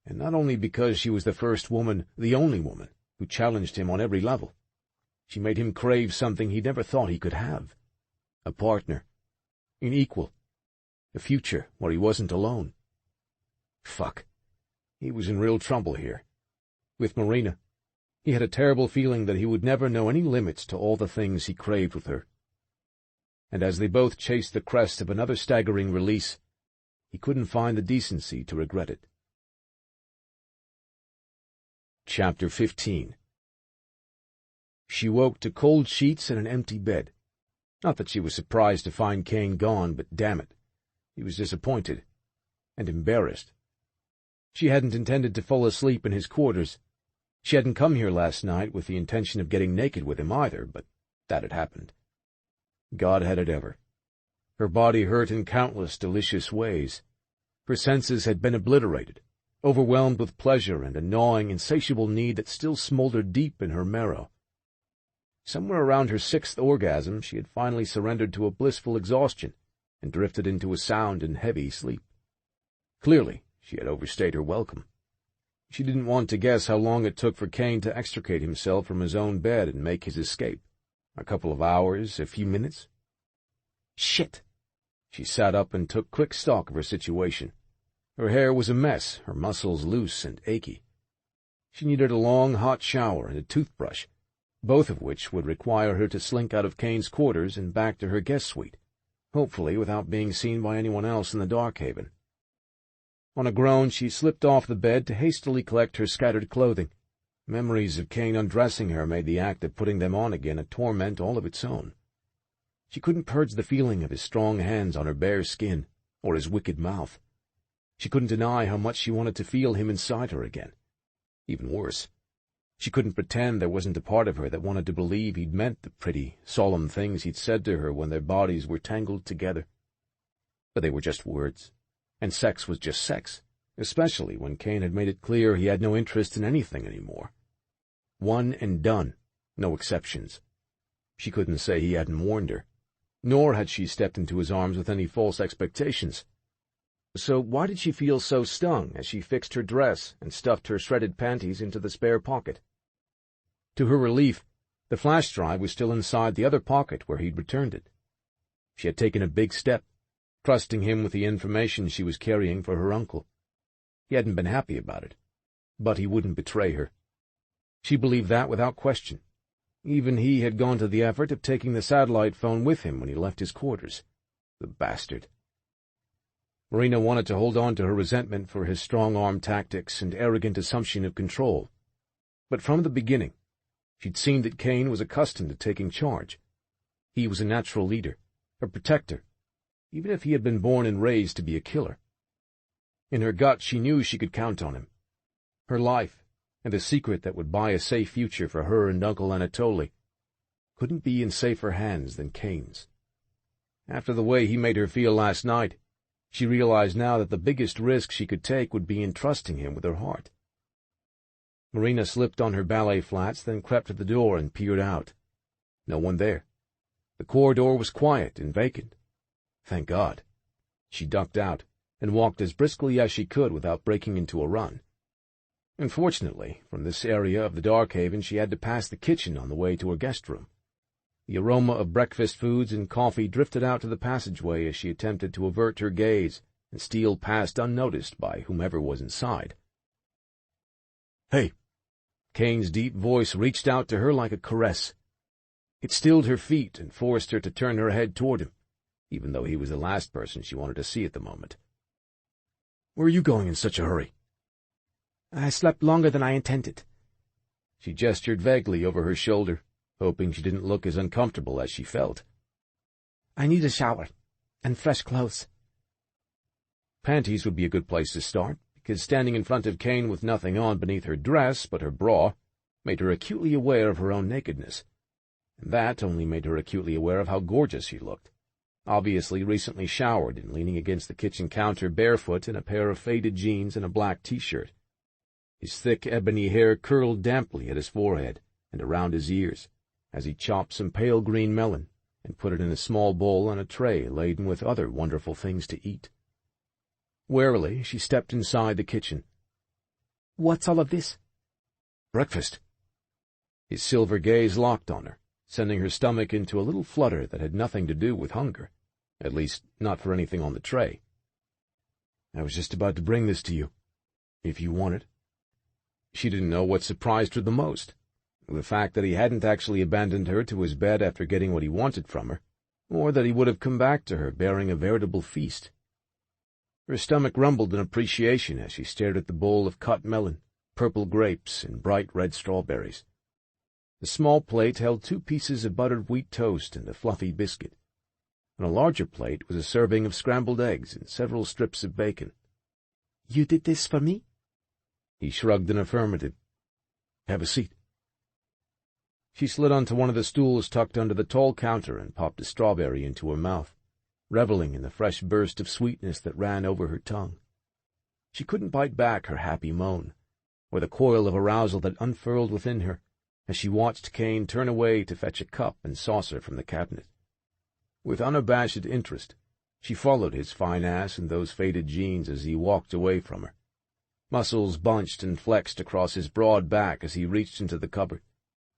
And not only because she was the first woman, the only woman, who challenged him on every level. She made him crave something he never thought he could have. A partner. An equal. A future where he wasn't alone. Fuck. He was in real trouble here. With Marina. He had a terrible feeling that he would never know any limits to all the things he craved with her. And as they both chased the crest of another staggering release, he couldn't find the decency to regret it. Chapter 15. She woke to cold sheets and an empty bed. Not that she was surprised to find Kane gone, but damn it, she was disappointed and embarrassed. She hadn't intended to fall asleep in his quarters. She hadn't come here last night with the intention of getting naked with him either, but that had happened. God had it ever. Her body hurt in countless delicious ways. Her senses had been obliterated, overwhelmed with pleasure and a gnawing, insatiable need that still smoldered deep in her marrow. Somewhere around her sixth orgasm, she had finally surrendered to a blissful exhaustion and drifted into a sound and heavy sleep. Clearly, she had overstayed her welcome. She didn't want to guess how long it took for Kane to extricate himself from his own bed and make his escape. A couple of hours, a few minutes? Shit! She sat up and took quick stock of her situation. Her hair was a mess, her muscles loose and achy. She needed a long, hot shower and a toothbrush, both of which would require her to slink out of Kane's quarters and back to her guest suite, hopefully without being seen by anyone else in the dark haven. On a groan, she slipped off the bed to hastily collect her scattered clothing. Memories of Kane undressing her made the act of putting them on again a torment all of its own. She couldn't purge the feeling of his strong hands on her bare skin, or his wicked mouth. She couldn't deny how much she wanted to feel him inside her again. Even worse, she couldn't pretend there wasn't a part of her that wanted to believe he'd meant the pretty, solemn things he'd said to her when their bodies were tangled together. But they were just words. And sex was just sex, especially when Kane had made it clear he had no interest in anything anymore. One and done, no exceptions. She couldn't say he hadn't warned her, nor had she stepped into his arms with any false expectations. So why did she feel so stung as she fixed her dress and stuffed her shredded panties into the spare pocket? To her relief, the flash drive was still inside the other pocket where he'd returned it. She had taken a big step, trusting him with the information she was carrying for her uncle. He hadn't been happy about it, but he wouldn't betray her. She believed that without question. Even he had gone to the effort of taking the satellite phone with him when he left his quarters. The bastard. Marina wanted to hold on to her resentment for his strong-arm tactics and arrogant assumption of control. But from the beginning, she'd seen that Kane was accustomed to taking charge. He was a natural leader, a protector, even if he had been born and raised to be a killer. In her gut, she knew she could count on him. Her life, and the secret that would buy a safe future for her and Uncle Anatoly, couldn't be in safer hands than Kane's. After the way he made her feel last night, she realized now that the biggest risk she could take would be in trusting him with her heart. Marina slipped on her ballet flats, then crept to the door and peered out. No one there. The corridor was quiet and vacant. Thank God. She ducked out and walked as briskly as she could without breaking into a run. Unfortunately, from this area of the dark haven she had to pass the kitchen on the way to her guest room. The aroma of breakfast foods and coffee drifted out to the passageway as she attempted to avert her gaze and steal past unnoticed by whomever was inside. "Hey!" Kane's deep voice reached out to her like a caress. It stilled her feet and forced her to turn her head toward him, even though he was the last person she wanted to see at the moment. "Where are you going in such a hurry?" "I slept longer than I intended." She gestured vaguely over her shoulder, hoping she didn't look as uncomfortable as she felt. "I need a shower, and fresh clothes." Panties would be a good place to start, because standing in front of Kane with nothing on beneath her dress but her bra made her acutely aware of her own nakedness, and that only made her acutely aware of how gorgeous she looked, obviously recently showered and leaning against the kitchen counter barefoot in a pair of faded jeans and a black T-shirt. His thick ebony hair curled damply at his forehead and around his ears as he chopped some pale green melon and put it in a small bowl on a tray laden with other wonderful things to eat. Warily, she stepped inside the kitchen. What's all of this? Breakfast. His silver gaze locked on her, sending her stomach into a little flutter that had nothing to do with hunger, at least not for anything on the tray. I was just about to bring this to you, if you want it. She didn't know what surprised her the most, the fact that he hadn't actually abandoned her to his bed after getting what he wanted from her, or that he would have come back to her bearing a veritable feast. Her stomach rumbled in appreciation as she stared at the bowl of cut melon, purple grapes, and bright red strawberries. The small plate held 2 pieces of buttered wheat toast and a fluffy biscuit. On a larger plate was a serving of scrambled eggs and several strips of bacon. You did this for me? He shrugged an affirmative. Have a seat. She slid onto one of the stools tucked under the tall counter and popped a strawberry into her mouth, reveling in the fresh burst of sweetness that ran over her tongue. She couldn't bite back her happy moan, or the coil of arousal that unfurled within her as she watched Kane turn away to fetch a cup and saucer from the cabinet. With unabashed interest, she followed his fine ass and those faded jeans as he walked away from her. Muscles bunched and flexed across his broad back as he reached into the cupboard,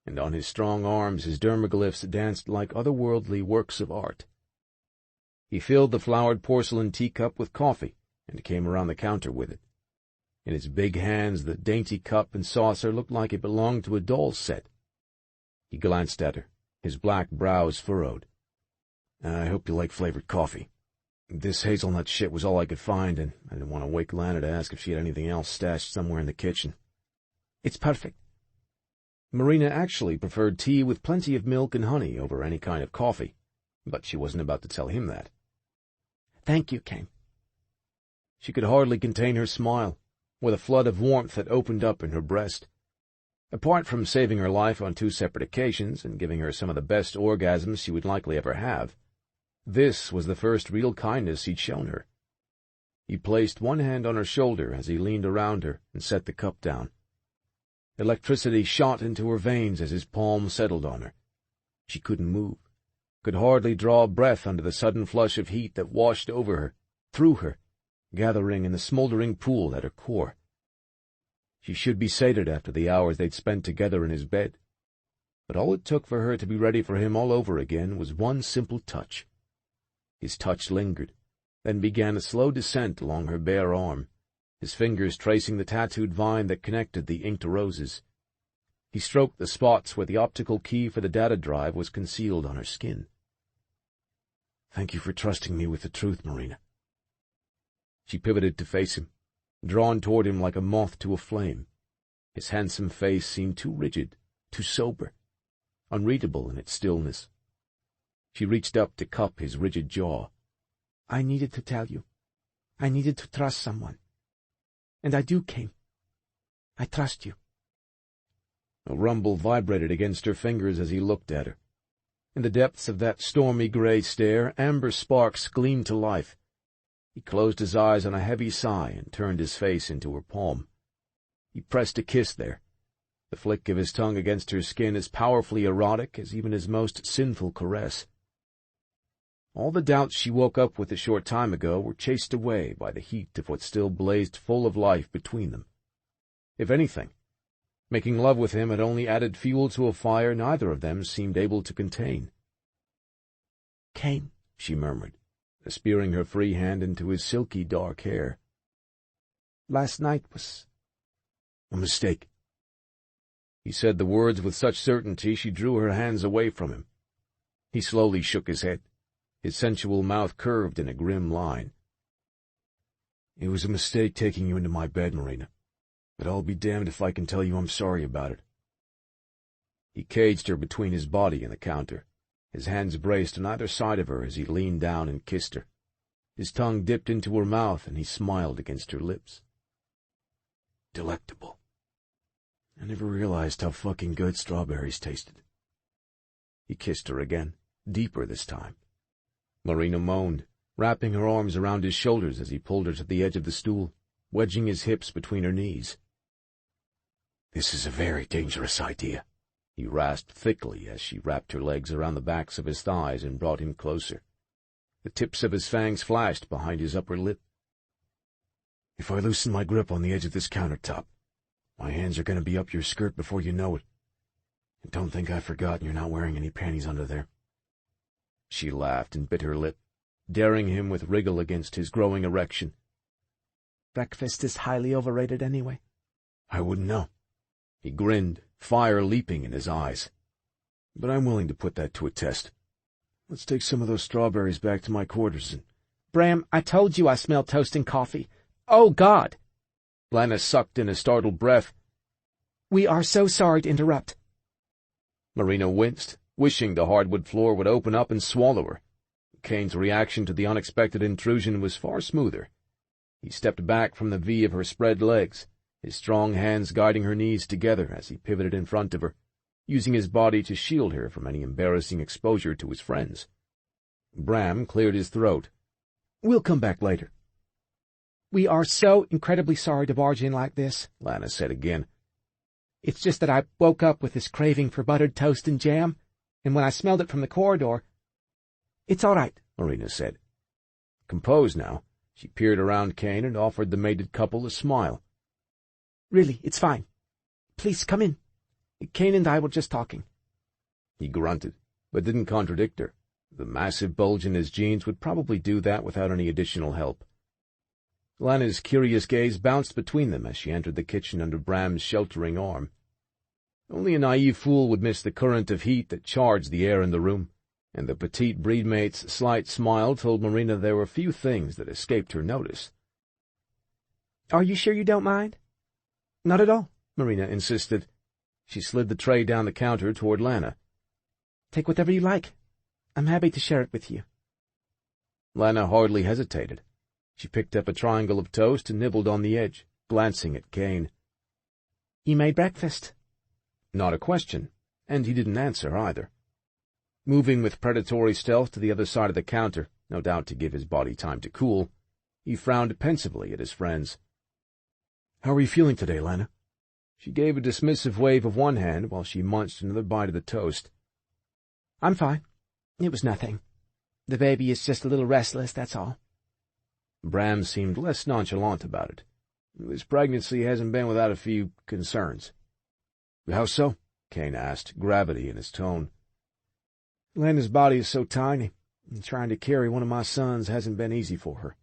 and on his strong arms his dermaglyphs danced like otherworldly works of art. He filled the flowered porcelain teacup with coffee and came around the counter with it. In his big hands the dainty cup and saucer looked like it belonged to a doll's set. He glanced at her, his black brows furrowed. I hope you like flavored coffee. This hazelnut shit was all I could find, and I didn't want to wake Lana to ask if she had anything else stashed somewhere in the kitchen. It's perfect. Marina actually preferred tea with plenty of milk and honey over any kind of coffee, but she wasn't about to tell him that. Thank you, Kane. She could hardly contain her smile, with a flood of warmth that opened up in her breast. Apart from saving her life on 2 separate occasions and giving her some of the best orgasms she would likely ever have, this was the first real kindness he'd shown her. He placed one hand on her shoulder as he leaned around her and set the cup down. Electricity shot into her veins as his palm settled on her. She couldn't move, could hardly draw a breath under the sudden flush of heat that washed over her, through her, gathering in the smoldering pool at her core. She should be sated after the hours they'd spent together in his bed, but all it took for her to be ready for him all over again was one simple touch. His touch lingered, then began a slow descent along her bare arm, his fingers tracing the tattooed vine that connected the inked roses. He stroked the spots where the optical key for the data drive was concealed on her skin. Thank you for trusting me with the truth, Marina. She pivoted to face him, drawn toward him like a moth to a flame. His handsome face seemed too rigid, too sober, unreadable in its stillness. She reached up to cup his rigid jaw. I needed to tell you. I needed to trust someone. And I do, Kane. I trust you. A rumble vibrated against her fingers as he looked at her. In the depths of that stormy gray stare, amber sparks gleamed to life. He closed his eyes on a heavy sigh and turned his face into her palm. He pressed a kiss there, the flick of his tongue against her skin as powerfully erotic as even his most sinful caress. All the doubts she woke up with a short time ago were chased away by the heat of what still blazed full of life between them. If anything, making love with him had only added fuel to a fire neither of them seemed able to contain. Kane, she murmured, spearing her free hand into his silky dark hair. Last night was a mistake. He said the words with such certainty she drew her hands away from him. He slowly shook his head, his sensual mouth curved in a grim line. It was a mistake taking you into my bed, Marina, but I'll be damned if I can tell you I'm sorry about it. He caged her between his body and the counter, his hands braced on either side of her as he leaned down and kissed her. His tongue dipped into her mouth and he smiled against her lips. Delectable. I never realized how fucking good strawberries tasted. He kissed her again, deeper this time. Marina moaned, wrapping her arms around his shoulders as he pulled her to the edge of the stool, wedging his hips between her knees. This is a very dangerous idea, he rasped thickly as she wrapped her legs around the backs of his thighs and brought him closer. The tips of his fangs flashed behind his upper lip. If I loosen my grip on the edge of this countertop, My hands are going to be up your skirt before you know it. And don't think I've forgotten you're not wearing any panties under there." She laughed and bit her lip, daring him with wriggle against his growing erection. "Breakfast is highly overrated anyway." "I wouldn't know." He grinned, fire leaping in his eyes. "But I'm willing to put that to a test. Let's take some of those strawberries back to my quarters and—" "Bram, I told you I smell toast and coffee. Oh, God!" Lana sucked in a startled breath. "We are so sorry to interrupt." Marina winced, wishing the hardwood floor would open up and swallow her. Kane's reaction to the unexpected intrusion was far smoother. He stepped back from the V of her spread legs, his strong hands guiding her knees together as he pivoted in front of her, using his body to shield her from any embarrassing exposure to his friends. Bram cleared his throat. "We'll come back later." "We are so incredibly sorry to barge in like this," Lana said again. "It's just that I woke up with this craving for buttered toast and jam, and when I smelled it from the corridor—" "It's all right," Marina said. Composed now, she peered around Kane and offered the mated couple a smile. "Really, it's fine. Please come in. Kane and I were just talking." He grunted, but didn't contradict her. The massive bulge in his jeans would probably do that without any additional help. Lana's curious gaze bounced between them as she entered the kitchen under Bram's sheltering arm. Only a naive fool would miss the current of heat that charged the air in the room, and the petite breedmate's slight smile told Marina there were few things that escaped her notice. "Are you sure you don't mind?" "Not at all," Marina insisted. She slid the tray down the counter toward Lana. "Take whatever you like. I'm happy to share it with you." Lana hardly hesitated. She picked up a triangle of toast and nibbled on the edge, glancing at Kane. "You made breakfast?" Not a question, and he didn't answer either. Moving with predatory stealth to the other side of the counter, no doubt to give his body time to cool, he frowned pensively at his friends. "How are you feeling today, Lana?" She gave a dismissive wave of one hand while she munched another bite of the toast. "I'm fine. It was nothing. The baby is just a little restless, that's all." Bram seemed less nonchalant about it. "This pregnancy hasn't been without a few concerns." "How so?" Kane asked, gravity in his tone. "Lana's body is so tiny, and trying to carry one of my sons hasn't been easy for her."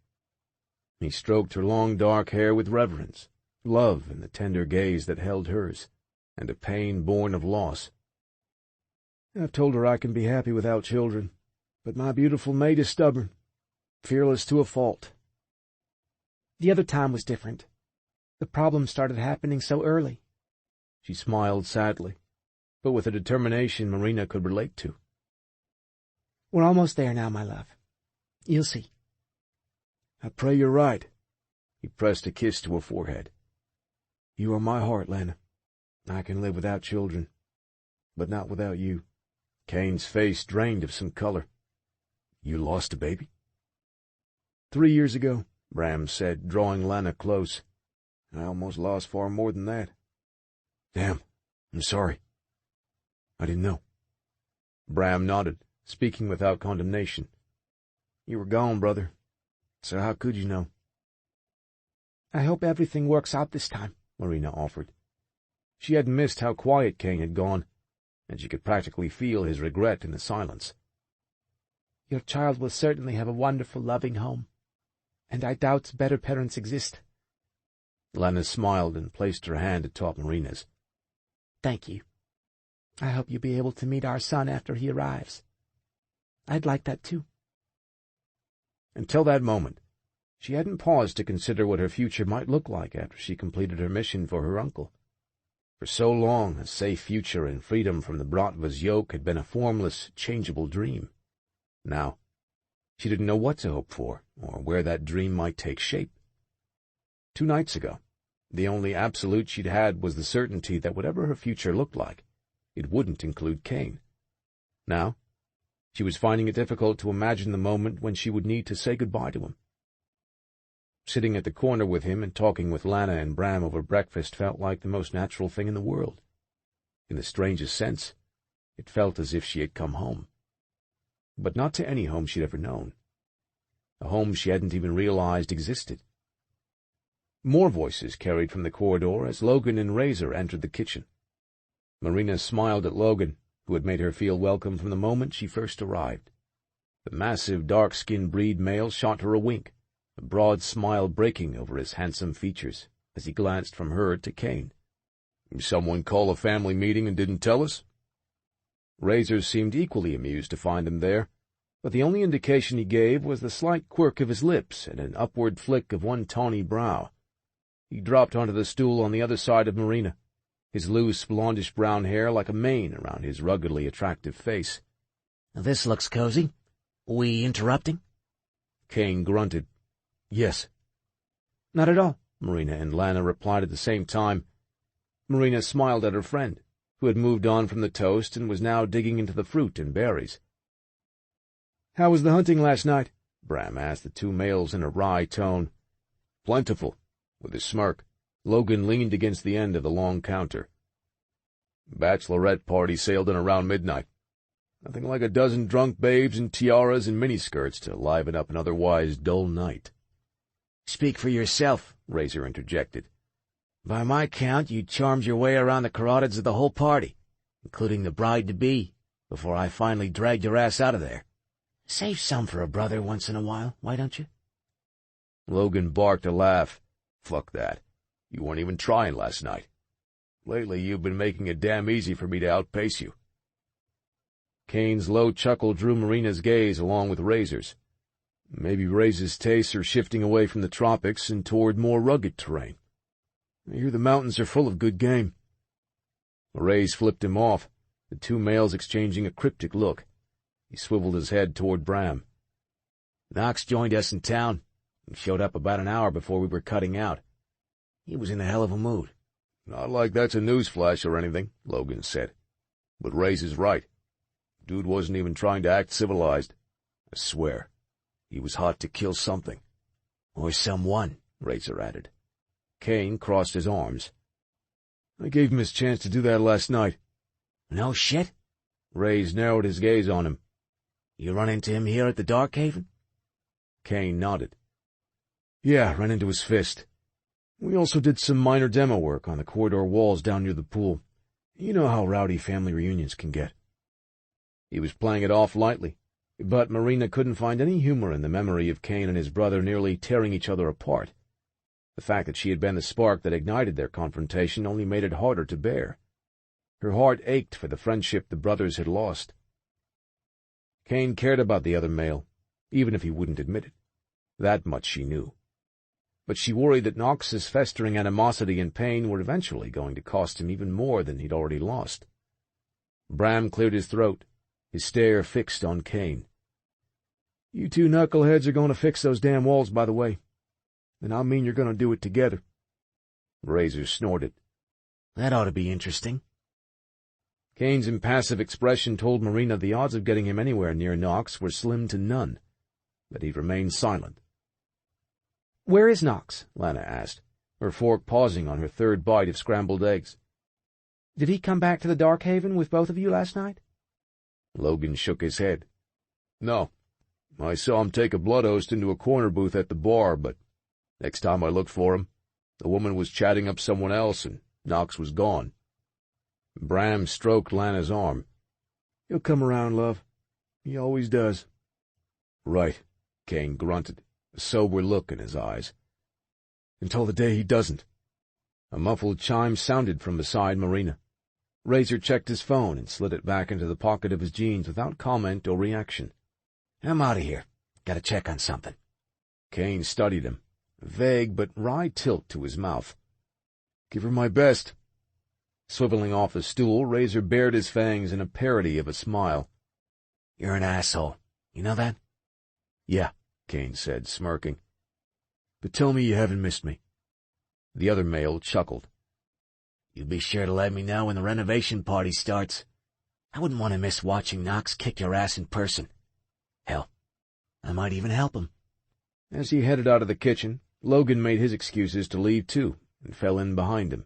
He stroked her long dark hair with reverence, love in the tender gaze that held hers, and a pain born of loss. "I've told her I can be happy without children, but my beautiful mate is stubborn, fearless to a fault." "The other time was different. The problem started happening so early." She smiled sadly, but with a determination Marina could relate to. "We're almost there now, my love. You'll see." "I pray you're right." He pressed a kiss to her forehead. "You are my heart, Lana. I can live without children, but not without you." Kane's face drained of some color. "You lost a baby?" 3 years ago, Bram said, drawing Lana close. "I almost lost far more than that." "Damn, I'm sorry. I didn't know." Bram nodded, speaking without condemnation. "You were gone, brother, so how could you know?" "I hope everything works out this time," Marina offered. She had missed how quiet Kane had gone, and she could practically feel his regret in the silence. "Your child will certainly have a wonderful, loving home, and I doubt better parents exist." Lana smiled and placed her hand atop Marina's. "Thank you. I hope you'll be able to meet our son after he arrives. I'd like that too." Until that moment, she hadn't paused to consider what her future might look like after she completed her mission for her uncle. For so long, a safe future and freedom from the Bratva's yoke had been a formless, changeable dream. Now, she didn't know what to hope for, or where that dream might take shape. 2 nights ago, the only absolute she'd had was the certainty that whatever her future looked like, it wouldn't include Kane. Now, she was finding it difficult to imagine the moment when she would need to say goodbye to him. Sitting at the corner with him and talking with Lana and Bram over breakfast felt like the most natural thing in the world. In the strangest sense, it felt as if she had come home. But not to any home she'd ever known. A home she hadn't even realized existed. More voices carried from the corridor as Logan and Razor entered the kitchen. Marina smiled at Logan, who had made her feel welcome from the moment she first arrived. The massive, dark-skinned breed male shot her a wink, a broad smile breaking over his handsome features as he glanced from her to Kane. "Someone call a family meeting and didn't tell us?" Razor seemed equally amused to find them there, but the only indication he gave was the slight quirk of his lips and an upward flick of one tawny brow. He dropped onto the stool on the other side of Marina, his loose, blondish-brown hair like a mane around his ruggedly attractive face. "This looks cozy. We interrupting?" Kane grunted. "Yes." "Not at all," Marina and Lana replied at the same time. Marina smiled at her friend, who had moved on from the toast and was now digging into the fruit and berries. "How was the hunting last night?" Bram asked the two males in a wry tone. "Plentiful." With a smirk, Logan leaned against the end of the long counter. "Bachelorette party sailed in around midnight. Nothing like a dozen drunk babes in tiaras and miniskirts to liven up an otherwise dull night." "Speak for yourself," Razor interjected. "By my count, you charmed your way around the carotids of the whole party, including the bride-to-be, before I finally dragged your ass out of there. Save some for a brother once in a while, why don't you?" Logan barked a laugh. "Fuck that. You weren't even trying last night. Lately you've been making it damn easy for me to outpace you." Kane's low chuckle drew Marina's gaze along with Razor's. Maybe Razor's tastes are shifting away from the tropics and toward more rugged terrain. I hear the mountains are full of good game. Raze flipped him off, the two males exchanging a cryptic look. He swiveled his head toward Bram. "Knox joined us in town and showed up about an hour before we were cutting out. He was in a hell of a mood." "Not like that's a newsflash or anything," Logan said. "But Raze is right. Dude wasn't even trying to act civilized. I swear, he was hot to kill something." "Or someone," Razor added. Kane crossed his arms. "I gave him his chance to do that last night." "No shit?" Raze narrowed his gaze on him. "You run into him here at the Dark Haven?" Kane nodded. "Yeah, ran into his fist. We also did some minor demo work on the corridor walls down near the pool. You know how rowdy family reunions can get." He was playing it off lightly, but Marina couldn't find any humor in the memory of Kane and his brother nearly tearing each other apart. The fact that she had been the spark that ignited their confrontation only made it harder to bear. Her heart ached for the friendship the brothers had lost. Kane cared about the other male, even if he wouldn't admit it. That much she knew. But she worried that Knox's festering animosity and pain were eventually going to cost him even more than he'd already lost. Bram cleared his throat, his stare fixed on Kane. "You two knuckleheads are going to fix those damn walls, by the way. And I mean you're going to do it together." Razor snorted. "That ought to be interesting." Kane's impassive expression told Marina the odds of getting him anywhere near Knox were slim to none, but he remained silent. "Where is Knox?" Lana asked, her fork pausing on her third bite of scrambled eggs. "Did he come back to the Dark Haven with both of you last night?" Logan shook his head. "No. I saw him take a blood host into a corner booth at the bar, but next time I looked for him, the woman was chatting up someone else and Knox was gone." Bram stroked Lana's arm. "He'll come around, love. He always does." "Right," Kane grunted, a sober look in his eyes. "Until the day he doesn't." A muffled chime sounded from beside Marina. Razor checked his phone and slid it back into the pocket of his jeans without comment or reaction. "I'm out of here. Gotta check on something." Kane studied him, a vague but wry tilt to his mouth. "Give her my best." Swiveling off the stool, Razor bared his fangs in a parody of a smile. "You're an asshole. You know that?" "Yeah," Kane said, smirking. "But tell me you haven't missed me." The other male chuckled. "You be sure to let me know when the renovation party starts. I wouldn't want to miss watching Knox kick your ass in person. Hell, I might even help him." As he headed out of the kitchen, Logan made his excuses to leave too, and fell in behind him.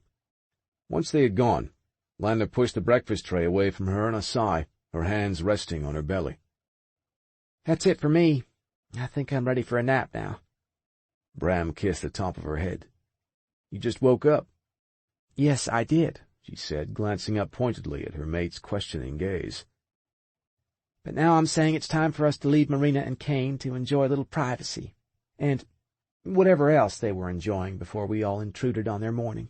Once they had gone, Lana pushed the breakfast tray away from her in a sigh, her hands resting on her belly. "That's it for me. I think I'm ready for a nap now." Bram kissed the top of her head. You just woke up." "Yes, I did," she said, glancing up pointedly at her mate's questioning gaze. "But now I'm saying it's time for us to leave Marina and Kane to enjoy a little privacy, and whatever else they were enjoying before we all intruded on their morning."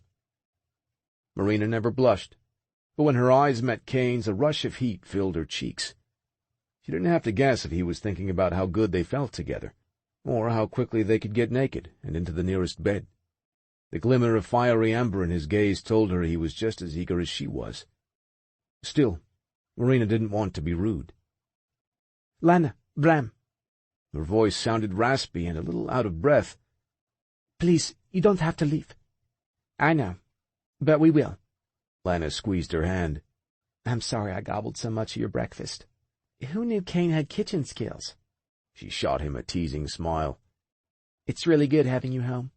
Marina never blushed, but when her eyes met Kane's, a rush of heat filled her cheeks. She didn't have to guess if he was thinking about how good they felt together, or how quickly they could get naked and into the nearest bed. The glimmer of fiery ember in his gaze told her he was just as eager as she was. Still, Marina didn't want to be rude. "Lana, Bram." Her voice sounded raspy and a little out of breath. "Please, you don't have to leave." "I know, but we will." Lana squeezed her hand. "I'm sorry I gobbled so much of your breakfast. Who knew Kane had kitchen skills?" She shot him a teasing smile. "It's really good having you home."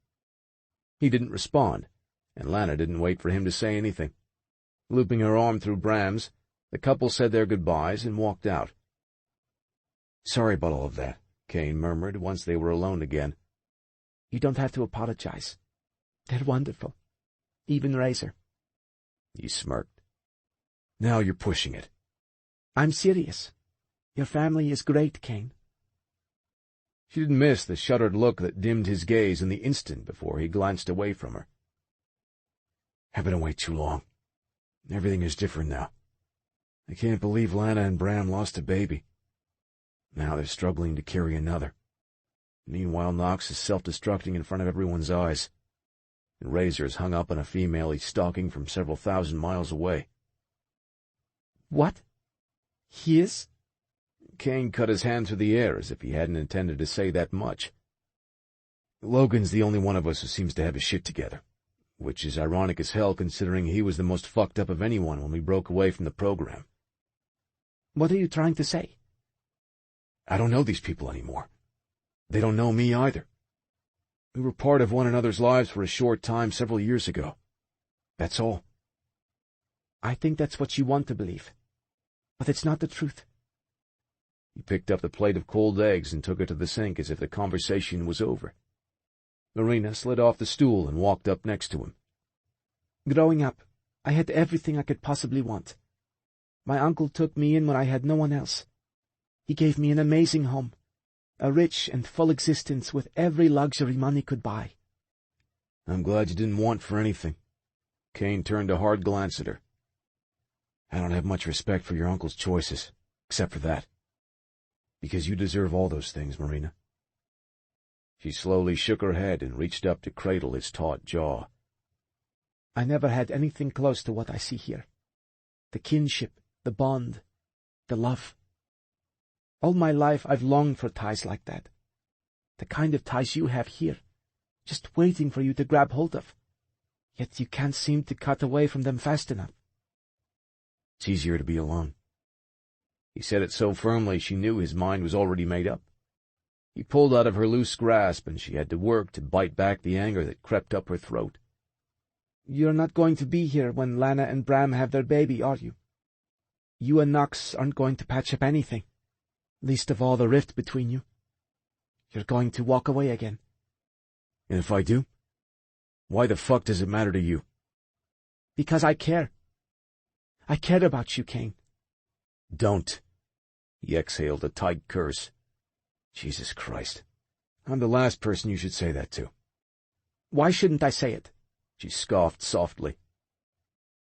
He didn't respond, and Lana didn't wait for him to say anything. Looping her arm through Bram's, the couple said their goodbyes and walked out. "Sorry about all of that," Kane murmured once they were alone again. "You don't have to apologize. They're wonderful. Even Razor." He smirked. "Now you're pushing it." "I'm serious. Your family is great, Kane." She didn't miss the shuttered look that dimmed his gaze in the instant before he glanced away from her. "I've been away too long. Everything is different now. I can't believe Lana and Bram lost a baby. Now they're struggling to carry another. Meanwhile, Knox is self-destructing in front of everyone's eyes, and Razor's hung up on a female he's stalking from several thousand miles away." "What? He is?" Kane cut his hand through the air as if he hadn't intended to say that much. "Logan's the only one of us who seems to have his shit together, which is ironic as hell considering he was the most fucked up of anyone when we broke away from the program." "What are you trying to say?" "I don't know these people anymore. They don't know me either. We were part of one another's lives for a short time several years ago. That's all." "I think that's what you want to believe, but it's not the truth." He picked up the plate of cold eggs and took it to the sink as if the conversation was over. Marina slid off the stool and walked up next to him. "Growing up, I had everything I could possibly want. My uncle took me in when I had no one else. He gave me an amazing home, a rich and full existence with every luxury money could buy." "I'm glad you didn't want for anything." Kane turned a hard glance at her. "I don't have much respect for your uncle's choices, except for that. Because you deserve all those things, Marina." She slowly shook her head and reached up to cradle his taut jaw. "I never had anything close to what I see here. The kinship, the bond, the love. All my life I've longed for ties like that. The kind of ties you have here, just waiting for you to grab hold of. Yet you can't seem to cut away from them fast enough." "It's easier to be alone." He said it so firmly she knew his mind was already made up. He pulled out of her loose grasp, and she had to work to bite back the anger that crept up her throat. "You're not going to be here when Lana and Bram have their baby, are you? You and Knox aren't going to patch up anything, least of all the rift between you. You're going to walk away again." "And if I do? Why the fuck does it matter to you?" "Because I care. I care about you, Kane." "Don't." He exhaled a tight curse. "Jesus Christ. I'm the last person you should say that to." "Why shouldn't I say it?" She scoffed softly.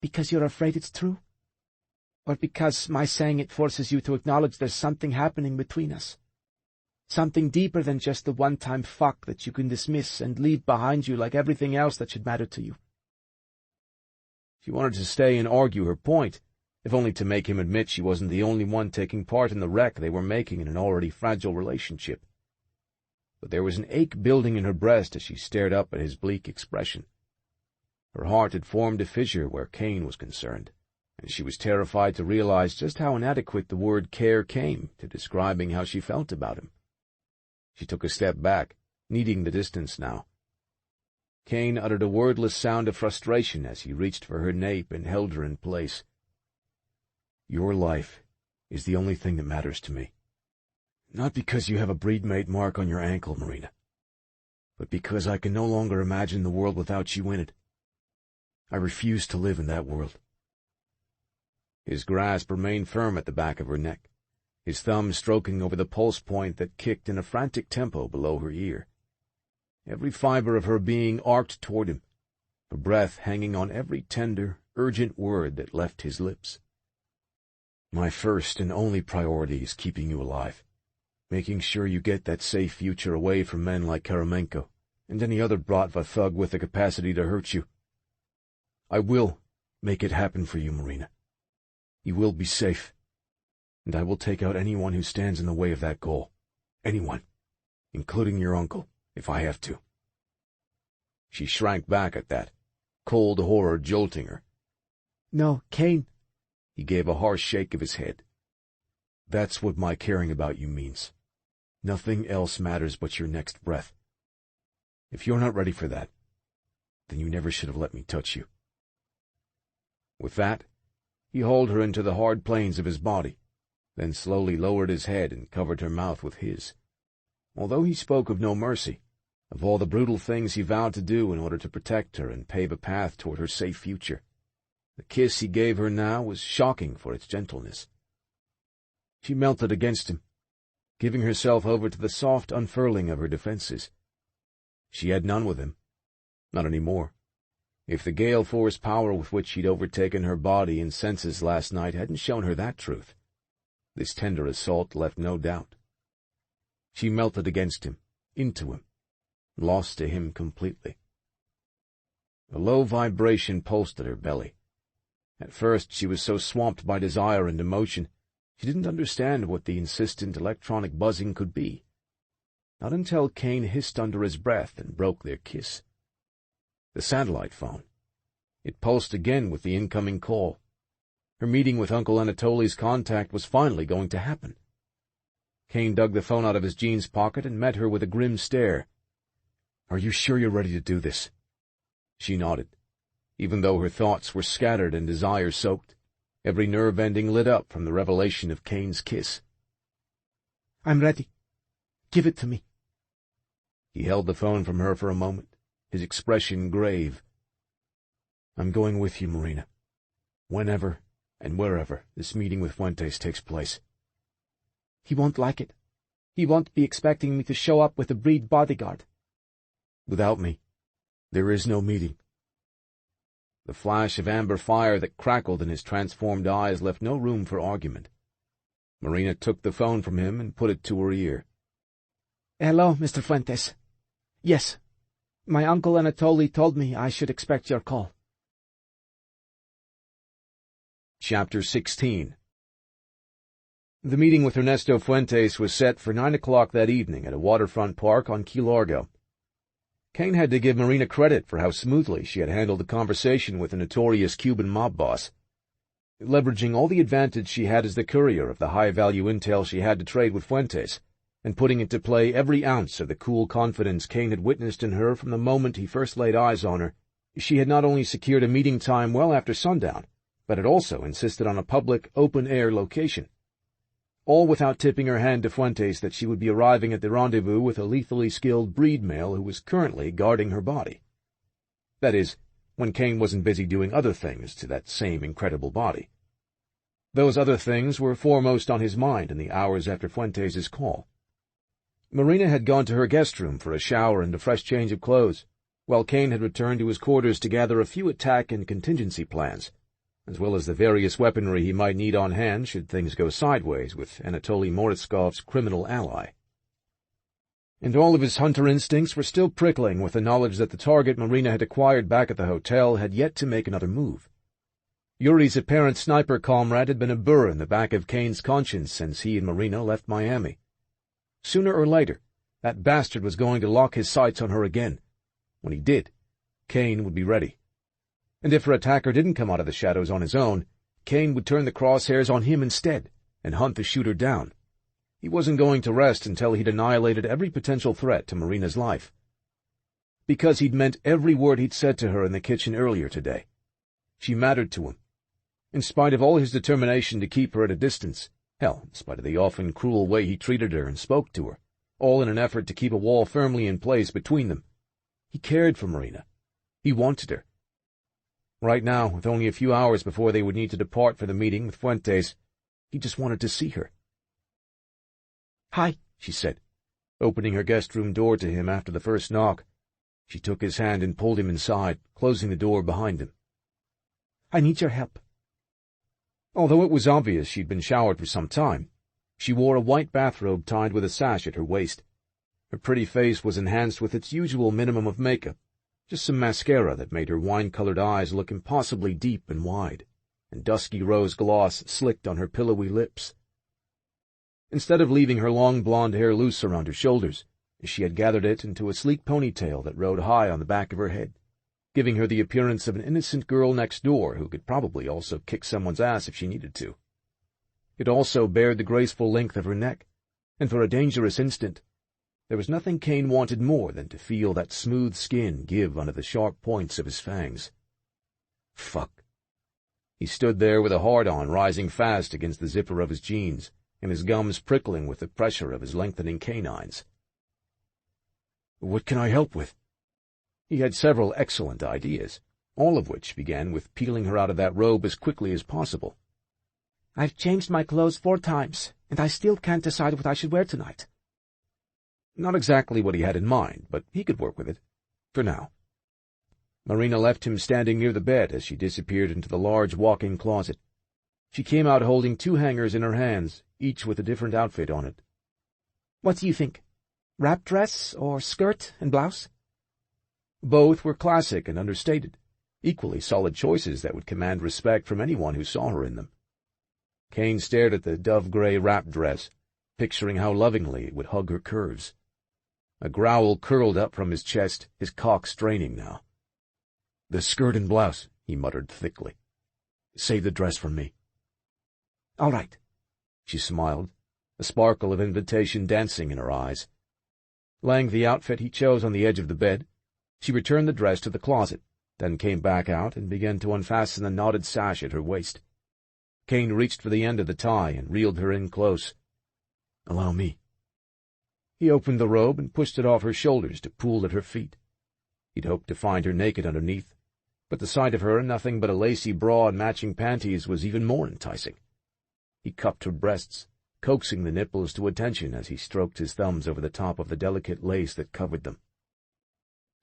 "Because you're afraid it's true? Or because my saying it forces you to acknowledge there's something happening between us? Something deeper than just the one-time fuck that you can dismiss and leave behind you like everything else that should matter to you?" She wanted to stay and argue her point, if only to make him admit she wasn't the only one taking part in the wreck they were making in an already fragile relationship. But there was an ache building in her breast as she stared up at his bleak expression. Her heart had formed a fissure where Kane was concerned, and she was terrified to realize just how inadequate the word care came to describing how she felt about him. She took a step back, needing the distance now. Kane uttered a wordless sound of frustration as he reached for her nape and held her in place. "Your life is the only thing that matters to me. Not because you have a breedmate mark on your ankle, Marina. but because I can no longer imagine the world without you in it. I refuse to live in that world." His grasp remained firm at the back of her neck, his thumb stroking over the pulse point that kicked in a frantic tempo below her ear. Every fiber of her being arced toward him, her breath hanging on every tender, urgent word that left his lips. "My first and only priority is keeping you alive, making sure you get that safe future away from men like Karamenko and any other Bratva thug with the capacity to hurt you. I will make it happen for you, Marina. You will be safe, and I will take out anyone who stands in the way of that goal. Anyone, including your uncle, if I have to." She shrank back at that, cold horror jolting her. "No, Kane." He gave a harsh shake of his head. "That's what my caring about you means. Nothing else matters but your next breath. If you're not ready for that, then you never should have let me touch you." With that, he hauled her into the hard planes of his body, then slowly lowered his head and covered her mouth with his. Although he spoke of no mercy, of all the brutal things he vowed to do in order to protect her and pave a path toward her safe future, the kiss he gave her now was shocking for its gentleness. She melted against him, giving herself over to the soft unfurling of her defenses. She had none with him. Not any more. If the gale force power with which he'd overtaken her body and senses last night hadn't shown her that truth, this tender assault left no doubt. She melted against him, into him, lost to him completely. A low vibration pulsed at her belly. At first she was so swamped by desire and emotion, she didn't understand what the insistent electronic buzzing could be. Not until Kane hissed under his breath and broke their kiss. The satellite phone. It pulsed again with the incoming call. Her meeting with Uncle Anatoly's contact was finally going to happen. Kane dug the phone out of his jeans pocket and met her with a grim stare. "Are you sure you're ready to do this?" She nodded, even though her thoughts were scattered and desire-soaked, every nerve ending lit up from the revelation of Kane's kiss. "I'm ready. Give it to me." He held the phone from her for a moment, his expression grave. "I'm going with you, Marina, whenever and wherever this meeting with Fuentes takes place." "He won't like it. He won't be expecting me to show up with a breed bodyguard." "Without me, there is no meeting." The flash of amber fire that crackled in his transformed eyes left no room for argument. Marina took the phone from him and put it to her ear. "Hello, Mr. Fuentes. Yes, my Uncle Anatoly told me I should expect your call." Chapter 16. The meeting with Ernesto Fuentes was set for 9 o'clock that evening at a waterfront park on Key Largo. Kane had to give Marina credit for how smoothly she had handled the conversation with the notorious Cuban mob boss. Leveraging all the advantage she had as the courier of the high-value intel she had to trade with Fuentes, and putting into play every ounce of the cool confidence Kane had witnessed in her from the moment he first laid eyes on her, she had not only secured a meeting time well after sundown, but had also insisted on a public, open-air location. All without tipping her hand to Fuentes that she would be arriving at the rendezvous with a lethally skilled breed male who was currently guarding her body. That is, when Kane wasn't busy doing other things to that same incredible body. Those other things were foremost on his mind in the hours after Fuentes' call. Marina had gone to her guest room for a shower and a fresh change of clothes, while Kane had returned to his quarters to gather a few attack and contingency plans, as well as the various weaponry he might need on hand should things go sideways with Anatoly Moriskov's criminal ally. And all of his hunter instincts were still prickling with the knowledge that the target Marina had acquired back at the hotel had yet to make another move. Yuri's apparent sniper comrade had been a burr in the back of Kane's conscience since he and Marina left Miami. Sooner or later, that bastard was going to lock his sights on her again. When he did, Kane would be ready. And if her attacker didn't come out of the shadows on his own, Kane would turn the crosshairs on him instead and hunt the shooter down. He wasn't going to rest until he'd annihilated every potential threat to Marina's life. Because he'd meant every word he'd said to her in the kitchen earlier today. She mattered to him. In spite of all his determination to keep her at a distance, hell, in spite of the often cruel way he treated her and spoke to her, all in an effort to keep a wall firmly in place between them. He cared for Marina. He wanted her. Right now, with only a few hours before they would need to depart for the meeting with Fuentes, he just wanted to see her. "Hi," she said, opening her guest room door to him after the first knock. She took his hand and pulled him inside, closing the door behind him. "I need your help." Although it was obvious she'd been showered for some time, she wore a white bathrobe tied with a sash at her waist. Her pretty face was enhanced with its usual minimum of makeup, just some mascara that made her wine-colored eyes look impossibly deep and wide, and dusky rose gloss slicked on her pillowy lips. Instead of leaving her long blonde hair loose around her shoulders, she had gathered it into a sleek ponytail that rode high on the back of her head, giving her the appearance of an innocent girl next door who could probably also kick someone's ass if she needed to. It also bared the graceful length of her neck, and for a dangerous instant, there was nothing Kane wanted more than to feel that smooth skin give under the sharp points of his fangs. Fuck. He stood there with a hard-on rising fast against the zipper of his jeans, and his gums prickling with the pressure of his lengthening canines. "What can I help with?" He had several excellent ideas, all of which began with peeling her out of that robe as quickly as possible. "I've changed my clothes 4 times, and I still can't decide what I should wear tonight." Not exactly what he had in mind, but he could work with it, for now. Marina left him standing near the bed as she disappeared into the large walk-in closet. She came out holding 2 hangers in her hands, each with a different outfit on it. "What do you think? Wrap dress or skirt and blouse?" Both were classic and understated, equally solid choices that would command respect from anyone who saw her in them. Kane stared at the dove-gray wrap dress, picturing how lovingly it would hug her curves. A growl curled up from his chest, his cock straining now. "The skirt and blouse," he muttered thickly. "Save the dress for me." "All right," she smiled, a sparkle of invitation dancing in her eyes. Laying the outfit he chose on the edge of the bed, she returned the dress to the closet, then came back out and began to unfasten the knotted sash at her waist. Kane reached for the end of the tie and reeled her in close. "Allow me." He opened the robe and pushed it off her shoulders to pool at her feet. He'd hoped to find her naked underneath, but the sight of her in nothing but a lacy bra and matching panties was even more enticing. He cupped her breasts, coaxing the nipples to attention as he stroked his thumbs over the top of the delicate lace that covered them.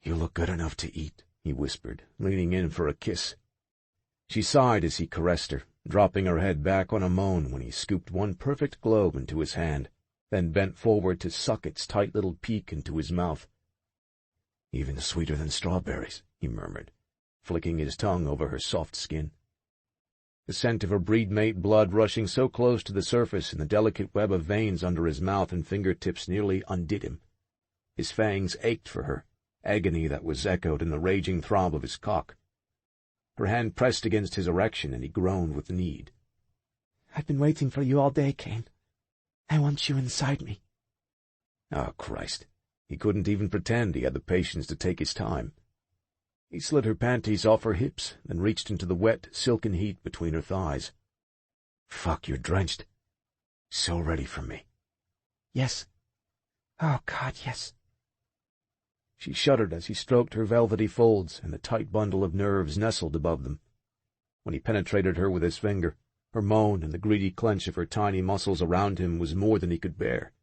"You look good enough to eat," he whispered, leaning in for a kiss. She sighed as he caressed her, dropping her head back on a moan when he scooped one perfect globe into his hand, then bent forward to suck its tight little peak into his mouth. "Even sweeter than strawberries," he murmured, flicking his tongue over her soft skin. The scent of her breed-mate blood rushing so close to the surface in the delicate web of veins under his mouth and fingertips nearly undid him. His fangs ached for her, agony that was echoed in the raging throb of his cock. Her hand pressed against his erection, and he groaned with need. "I've been waiting for you all day, Kane. I want you inside me." Oh, Christ. He couldn't even pretend he had the patience to take his time. He slid her panties off her hips, then reached into the wet, silken heat between her thighs. "Fuck, you're drenched. So ready for me." "Yes. Oh, God, yes." She shuddered as he stroked her velvety folds and the tight bundle of nerves nestled above them. When he penetrated her with his finger, her moan and the greedy clench of her tiny muscles around him was more than he could bear.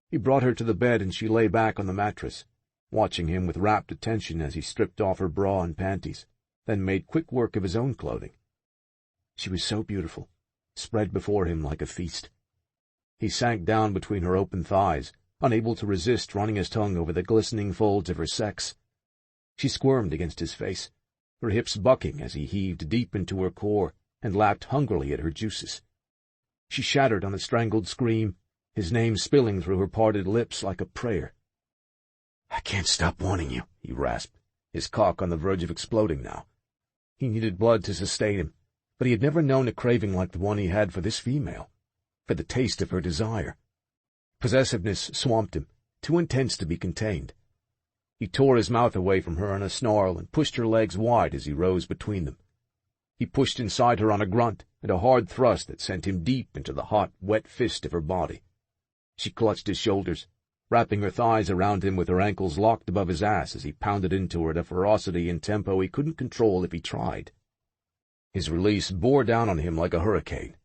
He brought her to the bed and she lay back on the mattress, watching him with rapt attention as he stripped off her bra and panties, then made quick work of his own clothing. She was so beautiful, spread before him like a feast. He sank down between her open thighs, unable to resist running his tongue over the glistening folds of her sex. She squirmed against his face, her hips bucking as he heaved deep into her core and lapped hungrily at her juices. She shattered on a strangled scream, his name spilling through her parted lips like a prayer. "I can't stop wanting you," he rasped, his cock on the verge of exploding now. He needed blood to sustain him, but he had never known a craving like the one he had for this female, for the taste of her desire. Possessiveness swamped him, too intense to be contained. He tore his mouth away from her in a snarl and pushed her legs wide as he rose between them. He pushed inside her on a grunt and a hard thrust that sent him deep into the hot, wet fist of her body. She clutched his shoulders, wrapping her thighs around him with her ankles locked above his ass as he pounded into her at a ferocity and tempo he couldn't control if he tried. His release bore down on him like a hurricane.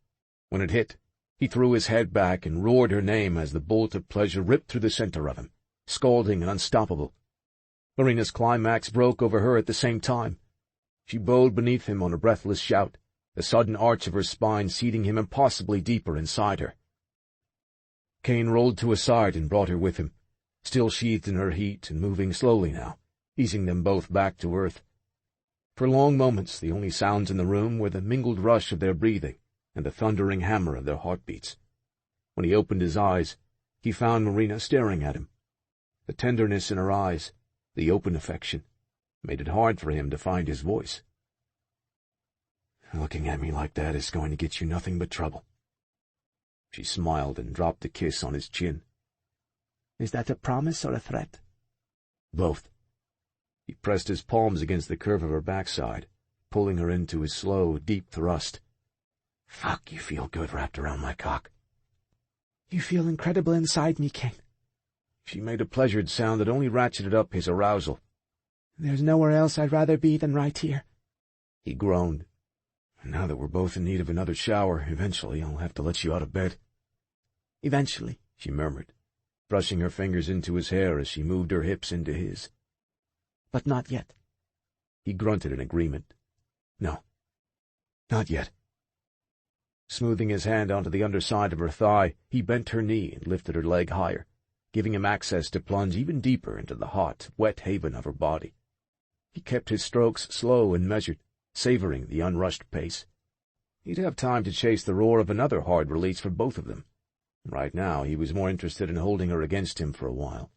When it hit, he threw his head back and roared her name as the bolt of pleasure ripped through the center of him, scalding and unstoppable. Marina's climax broke over her at the same time. She bowed beneath him on a breathless shout, the sudden arch of her spine seating him impossibly deeper inside her. Kane rolled to his side and brought her with him, still sheathed in her heat and moving slowly now, easing them both back to earth. For long moments the only sounds in the room were the mingled rush of their breathing and the thundering hammer of their heartbeats. When he opened his eyes, he found Marina staring at him. The tenderness in her eyes, the open affection, made it hard for him to find his voice. "Looking at me like that is going to get you nothing but trouble." She smiled and dropped a kiss on his chin. "Is that a promise or a threat?" "Both." He pressed his palms against the curve of her backside, pulling her into his slow, deep thrust. "Fuck, you feel good wrapped around my cock." "You feel incredible inside me, Kane." She made a pleasured sound that only ratcheted up his arousal. "There's nowhere else I'd rather be than right here." He groaned. "Now that we're both in need of another shower, eventually I'll have to let you out of bed." "Eventually," she murmured, brushing her fingers into his hair as she moved her hips into his. "But not yet." He grunted in agreement. "No, not yet." Smoothing his hand onto the underside of her thigh, he bent her knee and lifted her leg higher, giving him access to plunge even deeper into the hot, wet haven of her body. He kept his strokes slow and measured, savoring the unrushed pace. He'd have time to chase the roar of another hard release for both of them. Right now he was more interested in holding her against him for a while.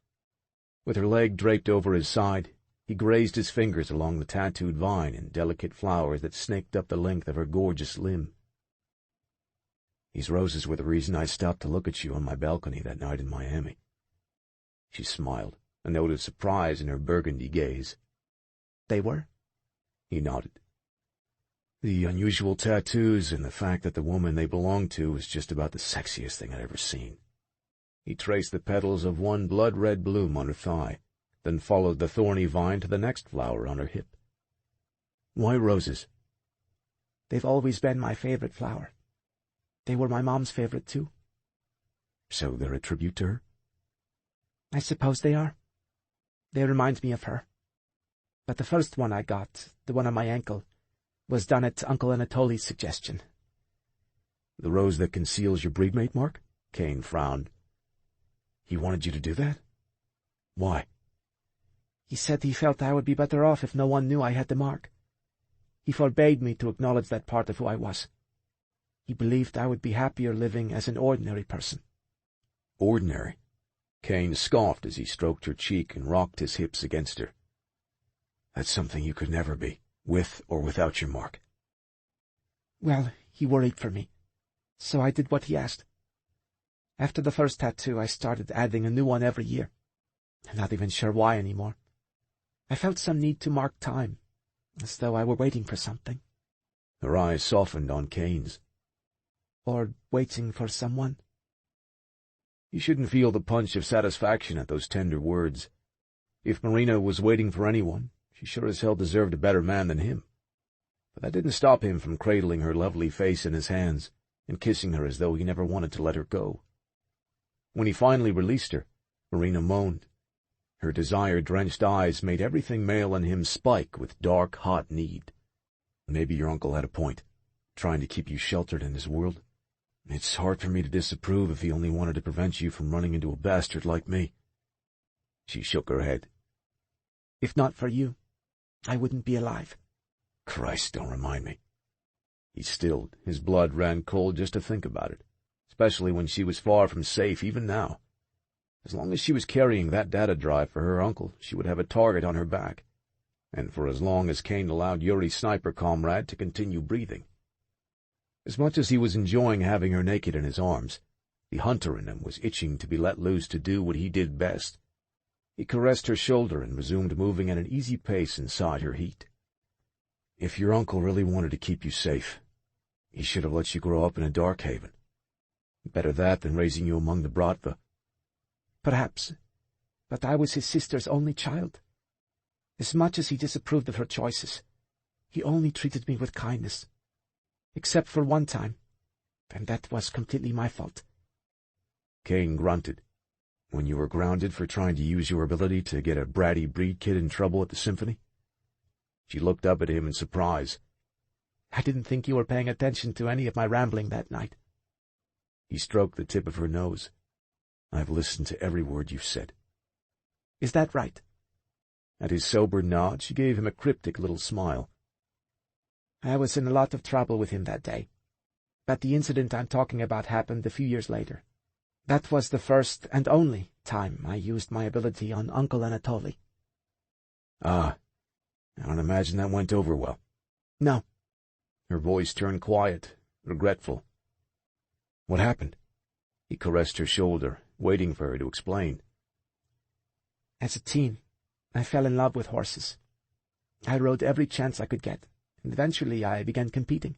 With her leg draped over his side, he grazed his fingers along the tattooed vine and delicate flowers that snaked up the length of her gorgeous limb. "These roses were the reason I stopped to look at you on my balcony that night in Miami." She smiled, a note of surprise in her burgundy gaze. "They were?" He nodded. "The unusual tattoos and the fact that the woman they belonged to was just about the sexiest thing I'd ever seen." He traced the petals of one blood-red bloom on her thigh, then followed the thorny vine to the next flower on her hip. "Why roses?" "They've always been my favorite flower. They were my mom's favorite, too." "So they're a tribute to her?" "I suppose they are. They remind me of her. But the first one I got, the one on my ankle, was done at Uncle Anatoly's suggestion." "The rose that conceals your breedmate mark?" Kane frowned. "He wanted you to do that? Why?" "He said he felt I would be better off if no one knew I had the mark. He forbade me to acknowledge that part of who I was. He believed I would be happier living as an ordinary person." "Ordinary?" Kane scoffed as he stroked her cheek and rocked his hips against her. "That's something you could never be, with or without your mark." "Well, he worried for me, so I did what he asked. After the first tattoo, I started adding a new one every year. I'm not even sure why anymore. I felt some need to mark time, as though I were waiting for something." Her eyes softened on Kane's. "Or waiting for someone." He shouldn't feel the punch of satisfaction at those tender words. If Marina was waiting for anyone, she sure as hell deserved a better man than him. But that didn't stop him from cradling her lovely face in his hands and kissing her as though he never wanted to let her go. When he finally released her, Marina moaned. Her desire-drenched eyes made everything male in him spike with dark, hot need. "Maybe your uncle had a point, trying to keep you sheltered in his world. It's hard for me to disapprove if he only wanted to prevent you from running into a bastard like me." She shook her head. "If not for you, I wouldn't be alive." "Christ, don't remind me." He stilled. His blood ran cold just to think about it, especially when she was far from safe even now. As long as she was carrying that data drive for her uncle, she would have a target on her back, and for as long as Kane allowed Yuri's sniper comrade to continue breathing. As much as he was enjoying having her naked in his arms, the hunter in him was itching to be let loose to do what he did best. He caressed her shoulder and resumed moving at an easy pace inside her heat. "If your uncle really wanted to keep you safe, he should have let you grow up in a dark haven. Better that than raising you among the Bratva." Perhaps, but I was his sister's only child. As much as he disapproved of her choices, he only treated me with kindness. Except for one time, and that was completely my fault. Kane grunted. When you were grounded for trying to use your ability to get a bratty breed kid in trouble at the symphony? She looked up at him in surprise. I didn't think you were paying attention to any of my rambling that night. He stroked the tip of her nose. I've listened to every word you've said. Is that right? At his sober nod, she gave him a cryptic little smile. I was in a lot of trouble with him that day, but the incident I'm talking about happened a few years later. That was the first and only time I used my ability on Uncle Anatoly. Ah, I don't imagine that went over well. No. Her voice turned quiet, regretful. What happened? He caressed her shoulder, waiting for her to explain. As a teen, I fell in love with horses. I rode every chance I could get, and eventually I began competing.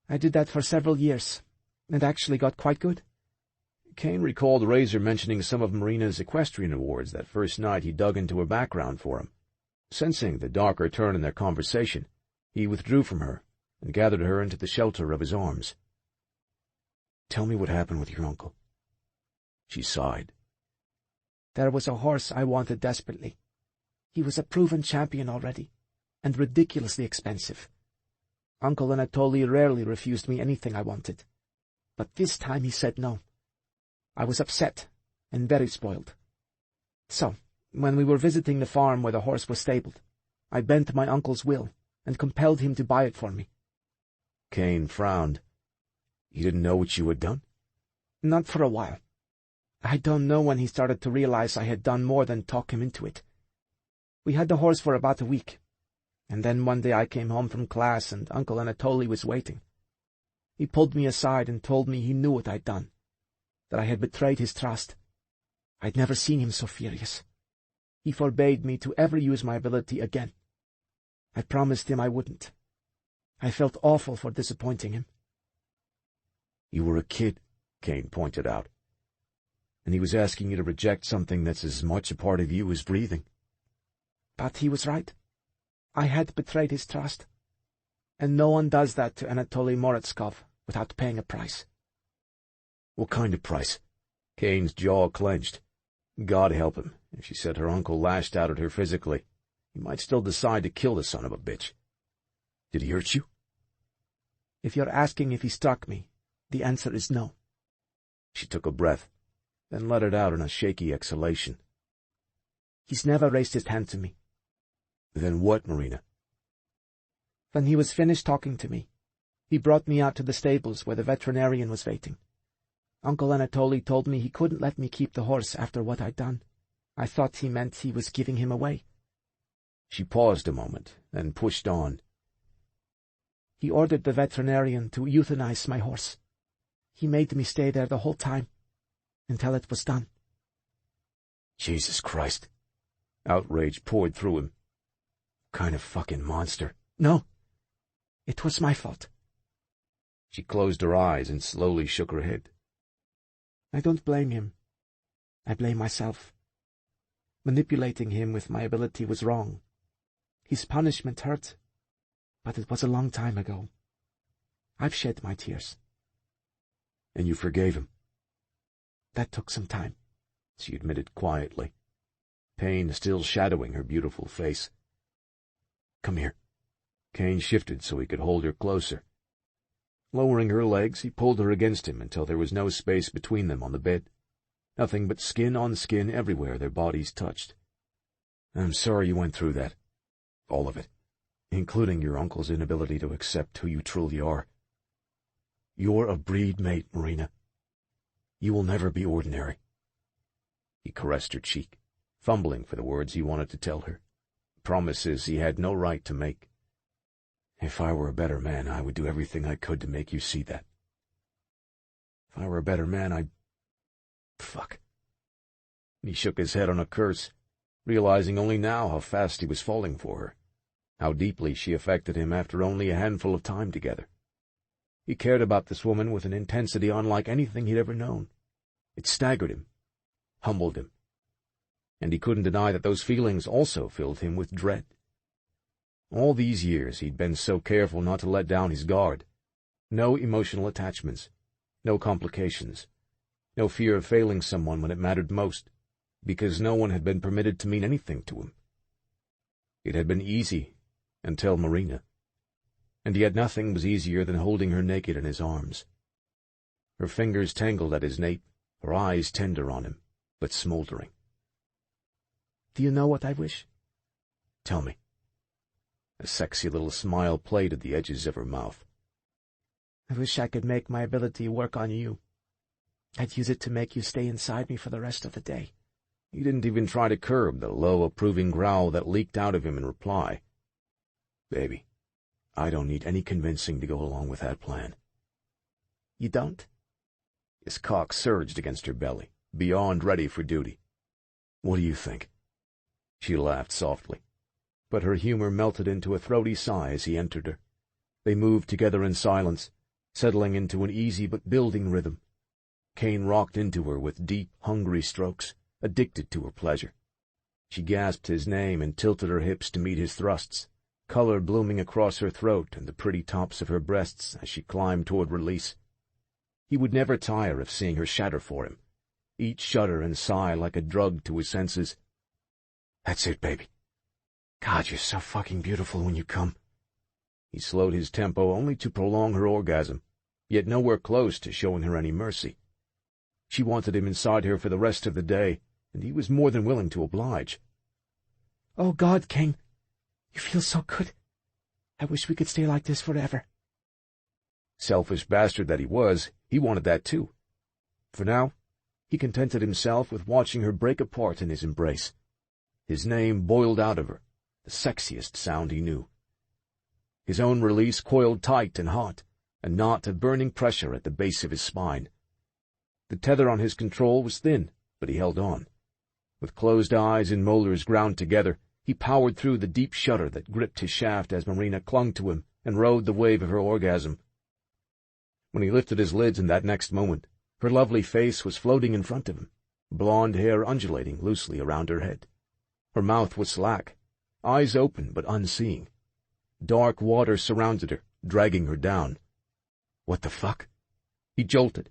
I did that for several years, and actually got quite good. Kane recalled Razor mentioning some of Marina's equestrian awards that first night he dug into her background for him. Sensing the darker turn in their conversation, he withdrew from her and gathered her into the shelter of his arms. Tell me what happened with your uncle. She sighed. There was a horse I wanted desperately. He was a proven champion already, and ridiculously expensive. Uncle Anatoly rarely refused me anything I wanted, but this time he said no. I was upset and very spoiled. So, when we were visiting the farm where the horse was stabled, I bent my uncle's will and compelled him to buy it for me. Kane frowned. He didn't know what you had done? Not for a while. I don't know when he started to realize I had done more than talk him into it. We had the horse for about a week, and then one day I came home from class and Uncle Anatoly was waiting. He pulled me aside and told me he knew what I'd done, that I had betrayed his trust. I'd never seen him so furious. He forbade me to ever use my ability again. I promised him I wouldn't. I felt awful for disappointing him. You were a kid, Kane pointed out, and he was asking you to reject something that's as much a part of you as breathing. But he was right. I had betrayed his trust, and no one does that to Anatoly Moritskov without paying a price. What kind of price? Kane's jaw clenched. God help him, if she said her uncle lashed out at her physically. He might still decide to kill the son of a bitch. Did he hurt you? If you're asking if he struck me, the answer is no. She took a breath, then let it out in a shaky exhalation. He's never raised his hand to me. Then what, Marina? When he was finished talking to me, he brought me out to the stables where the veterinarian was waiting. Uncle Anatoly told me he couldn't let me keep the horse after what I'd done. I thought he meant he was giving him away. She paused a moment, then pushed on. He ordered the veterinarian to euthanize my horse. He made me stay there the whole time, until it was done. Jesus Christ. Outrage poured through him. What kind of fucking monster? No. It was my fault. She closed her eyes and slowly shook her head. I don't blame him. I blame myself. Manipulating him with my ability was wrong. His punishment hurt, but it was a long time ago. I've shed my tears. And you forgave him? That took some time, she admitted quietly, pain still shadowing her beautiful face. Come here. Kane shifted so he could hold her closer. Lowering her legs, he pulled her against him until there was no space between them on the bed. Nothing but skin on skin everywhere their bodies touched. I'm sorry you went through that. All of it. Including your uncle's inability to accept who you truly are. You're a breed mate, Marina. You will never be ordinary. He caressed her cheek, fumbling for the words he wanted to tell her, promises he had no right to make. If I were a better man, I would do everything I could to make you see that. If I were a better man, I'd... Fuck. He shook his head on a curse, realizing only now how fast he was falling for her, how deeply she affected him after only a handful of time together. He cared about this woman with an intensity unlike anything he'd ever known. It staggered him, humbled him. And he couldn't deny that those feelings also filled him with dread. All these years he'd been so careful not to let down his guard. No emotional attachments, no complications, no fear of failing someone when it mattered most, because no one had been permitted to mean anything to him. It had been easy until Marina, and yet nothing was easier than holding her naked in his arms. Her fingers tangled at his nape, her eyes tender on him, but smoldering. "Do you know what I wish?" "Tell me." A sexy little smile played at the edges of her mouth. "I wish I could make my ability work on you. I'd use it to make you stay inside me for the rest of the day." He didn't even try to curb the low, approving growl that leaked out of him in reply. "Baby, I don't need any convincing to go along with that plan." "You don't?" His cock surged against her belly, beyond ready for duty. "What do you think?" She laughed softly, but her humor melted into a throaty sigh as he entered her. They moved together in silence, settling into an easy but building rhythm. Kane rocked into her with deep, hungry strokes, addicted to her pleasure. She gasped his name and tilted her hips to meet his thrusts, color blooming across her throat and the pretty tops of her breasts as she climbed toward release. He would never tire of seeing her shatter for him, each shudder and sigh like a drug to his senses. "That's it, baby. God, you're so fucking beautiful when you come." He slowed his tempo only to prolong her orgasm, yet nowhere close to showing her any mercy. She wanted him inside her for the rest of the day, and he was more than willing to oblige. "Oh, God, Kane, you feel so good. I wish we could stay like this forever." Selfish bastard that he was, he wanted that too. For now, he contented himself with watching her break apart in his embrace. His name boiled out of her, the sexiest sound he knew. His own release coiled tight and hot, a knot of burning pressure at the base of his spine. The tether on his control was thin, but he held on. With closed eyes and molars ground together, he powered through the deep shudder that gripped his shaft as Marina clung to him and rode the wave of her orgasm. When he lifted his lids in that next moment, her lovely face was floating in front of him, blonde hair undulating loosely around her head. Her mouth was slack, eyes open but unseeing. Dark water surrounded her, dragging her down. What the fuck? He jolted.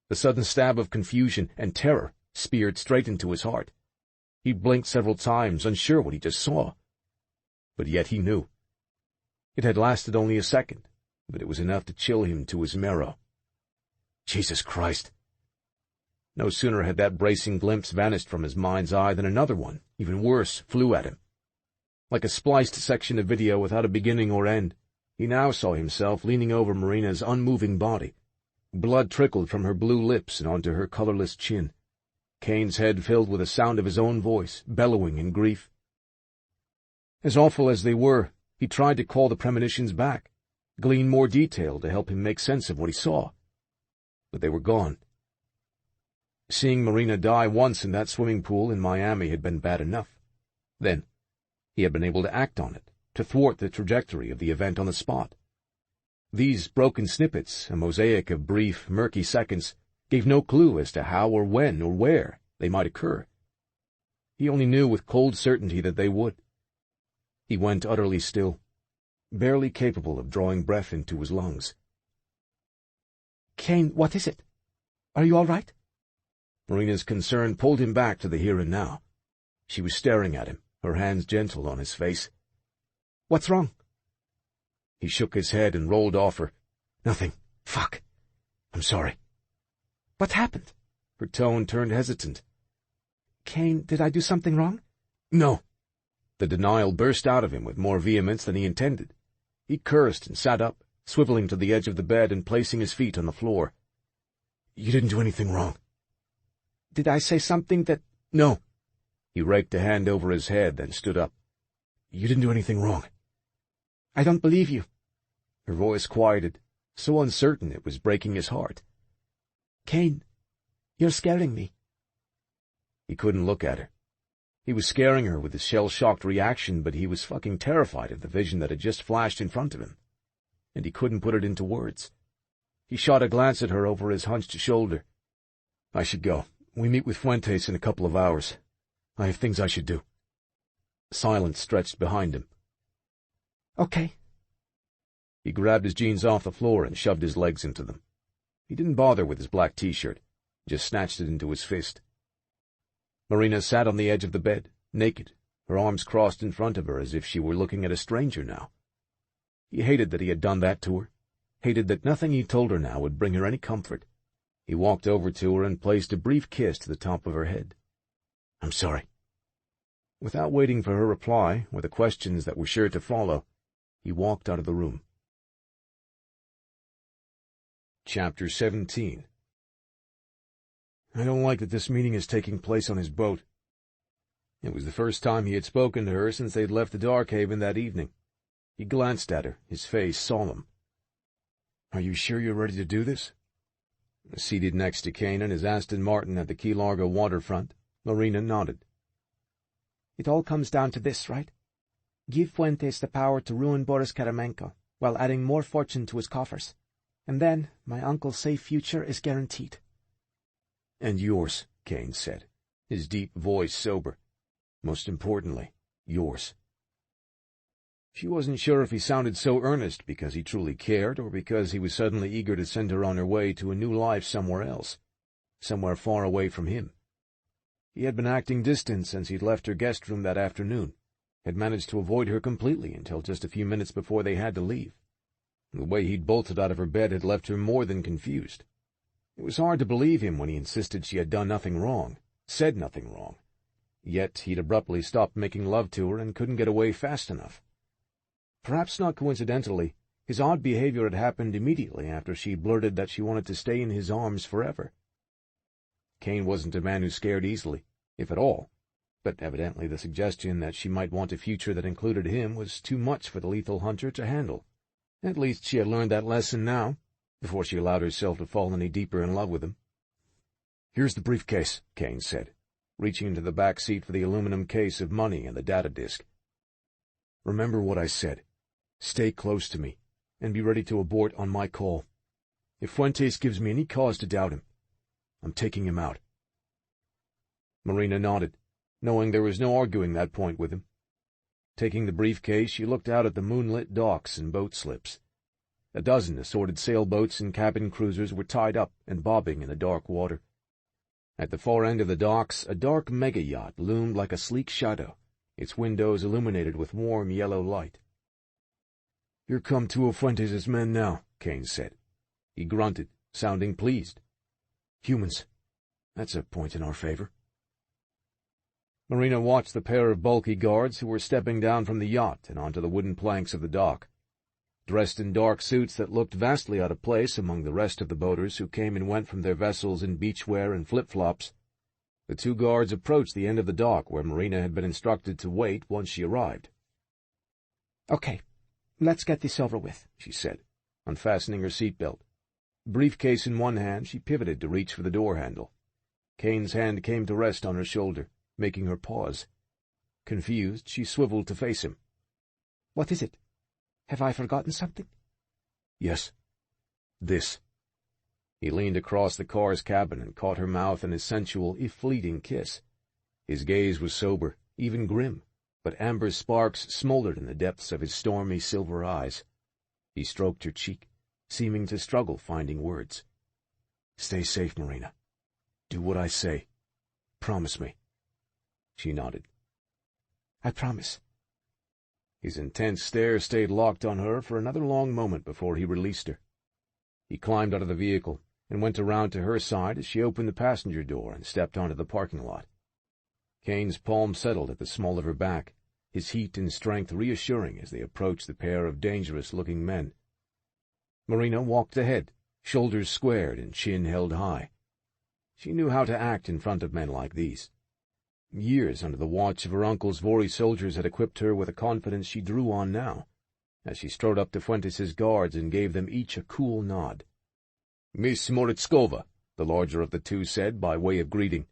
The sudden stab of confusion and terror speared straight into his heart. He blinked several times, unsure what he just saw. But yet he knew. It had lasted only a second, but it was enough to chill him to his marrow. Jesus Christ! No sooner had that bracing glimpse vanished from his mind's eye than another one, even worse, flew at him. Like a spliced section of video without a beginning or end, he now saw himself leaning over Marina's unmoving body. Blood trickled from her blue lips and onto her colorless chin. Kane's head filled with the sound of his own voice, bellowing in grief. As awful as they were, he tried to call the premonitions back, glean more detail to help him make sense of what he saw. But they were gone. Seeing Marina die once in that swimming pool in Miami had been bad enough. Then, he had been able to act on it, to thwart the trajectory of the event on the spot. These broken snippets, a mosaic of brief, murky seconds, gave no clue as to how or when or where they might occur. He only knew with cold certainty that they would. He went utterly still, barely capable of drawing breath into his lungs. "Kane, what is it? Are you all right?" Marina's concern pulled him back to the here and now. She was staring at him, her hands gentle on his face. "What's wrong?" He shook his head and rolled off her. "Nothing. Fuck. I'm sorry." "What happened?" Her tone turned hesitant. "Kane, did I do something wrong?" "No." The denial burst out of him with more vehemence than he intended. He cursed and sat up, swiveling to the edge of the bed and placing his feet on the floor. "You didn't do anything wrong." "Did I say something that—" "No." He raked a hand over his head, then stood up. "You didn't do anything wrong." "I don't believe you." Her voice quieted, so uncertain it was breaking his heart. "Kane, you're scaring me." He couldn't look at her. He was scaring her with his shell-shocked reaction, but he was fucking terrified of the vision that had just flashed in front of him. And he couldn't put it into words. He shot a glance at her over his hunched shoulder. "I should go. We meet with Fuentes in a couple of hours. I have things I should do. Silence stretched behind him. Okay. He grabbed his jeans off the floor and shoved his legs into them. He didn't bother with his black T-shirt, just snatched it into his fist. Marina sat on the edge of the bed, naked, her arms crossed in front of her as if she were looking at a stranger now. He hated that he had done that to her, hated that nothing he told her now would bring her any comfort. He walked over to her and placed a brief kiss to the top of her head. "I'm sorry." Without waiting for her reply, or the questions that were sure to follow, he walked out of the room. Chapter 17. I don't like that this meeting is taking place on his boat. It was the first time he had spoken to her since they had left the Darkhaven that evening. He glanced at her, his face solemn. "Are you sure you're ready to do this?" Seated next to Kane and his Aston Martin at the Key Largo waterfront, Marina nodded. It all comes down to this, right? Give Fuentes the power to ruin Boris Karamenko, while adding more fortune to his coffers. And then my uncle's safe future is guaranteed. "And yours," Kane said, his deep voice sober. "Most importantly, yours." She wasn't sure if he sounded so earnest because he truly cared or because he was suddenly eager to send her on her way to a new life somewhere else, somewhere far away from him. He had been acting distant since he'd left her guest room that afternoon, had managed to avoid her completely until just a few minutes before they had to leave. The way he'd bolted out of her bed had left her more than confused. It was hard to believe him when he insisted she had done nothing wrong, said nothing wrong. Yet he'd abruptly stopped making love to her and couldn't get away fast enough. Perhaps not coincidentally, his odd behavior had happened immediately after she blurted that she wanted to stay in his arms forever. Kane wasn't a man who scared easily, if at all, but evidently the suggestion that she might want a future that included him was too much for the lethal hunter to handle. At least she had learned that lesson now, before she allowed herself to fall any deeper in love with him. "Here's the briefcase," Kane said, reaching into the back seat for the aluminum case of money and the data disk. "Remember what I said. Stay close to me, and be ready to abort on my call. If Fuentes gives me any cause to doubt him, I'm taking him out." Marina nodded, knowing there was no arguing that point with him. Taking the briefcase, she looked out at the moonlit docks and boat slips. A dozen assorted sailboats and cabin cruisers were tied up and bobbing in the dark water. At the far end of the docks, a dark mega-yacht loomed like a sleek shadow, its windows illuminated with warm yellow light. "Here come two of Fuentes' men now," Kane said. He grunted, sounding pleased. "Humans. That's a point in our favor." Marina watched the pair of bulky guards who were stepping down from the yacht and onto the wooden planks of the dock. Dressed in dark suits that looked vastly out of place among the rest of the boaters who came and went from their vessels in beachwear and flip-flops, the two guards approached the end of the dock where Marina had been instructed to wait once she arrived. "Okay, let's get this over with," she said, unfastening her seatbelt. Briefcase in one hand, she pivoted to reach for the door handle. Kane's hand came to rest on her shoulder, making her pause. Confused, she swiveled to face him. "What is it? Have I forgotten something?" "Yes. This." He leaned across the car's cabin and caught her mouth in a sensual, if fleeting, kiss. His gaze was sober, even grim, but amber sparks smoldered in the depths of his stormy silver eyes. He stroked her cheek, seeming to struggle finding words. "Stay safe, Marina. Do what I say. Promise me." She nodded. "I promise." His intense stare stayed locked on her for another long moment before he released her. He climbed out of the vehicle and went around to her side as she opened the passenger door and stepped onto the parking lot. Kane's palm settled at the small of her back, his heat and strength reassuring as they approached the pair of dangerous-looking men. Marina walked ahead, shoulders squared and chin held high. She knew how to act in front of men like these. Years under the watch of her uncle's Vori soldiers had equipped her with a confidence she drew on now, as she strode up to Fuentes' guards and gave them each a cool nod. "Miss Moritskova," the larger of the two said by way of greeting.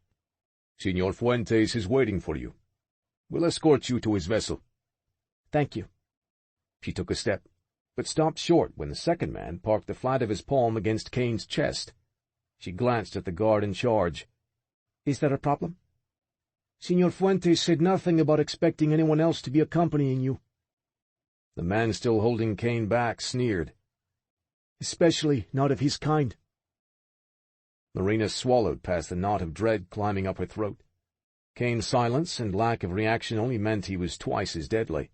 "Senor Fuentes is waiting for you. We'll escort you to his vessel." "Thank you." She took a step, but stopped short when the second man parked the flat of his palm against Kane's chest. She glanced at the guard in charge. Is there a problem? Senor Fuentes said nothing about expecting anyone else to be accompanying you. The man still holding Kane back sneered. Especially not of his kind. Marina swallowed past the knot of dread climbing up her throat. Kane's silence and lack of reaction only meant he was twice as deadly.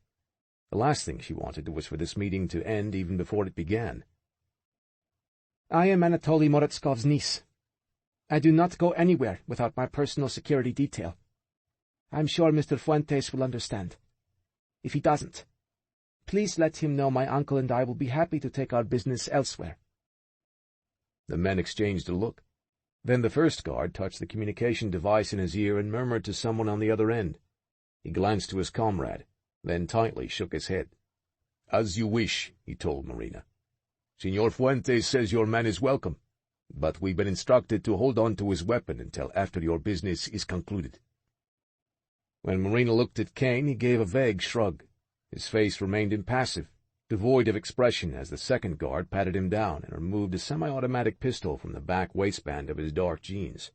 The last thing she wanted was for this meeting to end even before it began. I am Anatoly Morozkov's niece. I do not go anywhere without my personal security detail. I'm sure Mr. Fuentes will understand. If he doesn't, please let him know my uncle and I will be happy to take our business elsewhere. The men exchanged a look. Then the first guard touched the communication device in his ear and murmured to someone on the other end. He glanced to his comrade, then tightly shook his head. "As you wish," he told Marina. "Senor Fuentes says your man is welcome, but we've been instructed to hold on to his weapon until after your business is concluded." When Marina looked at Kane, he gave a vague shrug. His face remained impassive, devoid of expression as the second guard patted him down and removed a semi-automatic pistol from the back waistband of his dark jeans.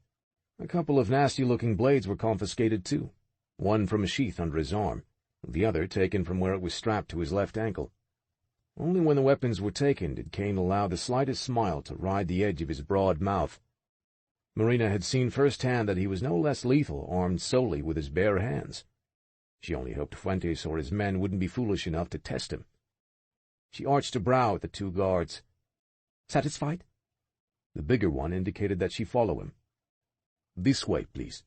A couple of nasty-looking blades were confiscated, too, one from a sheath under his arm, the other taken from where it was strapped to his left ankle. Only when the weapons were taken did Kane allow the slightest smile to ride the edge of his broad mouth. Marina had seen firsthand that he was no less lethal armed solely with his bare hands. She only hoped Fuentes or his men wouldn't be foolish enough to test him. She arched a brow at the two guards. "Satisfied?" The bigger one indicated that she follow him. "This way, please."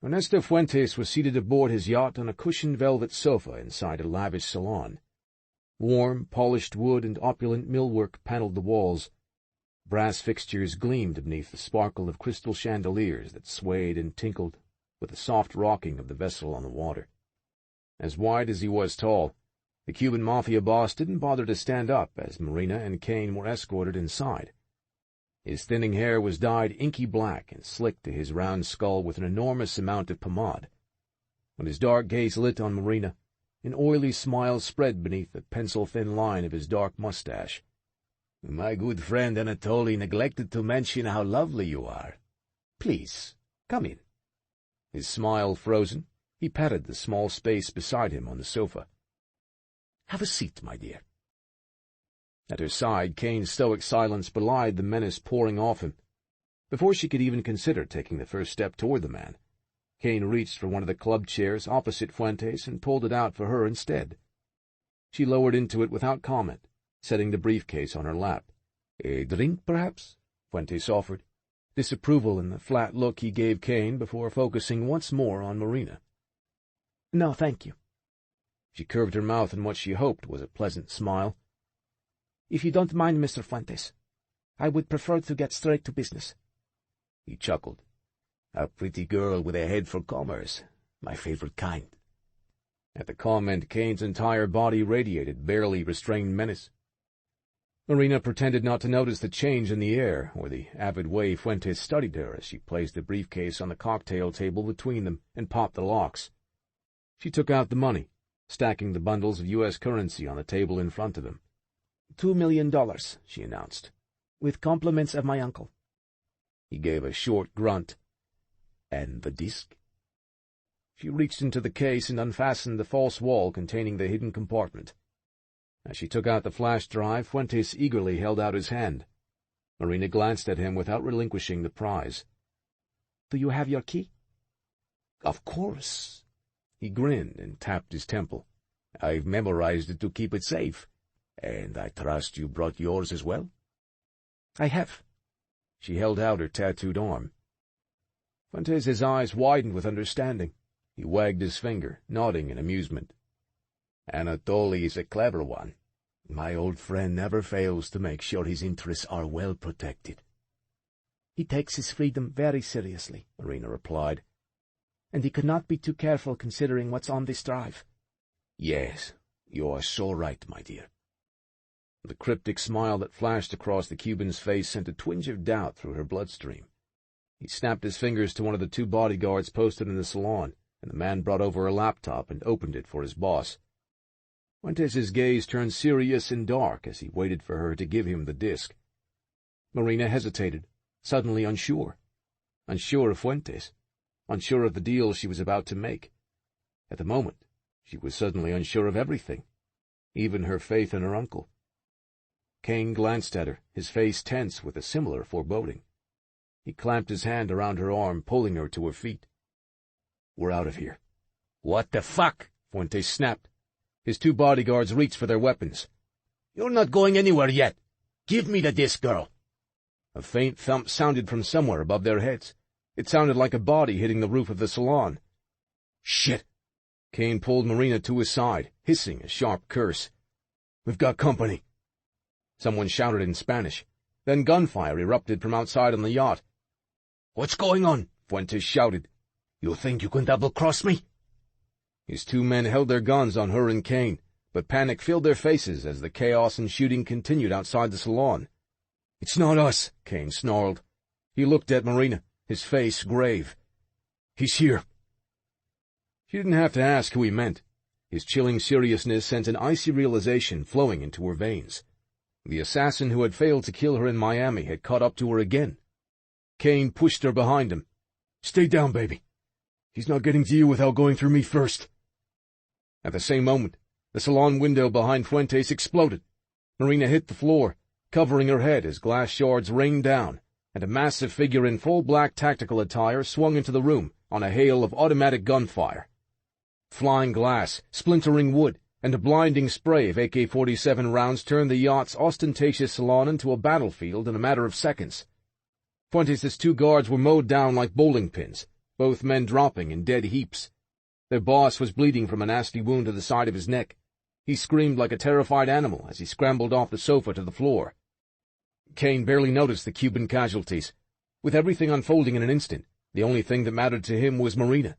Ernesto Fuentes was seated aboard his yacht on a cushioned velvet sofa inside a lavish salon. Warm, polished wood and opulent millwork paneled the walls. Brass fixtures gleamed beneath the sparkle of crystal chandeliers that swayed and tinkled with the soft rocking of the vessel on the water. As wide as he was tall, the Cuban mafia boss didn't bother to stand up as Marina and Kane were escorted inside. His thinning hair was dyed inky black and slicked to his round skull with an enormous amount of pomade. When his dark gaze lit on Marina, an oily smile spread beneath the pencil-thin line of his dark mustache. "My good friend Anatoly neglected to mention how lovely you are. Please, come in." His smile frozen, he patted the small space beside him on the sofa. "Have a seat, my dear." At her side, Kane's stoic silence belied the menace pouring off him. Before she could even consider taking the first step toward the man, Kane reached for one of the club chairs opposite Fuentes and pulled it out for her instead. She lowered into it without comment, setting the briefcase on her lap. "A drink, perhaps?" Fuentes offered, disapproval in the flat look he gave Kane before focusing once more on Marina. "No, thank you." She curved her mouth in what she hoped was a pleasant smile. "If you don't mind, Mr. Fuentes, I would prefer to get straight to business." He chuckled. "A pretty girl with a head for commerce. My favorite kind." At the comment, Kane's entire body radiated barely restrained menace. Marina pretended not to notice the change in the air or the avid way Fuentes studied her as she placed the briefcase on the cocktail table between them and popped the locks. She took out the money, stacking the bundles of U.S. currency on the table in front of him. $2 million, she announced, with compliments of my uncle. He gave a short grunt. "And the disc?" She reached into the case and unfastened the false wall containing the hidden compartment. As she took out the flash drive, Fuentes eagerly held out his hand. Marina glanced at him without relinquishing the prize. "Do you have your key?" "Of course." He grinned and tapped his temple. "I've memorized it to keep it safe. And I trust you brought yours as well?" "I have." She held out her tattooed arm. Fuentes' eyes widened with understanding. He wagged his finger, nodding in amusement. "Anatoly is a clever one. My old friend never fails to make sure his interests are well protected." "He takes his freedom very seriously," Marina replied. "And he could not be too careful considering what's on this drive." "Yes, you are so right, my dear." The cryptic smile that flashed across the Cuban's face sent a twinge of doubt through her bloodstream. He snapped his fingers to one of the two bodyguards posted in the salon, and the man brought over a laptop and opened it for his boss. Fuentes' gaze turned serious and dark as he waited for her to give him the disc. Marina hesitated, suddenly unsure. unsure of Fuentes, unsure of the deal she was about to make. At the moment, she was suddenly unsure of everything, even her faith in her uncle. Kane glanced at her, his face tense with a similar foreboding. He clamped his hand around her arm, pulling her to her feet. "We're out of here." "What the fuck?" Fuentes snapped. His two bodyguards reached for their weapons. "You're not going anywhere yet. Give me the disc, girl." A faint thump sounded from somewhere above their heads. It sounded like a body hitting the roof of the salon. "Shit!" Kane pulled Marina to his side, hissing a sharp curse. "We've got company." Someone shouted in Spanish. Then gunfire erupted from outside on the yacht. "What's going on?" Fuentes shouted. "You think you can double-cross me?" His two men held their guns on her and Kane, but panic filled their faces as the chaos and shooting continued outside the salon. "It's not us," Kane snarled. He looked at Marina, his face grave. "He's here." She didn't have to ask who he meant. His chilling seriousness sent an icy realization flowing into her veins. The assassin who had failed to kill her in Miami had caught up to her again. Kane pushed her behind him. "Stay down, baby. He's not getting to you without going through me first." At the same moment, the salon window behind Fuentes exploded. Marina hit the floor, covering her head as glass shards rained down, and a massive figure in full black tactical attire swung into the room on a hail of automatic gunfire. Flying glass, splintering wood, and a blinding spray of AK-47 rounds turned the yacht's ostentatious salon into a battlefield in a matter of seconds. Fuentes' two guards were mowed down like bowling pins, both men dropping in dead heaps. Their boss was bleeding from a nasty wound to the side of his neck. He screamed like a terrified animal as he scrambled off the sofa to the floor. Kane barely noticed the Cuban casualties. With everything unfolding in an instant, the only thing that mattered to him was Marina.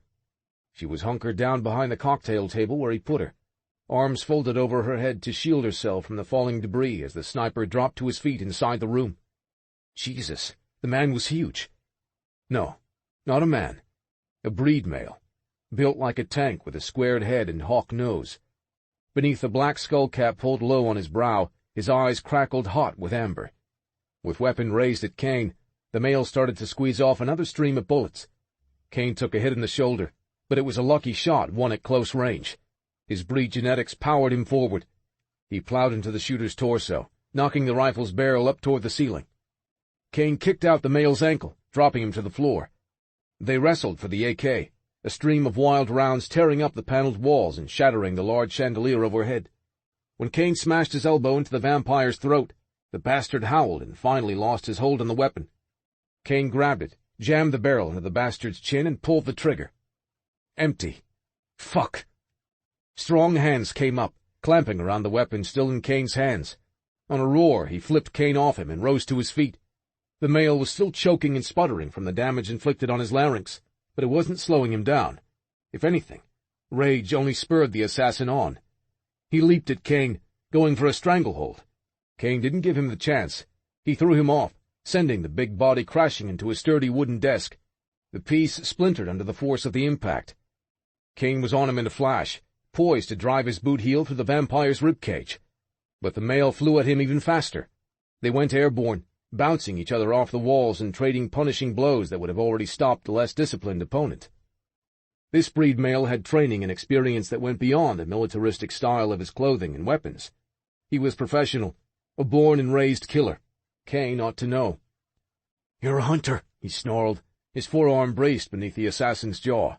She was hunkered down behind the cocktail table where he put her, arms folded over her head to shield herself from the falling debris as the sniper dropped to his feet inside the room. Jesus, the man was huge. No, not a man. A breed male, built like a tank with a squared head and hawk nose. Beneath the black skull cap pulled low on his brow, his eyes crackled hot with amber. With weapon raised at Kane, the male started to squeeze off another stream of bullets. Kane took a hit in the shoulder, but it was a lucky shot, one at close range. His breed genetics powered him forward. He plowed into the shooter's torso, knocking the rifle's barrel up toward the ceiling. Kane kicked out the male's ankle, dropping him to the floor. They wrestled for the AK, a stream of wild rounds tearing up the paneled walls and shattering the large chandelier overhead. When Kane smashed his elbow into the vampire's throat, the bastard howled and finally lost his hold on the weapon. Kane grabbed it, jammed the barrel into the bastard's chin, and pulled the trigger. Empty. Fuck. Strong hands came up, clamping around the weapon still in Kane's hands. On a roar, he flipped Kane off him and rose to his feet. The male was still choking and sputtering from the damage inflicted on his larynx, but it wasn't slowing him down. If anything, rage only spurred the assassin on. He leaped at Kane, going for a stranglehold. Kane didn't give him the chance. He threw him off, sending the big body crashing into a sturdy wooden desk. The piece splintered under the force of the impact. Kane was on him in a flash, poised to drive his boot heel through the vampire's ribcage. But the male flew at him even faster. They went airborne, bouncing each other off the walls and trading punishing blows that would have already stopped the less disciplined opponent. This breed male had training and experience that went beyond the militaristic style of his clothing and weapons. He was professional, a born and raised killer. Kane ought to know. "You're a hunter," he snarled, his forearm braced beneath the assassin's jaw.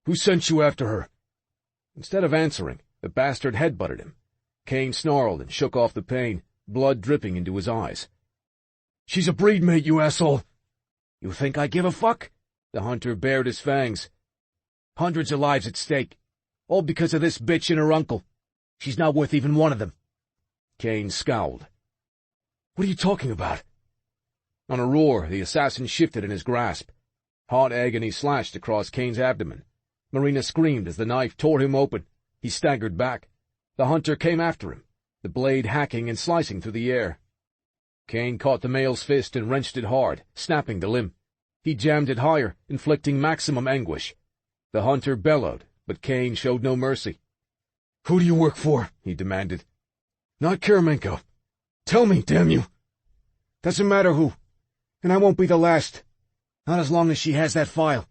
"Who sent you after her?" Instead of answering, the bastard headbutted him. Kane snarled and shook off the pain, blood dripping into his eyes. "She's a breed mate, you asshole!" "You think I give a fuck?" The hunter bared his fangs. "Hundreds of lives at stake, all because of this bitch and her uncle. She's not worth even one of them." Kane scowled. "What are you talking about?" On a roar, the assassin shifted in his grasp. Hot agony slashed across Kane's abdomen. Marina screamed as the knife tore him open. He staggered back. The hunter came after him, the blade hacking and slicing through the air. Kane caught the male's fist and wrenched it hard, snapping the limb. He jammed it higher, inflicting maximum anguish. The hunter bellowed, but Kane showed no mercy. "Who do you work for?" he demanded. "Not Kirimenko. Tell me, damn you!" "Doesn't matter who. And I won't be the last. Not as long as she has that file."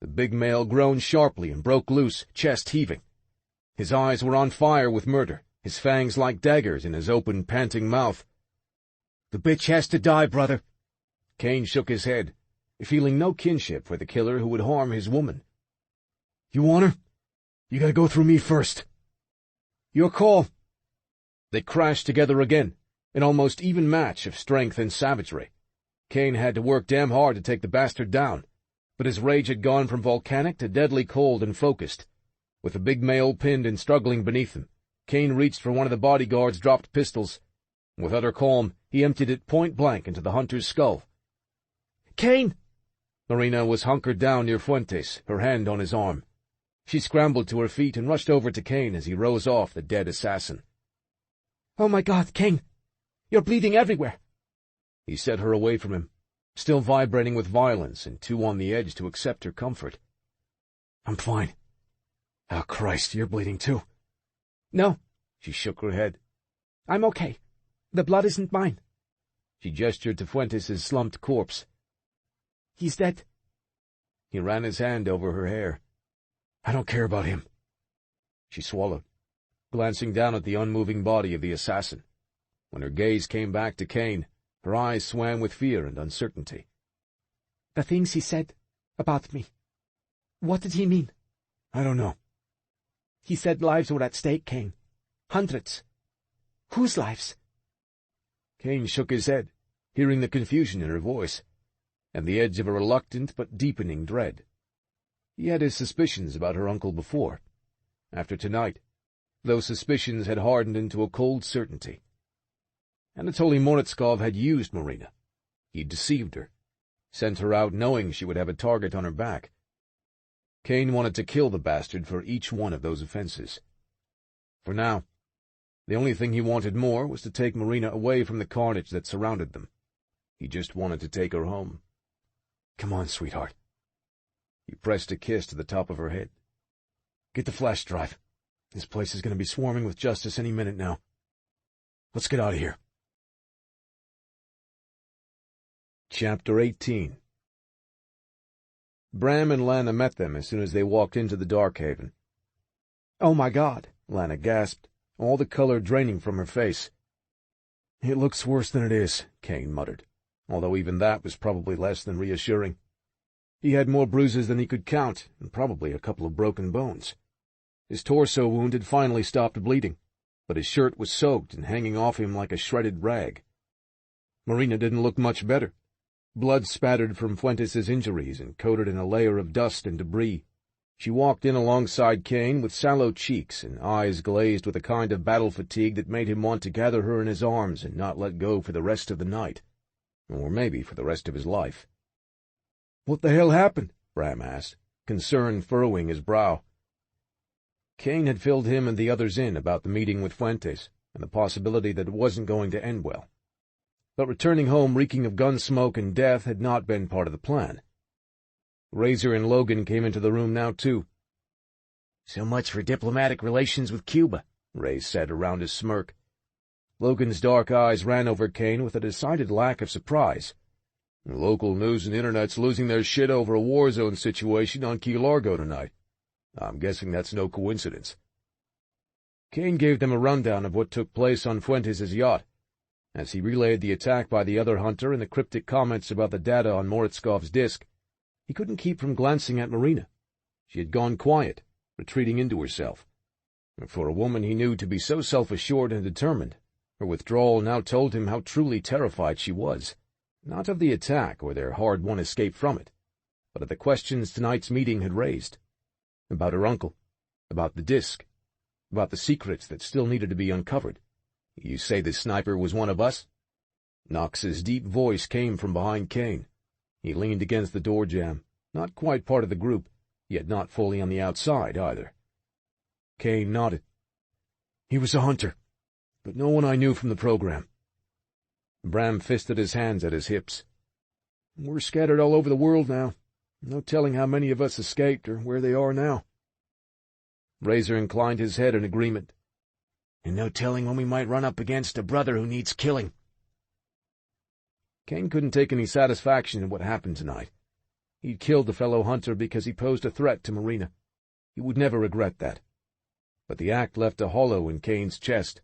The big male groaned sharply and broke loose, chest heaving. His eyes were on fire with murder, his fangs like daggers in his open, panting mouth. "The bitch has to die, brother." Kane shook his head, feeling no kinship for the killer who would harm his woman. "You want her? You gotta go through me first." "Your call." They crashed together again, an almost even match of strength and savagery. Kane had to work damn hard to take the bastard down, but his rage had gone from volcanic to deadly cold and focused. With the big male pinned and struggling beneath him, Kane reached for one of the bodyguard's dropped pistols. With utter calm, he emptied it point-blank into the hunter's skull. "Kane!" Marina was hunkered down near Fuentes, her hand on his arm. She scrambled to her feet and rushed over to Kane as he rose off the dead assassin. "Oh my God, Kane! You're bleeding everywhere!" He set her away from him, still vibrating with violence and too on the edge to accept her comfort. "I'm fine." "Oh, Christ, you're bleeding too." "No." She shook her head. "I'm okay. The blood isn't mine." She gestured to Fuentes' slumped corpse. "He's dead." He ran his hand over her hair. "I don't care about him." She swallowed, glancing down at the unmoving body of the assassin. When her gaze came back to Kane, her eyes swam with fear and uncertainty. "The things he said about me. What did he mean?" "I don't know." "He said lives were at stake, Kane. Hundreds. Whose lives?" Kane shook his head, hearing the confusion in her voice, and the edge of a reluctant but deepening dread. He had his suspicions about her uncle before. After tonight, those suspicions had hardened into a cold certainty. Anatoly Morozov had used Marina. He'd deceived her, sent her out knowing she would have a target on her back. Kane wanted to kill the bastard for each one of those offenses. For now, the only thing he wanted more was to take Marina away from the carnage that surrounded them. He just wanted to take her home. "Come on, sweetheart." He pressed a kiss to the top of her head. "Get the flash drive. This place is going to be swarming with justice any minute now. Let's get out of here." Chapter 18. Bram and Lana met them as soon as they walked into the dark haven. "Oh my God," Lana gasped, all the color draining from her face. "It looks worse than it is," Kane muttered, although even that was probably less than reassuring. He had more bruises than he could count, and probably a couple of broken bones. His torso wound had finally stopped bleeding, but his shirt was soaked and hanging off him like a shredded rag. Marina didn't look much better. Blood spattered from Fuentes' injuries and coated in a layer of dust and debris. She walked in alongside Kane with sallow cheeks and eyes glazed with a kind of battle fatigue that made him want to gather her in his arms and not let go for the rest of the night, or maybe for the rest of his life. "What the hell happened?" Bram asked, concern furrowing his brow. Kane had filled him and the others in about the meeting with Fuentes and the possibility that it wasn't going to end well. But returning home reeking of gun smoke and death had not been part of the plan. Razor and Logan came into the room now, too. "So much for diplomatic relations with Cuba," Ray said around his smirk. Logan's dark eyes ran over Kane with a decided lack of surprise. "Local news and internet's losing their shit over a war zone situation on Key Largo tonight. I'm guessing that's no coincidence." Kane gave them a rundown of what took place on Fuentes' yacht. As he relayed the attack by the other hunter and the cryptic comments about the data on Morozov's disk, he couldn't keep from glancing at Marina. She had gone quiet, retreating into herself. For a woman he knew to be so self-assured and determined, her withdrawal now told him how truly terrified she was, not of the attack or their hard-won escape from it, but of the questions tonight's meeting had raised. About her uncle, about the disk, about the secrets that still needed to be uncovered. "You say this sniper was one of us?" Knox's deep voice came from behind Kane. He leaned against the door jamb, not quite part of the group, yet not fully on the outside either. Kane nodded. "He was a hunter, but no one I knew from the program." Bram fisted his hands at his hips. "We're scattered all over the world now. No telling how many of us escaped or where they are now." Razor inclined his head in agreement. "And no telling when we might run up against a brother who needs killing." Kane couldn't take any satisfaction in what happened tonight. He'd killed the fellow hunter because he posed a threat to Marina. He would never regret that. But the act left a hollow in Kane's chest.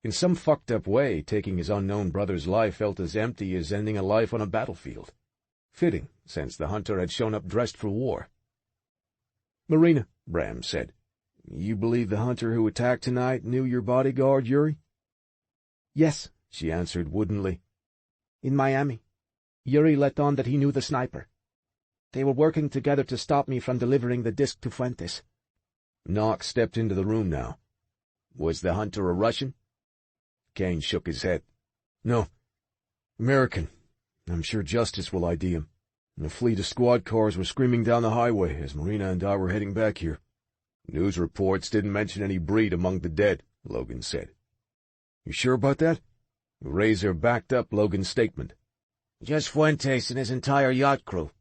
In some fucked-up way, taking his unknown brother's life felt as empty as ending a life on a battlefield. Fitting, since the hunter had shown up dressed for war. "Marina," Bram said, "you believe the hunter who attacked tonight knew your bodyguard, Yuri?" "Yes," she answered woodenly. "In Miami, Yuri let on that he knew the sniper. They were working together to stop me from delivering the disc to Fuentes." Knox stepped into the room now. "Was the hunter a Russian?" Kane shook his head. "No. American. I'm sure Justice will ID him. A fleet of squad cars were screaming down the highway as Marina and I were heading back here." "News reports didn't mention any breed among the dead," Logan said. "You sure about that?" Razor backed up Logan's statement. "Just Fuentes and his entire yacht crew.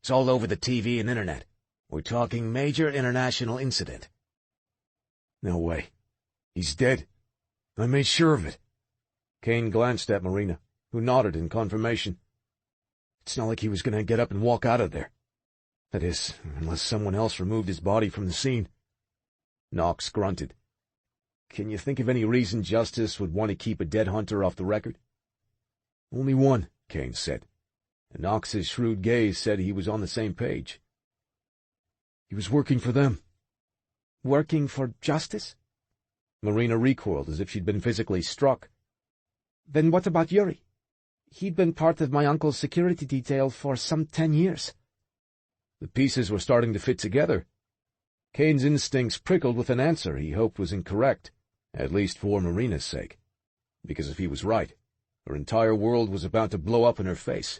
It's all over the TV and internet. We're talking major international incident." "No way. He's dead. I made sure of it." Kane glanced at Marina, who nodded in confirmation. "It's not like he was going to get up and walk out of there. That is, unless someone else removed his body from the scene." Knox grunted. "Can you think of any reason Justice would want to keep a dead hunter off the record?" "Only one," Kane said, and Knox's shrewd gaze said he was on the same page. "He was working for them." "Working for Justice?" Marina recoiled as if she'd been physically struck. "Then what about Yuri? He'd been part of my uncle's security detail for some 10 years. The pieces were starting to fit together. Kane's instincts prickled with an answer he hoped was incorrect, at least for Marina's sake. Because if he was right, her entire world was about to blow up in her face.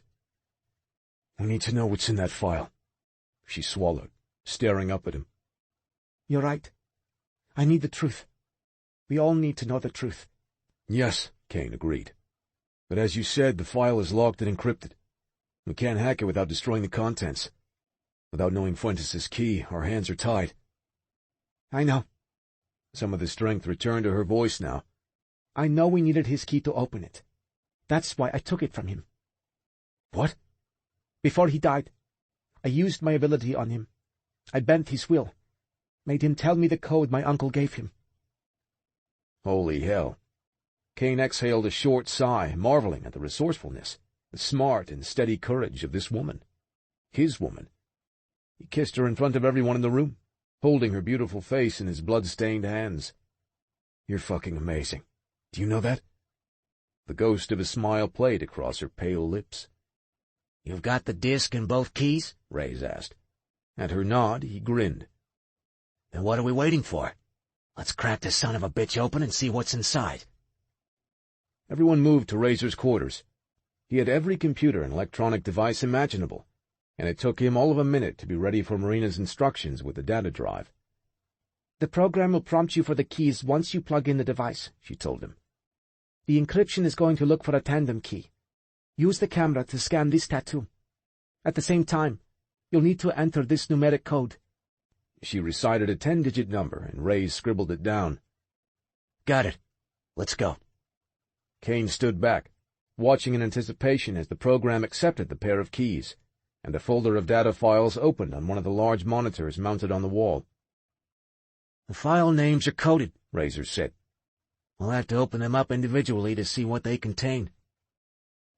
"We need to know what's in that file." She swallowed, staring up at him. "You're right. I need the truth. We all need to know the truth." "Yes," Kane agreed. "But as you said, the file is locked and encrypted. We can't hack it without destroying the contents. Without knowing Fuentes' key, our hands are tied." "I know." Some of the strength returned to her voice now. "I know we needed his key to open it. That's why I took it from him." "What?" "Before he died, I used my ability on him. I bent his will, made him tell me the code my uncle gave him." Holy hell. Kane exhaled a short sigh, marveling at the resourcefulness, the smart and steady courage of this woman. His woman. He kissed her in front of everyone in the room, holding her beautiful face in his blood-stained hands. "You're fucking amazing. Do you know that?" The ghost of a smile played across her pale lips. "You've got the disc and both keys?" Reyes asked. At her nod, he grinned. "Then what are we waiting for? Let's crack this son of a bitch open and see what's inside." Everyone moved to Razor's quarters. He had every computer and electronic device imaginable, and it took him all of a minute to be ready for Marina's instructions with the data drive. "The program will prompt you for the keys once you plug in the device," she told him. "The encryption is going to look for a tandem key. Use the camera to scan this tattoo. At the same time, you'll need to enter this numeric code." She recited a 10-digit number, and Reyes scribbled it down. "Got it. Let's go." Kane stood back, watching in anticipation as the program accepted the pair of keys, and a folder of data files opened on one of the large monitors mounted on the wall. "The file names are coded," Razor said. "We'll have to open them up individually to see what they contain."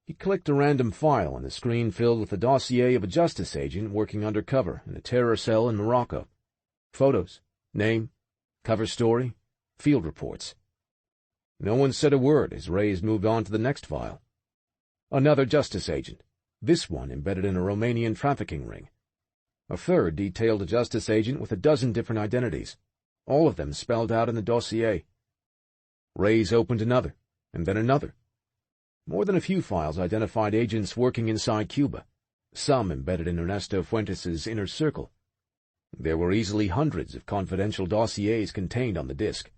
He clicked a random file, and the screen filled with the dossier of a justice agent working undercover in a terror cell in Morocco. Photos, name, cover story, field reports. No one said a word as Reyes moved on to the next file. Another justice agent, this one embedded in a Romanian trafficking ring. A third detailed a justice agent with a dozen different identities, all of them spelled out in the dossier. Reyes opened another, and then another. More than a few files identified agents working inside Cuba, some embedded in Ernesto Fuentes' inner circle. There were easily hundreds of confidential dossiers contained on the disk.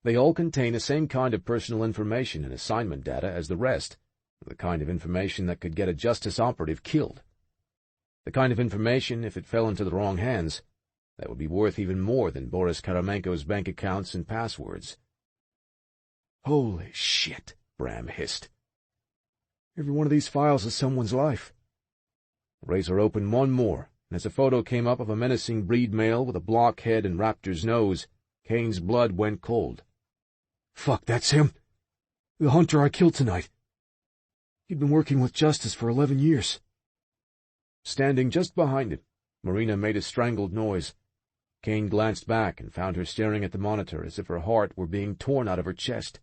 They all contain the same kind of personal information and assignment data as the rest, the kind of information that could get a justice operative killed. The kind of information, if it fell into the wrong hands, that would be worth even more than Boris Karamenko's bank accounts and passwords. "Holy shit," Bram hissed. Every one of these files is someone's life. Razor opened one more, and as a photo came up of a menacing breed male with a block head and raptor's nose, Kane's blood went cold. Fuck, that's him. The hunter I killed tonight. He'd been working with Justice for 11 years. Standing just behind him, Marina made a strangled noise. Kane glanced back and found her staring at the monitor as if her heart were being torn out of her chest.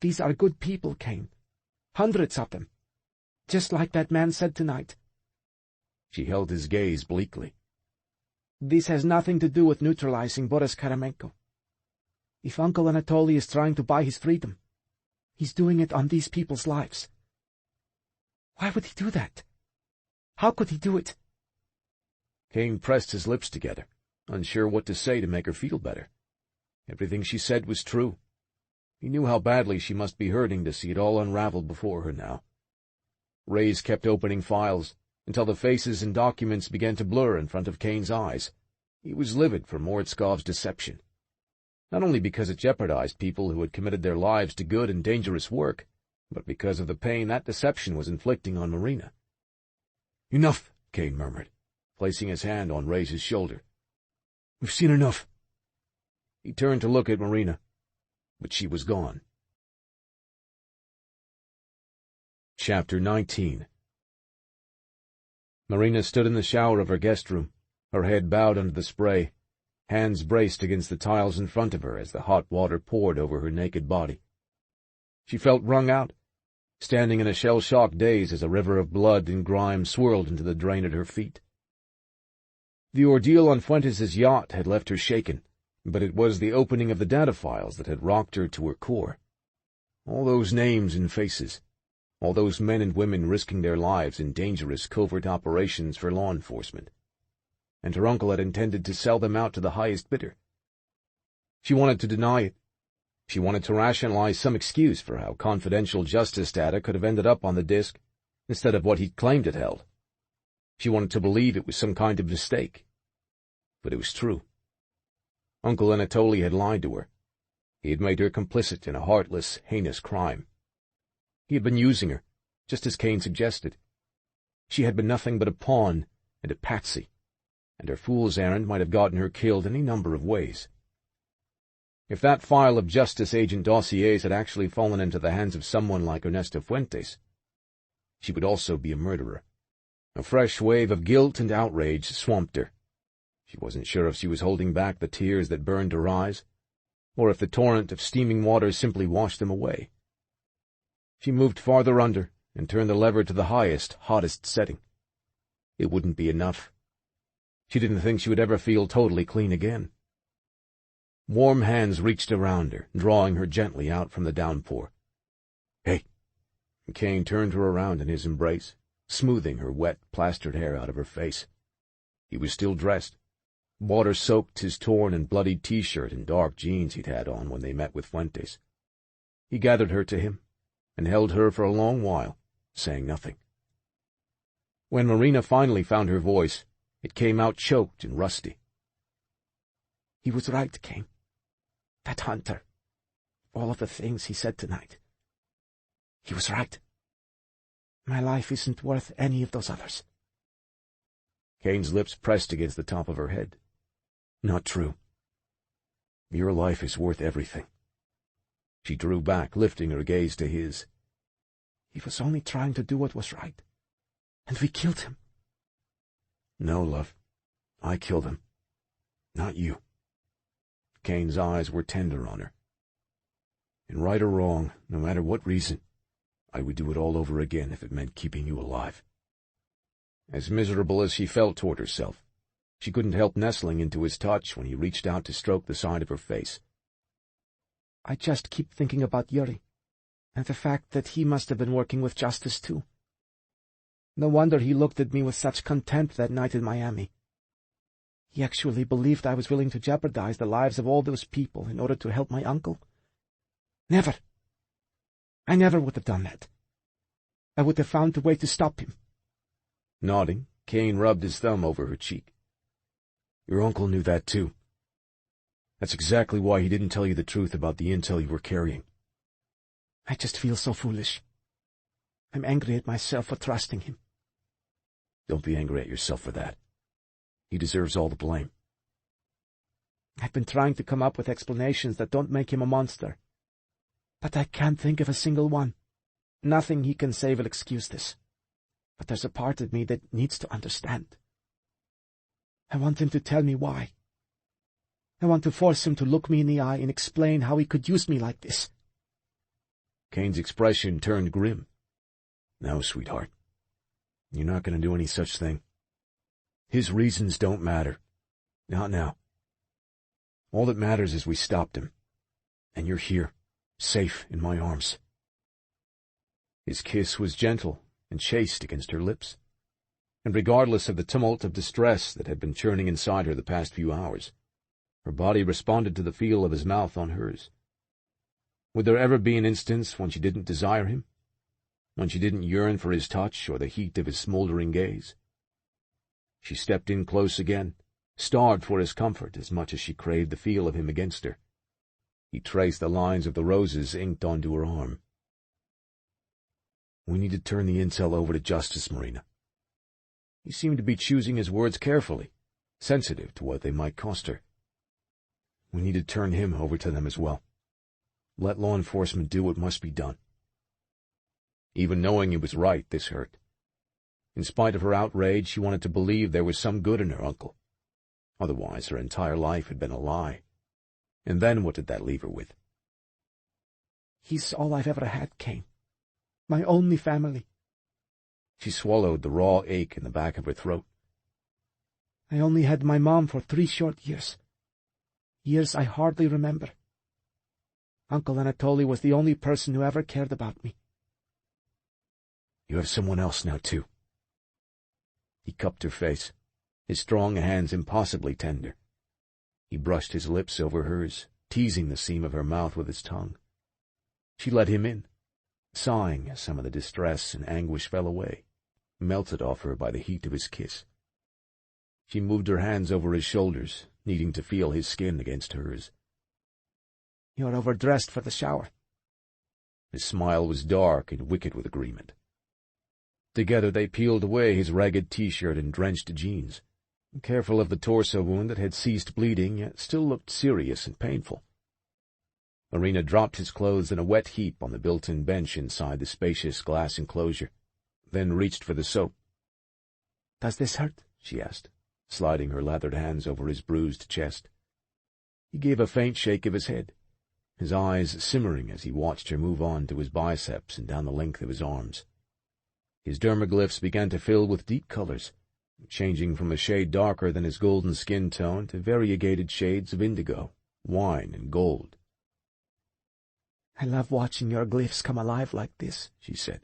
These are good people, Kane. Hundreds of them. Just like that man said tonight. She held his gaze bleakly. This has nothing to do with neutralizing Boris Karamenko. If Uncle Anatoly is trying to buy his freedom, he's doing it on these people's lives. Why would he do that? How could he do it? Kane pressed his lips together, unsure what to say to make her feel better. Everything she said was true. He knew how badly she must be hurting to see it all unravel before her now. Rays kept opening files, until the faces and documents began to blur in front of Kane's eyes. He was livid for Moretskov's deception. Not only because it jeopardized people who had committed their lives to good and dangerous work, but because of the pain that deception was inflicting on Marina. Enough, Kane murmured, placing his hand on Ray's shoulder. We've seen enough. He turned to look at Marina, but she was gone. Chapter 19. Marina stood in the shower of her guest room, her head bowed under the spray, hands braced against the tiles in front of her as the hot water poured over her naked body. She felt wrung out, standing in a shell-shocked daze as a river of blood and grime swirled into the drain at her feet. The ordeal on Fuentes' yacht had left her shaken, but it was the opening of the data files that had rocked her to her core. All those names and faces, all those men and women risking their lives in dangerous covert operations for law enforcement. And her uncle had intended to sell them out to the highest bidder. She wanted to deny it. She wanted to rationalize some excuse for how confidential justice data could have ended up on the disk instead of what he'd claimed it held. She wanted to believe it was some kind of mistake. But it was true. Uncle Anatoly had lied to her. He had made her complicit in a heartless, heinous crime. He had been using her, just as Kane suggested. She had been nothing but a pawn and a patsy, and her fool's errand might have gotten her killed any number of ways. If that file of justice agent dossiers had actually fallen into the hands of someone like Ernesto Fuentes, she would also be a murderer. A fresh wave of guilt and outrage swamped her. She wasn't sure if she was holding back the tears that burned her eyes, or if the torrent of steaming water simply washed them away. She moved farther under and turned the lever to the highest, hottest setting. It wouldn't be enough. She didn't think she would ever feel totally clean again. Warm hands reached around her, drawing her gently out from the downpour. "Hey!" Kane turned her around in his embrace, smoothing her wet, plastered hair out of her face. He was still dressed. Water soaked his torn and bloodied T-shirt and dark jeans he'd had on when they met with Fuentes. He gathered her to him and held her for a long while, saying nothing. When Marina finally found her voice, it came out choked and rusty. He was right, Kane. That hunter. All of the things he said tonight. He was right. My life isn't worth any of those others. Kane's lips pressed against the top of her head. Not true. Your life is worth everything. She drew back, lifting her gaze to his. He was only trying to do what was right. And we killed him. No, love. I killed him. Not you. Kane's eyes were tender on her. And right or wrong, no matter what reason, I would do it all over again if it meant keeping you alive. As miserable as she felt toward herself, she couldn't help nestling into his touch when he reached out to stroke the side of her face. I just keep thinking about Yuri, and the fact that he must have been working with Justice too. No wonder he looked at me with such contempt that night in Miami. He actually believed I was willing to jeopardize the lives of all those people in order to help my uncle. Never. I never would have done that. I would have found a way to stop him. Nodding, Kane rubbed his thumb over her cheek. Your uncle knew that too. That's exactly why he didn't tell you the truth about the intel you were carrying. I just feel so foolish. I'm angry at myself for trusting him. Don't be angry at yourself for that. He deserves all the blame. I've been trying to come up with explanations that don't make him a monster. But I can't think of a single one. Nothing he can say will excuse this. But there's a part of me that needs to understand. I want him to tell me why. I want to force him to look me in the eye and explain how he could use me like this. Kane's expression turned grim. No, sweetheart. You're not going to do any such thing. His reasons don't matter. Not now. All that matters is we stopped him. And you're here, safe in my arms. His kiss was gentle and chaste against her lips, and regardless of the tumult of distress that had been churning inside her the past few hours, her body responded to the feel of his mouth on hers. Would there ever be an instance when she didn't desire him? When she didn't yearn for his touch or the heat of his smoldering gaze? She stepped in close again, starved for his comfort as much as she craved the feel of him against her. He traced the lines of the roses inked onto her arm. We need to turn the intel over to Justice, Marina. He seemed to be choosing his words carefully, sensitive to what they might cost her. We need to turn him over to them as well. Let law enforcement do what must be done. Even knowing he was right, this hurt. In spite of her outrage, she wanted to believe there was some good in her uncle. Otherwise, her entire life had been a lie. And then what did that leave her with? He's all I've ever had, Kane. My only family. She swallowed the raw ache in the back of her throat. I only had my mom for 3 short years. Years I hardly remember. Uncle Anatoly was the only person who ever cared about me. You have someone else now, too. He cupped her face, his strong hands impossibly tender. He brushed his lips over hers, teasing the seam of her mouth with his tongue. She let him in, sighing as some of the distress and anguish fell away, melted off her by the heat of his kiss. She moved her hands over his shoulders, needing to feel his skin against hers. You're overdressed for the shower. His smile was dark and wicked with agreement. Together they peeled away his ragged T-shirt and drenched jeans, careful of the torso wound that had ceased bleeding, yet still looked serious and painful. Marina dropped his clothes in a wet heap on the built-in bench inside the spacious glass enclosure, then reached for the soap. Does this hurt? She asked, sliding her lathered hands over his bruised chest. He gave a faint shake of his head, his eyes simmering as he watched her move on to his biceps and down the length of his arms. His dermaglyphs began to fill with deep colors, changing from a shade darker than his golden skin tone to variegated shades of indigo, wine, and gold. I love watching your glyphs come alive like this, she said,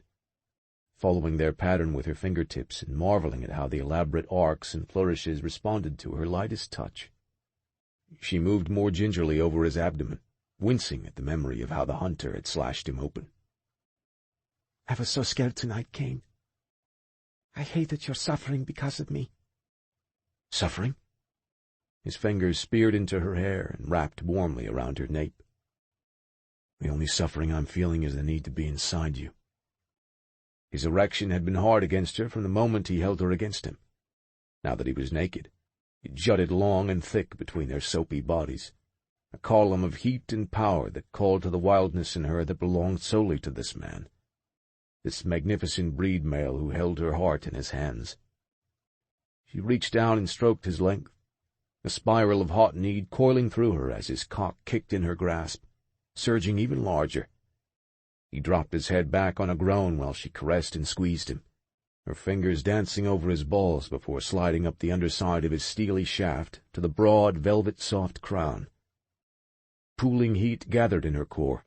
following their pattern with her fingertips and marveling at how the elaborate arcs and flourishes responded to her lightest touch. She moved more gingerly over his abdomen, wincing at the memory of how the hunter had slashed him open. I was so scared tonight, Kane. I hate that you're suffering because of me. Suffering? His fingers speared into her hair and wrapped warmly around her nape. The only suffering I'm feeling is the need to be inside you. His erection had been hard against her from the moment he held her against him. Now that he was naked, it jutted long and thick between their soapy bodies, a column of heat and power that called to the wildness in her that belonged solely to this man, this magnificent breed male who held her heart in his hands. She reached down and stroked his length, a spiral of hot need coiling through her as his cock kicked in her grasp, surging even larger. He dropped his head back on a groan while she caressed and squeezed him, her fingers dancing over his balls before sliding up the underside of his steely shaft to the broad, velvet-soft crown. Pooling heat gathered in her core,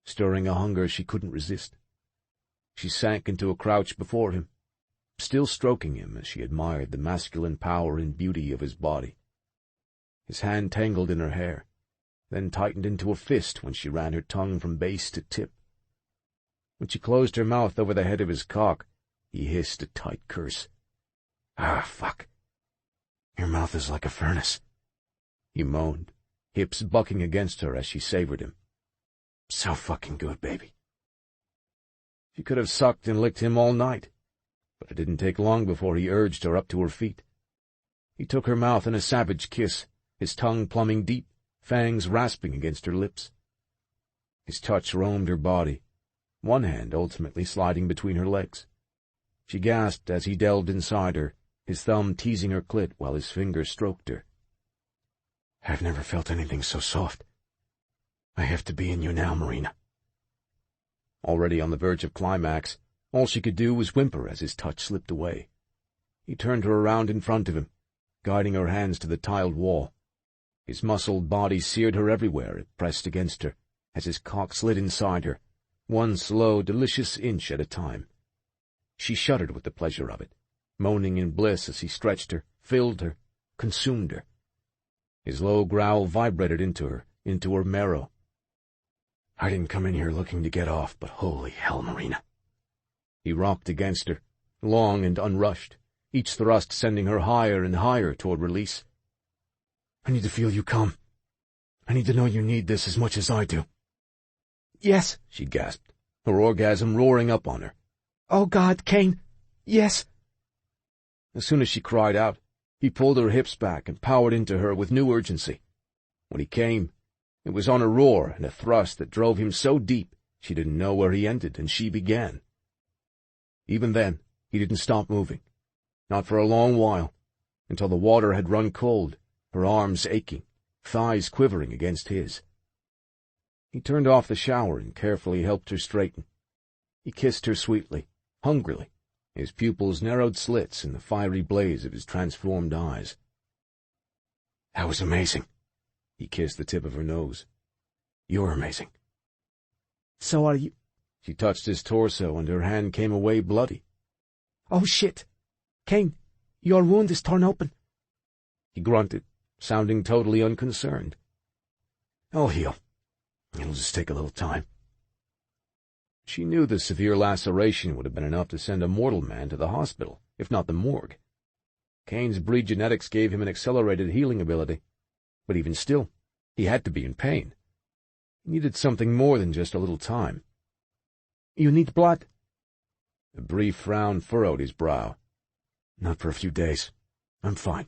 stirring a hunger she couldn't resist. She sank into a crouch before him, still stroking him as she admired the masculine power and beauty of his body. His hand tangled in her hair, then tightened into a fist when she ran her tongue from base to tip. When she closed her mouth over the head of his cock, he hissed a tight curse. "Ah, fuck. Your mouth is like a furnace," he moaned, hips bucking against her as she savored him. "So fucking good, baby." She could have sucked and licked him all night, but it didn't take long before he urged her up to her feet. He took her mouth in a savage kiss, his tongue plumbing deep, fangs rasping against her lips. His touch roamed her body, one hand ultimately sliding between her legs. She gasped as he delved inside her, his thumb teasing her clit while his fingers stroked her. "I've never felt anything so soft. I have to be in you now, Marina." Already on the verge of climax, all she could do was whimper as his touch slipped away. He turned her around in front of him, guiding her hands to the tiled wall. His muscled body seared her everywhere it pressed against her, as his cock slid inside her, one slow, delicious inch at a time. She shuddered with the pleasure of it, moaning in bliss as he stretched her, filled her, consumed her. His low growl vibrated into her marrow. "I didn't come in here looking to get off, but holy hell, Marina." He rocked against her, long and unrushed, each thrust sending her higher and higher toward release. "I need to feel you come. I need to know you need this as much as I do." "Yes," she gasped, her orgasm roaring up on her. "Oh, God, Kane, yes." As soon as she cried out, he pulled her hips back and powered into her with new urgency. When he came, it was on a roar and a thrust that drove him so deep she didn't know where he ended and she began. Even then, he didn't stop moving, not for a long while, until the water had run cold, her arms aching, thighs quivering against his. He turned off the shower and carefully helped her straighten. He kissed her sweetly, hungrily, his pupils narrowed slits in the fiery blaze of his transformed eyes. "That was amazing." He kissed the tip of her nose. "You're amazing." "So are you." She touched his torso and her hand came away bloody. "Oh, shit. Kane, your wound is torn open." He grunted, sounding totally unconcerned. "I'll heal. It'll just take a little time." She knew the severe laceration would have been enough to send a mortal man to the hospital, if not the morgue. Kane's breed genetics gave him an accelerated healing ability, but even still, he had to be in pain. He needed something more than just a little time. "You need blood." A brief frown furrowed his brow. "Not for a few days. I'm fine."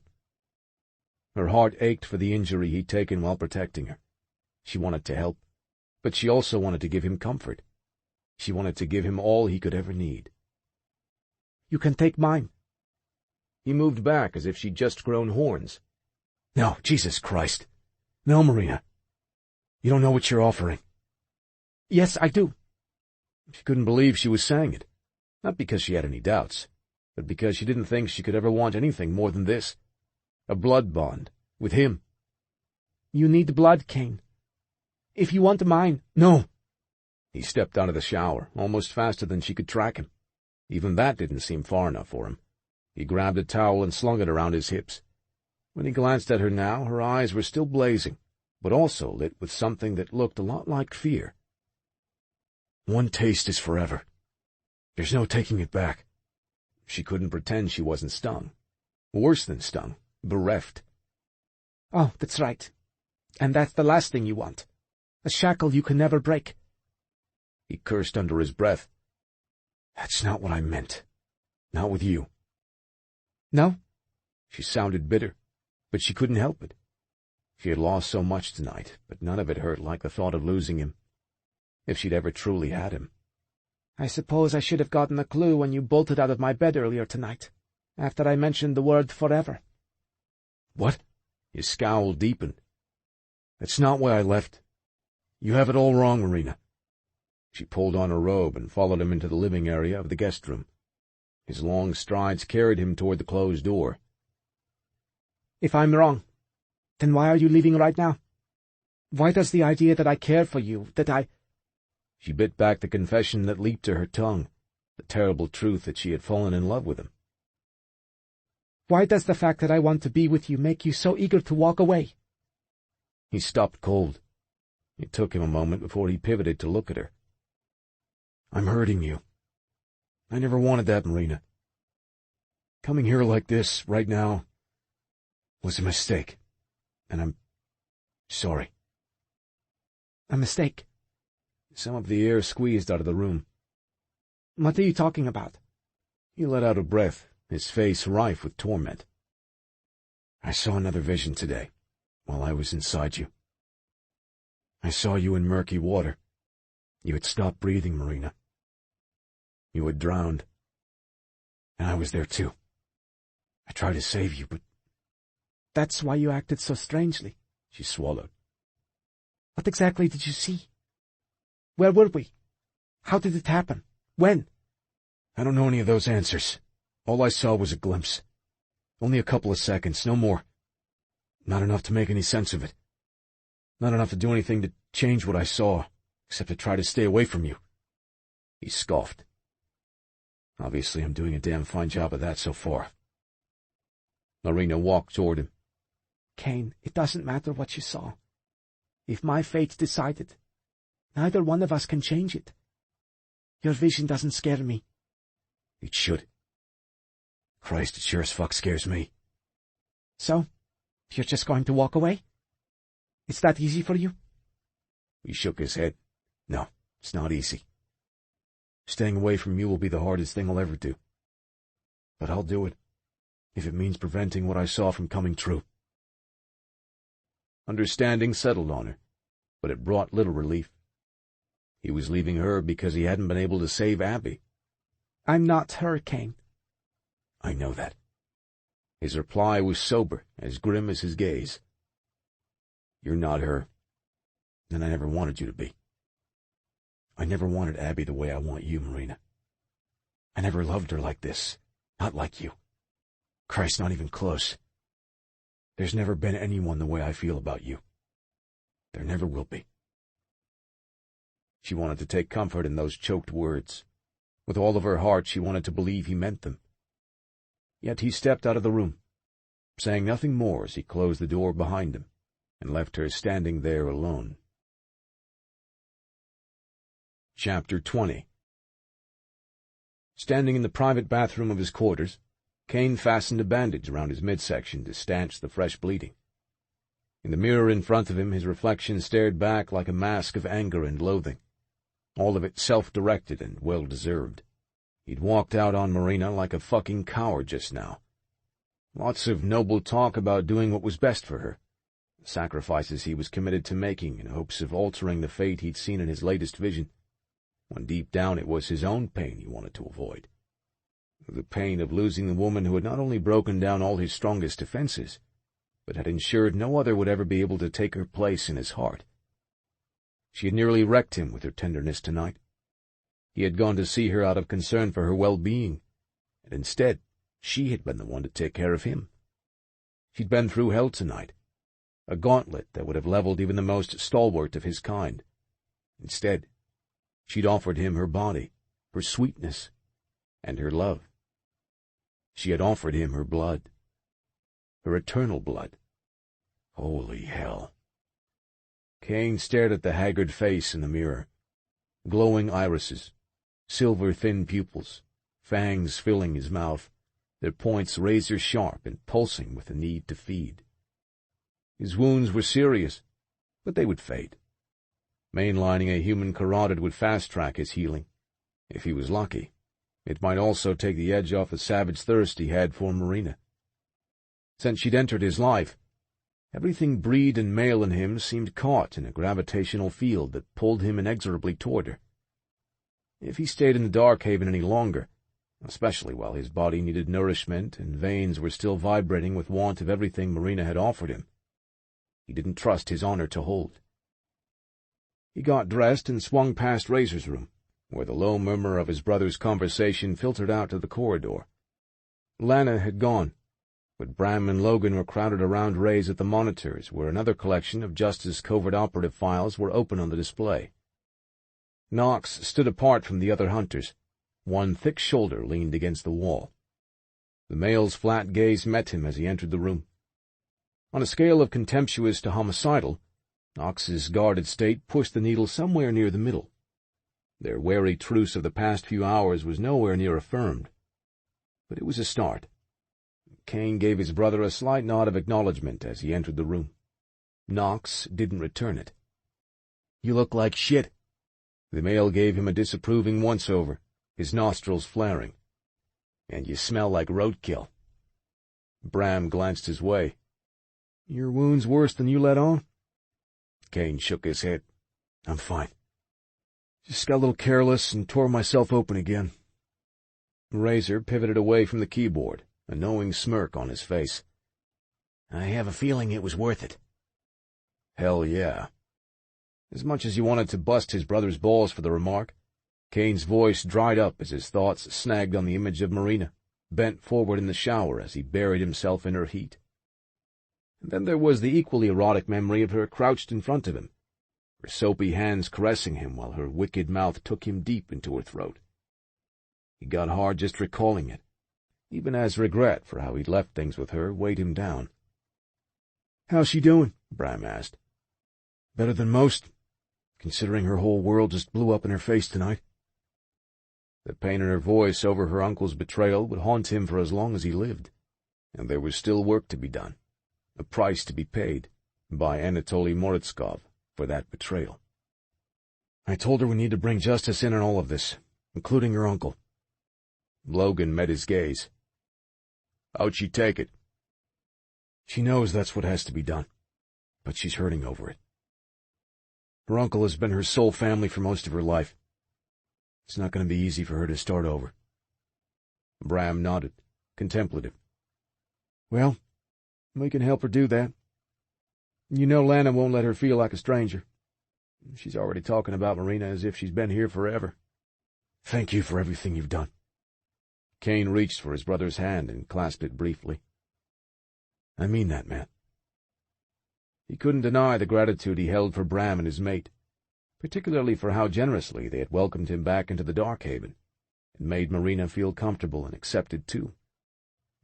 Her heart ached for the injury he'd taken while protecting her. She wanted to help, but she also wanted to give him comfort. She wanted to give him all he could ever need. "You can take mine." He moved back as if she'd just grown horns. "No, Jesus Christ. No, Marina. You don't know what you're offering." "Yes, I do." She couldn't believe she was saying it, not because she had any doubts, but because she didn't think she could ever want anything more than this. A blood bond, with him. "You need blood, Kane. If you want mine—" "No!" He stepped out of the shower, almost faster than she could track him. Even that didn't seem far enough for him. He grabbed a towel and slung it around his hips. When he glanced at her now, her eyes were still blazing, but also lit with something that looked a lot like fear. "One taste is forever. There's no taking it back." She couldn't pretend she wasn't stung. Worse than stung, bereft. "Oh, that's right. And that's the last thing you want. A shackle you can never break." He cursed under his breath. "That's not what I meant. Not with you." "No?" She sounded bitter, but she couldn't help it. She had lost so much tonight, but none of it hurt like the thought of losing him. If she'd ever truly had him. "I suppose I should have gotten a clue when you bolted out of my bed earlier tonight, after I mentioned the word forever." "What?" His scowl deepened. "That's not why I left. You have it all wrong, Marina." She pulled on her robe and followed him into the living area of the guest room. His long strides carried him toward the closed door. "If I'm wrong, then why are you leaving right now? Why does the idea that I care for you, that I—" She bit back the confession that leaped to her tongue, the terrible truth that she had fallen in love with him. "Why does the fact that I want to be with you make you so eager to walk away?" He stopped cold. It took him a moment before he pivoted to look at her. "I'm hurting you. I never wanted that, Marina. Coming here like this, right now, was a mistake. And I'm sorry." "A mistake?" Some of the air squeezed out of the room. What are you talking about? He let out a breath, his face rife with torment. I saw another vision today, while I was inside you. I saw you in murky water. You had stopped breathing, Marina. You had drowned. And I was there too. I tried to save you, but... That's why you acted so strangely, she swallowed. What exactly did you see? Where were we? How did it happen? When? I don't know any of those answers. All I saw was a glimpse. Only a couple of seconds, no more. Not enough to make any sense of it. Not enough to do anything to change what I saw, except to try to stay away from you. He scoffed. Obviously, I'm doing a damn fine job of that so far. Marina walked toward him. Kane, it doesn't matter what you saw. If my fate's decided, neither one of us can change it. Your vision doesn't scare me. It should. Christ, it sure as fuck scares me. So, you're just going to walk away? It's that easy for you? He shook his head. No, it's not easy. Staying away from you will be the hardest thing I'll ever do. But I'll do it, if it means preventing what I saw from coming true. Understanding settled on her, but it brought little relief. He was leaving her because he hadn't been able to save Abby. I'm not her, Kane. I know that. His reply was sober, as grim as his gaze. You're not her, and I never wanted you to be. I never wanted Abby the way I want you, Marina. I never loved her like this, not like you. Christ, not even close. There's never been anyone the way I feel about you. There never will be. She wanted to take comfort in those choked words. With all of her heart, she wanted to believe he meant them. Yet he stepped out of the room, saying nothing more as he closed the door behind him and left her standing there alone. Chapter 20. Standing in the private bathroom of his quarters, Kane fastened a bandage around his midsection to stanch the fresh bleeding. In the mirror in front of him, his reflection stared back like a mask of anger and loathing, all of it self-directed and well-deserved. He'd walked out on Marina like a fucking coward just now. Lots of noble talk about doing what was best for her, the sacrifices he was committed to making in hopes of altering the fate he'd seen in his latest vision, when deep down it was his own pain he wanted to avoid. The pain of losing the woman who had not only broken down all his strongest defenses, but had ensured no other would ever be able to take her place in his heart. She had nearly wrecked him with her tenderness tonight. He had gone to see her out of concern for her well-being, and instead she had been the one to take care of him. She'd been through hell tonight, a gauntlet that would have leveled even the most stalwart of his kind. Instead, she'd offered him her body, her sweetness, and her love. She had offered him her blood, her eternal blood. Holy hell. Kane stared at the haggard face in the mirror. Glowing irises, silver-thin pupils, fangs filling his mouth, their points razor-sharp and pulsing with the need to feed. His wounds were serious, but they would fade. Mainlining a human carotid would fast-track his healing. If he was lucky, it might also take the edge off the savage thirst he had for Marina. Since she'd entered his life, everything breed and male in him seemed caught in a gravitational field that pulled him inexorably toward her. If he stayed in the dark haven any longer, especially while his body needed nourishment and veins were still vibrating with want of everything Marina had offered him, he didn't trust his honor to hold. He got dressed and swung past Razor's room, where the low murmur of his brother's conversation filtered out to the corridor. Lana had gone, but Bram and Logan were crowded around Ray's at the monitors, where another collection of Justice covert operative files were open on the display. Knox stood apart from the other hunters. One thick shoulder leaned against the wall. The male's flat gaze met him as he entered the room. On a scale of contemptuous to homicidal, Knox's guarded state pushed the needle somewhere near the middle. Their wary truce of the past few hours was nowhere near affirmed, but it was a start. Kane gave his brother a slight nod of acknowledgment as he entered the room. Knox didn't return it. "You look like shit." The male gave him a disapproving once-over, his nostrils flaring. "And you smell like roadkill." Bram glanced his way. "Your wound's worse than you let on?" Kane shook his head. "I'm fine. Just got a little careless and tore myself open again." Razor pivoted away from the keyboard, a knowing smirk on his face. "I have a feeling it was worth it." Hell yeah. As much as he wanted to bust his brother's balls for the remark, Kane's voice dried up as his thoughts snagged on the image of Marina, bent forward in the shower as he buried himself in her heat. And then there was the equally erotic memory of her crouched in front of him, her soapy hands caressing him while her wicked mouth took him deep into her throat. He got hard just recalling it, even as regret for how he'd left things with her weighed him down. "How's she doing?" Bram asked. "Better than most, considering her whole world just blew up in her face tonight." The pain in her voice over her uncle's betrayal would haunt him for as long as he lived, and there was still work to be done, a price to be paid by Anatoly Moritskov for that betrayal. "I told her we need to bring justice in on all of this, including your uncle." Logan met his gaze. How'd she take it? "She knows that's what has to be done, but she's hurting over it. Her uncle has been her sole family for most of her life. It's not going to be easy for her to start over." Bram nodded, contemplative. "Well, we can help her do that. You know Lana won't let her feel like a stranger. She's already talking about Marina as if she's been here forever. Thank you for everything you've done." Kane reached for his brother's hand and clasped it briefly. "I mean that, man." He couldn't deny the gratitude he held for Bram and his mate, particularly for how generously they had welcomed him back into the Darkhaven, and made Marina feel comfortable and accepted, too.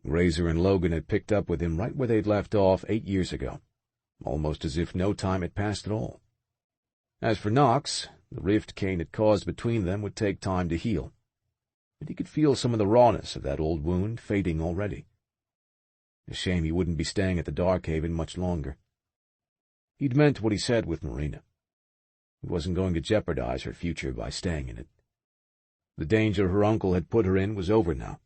Razor and Logan had picked up with him right where they'd left off 8 years ago, almost as if no time had passed at all. As for Knox, the rift Kane had caused between them would take time to heal, but he could feel some of the rawness of that old wound fading already. A shame he wouldn't be staying at the Darkhaven much longer. He'd meant what he said with Marina. He wasn't going to jeopardize her future by staying in it. The danger her uncle had put her in was over now.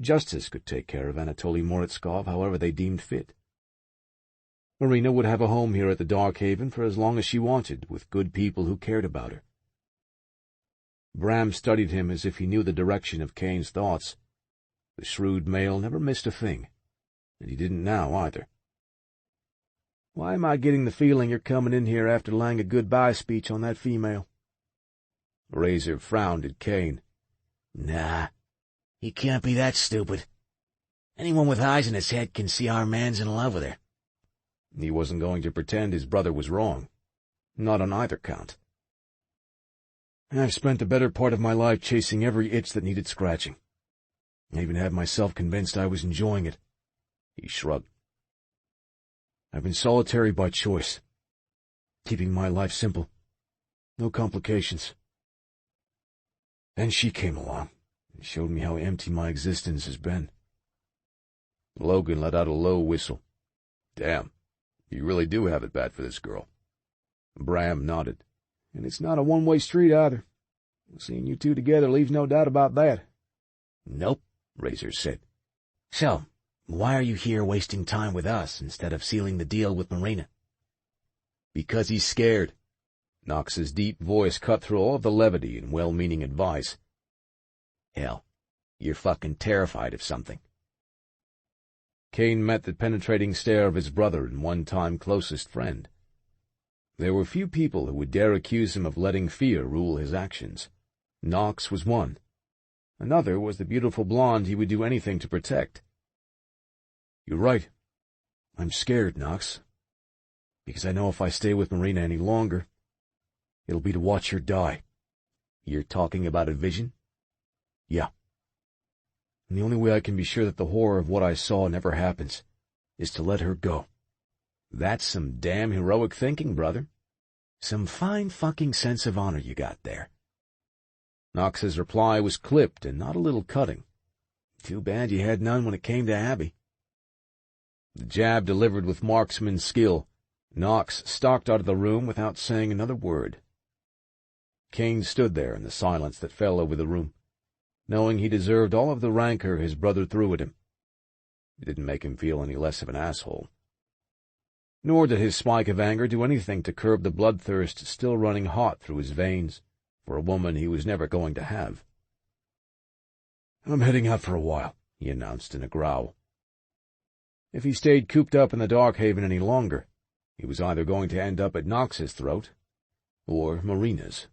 Justice could take care of Anatoly Moritskov however they deemed fit. Marina would have a home here at the Darkhaven for as long as she wanted, with good people who cared about her. Bram studied him as if he knew the direction of Kane's thoughts. The shrewd male never missed a thing, and he didn't now either. "Why am I getting the feeling you're coming in here after laying a goodbye speech on that female?" Razor frowned at Kane. "Nah, he can't be that stupid. Anyone with eyes in his head can see our man's in love with her." He wasn't going to pretend his brother was wrong. Not on either count. "I've spent the better part of my life chasing every itch that needed scratching. I even had myself convinced I was enjoying it." He shrugged. "I've been solitary by choice, keeping my life simple, no complications. Then she came along and showed me how empty my existence has been." Logan let out a low whistle. Damn, you really do have it bad for this girl. Bram nodded. "And it's not a one-way street either. Seeing you two together leaves no doubt about that." "Nope," Razor said. "So, why are you here wasting time with us instead of sealing the deal with Marina?" "Because he's scared." Knox's deep voice cut through all of the levity and well-meaning advice. "Hell, you're fucking terrified of something." Kane met the penetrating stare of his brother and one-time closest friend. There were few people who would dare accuse him of letting fear rule his actions. Knox was one. Another was the beautiful blonde he would do anything to protect. "You're right. I'm scared, Knox. Because I know if I stay with Marina any longer, it'll be to watch her die." "You're talking about a vision?" "Yeah. And the only way I can be sure that the horror of what I saw never happens is to let her go." "That's some damn heroic thinking, brother. Some fine fucking sense of honor you got there." Knox's reply was clipped and not a little cutting. "Too bad you had none when it came to Abby." The jab delivered with marksman skill, Knox stalked out of the room without saying another word. Kane stood there in the silence that fell over the room, knowing he deserved all of the rancor his brother threw at him. It didn't make him feel any less of an asshole. Nor did his spike of anger do anything to curb the bloodthirst still running hot through his veins for a woman he was never going to have. "I'm heading out for a while," he announced in a growl. If he stayed cooped up in the Darkhaven any longer, he was either going to end up at Knox's throat or Marina's.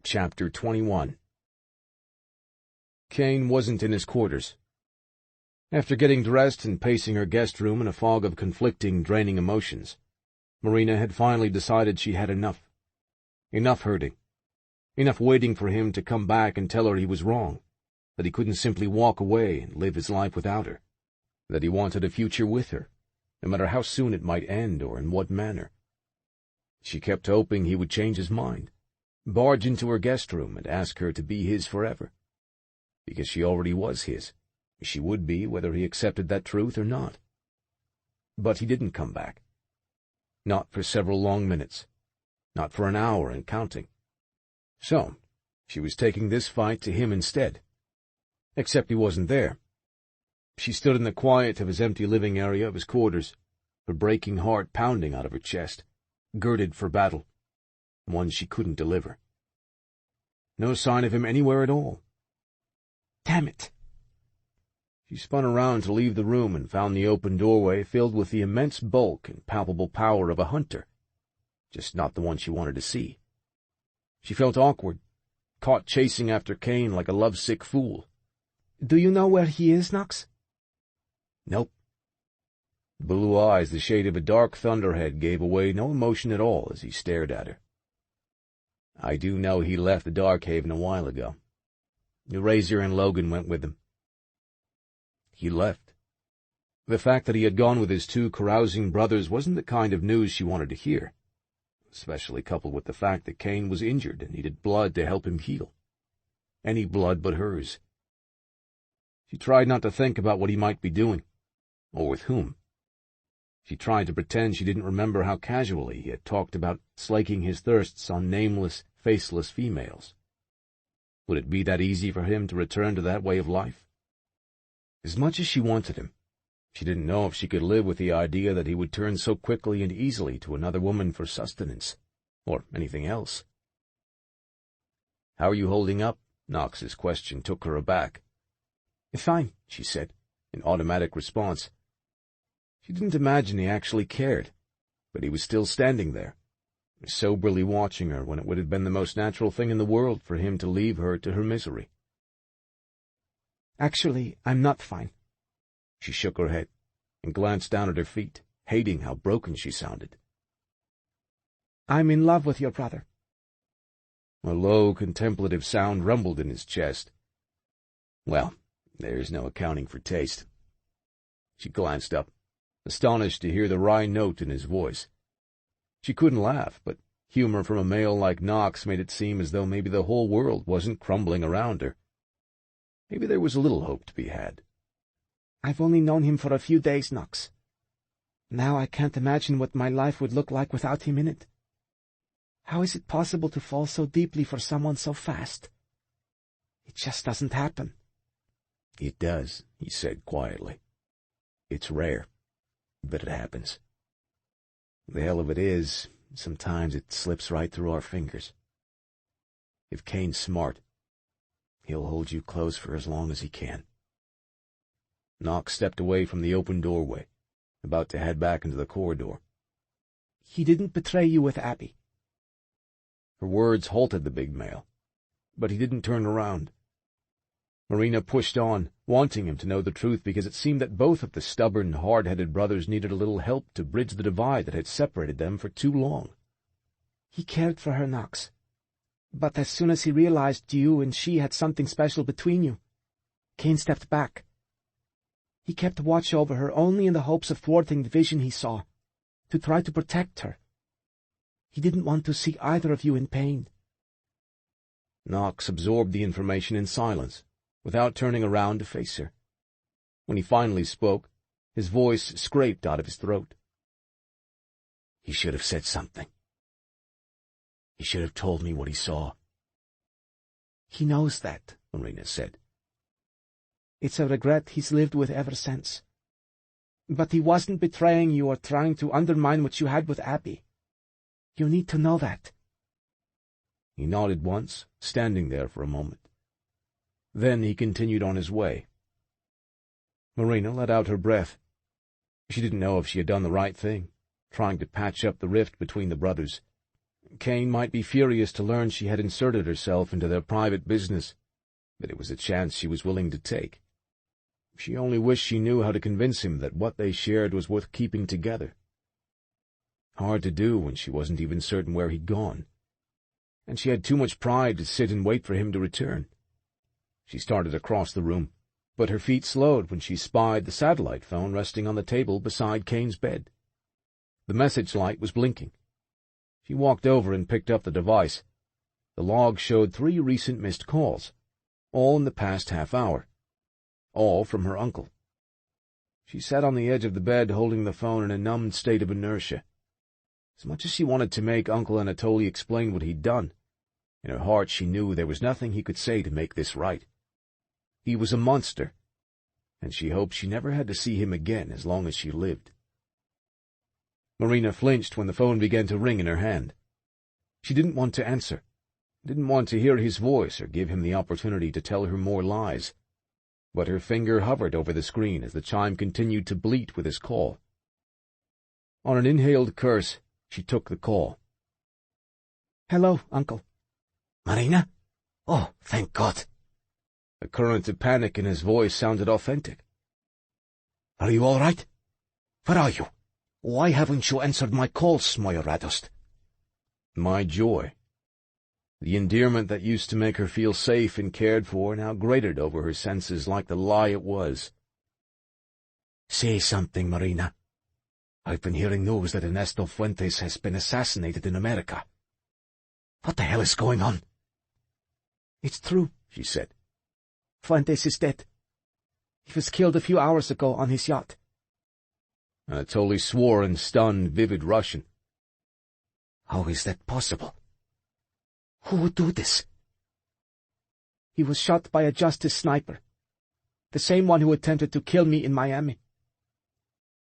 Chapter 21. Kane wasn't in his quarters. After getting dressed and pacing her guest room in a fog of conflicting, draining emotions, Marina had finally decided she had enough. Enough hurting. Enough waiting for him to come back and tell her he was wrong, that he couldn't simply walk away and live his life without her, that he wanted a future with her, no matter how soon it might end or in what manner. She kept hoping he would change his mind, barge into her guest room and ask her to be his forever, because she already was his. She would be, whether he accepted that truth or not. But he didn't come back. Not for several long minutes. Not for an hour and counting. So, she was taking this fight to him instead. Except he wasn't there. She stood in the quiet of his empty living area of his quarters, her breaking heart pounding out of her chest, girded for battle, one she couldn't deliver. No sign of him anywhere at all. Damn it! She spun around to leave the room and found the open doorway filled with the immense bulk and palpable power of a hunter, just not the one she wanted to see. She felt awkward, caught chasing after Kane like a lovesick fool. "Do you know where he is, Knox?" "Nope." The blue eyes, the shade of a dark thunderhead, gave away no emotion at all as he stared at her. "I do know he left the Darkhaven a while ago. Razor and Logan went with him." He left. The fact that he had gone with his two carousing brothers wasn't the kind of news she wanted to hear, especially coupled with the fact that Kane was injured and needed blood to help him heal. Any blood but hers. She tried not to think about what he might be doing, or with whom. She tried to pretend she didn't remember how casually he had talked about slaking his thirsts on nameless, faceless females. Would it be that easy for him to return to that way of life? As much as she wanted him, she didn't know if she could live with the idea that he would turn so quickly and easily to another woman for sustenance, or anything else. "How are you holding up?" Knox's question took her aback. "Fine," she said, in automatic response. She didn't imagine he actually cared, but he was still standing there, soberly watching her when it would have been the most natural thing in the world for him to leave her to her misery. "Actually, I'm not fine." She shook her head and glanced down at her feet, hating how broken she sounded. "I'm in love with your brother." A low, contemplative sound rumbled in his chest. "Well, there's no accounting for taste." She glanced up, astonished to hear the wry note in his voice. She couldn't laugh, but humor from a male like Knox made it seem as though maybe the whole world wasn't crumbling around her. Maybe there was a little hope to be had. "I've only known him for a few days, Knox. Now I can't imagine what my life would look like without him in it. How is it possible to fall so deeply for someone so fast? It just doesn't happen." "It does," he said quietly. "It's rare, but it happens. The hell of it is, sometimes it slips right through our fingers. If Kane's smart, he'll hold you close for as long as he can." Knox stepped away from the open doorway, about to head back into the corridor. "He didn't betray you with Abby." Her words halted the big male, but he didn't turn around. Marina pushed on, wanting him to know the truth because it seemed that both of the stubborn, hard-headed brothers needed a little help to bridge the divide that had separated them for too long. "He cared for her, Knox. But as soon as he realized you and she had something special between you, Kane stepped back. He kept watch over her only in the hopes of thwarting the vision he saw, to try to protect her. He didn't want to see either of you in pain." Knox absorbed the information in silence, without turning around to face her. When he finally spoke, his voice scraped out of his throat. "He should have said something. He should have told me what he saw. He knows that, Marina said. It's a regret he's lived with ever since. But he wasn't betraying you or trying to undermine what you had with Abby. You need to know that. He nodded once, standing there for a moment. Then he continued on his way. Marina let out her breath. She didn't know if she had done the right thing, trying to patch up the rift between the brothers. Kane might be furious to learn she had inserted herself into their private business, but it was a chance she was willing to take. She only wished she knew how to convince him that what they shared was worth keeping together. Hard to do when she wasn't even certain where he'd gone, and she had too much pride to sit and wait for him to return. She started across the room, but her feet slowed when she spied the satellite phone resting on the table beside Kane's bed. The message light was blinking. She walked over and picked up the device. The log showed 3 recent missed calls, all in the past half hour, all from her uncle. She sat on the edge of the bed holding the phone in a numbed state of inertia. As much as she wanted to make Uncle Anatoly explain what he'd done, in her heart she knew there was nothing he could say to make this right. He was a monster, and she hoped she never had to see him again as long as she lived. Marina flinched when the phone began to ring in her hand. She didn't want to answer, didn't want to hear his voice or give him the opportunity to tell her more lies. But her finger hovered over the screen as the chime continued to bleat with his call. On an inhaled curse, she took the call. "Hello, Uncle." "Marina? Oh, thank God." The current of panic in his voice sounded authentic. "Are you all right? Where are you? Why haven't you answered my calls, moja radost?" My joy. The endearment that used to make her feel safe and cared for now grated over her senses like the lie it was. "Say something, Marina. I've been hearing news that Ernesto Fuentes has been assassinated in America. What the hell is going on?" "It's true," she said. "Fuentes is dead. He was killed a few hours ago on his yacht." Anatoly swore in stunned, vivid Russian. "How is that possible? Who would do this?" "He was shot by a Justice sniper, the same one who attempted to kill me in Miami."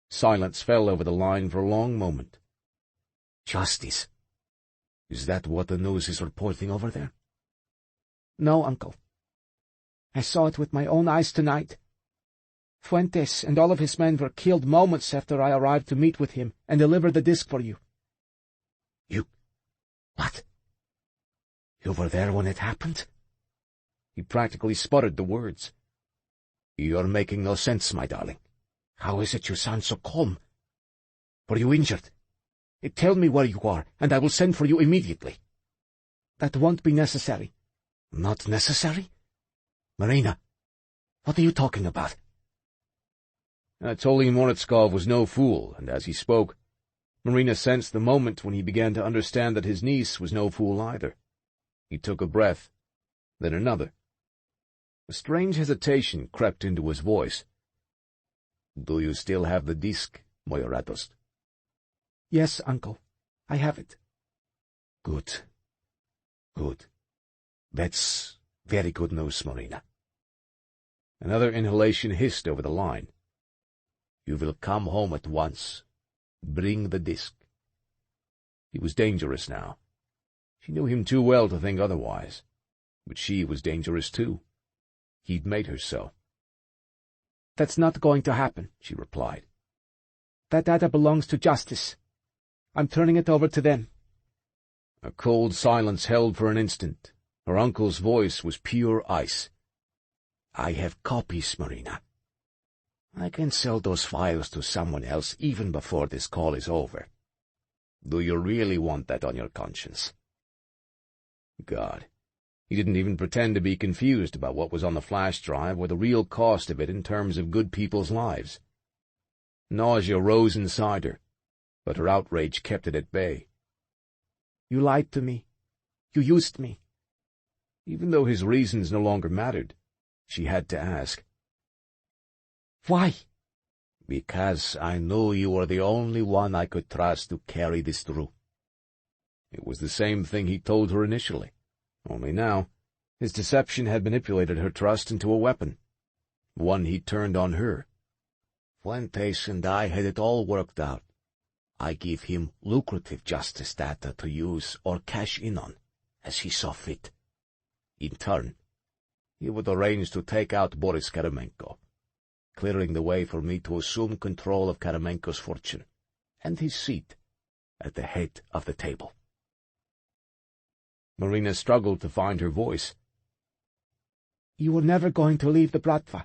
Silence fell over the line for a long moment. "Justice? Is that what the news is reporting over there?" "No, Uncle. I saw it with my own eyes tonight. Fuentes and all of his men were killed moments after I arrived to meet with him and deliver the disc for you." "You... what? You were there when it happened?" He practically sputtered the words. "You're making no sense, my darling. How is it you sound so calm? Were you injured? Tell me where you are, and I will send for you immediately." "That won't be necessary." "Not necessary? Marina, what are you talking about?" Anatoly Morozkov was no fool, and as he spoke, Marina sensed the moment when he began to understand that his niece was no fool either. He took a breath, then another. A strange hesitation crept into his voice. "Do you still have the disc, moja radost?" "Yes, Uncle. I have it." "Good. Good. That's very good news, Marina." Another inhalation hissed over the line. "You will come home at once. Bring the disc." He was dangerous now. She knew him too well to think otherwise. But she was dangerous too. He'd made her so. "That's not going to happen," she replied. "That data belongs to Justice. I'm turning it over to them." A cold silence held for an instant. Her uncle's voice was pure ice. "I have copies, Marina. I can sell those files to someone else even before this call is over. Do you really want that on your conscience?" God, he didn't even pretend to be confused about what was on the flash drive or the real cost of it in terms of good people's lives. Nausea rose inside her, but her outrage kept it at bay. "You lied to me. You used me." Even though his reasons no longer mattered, she had to ask. "Why?" "Because I knew you were the only one I could trust to carry this through." It was the same thing he told her initially, only now His deception had manipulated her trust into a weapon, one he turned on her. Fuentes and I had it all worked out. I give him lucrative justice data to use or cash in on, as he saw fit. In turn, he would arrange to take out Boris Karamenko, clearing the way for me to assume control of Karamenko's fortune and his seat at the head of the table. Marina struggled to find her voice. You were never going to leave the Bratva.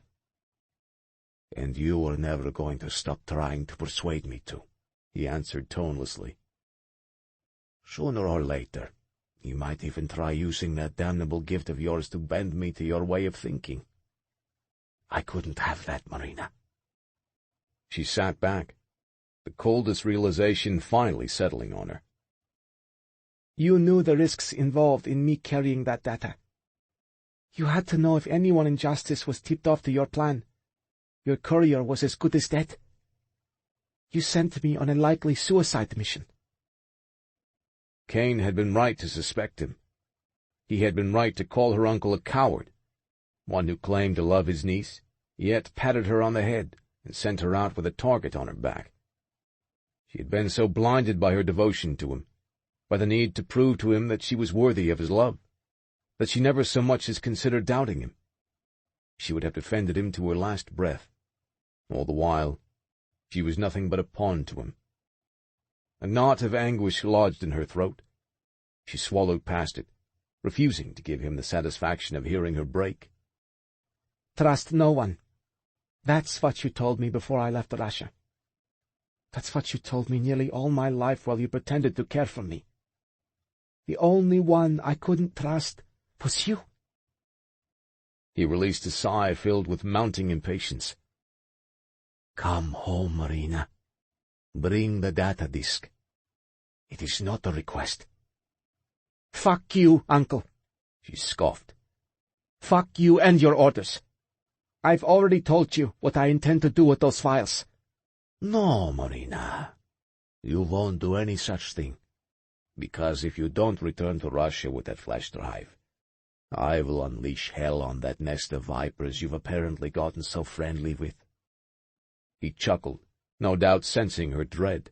And you were never going to stop trying to persuade me to, he answered tonelessly. Sooner or later, you might even try using that damnable gift of yours to bend me to your way of thinking. I couldn't have that, Marina. She sat back, the coldest realization finally settling on her. You knew the risks involved in me carrying that data. You had to know if anyone in Justice was tipped off to your plan. Your courier was as good as dead. You sent me on a likely suicide mission. Kane had been right to suspect him. He had been right to call her uncle a coward, one who claimed to love his niece, yet patted her on the head and sent her out with a target on her back. She had been so blinded by her devotion to him, by the need to prove to him that she was worthy of his love, that she never so much as considered doubting him. She would have defended him to her last breath. All the while, she was nothing but a pawn to him. A knot of anguish lodged in her throat. She swallowed past it, refusing to give him the satisfaction of hearing her break. Trust no one. That's what you told me before I left Russia. That's what you told me nearly all my life while you pretended to care for me. The only one I couldn't trust was you. He released a sigh filled with mounting impatience. Come home, Marina. Bring the data disk. It is not a request. Fuck you, Uncle, she scoffed. Fuck you and your orders. I've already told you what I intend to do with those files. No, Marina. You won't do any such thing. Because if you don't return to Russia with that flash drive, I will unleash hell on that nest of vipers you've apparently gotten so friendly with. He chuckled, no doubt sensing her dread.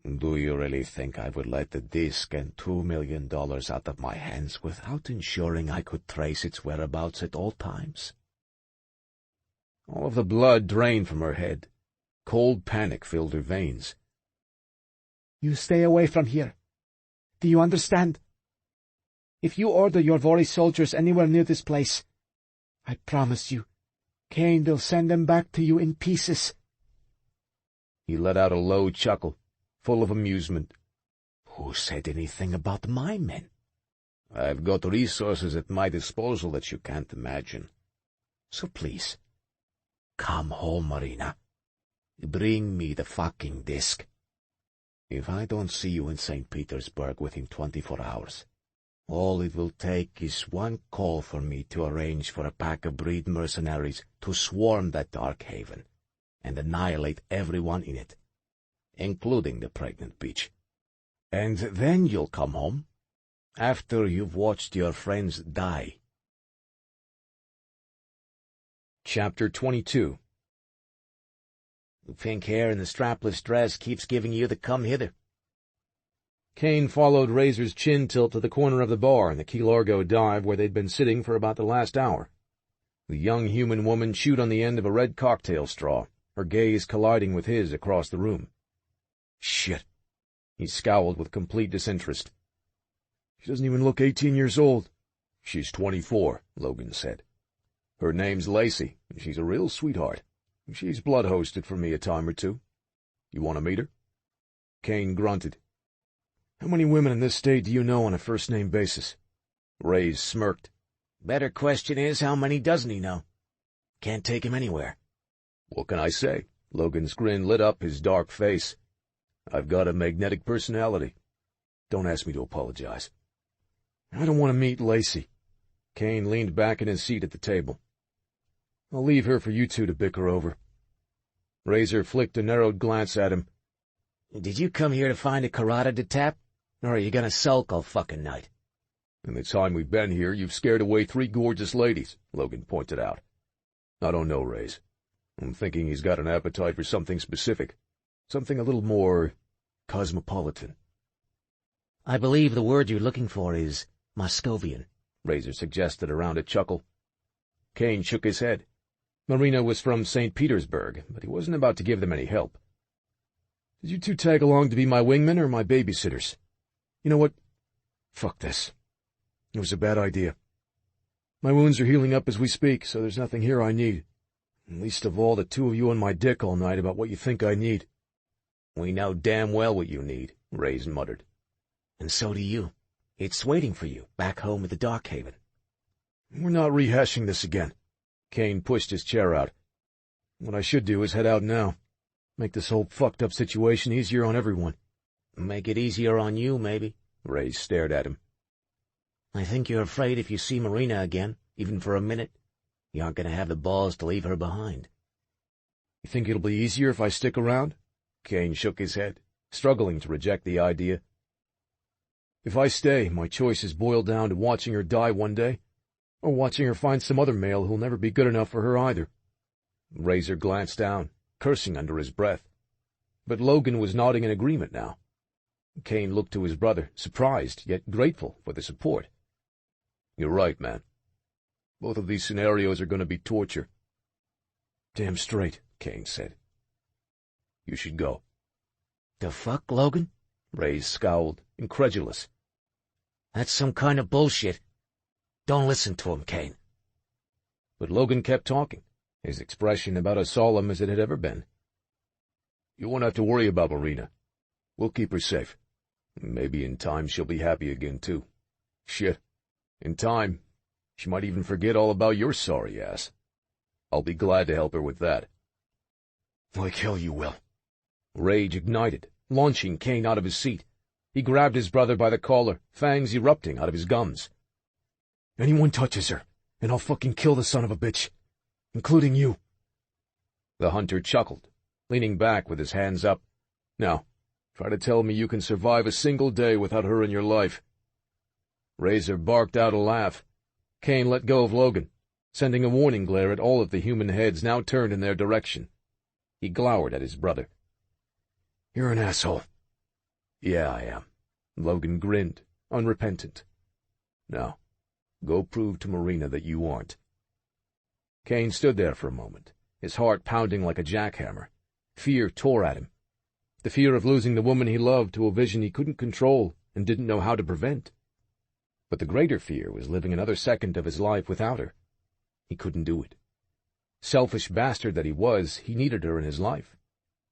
Do you really think I would let the disk and $2 million out of my hands without ensuring I could trace its whereabouts at all times? All of the blood drained from her head. Cold panic filled her veins. You stay away from here. Do you understand? If you order your Vori soldiers anywhere near this place, I promise you, Kane will send them back to you in pieces. He let out a low chuckle, full of amusement. Who said anything about my men? I've got resources at my disposal that you can't imagine. So please, come home, Marina. Bring me the fucking disk. If I don't see you in St. Petersburg within 24 hours, all it will take is one call for me to arrange for a pack of breed mercenaries to swarm that dark haven and annihilate everyone in it, including the pregnant bitch. And then you'll come home, after you've watched your friends die. Chapter 22. The pink hair in the strapless dress keeps giving you the come hither. Kane followed Razor's chin tilt to the corner of the bar in the Key Largo dive where they'd been sitting for about the last hour. The young human woman chewed on the end of a red cocktail straw, her gaze colliding with his across the room. Shit. He scowled with complete disinterest. She doesn't even look 18 years old. She's 24, Logan said. Her name's Lacey, and she's a real sweetheart. She's blood-hosted for me a time or two. You want to meet her? Kane grunted. How many women in this state do you know on a first-name basis? Rays smirked. Better question is, how many doesn't he know? Can't take him anywhere. What can I say? Logan's grin lit up his dark face. I've got a magnetic personality. Don't ask me to apologize. I don't want to meet Lacey. Kane leaned back in his seat at the table. I'll leave her for you two to bicker over. Razor flicked a narrowed glance at him. Did you come here to find a carotid to tap, or are you going to sulk all fucking night? In the time we've been here, you've scared away 3 gorgeous ladies, Logan pointed out. I don't know, Rays. I'm thinking he's got an appetite for something specific. Something a little more cosmopolitan. I believe the word you're looking for is Moscovian, Razor suggested around a chuckle. Kane shook his head. Marina was from St. Petersburg, but he wasn't about to give them any help. Did you two tag along to be my wingmen or my babysitters? You know what? Fuck this. It was a bad idea. My wounds are healing up as we speak, so there's nothing here I need. And least of all the 2 of you on my dick all night about what you think I need. We know damn well what you need, Rays muttered. And so do you. It's waiting for you, back home at the Darkhaven. We're not rehashing this again. Kane pushed his chair out. What I should do is head out now. Make this whole fucked-up situation easier on everyone. Make it easier on you, maybe. Rays stared at him. I think you're afraid if you see Marina again, even for a minute, you aren't going to have the balls to leave her behind. You think it'll be easier if I stick around? Kane shook his head, struggling to reject the idea. If I stay, my choice is boiled down to watching her die one day, or watching her find some other male who'll never be good enough for her either. Razor glanced down, cursing under his breath. But Logan was nodding in agreement now. Kane looked to his brother, surprised, yet grateful for the support. You're right, man. Both of these scenarios are going to be torture. Damn straight, Kane said. You should go. The fuck, Logan? Rays scowled, incredulous. That's some kind of bullshit. Don't listen to him, Kane. But Logan kept talking, his expression about as solemn as it had ever been. You won't have to worry about Marina. We'll keep her safe. Maybe in time she'll be happy again, too. Shit. In time, she might even forget all about your sorry ass. I'll be glad to help her with that. Like hell you will. Rage ignited, launching Kane out of his seat. He grabbed his brother by the collar, fangs erupting out of his gums. Anyone touches her, and I'll fucking kill the son of a bitch, including you. The hunter chuckled, leaning back with his hands up. Now, try to tell me you can survive a single day without her in your life. Razor barked out a laugh. Kane let go of Logan, sending a warning glare at all of the human heads now turned in their direction. He glowered at his brother. You're an asshole. Yeah, I am. Logan grinned, unrepentant. Now, go prove to Marina that you aren't. Kane stood there for a moment, his heart pounding like a jackhammer. Fear tore at him. The fear of losing the woman he loved to a vision he couldn't control and didn't know how to prevent. But the greater fear was living another second of his life without her. He couldn't do it. Selfish bastard that he was, he needed her in his life,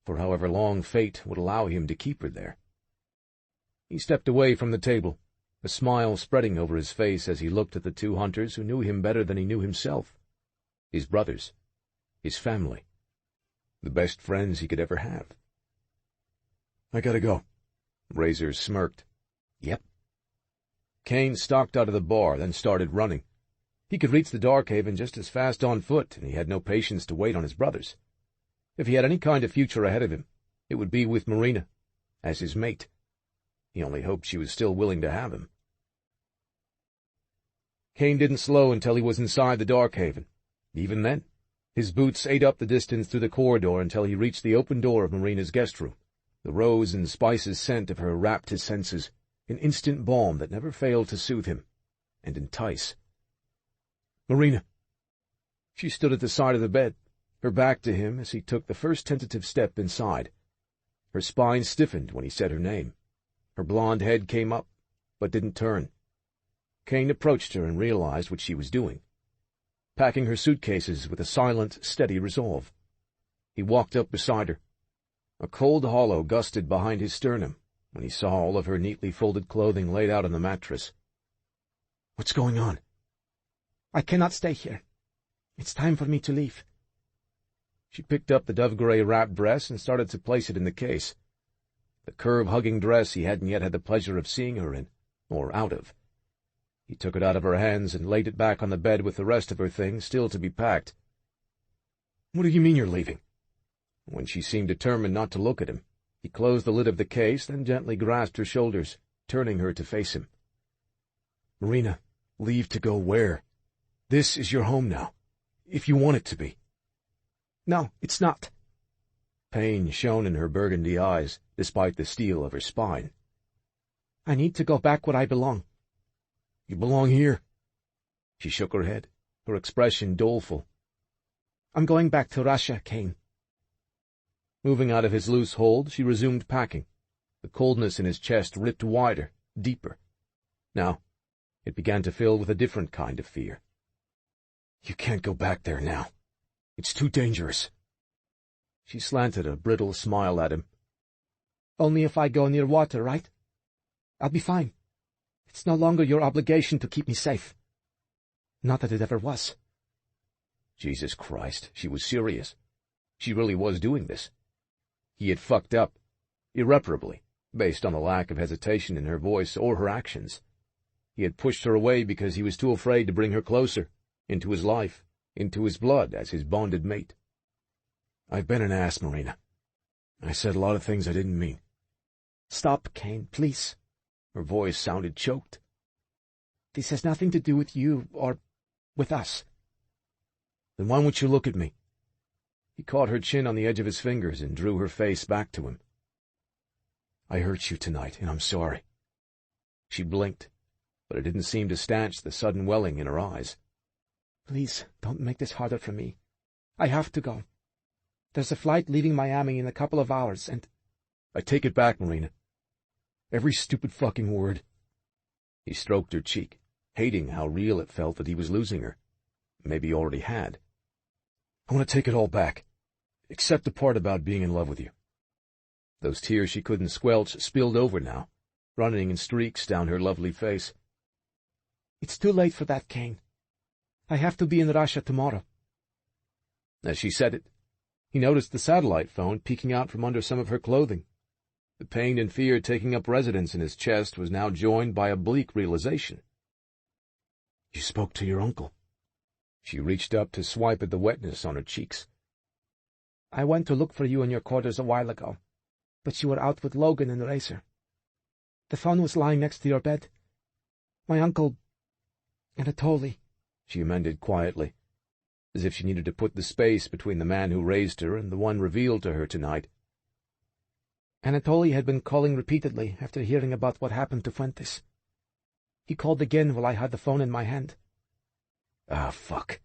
for however long fate would allow him to keep her there. He stepped away from the table, a smile spreading over his face as he looked at the 2 hunters who knew him better than he knew himself. His brothers, his family, the best friends he could ever have. I gotta go. Razor smirked. Yep. Kane stalked out of the bar, then started running. He could reach the Darkhaven just as fast on foot, and he had no patience to wait on his brothers. If he had any kind of future ahead of him, it would be with Marina, as his mate. He only hoped she was still willing to have him. Kane didn't slow until he was inside the Darkhaven. Even then, his boots ate up the distance through the corridor until he reached the open door of Marina's guest room. The rose and spices scent of her wrapped his senses, an instant balm that never failed to soothe him and entice. Marina. She stood at the side of the bed, her back to him as he took the first tentative step inside. Her spine stiffened when he said her name. Her blonde head came up, but didn't turn. Kane approached her and realized what she was doing, packing her suitcases with a silent, steady resolve. He walked up beside her. A cold hollow gusted behind his sternum when he saw all of her neatly folded clothing laid out on the mattress. What's going on? I cannot stay here. It's time for me to leave. She picked up the dove-gray wrap dress and started to place it in the case. The curve-hugging dress he hadn't yet had the pleasure of seeing her in, or out of. He took it out of her hands and laid it back on the bed with the rest of her things still to be packed. What do you mean you're leaving? When she seemed determined not to look at him, he closed the lid of the case, then gently grasped her shoulders, turning her to face him. Marina, leave to go where? This is your home now, if you want it to be. No, it's not. Pain shone in her burgundy eyes, despite the steel of her spine. I need to go back where I belong. You belong here. She shook her head, her expression doleful. I'm going back to Russia, Kane. Moving out of his loose hold, she resumed packing. The coldness in his chest ripped wider, deeper. Now, it began to fill with a different kind of fear. You can't go back there now. It's too dangerous. She slanted a brittle smile at him. Only if I go near water, right? I'll be fine. It's no longer your obligation to keep me safe. Not that it ever was. Jesus Christ, she was serious. She really was doing this. He had fucked up, irreparably, based on the lack of hesitation in her voice or her actions. He had pushed her away because he was too afraid to bring her closer, into his life, into his blood as his bonded mate. I've been an ass, Marina. I said a lot of things I didn't mean. Stop, Kane, please. Her voice sounded choked. This has nothing to do with you or with us. Then why won't you look at me? He caught her chin on the edge of his fingers and drew her face back to him. I hurt you tonight, and I'm sorry. She blinked, but it didn't seem to stanch the sudden welling in her eyes. Please, don't make this harder for me. I have to go. There's a flight leaving Miami in a couple of hours, and— I take it back, Marina. Every stupid fucking word. He stroked her cheek, hating how real it felt that he was losing her. Maybe he already had. I want to take it all back, except the part about being in love with you. Those tears she couldn't squelch spilled over now, running in streaks down her lovely face. It's too late for that, Kane. I have to be in Russia tomorrow. As she said it, he noticed the satellite phone peeking out from under some of her clothing. The pain and fear taking up residence in his chest was now joined by a bleak realization. You spoke to your uncle. She reached up to swipe at the wetness on her cheeks. I went to look for you in your quarters a while ago, but you were out with Logan and Razor. The phone was lying next to your bed. My uncle— Anatoly, she amended quietly, as if she needed to put the space between the man who raised her and the one revealed to her tonight. Anatoly had been calling repeatedly after hearing about what happened to Fuentes. He called again while I had the phone in my hand. Ah, fuck.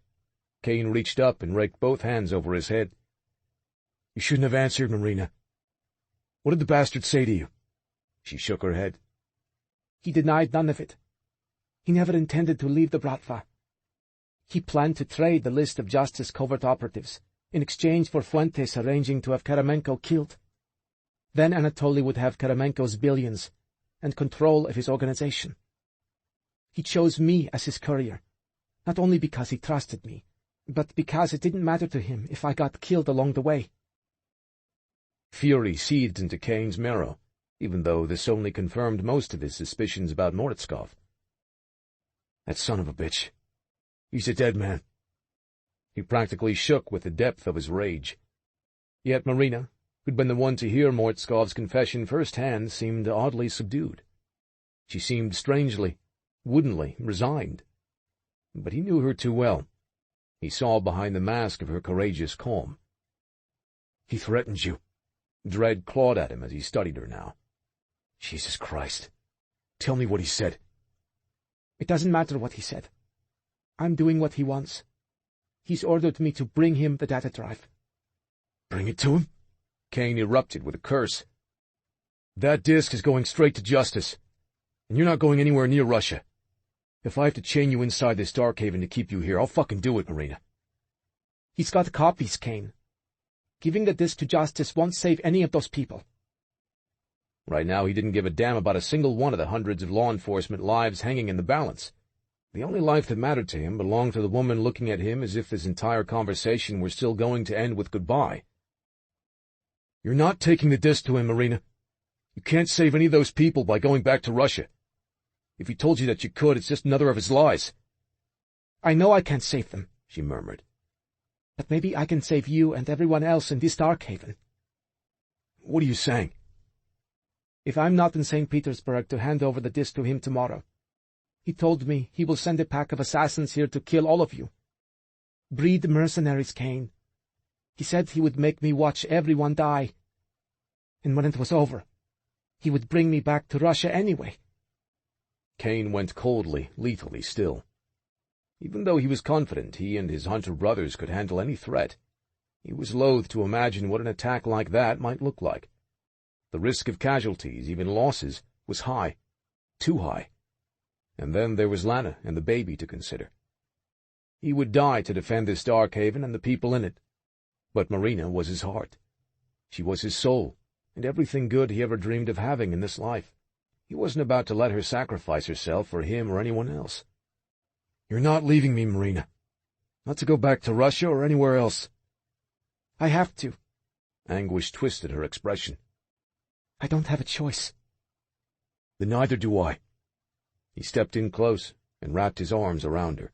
Kane reached up and raked both hands over his head. You shouldn't have answered, Marina. What did the bastard say to you? She shook her head. He denied none of it. He never intended to leave the Bratva. He planned to trade the list of Justice covert operatives in exchange for Fuentes arranging to have Karamenko killed. Then Anatoly would have Karamenko's billions and control of his organization. He chose me as his courier, not only because he trusted me, but because it didn't matter to him if I got killed along the way. Fury seethed into Kane's marrow, even though this only confirmed most of his suspicions about Moritskov. That son of a bitch. He's a dead man. He practically shook with the depth of his rage. Yet Marina, who'd been the one to hear Mortskov's confession firsthand, seemed oddly subdued. She seemed strangely, woodenly resigned. But he knew her too well. He saw behind the mask of her courageous calm. He threatened you. Dread clawed at him as he studied her now. Jesus Christ. Tell me what he said. It doesn't matter what he said. I'm doing what he wants. He's ordered me to bring him the data drive. Bring it to him? Kane erupted with a curse. That disk is going straight to Justice, and you're not going anywhere near Russia. If I have to chain you inside this dark haven to keep you here, I'll fucking do it, Marina. He's got copies, Kane. Giving the disk to Justice won't save any of those people. Right now he didn't give a damn about a single one of the hundreds of law enforcement lives hanging in the balance. The only life that mattered to him belonged to the woman looking at him as if this entire conversation were still going to end with goodbye. You're not taking the disk to him, Marina. You can't save any of those people by going back to Russia. If he told you that you could, it's just another of his lies. I know I can't save them, she murmured. But maybe I can save you and everyone else in this dark haven. What are you saying? If I'm not in St. Petersburg to hand over the disk to him tomorrow, He told me he will send a pack of assassins here to kill all of you. Breed mercenaries, Kane. He said he would make me watch everyone die. And when it was over, he would bring me back to Russia anyway. Kane went coldly, lethally still. Even though he was confident he and his hunter brothers could handle any threat, he was loath to imagine what an attack like that might look like. The risk of casualties, even losses, was high. Too high. And then there was Lana and the baby to consider. He would die to defend this dark haven and the people in it. But Marina was his heart. She was his soul, and everything good he ever dreamed of having in this life. He wasn't about to let her sacrifice herself for him or anyone else. "You're not leaving me, Marina. Not to go back to Russia or anywhere else." "I have to." Anguish twisted her expression. "I don't have a choice." "Then neither do I." He stepped in close and wrapped his arms around her.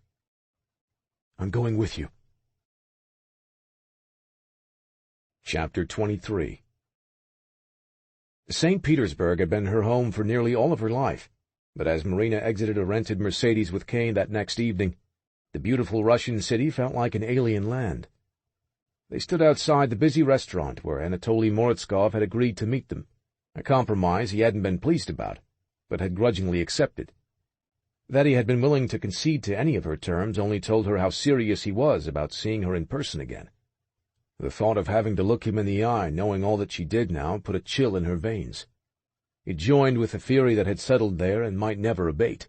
"I'm going with you." Chapter 23. St. Petersburg had been her home for nearly all of her life, but as Marina exited a rented Mercedes with Kane that next evening, the beautiful Russian city felt like an alien land. They stood outside the busy restaurant where Anatoly Moritskov had agreed to meet them, a compromise he hadn't been pleased about, but had grudgingly accepted. That he had been willing to concede to any of her terms only told her how serious he was about seeing her in person again. The thought of having to look him in the eye, knowing all that she did now, put a chill in her veins. It joined with the fury that had settled there and might never abate.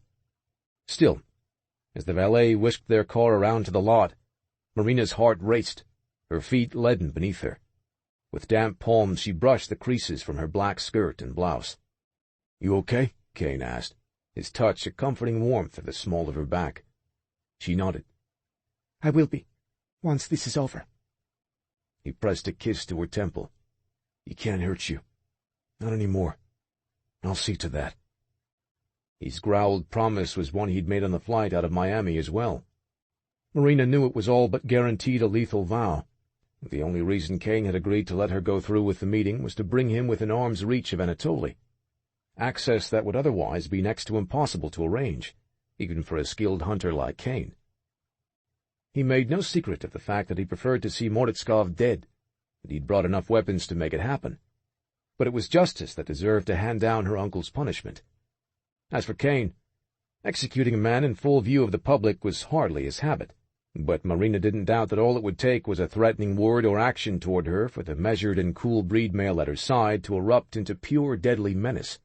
Still, as the valet whisked their car around to the lot, Marina's heart raced, her feet leaden beneath her. With damp palms she brushed the creases from her black skirt and blouse. "You okay?" Kane asked, his touch a comforting warmth at the small of her back. She nodded. "I will be, once this is over." He pressed a kiss to her temple. "He can't hurt you. Not anymore. I'll see to that." His growled promise was one he'd made on the flight out of Miami as well. Marina knew it was all but guaranteed a lethal vow. The only reason Kane had agreed to let her go through with the meeting was to bring him within arm's reach of Anatoly, access that would otherwise be next to impossible to arrange, even for a skilled hunter like Kane. He made no secret of the fact that he preferred to see Moritskov dead, and he'd brought enough weapons to make it happen. But it was justice that deserved to hand down her uncle's punishment. As for Kane, executing a man in full view of the public was hardly his habit, but Marina didn't doubt that all it would take was a threatening word or action toward her for the measured and cool breed male at her side to erupt into pure deadly menace.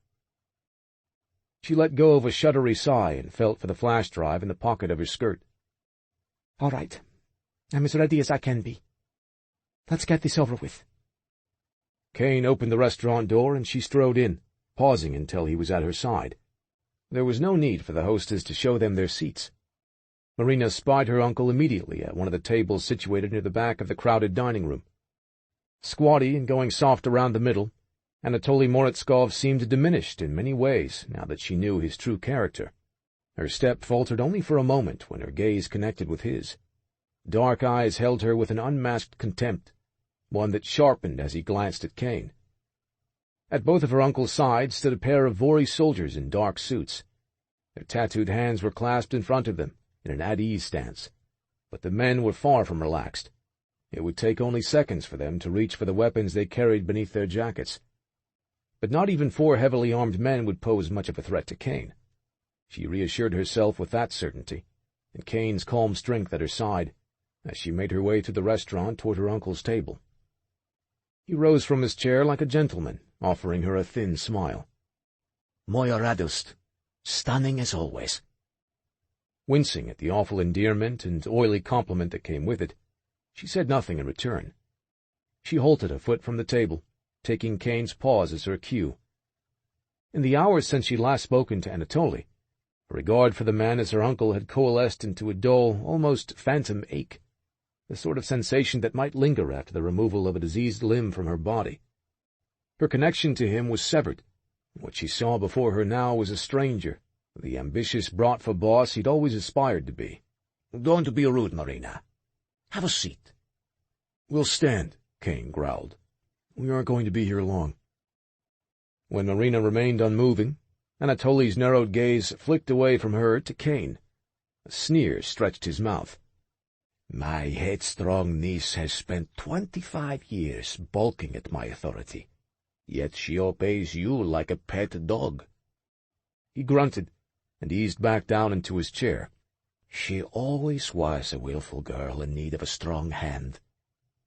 She let go of a shuddery sigh and felt for the flash drive in the pocket of her skirt. "All right. I'm as ready as I can be. Let's get this over with." Kane opened the restaurant door and she strode in, pausing until he was at her side. There was no need for the hostess to show them their seats. Marina spied her uncle immediately at one of the tables situated near the back of the crowded dining room. Squatty and going soft around the middle, Anatoly Moritskov seemed diminished in many ways now that she knew his true character. Her step faltered only for a moment when her gaze connected with his. Dark eyes held her with an unmasked contempt, one that sharpened as he glanced at Kane. At both of her uncle's sides stood a pair of Vori soldiers in dark suits. Their tattooed hands were clasped in front of them in an at-ease stance, but the men were far from relaxed. It would take only seconds for them to reach for the weapons they carried beneath their jackets. But not even 4 heavily armed men would pose much of a threat to Kane. She reassured herself with that certainty, and Kane's calm strength at her side, as she made her way through the restaurant toward her uncle's table. He rose from his chair like a gentleman, offering her a thin smile. "Moja radost. Stunning as always." Wincing at the awful endearment and oily compliment that came with it, she said nothing in return. She halted a foot from the table, taking Kane's pause as her cue. In the hours since she'd last spoken to Anatoly, her regard for the man as her uncle had coalesced into a dull, almost phantom ache, the sort of sensation that might linger after the removal of a diseased limb from her body. Her connection to him was severed, and what she saw before her now was a stranger, the ambitious Bratva boss he'd always aspired to be. "Don't be rude, Marina. Have a seat." "We'll stand," Kane growled. "We aren't going to be here long." When Marina remained unmoving, Anatoly's narrowed gaze flicked away from her to Kane. A sneer stretched his mouth. My headstrong niece has spent 25 years balking at my authority, yet she obeys you like a pet dog. He grunted and eased back down into his chair. She always was a willful girl in need of a strong hand,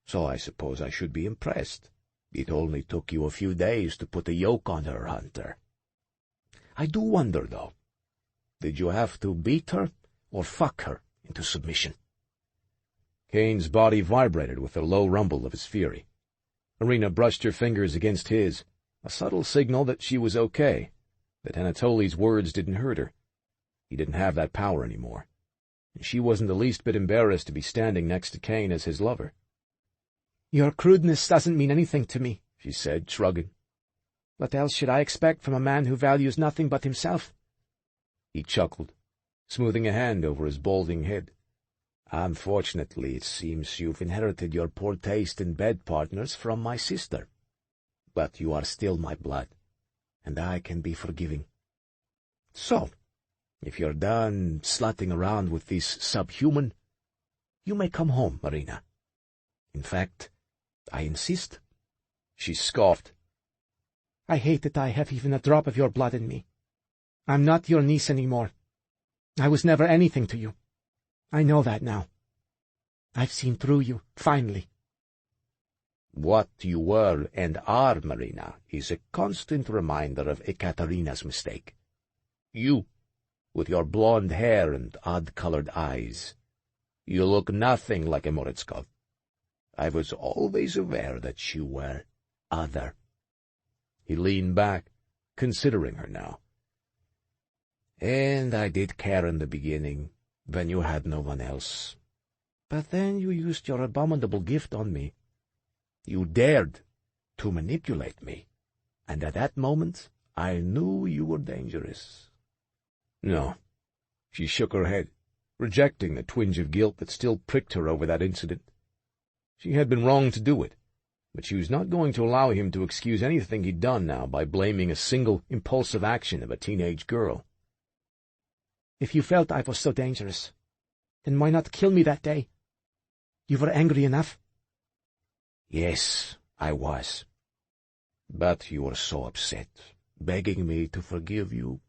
so I suppose I should be impressed. It only took you a few days to put a yoke on her, Hunter. I do wonder, though, did you have to beat her or fuck her into submission? Kane's body vibrated with the low rumble of his fury. Marina brushed her fingers against his, a subtle signal that she was okay, that Anatoly's words didn't hurt her. He didn't have that power anymore, and she wasn't the least bit embarrassed to be standing next to Kane as his lover. "Your crudeness doesn't mean anything to me," she said, shrugging. "What else should I expect from a man who values nothing but himself?" He chuckled, smoothing a hand over his balding head. Unfortunately, it seems you've inherited your poor taste in bed partners from my sister. But you are still my blood, and I can be forgiving. So, if you're done slutting around with this subhuman, you may come home, Marina. In fact, I insist. She scoffed. "I hate that I have even a drop of your blood in me. I'm not your niece anymore. I was never anything to you. I know that now. I've seen through you, finally." What you were and are, Marina, is a constant reminder of Ekaterina's mistake. You, with your blonde hair and odd-colored eyes, you look nothing like a Moritskov. I was always aware that you were other. He leaned back, considering her now. And I did care in the beginning, when you had no one else. But then you used your abominable gift on me. You dared to manipulate me, and at that moment I knew you were dangerous. No. She shook her head, rejecting the twinge of guilt that still pricked her over that incident. She had been wrong to do it, but she was not going to allow him to excuse anything he'd done now by blaming a single impulsive action of a teenage girl. "If you felt I was so dangerous, then why not kill me that day? You were angry enough." Yes, I was. But you were so upset, begging me to forgive you.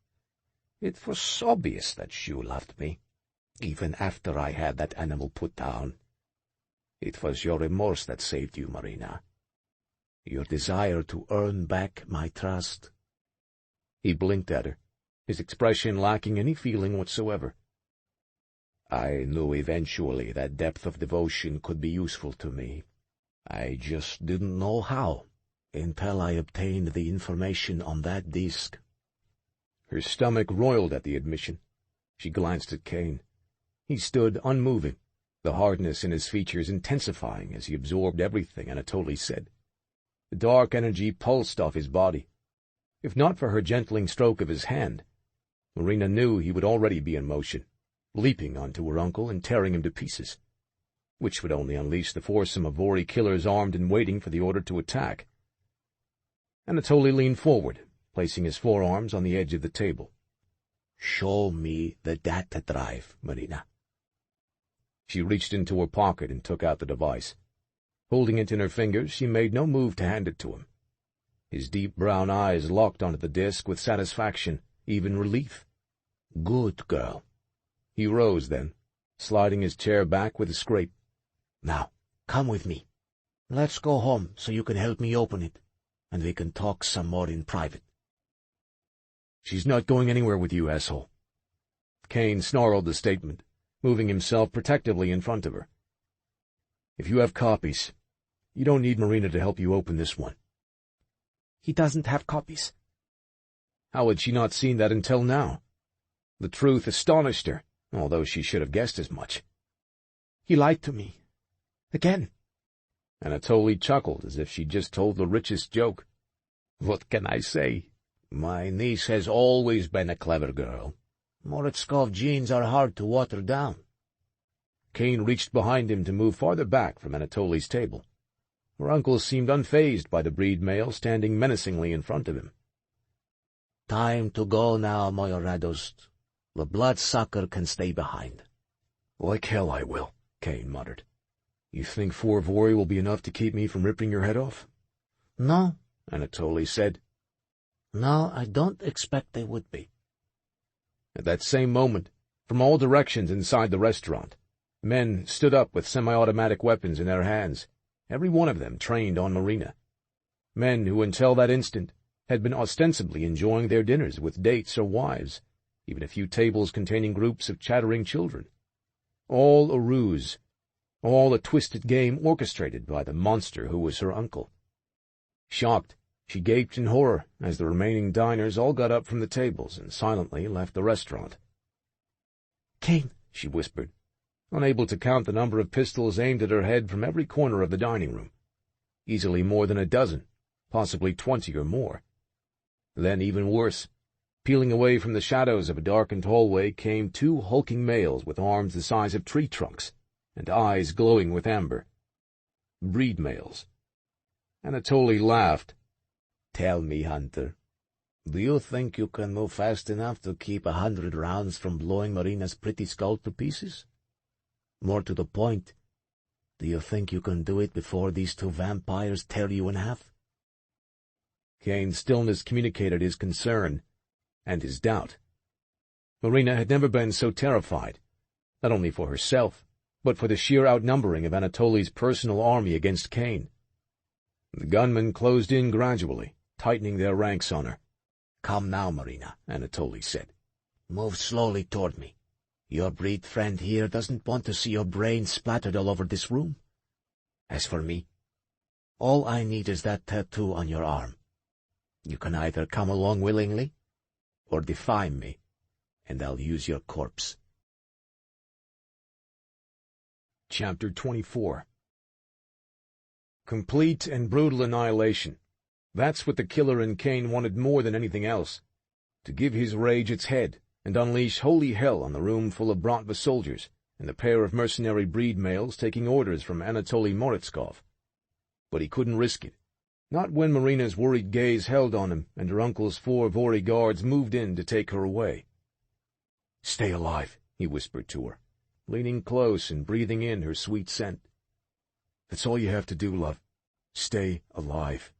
It was obvious that you loved me, even after I had that animal put down. It was your remorse that saved you, Marina. Your desire to earn back my trust. He blinked at her, his expression lacking any feeling whatsoever. I knew eventually that depth of devotion could be useful to me. I just didn't know how, until I obtained the information on that disc. Her stomach roiled at the admission. She glanced at Kane. He stood unmoving, the hardness in his features intensifying as he absorbed everything Anatoly said. The dark energy pulsed off his body. If not for her gentling stroke of his hand, Marina knew he would already be in motion, leaping onto her uncle and tearing him to pieces, which would only unleash the foursome of Vori killers armed and waiting for the order to attack. Anatoly leaned forward, placing his forearms on the edge of the table. "Show me the data drive, Marina." She reached into her pocket and took out the device. Holding it in her fingers, she made no move to hand it to him. His deep brown eyes locked onto the disk with satisfaction, even relief. "Good girl." He rose then, sliding his chair back with a scrape. "Now, come with me. Let's go home so you can help me open it, and we can talk some more in private." "She's not going anywhere with you, asshole." Kane snarled the statement, moving himself protectively in front of her. "If you have copies, you don't need Marina to help you open this one." "He doesn't have copies." How had she not seen that until now? The truth astonished her, although she should have guessed as much. "He lied to me. Again." Anatoly chuckled as if she'd just told the richest joke. "What can I say? My niece has always been a clever girl. Moritskov genes are hard to water down." Kane reached behind him to move farther back from Anatoly's table. Her uncle seemed unfazed by the breed male standing menacingly in front of him. Time to go now, Moiradost. The bloodsucker can stay behind. Like hell I will, Kane muttered. You think 4 Vori will be enough to keep me from ripping your head off? No, Anatoly said. No, I don't expect they would be. At that same moment, from all directions inside the restaurant, men stood up with semi-automatic weapons in their hands, every one of them trained on Marina. Men who until that instant had been ostensibly enjoying their dinners with dates or wives, even a few tables containing groups of chattering children. All a ruse, all a twisted game orchestrated by the monster who was her uncle. Shocked, she gaped in horror as the remaining diners all got up from the tables and silently left the restaurant. "Kane," she whispered, unable to count the number of pistols aimed at her head from every corner of the dining room. Easily more than a dozen, possibly 20 or more. Then, even worse, peeling away from the shadows of a darkened hallway came 2 hulking males with arms the size of tree trunks and eyes glowing with amber. Breed males. Anatoly laughed. Tell me, Hunter, do you think you can move fast enough to keep 100 rounds from blowing Marina's pretty skull to pieces? More to the point, do you think you can do it before these 2 vampires tear you in half? Kane's stillness communicated his concern and his doubt. Marina had never been so terrified, not only for herself, but for the sheer outnumbering of Anatoly's personal army against Kane. The gunmen closed in gradually, tightening their ranks on her. Come now, Marina, Anatoly said. Move slowly toward me. Your breed friend here doesn't want to see your brains splattered all over this room. As for me, all I need is that tattoo on your arm. You can either come along willingly, or defy me, and I'll use your corpse. Chapter 24. Complete and brutal annihilation. That's what the killer in Kane wanted more than anything else. To give his rage its head, and unleash holy hell on the room full of Bratva soldiers, and the pair of mercenary breed males taking orders from Anatoly Moritskov. But he couldn't risk it. Not when Marina's worried gaze held on him, and her uncle's 4 Vori guards moved in to take her away. "Stay alive," he whispered to her, leaning close and breathing in her sweet scent. "That's all you have to do, love. Stay alive.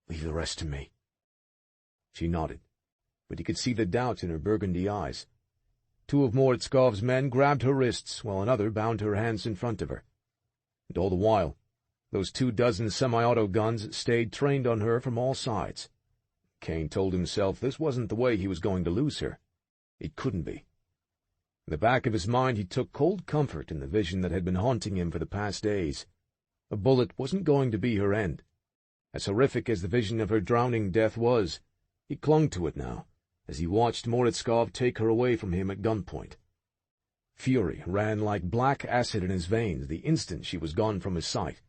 Leave the rest to me." She nodded, but he could see the doubt in her burgundy eyes. 2 of Moritskov's men grabbed her wrists, while another bound her hands in front of her. And all the while, those 24 semi-auto guns stayed trained on her from all sides. Kane told himself this wasn't the way he was going to lose her. It couldn't be. In the back of his mind he took cold comfort in the vision that had been haunting him for the past days. A bullet wasn't going to be her end. As horrific as the vision of her drowning death was, he clung to it now, as he watched Moritskov take her away from him at gunpoint. Fury ran like black acid in his veins the instant she was gone from his sight.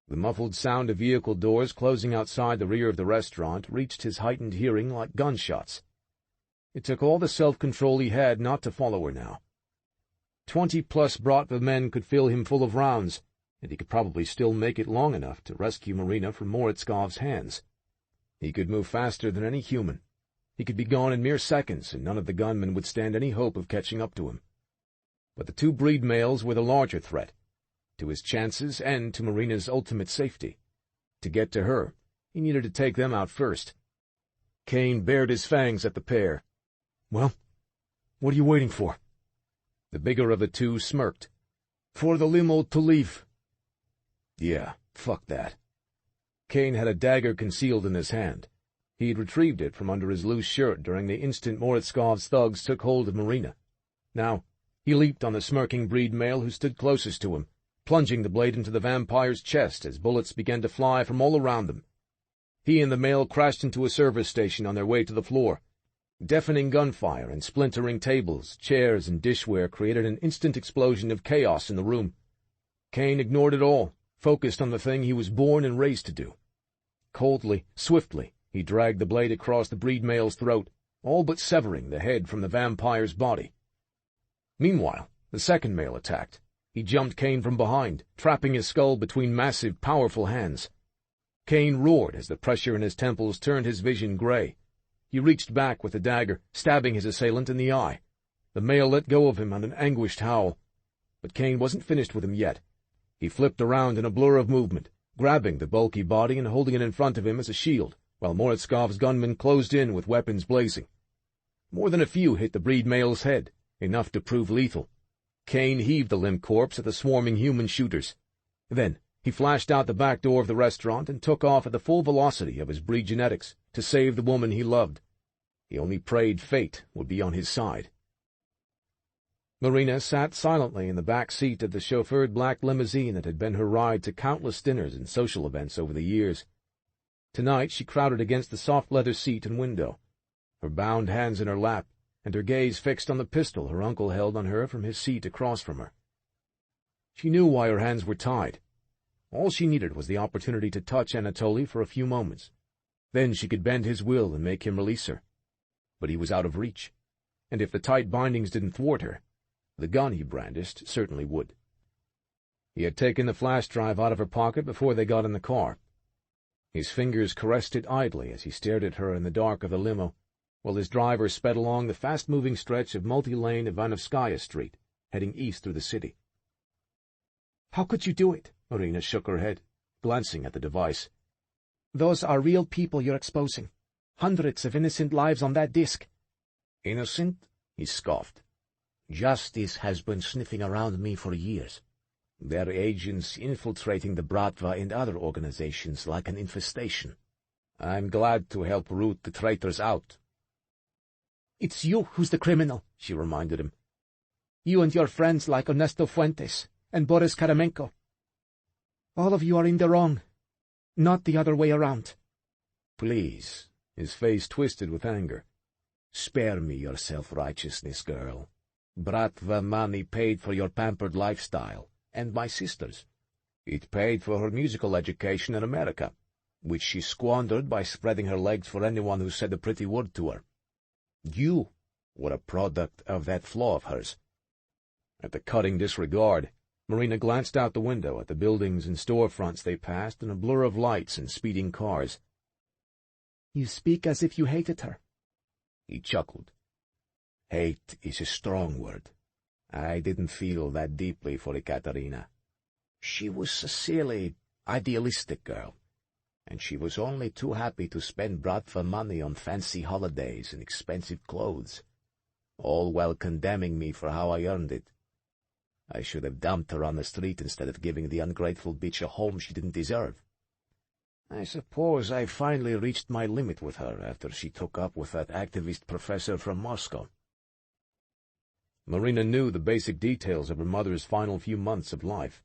The muffled sound of vehicle doors closing outside the rear of the restaurant reached his heightened hearing like gunshots. It took all the self-control he had not to follow her now. 20+ Bratva men could fill him full of rounds, and he could probably still make it long enough to rescue Marina from Moritskov's hands. He could move faster than any human. He could be gone in mere seconds, and none of the gunmen would stand any hope of catching up to him. But the 2 breed males were the larger threat, to his chances and to Marina's ultimate safety. To get to her, he needed to take them out first. Kane bared his fangs at the pair. "Well, what are you waiting for?" The bigger of the 2 smirked. "For the limo to leave." "Yeah, fuck that." Kane had a dagger concealed in his hand. He had retrieved it from under his loose shirt during the instant Moritskov's thugs took hold of Marina. Now, he leaped on the smirking breed male who stood closest to him, plunging the blade into the vampire's chest as bullets began to fly from all around them. He and the male crashed into a service station on their way to the floor. Deafening gunfire and splintering tables, chairs, and dishware created an instant explosion of chaos in the room. Kane ignored it all, focused on the thing he was born and raised to do. Coldly, swiftly, he dragged the blade across the breed male's throat, all but severing the head from the vampire's body. Meanwhile, the second male attacked. He jumped Kane from behind, trapping his skull between massive, powerful hands. Kane roared as the pressure in his temples turned his vision gray. He reached back with the dagger, stabbing his assailant in the eye. The male let go of him on an anguished howl. But Kane wasn't finished with him yet. He flipped around in a blur of movement, grabbing the bulky body and holding it in front of him as a shield, while Moritz-Kov's gunmen closed in with weapons blazing. More than a few hit the breed male's head, enough to prove lethal. Kane heaved the limp corpse at the swarming human shooters. Then he flashed out the back door of the restaurant and took off at the full velocity of his breed genetics to save the woman he loved. He only prayed fate would be on his side. Marina sat silently in the back seat of the chauffeured black limousine that had been her ride to countless dinners and social events over the years. Tonight she crowded against the soft leather seat and window, her bound hands in her lap, and her gaze fixed on the pistol her uncle held on her from his seat across from her. She knew why her hands were tied. All she needed was the opportunity to touch Anatoly for a few moments. Then she could bend his will and make him release her. But he was out of reach, and if the tight bindings didn't thwart her, the gun he brandished certainly would. He had taken the flash drive out of her pocket before they got in the car. His fingers caressed it idly as he stared at her in the dark of the limo, while his driver sped along the fast-moving stretch of multi-lane Ivanovskaya Street, heading east through the city. "How could you do it?" Marina shook her head, glancing at the device. "Those are real people you're exposing. Hundreds of innocent lives on that disc." "Innocent?" he scoffed. "Justice has been sniffing around me for years. Their agents infiltrating the Bratva and other organizations like an infestation. I'm glad to help root the traitors out." "It's you who's the criminal," she reminded him. "You and your friends like Ernesto Fuentes and Boris Karamenko. All of you are in the wrong, not the other way around." "Please," his face twisted with anger. "Spare me your self-righteousness, girl. Bratva money paid for your pampered lifestyle, and my sister's. It paid for her musical education in America, which she squandered by spreading her legs for anyone who said a pretty word to her. You were a product of that flaw of hers." At the cutting disregard, Marina glanced out the window at the buildings and storefronts they passed in a blur of lights and speeding cars. "You speak as if you hated her." He chuckled. "Hate is a strong word. I didn't feel that deeply for Ekaterina. She was a silly, idealistic girl, and she was only too happy to spend Bratva money on fancy holidays and expensive clothes, all while condemning me for how I earned it. I should have dumped her on the street instead of giving the ungrateful bitch a home she didn't deserve. I suppose I finally reached my limit with her after she took up with that activist professor from Moscow." Marina knew the basic details of her mother's final few months of life.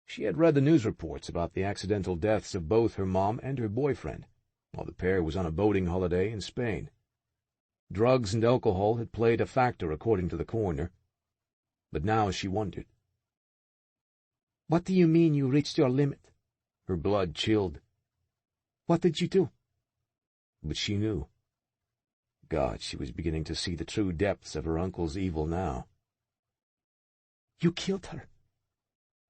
She had read the news reports about the accidental deaths of both her mom and her boyfriend, while the pair was on a boating holiday in Spain. Drugs and alcohol had played a factor, according to the coroner. But now she wondered. "What do you mean you reached your limit?" Her blood chilled. "What did you do?" But she knew. God, she was beginning to see the true depths of her uncle's evil now. "You killed her."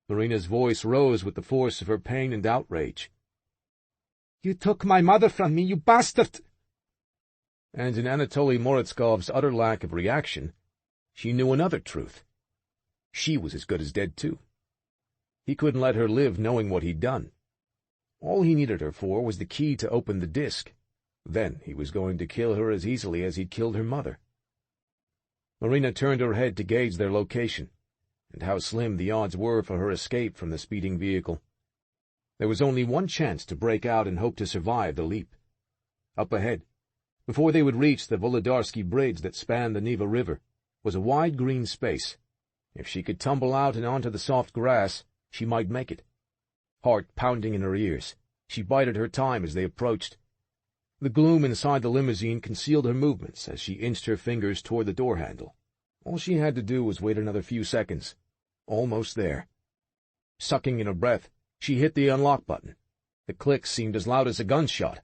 Marina's voice rose with the force of her pain and outrage. "You took my mother from me, you bastard!" And in Anatoly Moritz-Kov's utter lack of reaction, she knew another truth. She was as good as dead, too. He couldn't let her live knowing what he'd done. All he needed her for was the key to open the disc. Then he was going to kill her as easily as he'd killed her mother. Marina turned her head to gauge their location, and how slim the odds were for her escape from the speeding vehicle. There was only one chance to break out and hope to survive the leap. Up ahead, before they would reach the Volodarsky Bridge that spanned the Neva River, was a wide green space. If she could tumble out and onto the soft grass, she might make it. Heart pounding in her ears, she bided her time as they approached. The gloom inside the limousine concealed her movements as she inched her fingers toward the door handle. All she had to do was wait another few seconds. Almost there. Sucking in her breath, she hit the unlock button. The click seemed as loud as a gunshot.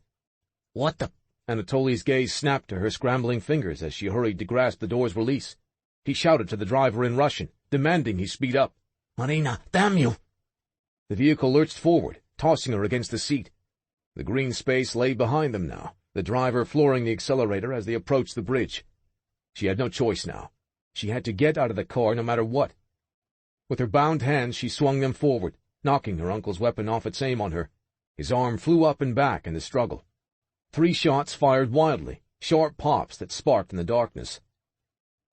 "What the—" Anatoly's gaze snapped to her scrambling fingers as she hurried to grasp the door's release. He shouted to the driver in Russian, demanding he speed up. "Marina, damn you!" The vehicle lurched forward, tossing her against the seat. The green space lay behind them now, the driver flooring the accelerator as they approached the bridge. She had no choice now. She had to get out of the car no matter what. With her bound hands, she swung them forward, knocking her uncle's weapon off its aim on her. His arm flew up and back in the struggle. 3 shots fired wildly, sharp pops that sparked in the darkness.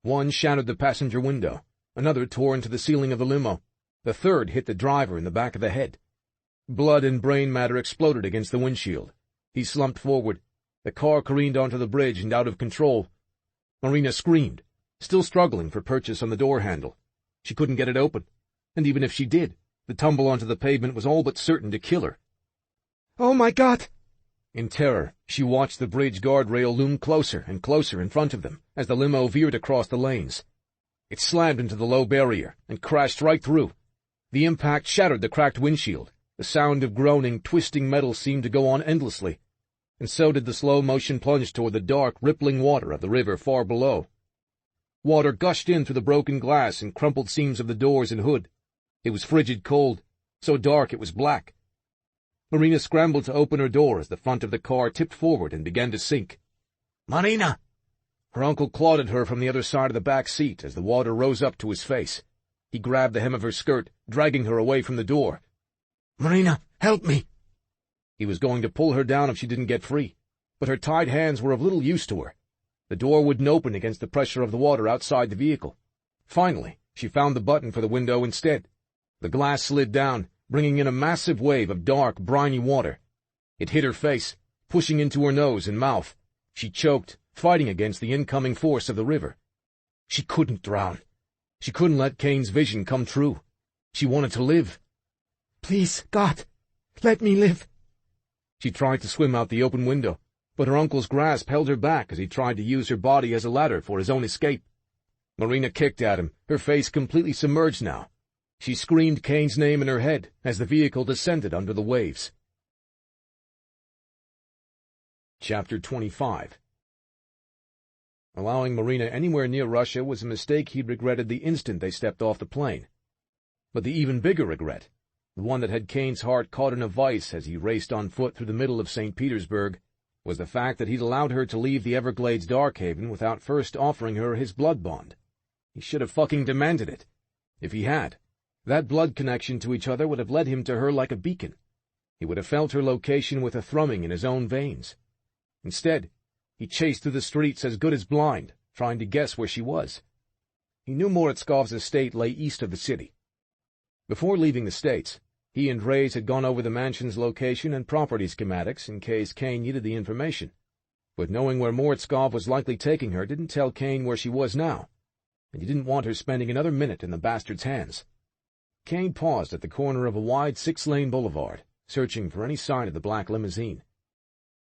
One shattered the passenger window. Another tore into the ceiling of the limo. The third hit the driver in the back of the head. Blood and brain matter exploded against the windshield. He slumped forward. The car careened onto the bridge and out of control. Marina screamed, still struggling for purchase on the door handle. She couldn't get it open, and even if she did, the tumble onto the pavement was all but certain to kill her. "Oh, my God!" In terror, she watched the bridge guardrail loom closer and closer in front of them as the limo veered across the lanes. It slammed into the low barrier and crashed right through. The impact shattered the cracked windshield. The sound of groaning, twisting metal seemed to go on endlessly, and so did the slow-motion plunge toward the dark, rippling water of the river far below. Water gushed in through the broken glass and crumpled seams of the doors and hood. It was frigid cold, so dark it was black. Marina scrambled to open her door as the front of the car tipped forward and began to sink. "Marina!" Her uncle clawed at her from the other side of the back seat as the water rose up to his face. He grabbed the hem of her skirt, dragging her away from the door. "Marina, help me!" He was going to pull her down if she didn't get free, but her tied hands were of little use to her. The door wouldn't open against the pressure of the water outside the vehicle. Finally, she found the button for the window instead. The glass slid down, bringing in a massive wave of dark, briny water. It hit her face, pushing into her nose and mouth. She choked, fighting against the incoming force of the river. She couldn't drown. She couldn't let Kane's vision come true. She wanted to live. "Please, God, let me live." She tried to swim out the open window, but her uncle's grasp held her back as he tried to use her body as a ladder for his own escape. Marina kicked at him, her face completely submerged now. She screamed Kane's name in her head as the vehicle descended under the waves. Chapter 25. Allowing Marina anywhere near Russia was a mistake he'd regretted the instant they stepped off the plane. But the even bigger regret, the one that had Kane's heart caught in a vice as he raced on foot through the middle of St. Petersburg, was the fact that he'd allowed her to leave the Everglades dark haven without first offering her his blood bond. He should have fucking demanded it. If he had, that blood connection to each other would have led him to her like a beacon. He would have felt her location with a thrumming in his own veins. Instead, he chased through the streets as good as blind, trying to guess where she was. He knew Morozkov's estate lay east of the city. Before leaving the States, he and Reyes had gone over the mansion's location and property schematics in case Kane needed the information. But knowing where Morozkov was likely taking her didn't tell Kane where she was now, and he didn't want her spending another minute in the bastard's hands. Kane paused at the corner of a wide 6-lane boulevard, searching for any sign of the black limousine.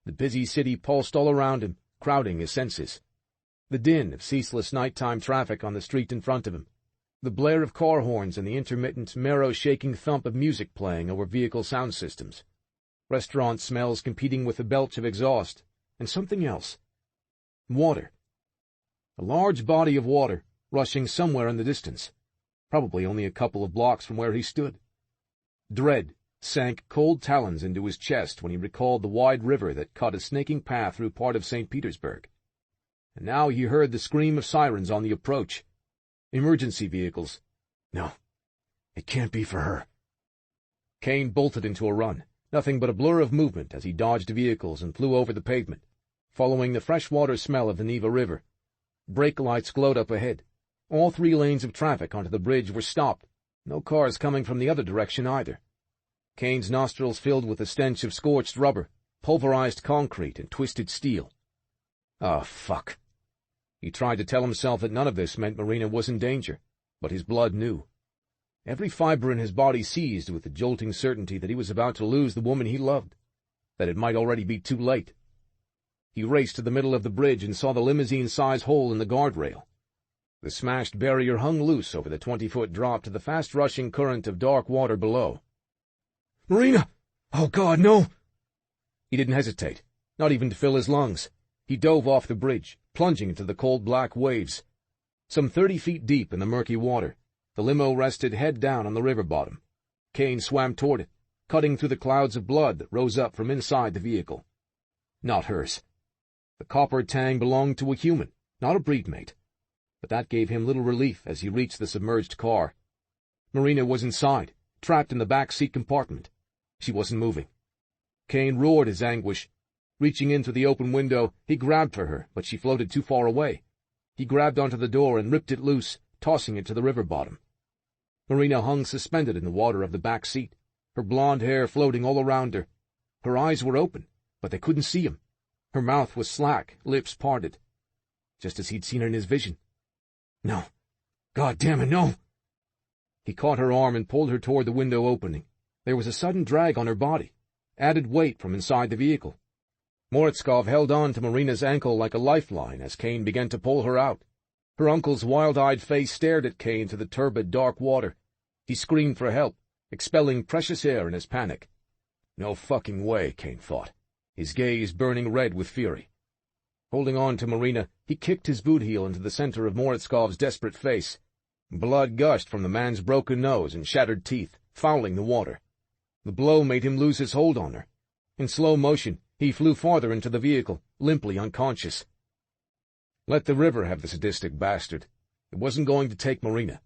The busy city pulsed all around him, crowding his senses. The din of ceaseless nighttime traffic on the street in front of him, the blare of car horns and the intermittent, marrow-shaking thump of music playing over vehicle sound systems, restaurant smells competing with the belch of exhaust, and something else. Water. A large body of water, rushing somewhere in the distance, probably only a couple of blocks from where he stood. Dread sank cold talons into his chest when he recalled the wide river that cut a snaking path through part of St. Petersburg. And now he heard the scream of sirens on the approach. Emergency vehicles. No, it can't be for her. Kane bolted into a run, nothing but a blur of movement as he dodged vehicles and flew over the pavement, following the freshwater smell of the Neva River. Brake lights glowed up ahead. All 3 lanes of traffic onto the bridge were stopped, no cars coming from the other direction either. Kane's nostrils filled with the stench of scorched rubber, pulverized concrete, and twisted steel. Oh, fuck. He tried to tell himself that none of this meant Marina was in danger, but his blood knew. Every fiber in his body seized with the jolting certainty that he was about to lose the woman he loved, that it might already be too late. He raced to the middle of the bridge and saw the limousine-size hole in the guardrail. The smashed barrier hung loose over the 20-foot drop to the fast-rushing current of dark water below. "Marina! Oh, God, no!" He didn't hesitate, not even to fill his lungs. He dove off the bridge, plunging into the cold black waves. Some 30 feet deep in the murky water, the limo rested head down on the river bottom. Kane swam toward it, cutting through the clouds of blood that rose up from inside the vehicle. Not hers. The copper tang belonged to a human, not a breed mate. But that gave him little relief as he reached the submerged car. Marina was inside, trapped in the back seat compartment. She wasn't moving. Kane roared his anguish. Reaching in through the open window, he grabbed for her, but she floated too far away. He grabbed onto the door and ripped it loose, tossing it to the river bottom. Marina hung suspended in the water of the back seat, her blonde hair floating all around her. Her eyes were open, but they couldn't see him. Her mouth was slack, lips parted, just as he'd seen her in his vision. No. God damn it, no! He caught her arm and pulled her toward the window opening. There was a sudden drag on her body, added weight from inside the vehicle. Moritskov held on to Marina's ankle like a lifeline as Kane began to pull her out. Her uncle's wild-eyed face stared at Kane through the turbid, dark water. He screamed for help, expelling precious air in his panic. No fucking way, Kane thought, his gaze burning red with fury. Holding on to Marina, he kicked his boot heel into the center of Moritskov's desperate face. Blood gushed from the man's broken nose and shattered teeth, fouling the water. The blow made him lose his hold on her. In slow motion, he flew farther into the vehicle, limply unconscious. Let the river have the sadistic bastard. It wasn't going to take Marina.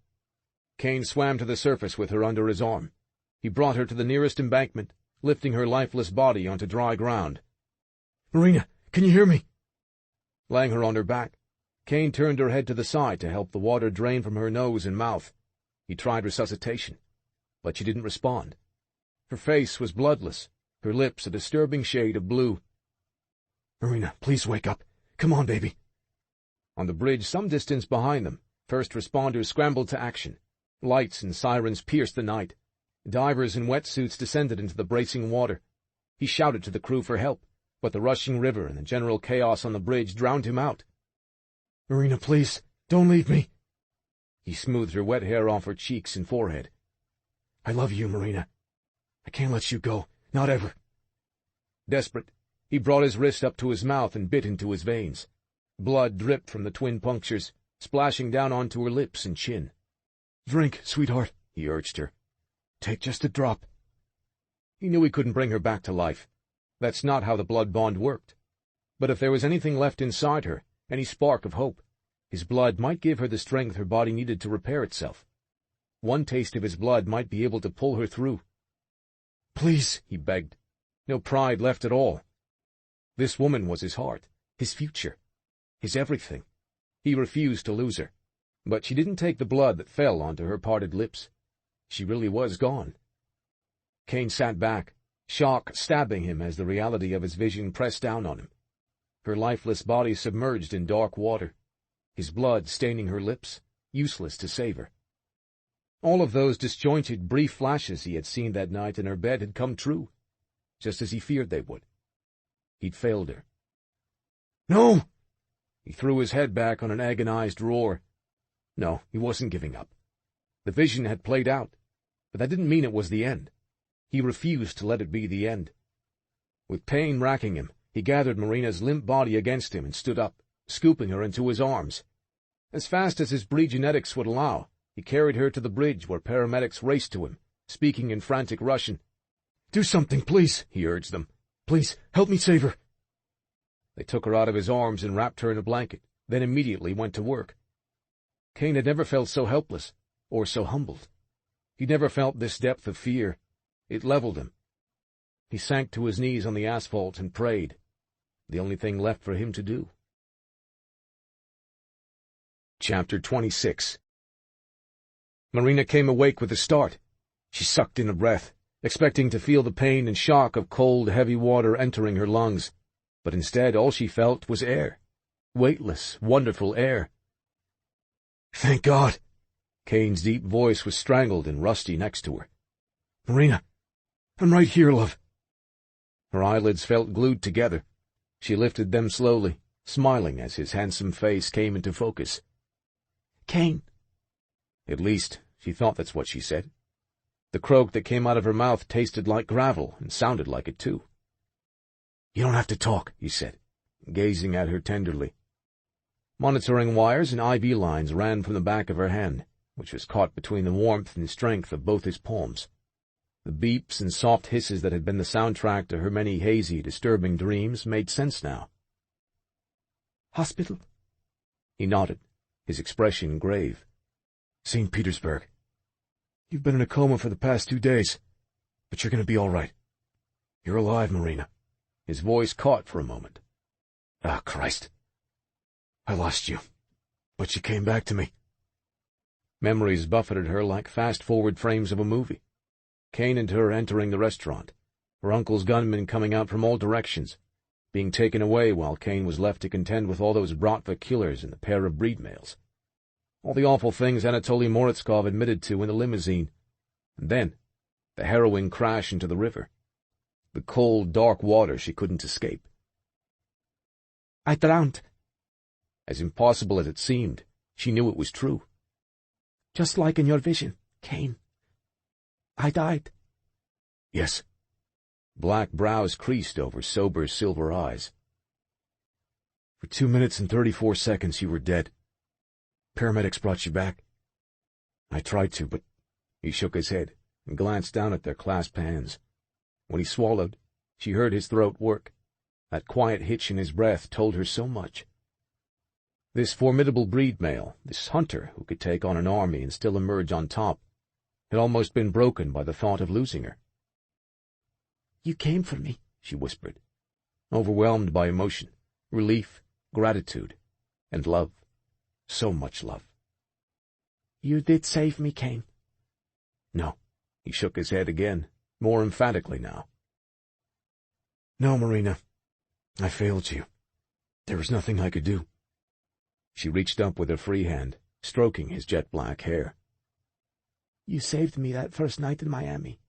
Kane swam to the surface with her under his arm. He brought her to the nearest embankment, lifting her lifeless body onto dry ground. "Marina, can you hear me?" Laying her on her back, Kane turned her head to the side to help the water drain from her nose and mouth. He tried resuscitation, but she didn't respond. Her face was bloodless, her lips a disturbing shade of blue. "Marina, please wake up. Come on, baby." On the bridge some distance behind them, first responders scrambled to action. Lights and sirens pierced the night. Divers in wetsuits descended into the bracing water. He shouted to the crew for help, but the rushing river and the general chaos on the bridge drowned him out. "Marina, please, don't leave me." He smoothed her wet hair off her cheeks and forehead. "I love you, Marina. I can't let you go, not ever." Desperate, he brought his wrist up to his mouth and bit into his veins. Blood dripped from the twin punctures, splashing down onto her lips and chin. "Drink, sweetheart," he urged her. "Take just a drop." He knew he couldn't bring her back to life. That's not how the blood bond worked. But if there was anything left inside her, any spark of hope, his blood might give her the strength her body needed to repair itself. One taste of his blood might be able to pull her through. "Please," he begged. No pride left at all. This woman was his heart, his future, his everything. He refused to lose her. But she didn't take the blood that fell onto her parted lips. She really was gone. Kane sat back, shock stabbing him as the reality of his vision pressed down on him. Her lifeless body submerged in dark water, his blood staining her lips, useless to save her. All of those disjointed, brief flashes he had seen that night in her bed had come true, just as he feared they would. He'd failed her. "No!" He threw his head back on an agonized roar. No, he wasn't giving up. The vision had played out, but that didn't mean it was the end. He refused to let it be the end. With pain racking him, he gathered Marina's limp body against him and stood up, scooping her into his arms. As fast as his breed genetics would allow, he carried her to the bridge where paramedics raced to him, speaking in frantic Russian. "Do something, please," he urged them. "Please, help me save her." They took her out of his arms and wrapped her in a blanket, then immediately went to work. Kane had never felt so helpless, or so humbled. He'd never felt this depth of fear. It leveled him. He sank to his knees on the asphalt and prayed, the only thing left for him to do. Chapter 26. Marina came awake with a start. She sucked in a breath, expecting to feel the pain and shock of cold, heavy water entering her lungs. But instead all she felt was air. Weightless, wonderful air. "Thank God!" Kane's deep voice was strangled and rusty next to her. "Marina, I'm right here, love." Her eyelids felt glued together. She lifted them slowly, smiling as his handsome face came into focus. "Kane." At least, she thought that's what she said. The croak that came out of her mouth tasted like gravel and sounded like it, too. "You don't have to talk," he said, gazing at her tenderly. Monitoring wires and IV lines ran from the back of her hand, which was caught between the warmth and strength of both his palms. The beeps and soft hisses that had been the soundtrack to her many hazy, disturbing dreams made sense now. Hospital? He nodded, his expression grave. St. Petersburg. You've been in a coma for the past 2 days, but you're going to be all right. You're alive, Marina. His voice caught for a moment. Ah, Christ. I lost you, but you came back to me. Memories buffeted her like fast-forward frames of a movie. Kane and her entering the restaurant, her uncle's gunmen coming out from all directions, being taken away while Kane was left to contend with all those Bratva killers and the pair of breed males. All the awful things Anatoly Moritskov admitted to in the limousine. And then, the harrowing crash into the river. The cold, dark water she couldn't escape. I drowned. As impossible as it seemed, she knew it was true. Just like in your vision, Kane. I died. Yes. Black brows creased over sober silver eyes. For 2 minutes and 34 seconds you were dead. Paramedics brought you back. I tried to, but he shook his head and glanced down at their clasped hands. When he swallowed, she heard his throat work. That quiet hitch in his breath told her so much. This formidable breed male, this hunter who could take on an army and still emerge on top, had almost been broken by the thought of losing her. You came for me, she whispered, overwhelmed by emotion, relief, gratitude, and love. So much love. You did save me, Kane. No, he shook his head again, more emphatically now. No, Marina, I failed you. There was nothing I could do. She reached up with her free hand, stroking his jet-black hair. You saved me that first night in Miami,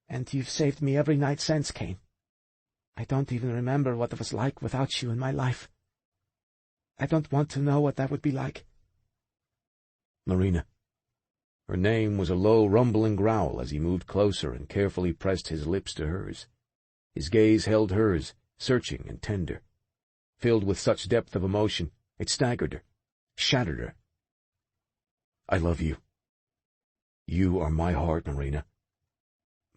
and you've saved me every night since, Kane. I don't even remember what it was like without you in my life. I don't want to know what that would be like. Marina. Her name was a low, rumbling growl as he moved closer and carefully pressed his lips to hers. His gaze held hers, searching and tender. Filled with such depth of emotion, it staggered her, shattered her. I love you. You are my heart, Marina.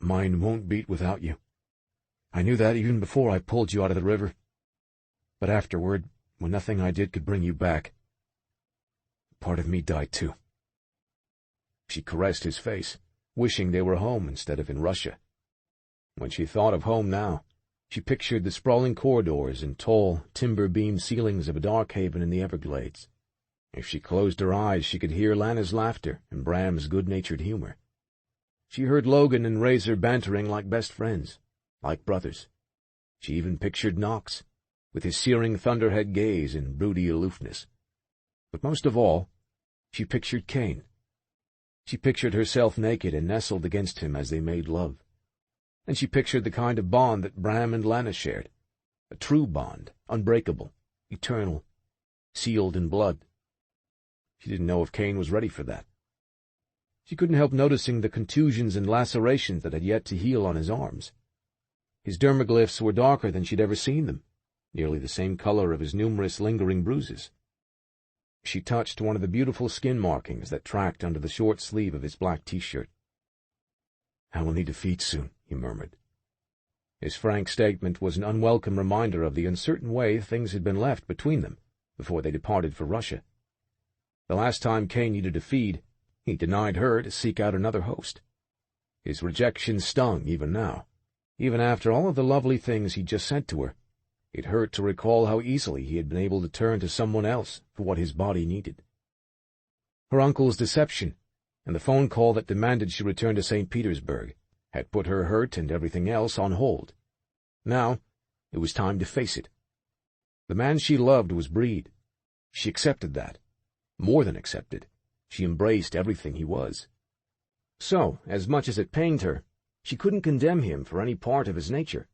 Mine won't beat without you. I knew that even before I pulled you out of the river. But afterward, when nothing I did could bring you back, part of me died too. She caressed his face, wishing they were home instead of in Russia. When she thought of home now, she pictured the sprawling corridors and tall, timber-beamed ceilings of a dark haven in the Everglades. If she closed her eyes, she could hear Lana's laughter and Bram's good-natured humor. She heard Logan and Razor bantering like best friends, like brothers. She even pictured Knox, with his searing thunderhead gaze and broody aloofness. But most of all, she pictured Kane. She pictured herself naked and nestled against him as they made love. And she pictured the kind of bond that Bram and Lana shared, a true bond, unbreakable, eternal, sealed in blood. She didn't know if Kane was ready for that. She couldn't help noticing the contusions and lacerations that had yet to heal on his arms. His dermaglyphs were darker than she'd ever seen them, nearly the same color of his numerous lingering bruises. She touched one of the beautiful skin markings that tracked under the short sleeve of his black T-shirt. I will need to feed soon, he murmured. His frank statement was an unwelcome reminder of the uncertain way things had been left between them before they departed for Russia. The last time Kane needed a feed, he denied her to seek out another host. His rejection stung even now. Even after all of the lovely things he'd just sent to her, it hurt to recall how easily he had been able to turn to someone else for what his body needed. Her uncle's deception, and the phone call that demanded she return to St. Petersburg, had put her hurt and everything else on hold. Now, it was time to face it. The man she loved was Breed. She accepted that. More than accepted. She embraced everything he was. So, as much as it pained her, she couldn't condemn him for any part of his nature.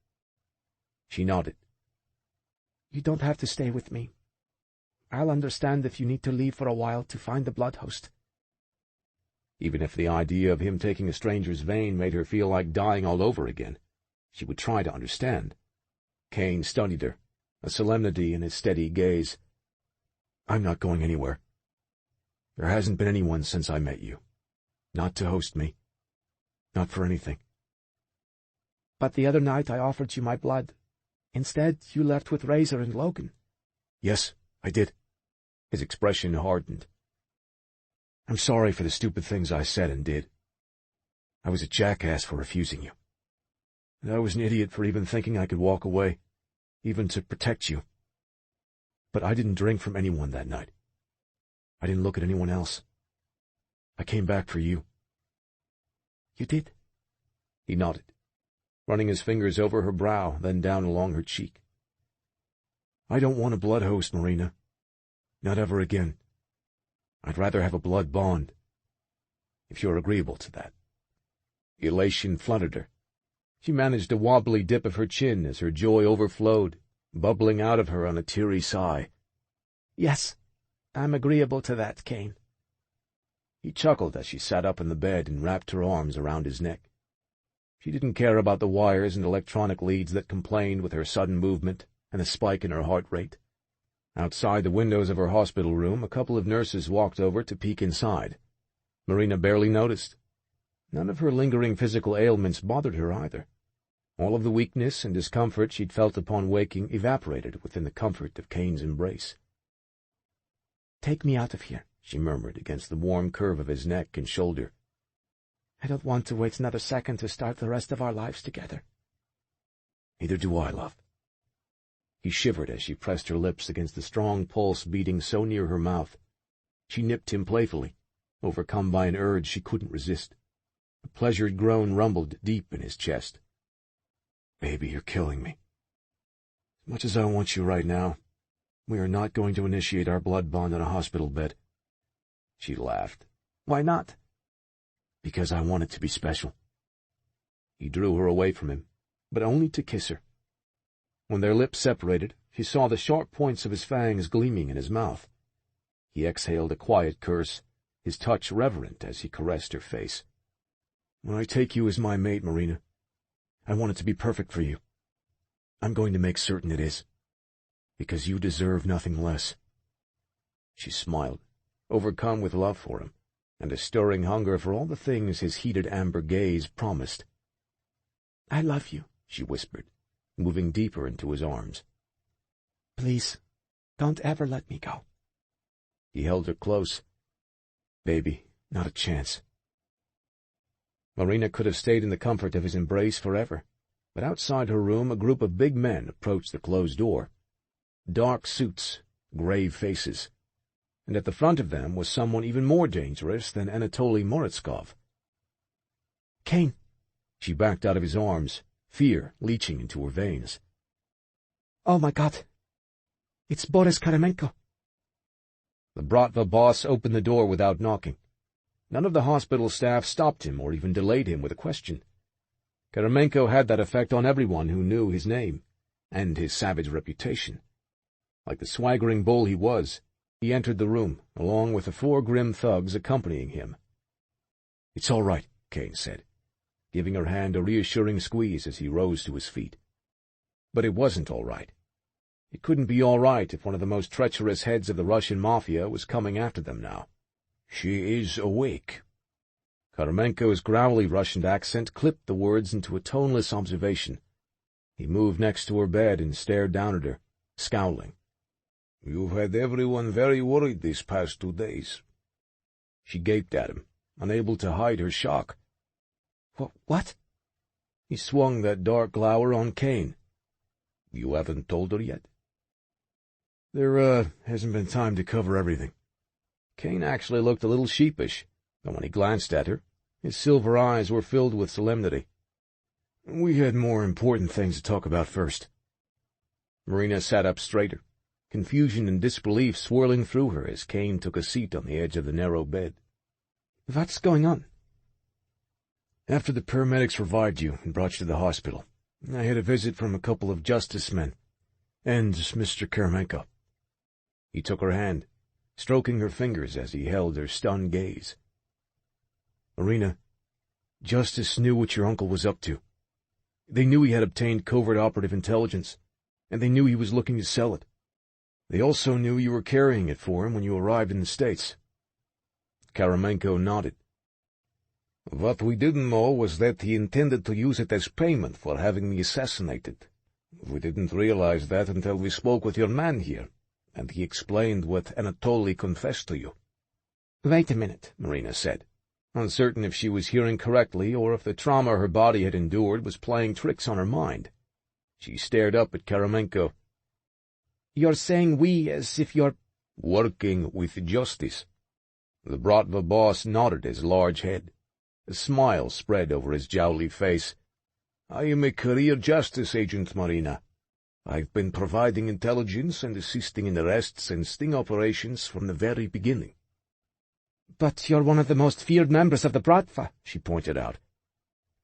She nodded. You don't have to stay with me. I'll understand if you need to leave for a while to find the blood host. Even if the idea of him taking a stranger's vein made her feel like dying all over again, she would try to understand. Kane studied her, a solemnity in his steady gaze. I'm not going anywhere. There hasn't been anyone since I met you. Not to host me. Not for anything. But the other night I offered you my blood. Instead, you left with Razor and Logan. Yes, I did. His expression hardened. I'm sorry for the stupid things I said and did. I was a jackass for refusing you. And I was an idiot for even thinking I could walk away, even to protect you. But I didn't drink from anyone that night. I didn't look at anyone else. I came back for you. You did? He nodded, running his fingers over her brow, then down along her cheek. I don't want a blood host, Marina. Not ever again. I'd rather have a blood bond, if you're agreeable to that. Elation flooded her. She managed a wobbly dip of her chin as her joy overflowed, bubbling out of her on a teary sigh. Yes, I'm agreeable to that, Kane. He chuckled as she sat up in the bed and wrapped her arms around his neck. She didn't care about the wires and electronic leads that complained with her sudden movement and the spike in her heart rate. Outside the windows of her hospital room, a couple of nurses walked over to peek inside. Marina barely noticed. None of her lingering physical ailments bothered her either. All of the weakness and discomfort she'd felt upon waking evaporated within the comfort of Kane's embrace. Take me out of here, she murmured against the warm curve of his neck and shoulder. I don't want to wait another second to start the rest of our lives together. Neither do I, love. He shivered as she pressed her lips against the strong pulse beating so near her mouth. She nipped him playfully, overcome by an urge she couldn't resist. A pleasured groan rumbled deep in his chest. Baby, you're killing me. As much as I want you right now, we are not going to initiate our blood bond on a hospital bed. She laughed. Why not? Because I want it to be special. He drew her away from him, but only to kiss her. When their lips separated, she saw the sharp points of his fangs gleaming in his mouth. He exhaled a quiet curse, his touch reverent as he caressed her face. When I take you as my mate, Marina, I want it to be perfect for you. I'm going to make certain it is, because you deserve nothing less. She smiled, overcome with love for him, and a stirring hunger for all the things his heated amber gaze promised. I love you, she whispered, moving deeper into his arms. Please, don't ever let me go. He held her close. Baby, not a chance. Marina could have stayed in the comfort of his embrace forever, but outside her room a group of big men approached the closed door. Dark suits, grave faces, and at the front of them was someone even more dangerous than Anatoly Moritskov. Kane! She backed out of his arms, fear leaching into her veins. Oh, my God! It's Boris Karamenko! The Bratva boss opened the door without knocking. None of the hospital staff stopped him or even delayed him with a question. Karamenko had that effect on everyone who knew his name, and his savage reputation. Like the swaggering bull he was, he entered the room, along with the 4 grim thugs accompanying him. It's all right, Kane said, giving her hand a reassuring squeeze as he rose to his feet. But it wasn't all right. It couldn't be all right if one of the most treacherous heads of the Russian mafia was coming after them now. She is awake. Karamenko's growly Russian accent clipped the words into a toneless observation. He moved next to her bed and stared down at her, scowling. You've had everyone very worried these past 2 days. She gaped at him, unable to hide her shock. What? He swung that dark glower on Kane. You haven't told her yet? There, hasn't been time to cover everything. Kane actually looked a little sheepish, and when he glanced at her, his silver eyes were filled with solemnity. We had more important things to talk about first. Marina sat up straighter, confusion and disbelief swirling through her as Kane took a seat on the edge of the narrow bed. What's going on? After the paramedics revived you and brought you to the hospital, I had a visit from a couple of justice men, and Mr. Karamenko. He took her hand, stroking her fingers as he held her stunned gaze. Marina, Justice knew what your uncle was up to. They knew he had obtained covert operative intelligence, and they knew he was looking to sell it. They also knew you were carrying it for him when you arrived in the States. Karamenko nodded. What we didn't know was that he intended to use it as payment for having me assassinated. We didn't realize that until we spoke with your man here, and he explained what Anatoly confessed to you. Wait a minute, Marina said, uncertain if she was hearing correctly or if the trauma her body had endured was playing tricks on her mind. She stared up at Karamenko. You're saying we as if you're— Working with justice. The Bratva boss nodded his large head. A smile spread over his jowly face. I am a career justice agent, Marina. I've been providing intelligence and assisting in arrests and sting operations from the very beginning. But you're one of the most feared members of the Bratva, she pointed out.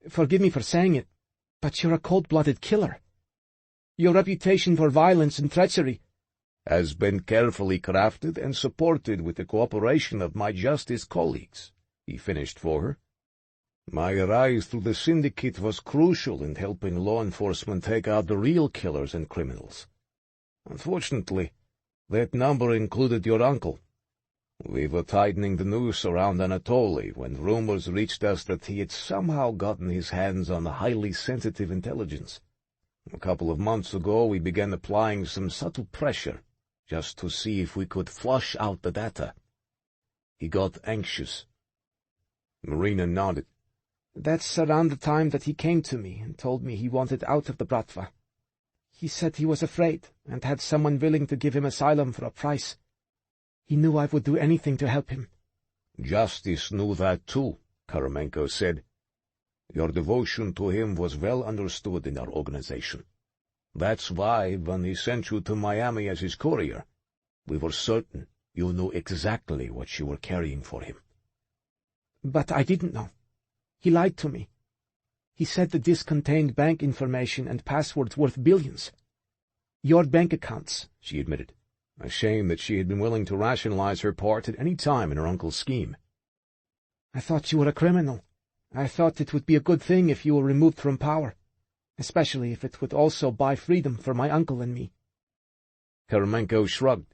Forgive me for saying it, but you're a cold-blooded killer. Your reputation for violence and treachery has been carefully crafted and supported with the cooperation of my justice colleagues, he finished for her. My rise through the syndicate was crucial in helping law enforcement take out the real killers and criminals. Unfortunately, that number included your uncle. We were tightening the noose around Anatoly when rumors reached us that he had somehow gotten his hands on the highly sensitive intelligence. A couple of months ago, we began applying some subtle pressure, just to see if we could flush out the data. He got anxious. Marina nodded. That's around the time that he came to me and told me he wanted out of the Bratva. He said he was afraid and had someone willing to give him asylum for a price. He knew I would do anything to help him. Justice knew that too, Karamenko said. Your devotion to him was well understood in our organization. That's why, when he sent you to Miami as his courier, we were certain you knew exactly what you were carrying for him. But I didn't know. He lied to me. He said the disk contained bank information and passwords worth billions. Your bank accounts, she admitted, a shame that she had been willing to rationalize her part at any time in her uncle's scheme. I thought you were a criminal. I thought it would be a good thing if you were removed from power, especially if it would also buy freedom for my uncle and me. Karamenko shrugged.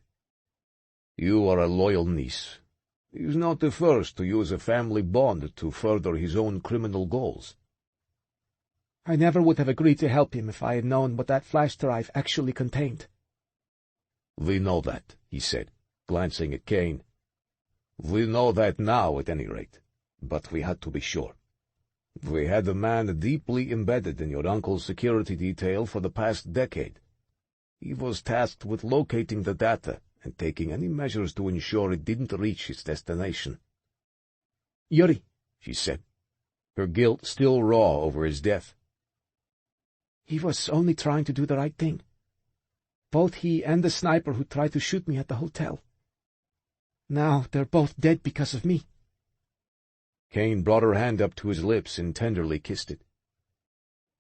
You are a loyal niece. He is not the first to use a family bond to further his own criminal goals. I never would have agreed to help him if I had known what that flash drive actually contained. We know that, he said, glancing at Kane. We know that now, at any rate, but we had to be sure. We had a man deeply embedded in your uncle's security detail for the past decade. He was tasked with locating the data and taking any measures to ensure it didn't reach its destination. Yuri, she said, her guilt still raw over his death. He was only trying to do the right thing. Both he and the sniper who tried to shoot me at the hotel. Now they're both dead because of me. Kane brought her hand up to his lips and tenderly kissed it.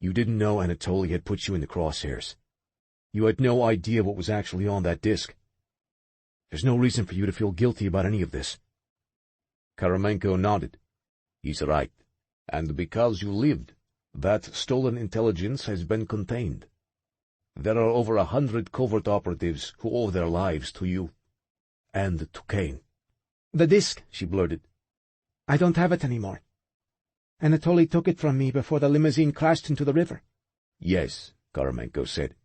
You didn't know Anatoly had put you in the crosshairs. You had no idea what was actually on that disk. There's no reason for you to feel guilty about any of this. Karamenko nodded. He's right. And because you lived, that stolen intelligence has been contained. There are over 100 covert operatives who owe their lives to you. And to Kane. The disk, she blurted. I don't have it anymore. Anatoly took it from me before the limousine crashed into the river. Yes, Karamenko said.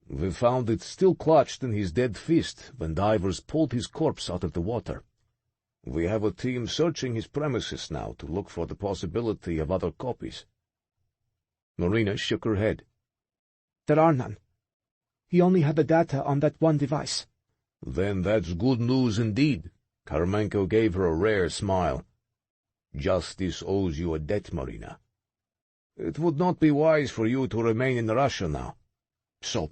We found it still clutched in his dead fist when divers pulled his corpse out of the water. We have a team searching his premises now to look for the possibility of other copies. Marina shook her head. There are none. He only had the data on that one device. Then that's good news indeed. Karamenko gave her a rare smile. Justice owes you a debt, Marina. It would not be wise for you to remain in Russia now. So,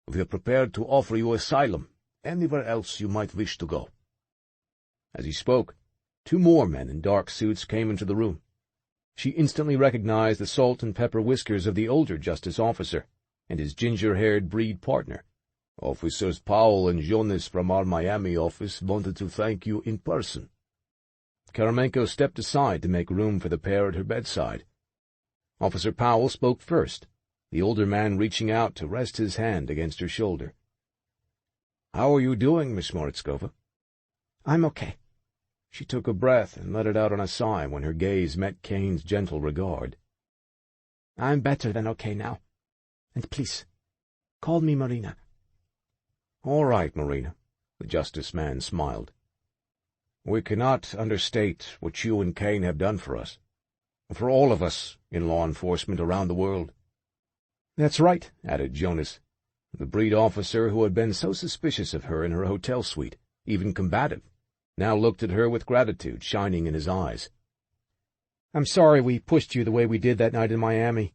we are prepared to offer you asylum anywhere else you might wish to go. As he spoke, 2 more men in dark suits came into the room. She instantly recognized the salt-and-pepper whiskers of the older justice officer and his ginger-haired breed partner. Officers Powell and Jonas from our Miami office wanted to thank you in person. Karamenko stepped aside to make room for the pair at her bedside. Officer Powell spoke first, the older man reaching out to rest his hand against her shoulder. "How are you doing, Miss Moritskova?" "I'm okay." She took a breath and let it out on a sigh when her gaze met Kane's gentle regard. "I'm better than okay now. And please, call me Marina." "All right, Marina," the justice man smiled. "We cannot understate what you and Kane have done for us, for all of us in law enforcement around the world." "That's right," added Jonas, the breed officer who had been so suspicious of her in her hotel suite, even combative, now looked at her with gratitude shining in his eyes. "I'm sorry we pushed you the way we did that night in Miami.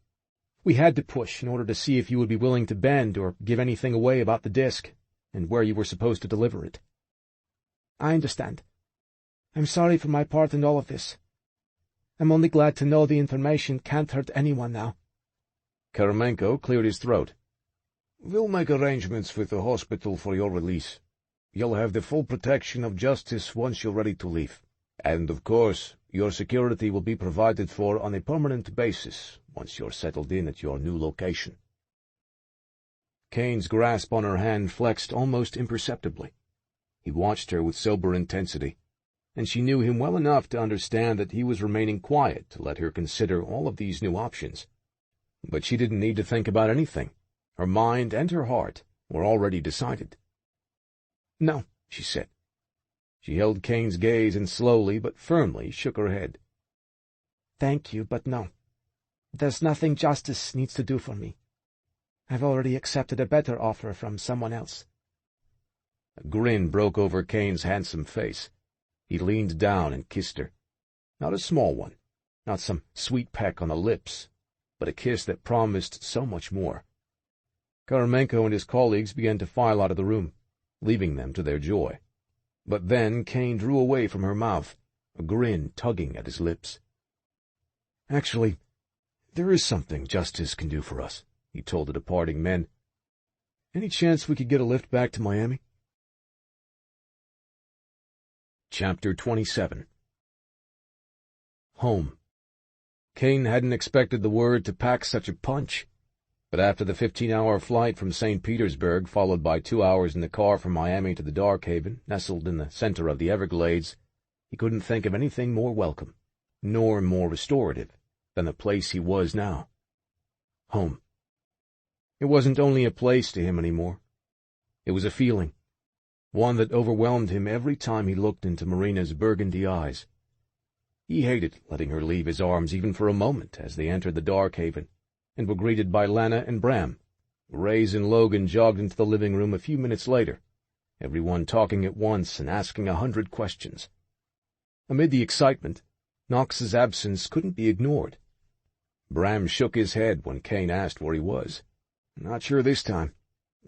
We had to push in order to see if you would be willing to bend or give anything away about the disc and where you were supposed to deliver it." "I understand. I'm sorry for my part in all of this. I'm only glad to know the information can't hurt anyone now." Karamenko cleared his throat. "We'll make arrangements with the hospital for your release. You'll have the full protection of justice once you're ready to leave. And, of course, your security will be provided for on a permanent basis once you're settled in at your new location." Kane's grasp on her hand flexed almost imperceptibly. He watched her with sober intensity, and she knew him well enough to understand that he was remaining quiet to let her consider all of these new options. But she didn't need to think about anything. Her mind and her heart were already decided. "No," she said. She held Kane's gaze and slowly but firmly shook her head. "Thank you, but no. There's nothing justice needs to do for me. I've already accepted a better offer from someone else." A grin broke over Kane's handsome face. He leaned down and kissed her. Not a small one, not some sweet peck on the lips, but a kiss that promised so much more. Karamenko and his colleagues began to file out of the room, leaving them to their joy. But then Kane drew away from her mouth, a grin tugging at his lips. "Actually, there is something justice can do for us," he told the departing men. "Any chance we could get a lift back to Miami?" Chapter 27. Home. Kane hadn't expected the word to pack such a punch. But after the 15-hour flight from St. Petersburg, followed by 2 hours in the car from Miami to the Dark Haven, nestled in the center of the Everglades, he couldn't think of anything more welcome, nor more restorative, than the place he was now. Home. It wasn't only a place to him anymore. It was a feeling, one that overwhelmed him every time he looked into Marina's burgundy eyes. He hated letting her leave his arms even for a moment as they entered the Dark Haven, and were greeted by Lana and Bram. Reyes and Logan jogged into the living room a few minutes later, everyone talking at once and asking 100 questions. Amid the excitement, Knox's absence couldn't be ignored. Bram shook his head when Kane asked where he was. "Not sure this time.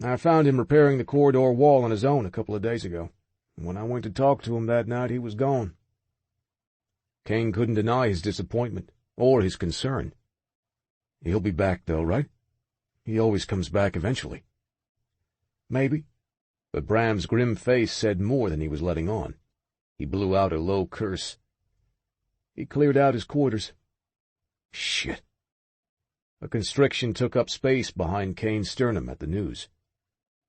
I found him repairing the corridor wall on his own a couple of days ago. When I went to talk to him that night, he was gone." Kane couldn't deny his disappointment, or his concern. "He'll be back, though, right? He always comes back eventually." "Maybe." But Bram's grim face said more than he was letting on. He blew out a low curse. "He cleared out his quarters." Shit. A constriction took up space behind Kane's sternum at the news.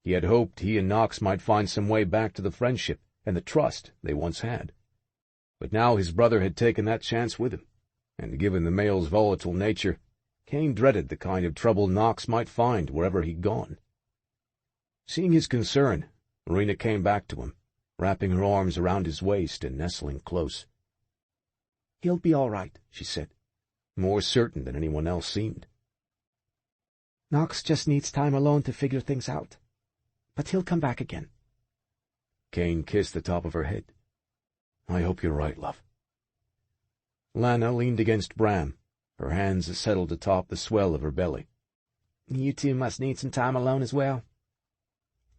He had hoped he and Knox might find some way back to the friendship and the trust they once had. But now his brother had taken that chance with him, and given the male's volatile nature, Kane dreaded the kind of trouble Knox might find wherever he'd gone. Seeing his concern, Marina came back to him, wrapping her arms around his waist and nestling close. "He'll be all right," she said, more certain than anyone else seemed. "Knox just needs time alone to figure things out. But he'll come back again." Kane kissed the top of her head. "I hope you're right, love." Lana leaned against Bram, her hands settled atop the swell of her belly. "You two must need some time alone as well."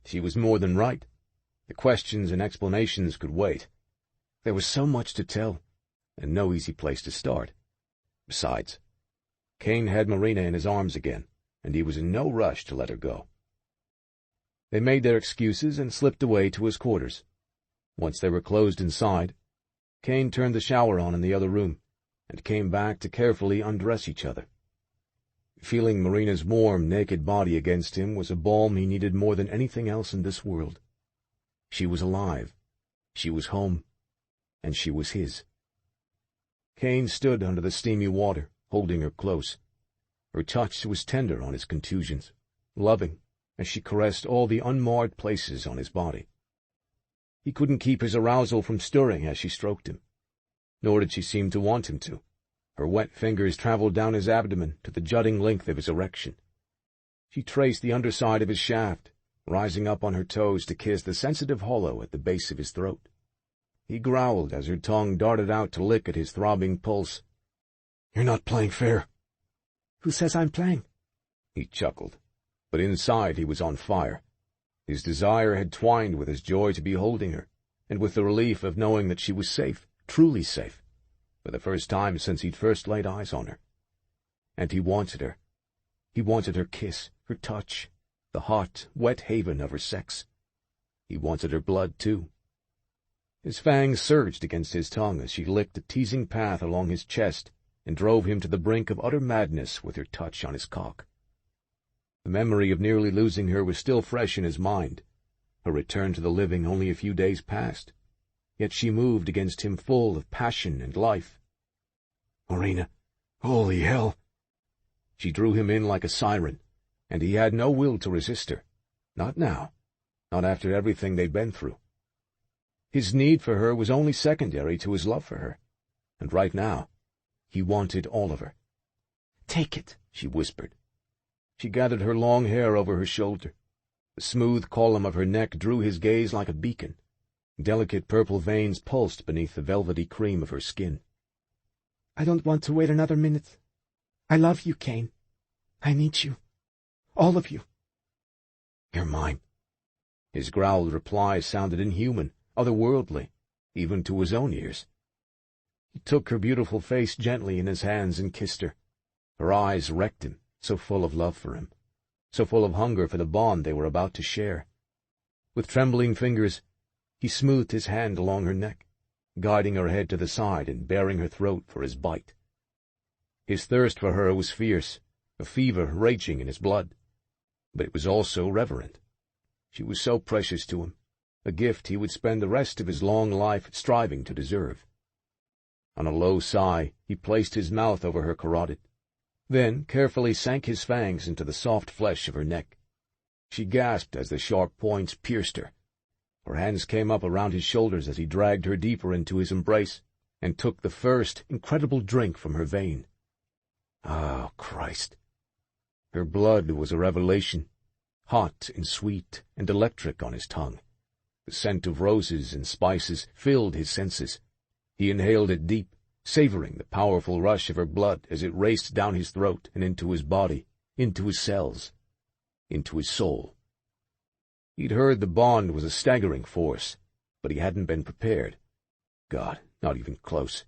She was more than right. The questions and explanations could wait. There was so much to tell, and no easy place to start. Besides, Kane had Marina in his arms again, and he was in no rush to let her go. They made their excuses and slipped away to his quarters. Once they were closed inside, Kane turned the shower on in the other room, and came back to carefully undress each other. Feeling Marina's warm, naked body against him was a balm he needed more than anything else in this world. She was alive, she was home, and she was his. Kane stood under the steamy water, holding her close. Her touch was tender on his contusions, loving, as she caressed all the unmarred places on his body. He couldn't keep his arousal from stirring as she stroked him, nor did she seem to want him to. Her wet fingers traveled down his abdomen to the jutting length of his erection. She traced the underside of his shaft, rising up on her toes to kiss the sensitive hollow at the base of his throat. He growled as her tongue darted out to lick at his throbbing pulse. "You're not playing fair." "Who says I'm playing?" He chuckled, but inside he was on fire. His desire had twined with his joy to be holding her, and with the relief of knowing that she was safe, truly safe, for the first time since he'd first laid eyes on her. And he wanted her. He wanted her kiss, her touch, the hot, wet haven of her sex. He wanted her blood, too. His fangs surged against his tongue as she licked a teasing path along his chest and drove him to the brink of utter madness with her touch on his cock. The memory of nearly losing her was still fresh in his mind, her return to the living only a few days past, yet she moved against him full of passion and life. "Marina, holy hell!" She drew him in like a siren, and he had no will to resist her. Not now, not after everything they'd been through. His need for her was only secondary to his love for her, and right now he wanted all of her. "Take it," she whispered. She gathered her long hair over her shoulder. The smooth column of her neck drew his gaze like a beacon. Delicate purple veins pulsed beneath the velvety cream of her skin. "I don't want to wait another minute. I love you, Kane. I need you. All of you." "You're mine." His growled reply sounded inhuman, otherworldly, even to his own ears. He took her beautiful face gently in his hands and kissed her. Her eyes wrecked him, so full of love for him, so full of hunger for the bond they were about to share. With trembling fingers, he smoothed his hand along her neck, guiding her head to the side and baring her throat for his bite. His thirst for her was fierce, a fever raging in his blood, but it was also reverent. She was so precious to him, a gift he would spend the rest of his long life striving to deserve. On a low sigh, he placed his mouth over her carotid, then carefully sank his fangs into the soft flesh of her neck. She gasped as the sharp points pierced her. Her hands came up around his shoulders as he dragged her deeper into his embrace and took the first incredible drink from her vein. Oh, Christ! Her blood was a revelation, hot and sweet and electric on his tongue. The scent of roses and spices filled his senses. He inhaled it deep, savoring the powerful rush of her blood as it raced down his throat and into his body, into his cells, into his soul. He'd heard the bond was a staggering force, but he hadn't been prepared. God, not even close.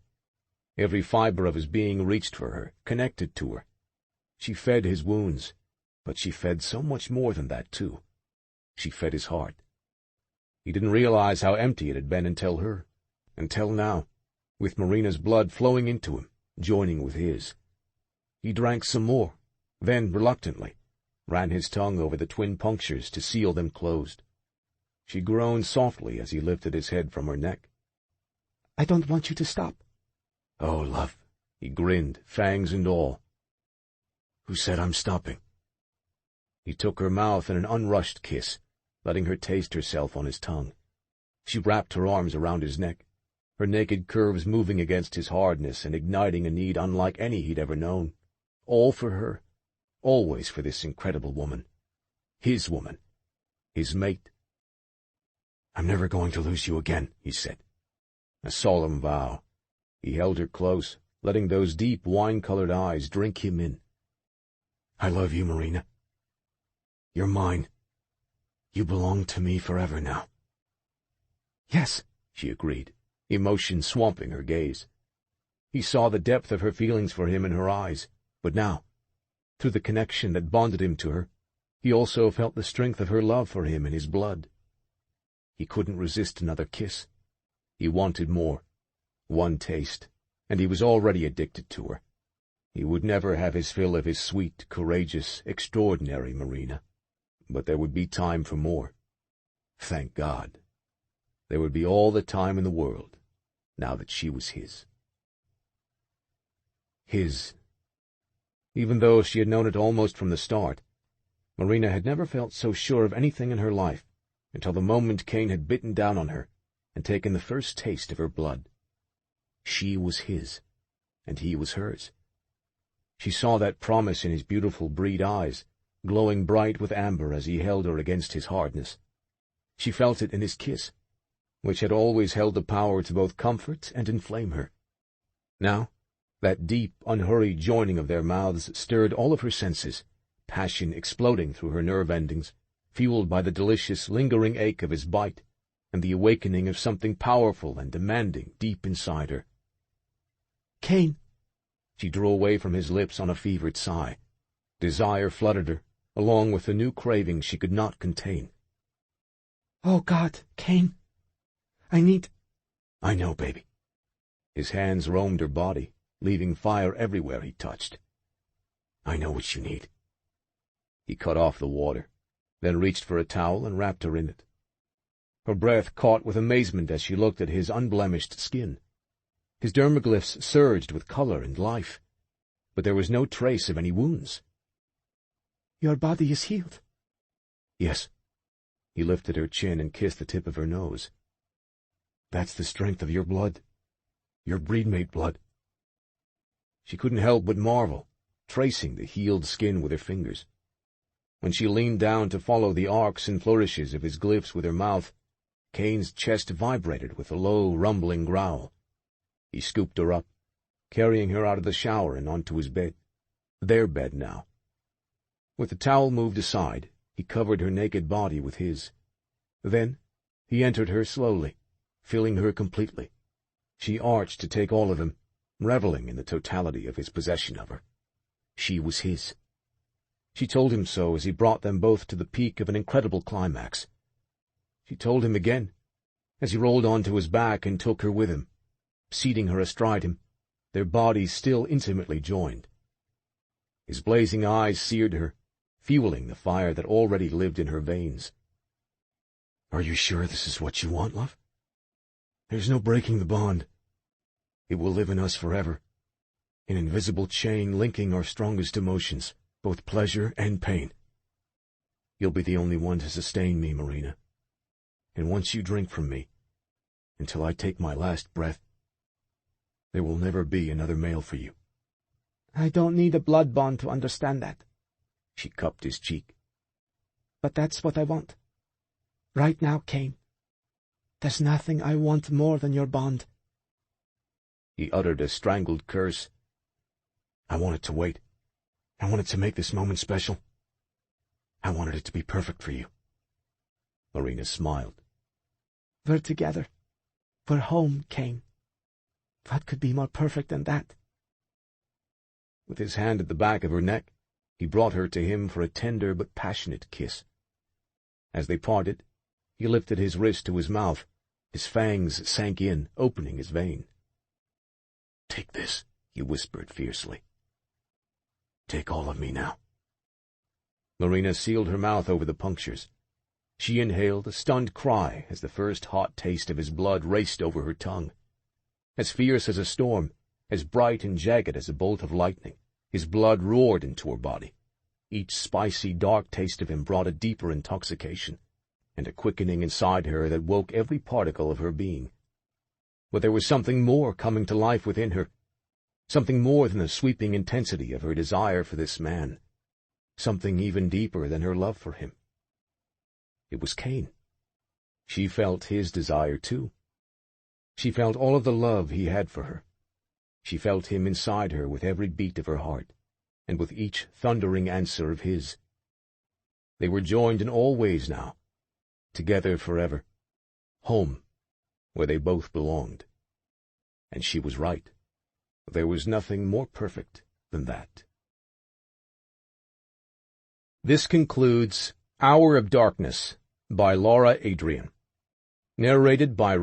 Every fiber of his being reached for her, connected to her. She fed his wounds, but she fed so much more than that, too. She fed his heart. He didn't realize how empty it had been until now, with Marina's blood flowing into him, joining with his. He drank some more, then, reluctantly, ran his tongue over the twin punctures to seal them closed. She groaned softly as he lifted his head from her neck. "I don't want you to stop." "Oh, love," he grinned, fangs and all. "Who said I'm stopping?" He took her mouth in an unrushed kiss, letting her taste herself on his tongue. She wrapped her arms around his neck, her naked curves moving against his hardness and igniting a need unlike any he'd ever known. All for her, always for this incredible woman. His woman. His mate. "I'm never going to lose you again," he said. A solemn vow. He held her close, letting those deep wine-colored eyes drink him in. "I love you, Marina. You're mine. You belong to me forever now." "Yes," she agreed, emotion swamping her gaze. He saw the depth of her feelings for him in her eyes, but now, through the connection that bonded him to her, he also felt the strength of her love for him in his blood. He couldn't resist another kiss. He wanted more. One taste, and he was already addicted to her. He would never have his fill of his sweet, courageous, extraordinary Marina. But there would be time for more. Thank God. There would be all the time in the world, now that she was his. His. Even though she had known it almost from the start, Marina had never felt so sure of anything in her life until the moment Kane had bitten down on her and taken the first taste of her blood. She was his, and he was hers. She saw that promise in his beautiful breed eyes, glowing bright with amber as he held her against his hardness. She felt it in his kiss, which had always held the power to both comfort and inflame her. Now, that deep, unhurried joining of their mouths stirred all of her senses, passion exploding through her nerve endings, fueled by the delicious, lingering ache of his bite, and the awakening of something powerful and demanding deep inside her. Kane! She drew away from his lips on a fevered sigh. Desire flooded her, along with the new craving she could not contain. Oh, God, Kane! I need— I know, baby. His hands roamed her body, leaving fire everywhere he touched. I know what you need. He cut off the water, then reached for a towel and wrapped her in it. Her breath caught with amazement as she looked at his unblemished skin. His dermaglyphs surged with color and life, but there was no trace of any wounds. Your body is healed. Yes. He lifted her chin and kissed the tip of her nose. That's the strength of your blood. Your breedmate blood. She couldn't help but marvel, tracing the healed skin with her fingers. When she leaned down to follow the arcs and flourishes of his glyphs with her mouth, Kane's chest vibrated with a low, rumbling growl. He scooped her up, carrying her out of the shower and onto his bed. Their bed now. With the towel moved aside, he covered her naked body with his. Then he entered her slowly, filling her completely. She arched to take all of him, reveling in the totality of his possession of her. She was his. She told him so as he brought them both to the peak of an incredible climax. She told him again, as he rolled onto his back and took her with him, seating her astride him, their bodies still intimately joined. His blazing eyes seared her, fueling the fire that already lived in her veins. Are you sure this is what you want, love? There's no breaking the bond. It will live in us forever, an invisible chain linking our strongest emotions, both pleasure and pain. You'll be the only one to sustain me, Marina. And once you drink from me, until I take my last breath, there will never be another male for you. I don't need a blood bond to understand that. She cupped his cheek. But that's what I want. Right now, Kane. There's nothing I want more than your bond. He uttered a strangled curse. I wanted to wait. I wanted to make this moment special. I wanted it to be perfect for you. Marina smiled. We're together. We're home, Kane. What could be more perfect than that? With his hand at the back of her neck, he brought her to him for a tender but passionate kiss. As they parted, he lifted his wrist to his mouth. His fangs sank in, opening his vein. Take this, he whispered fiercely. Take all of me now. Marina sealed her mouth over the punctures. She inhaled a stunned cry as the first hot taste of his blood raced over her tongue. As fierce as a storm, as bright and jagged as a bolt of lightning, his blood roared into her body. Each spicy, dark taste of him brought a deeper intoxication, and a quickening inside her that woke every particle of her being. But there was something more coming to life within her, something more than the sweeping intensity of her desire for this man, something even deeper than her love for him. It was Kane. She felt his desire too. She felt all of the love he had for her. She felt him inside her with every beat of her heart, and with each thundering answer of his. They were joined in all ways now, together forever, home, where they both belonged. And she was right. There was nothing more perfect than that. This concludes Hour of Darkness by Lara Adrian. Narrated by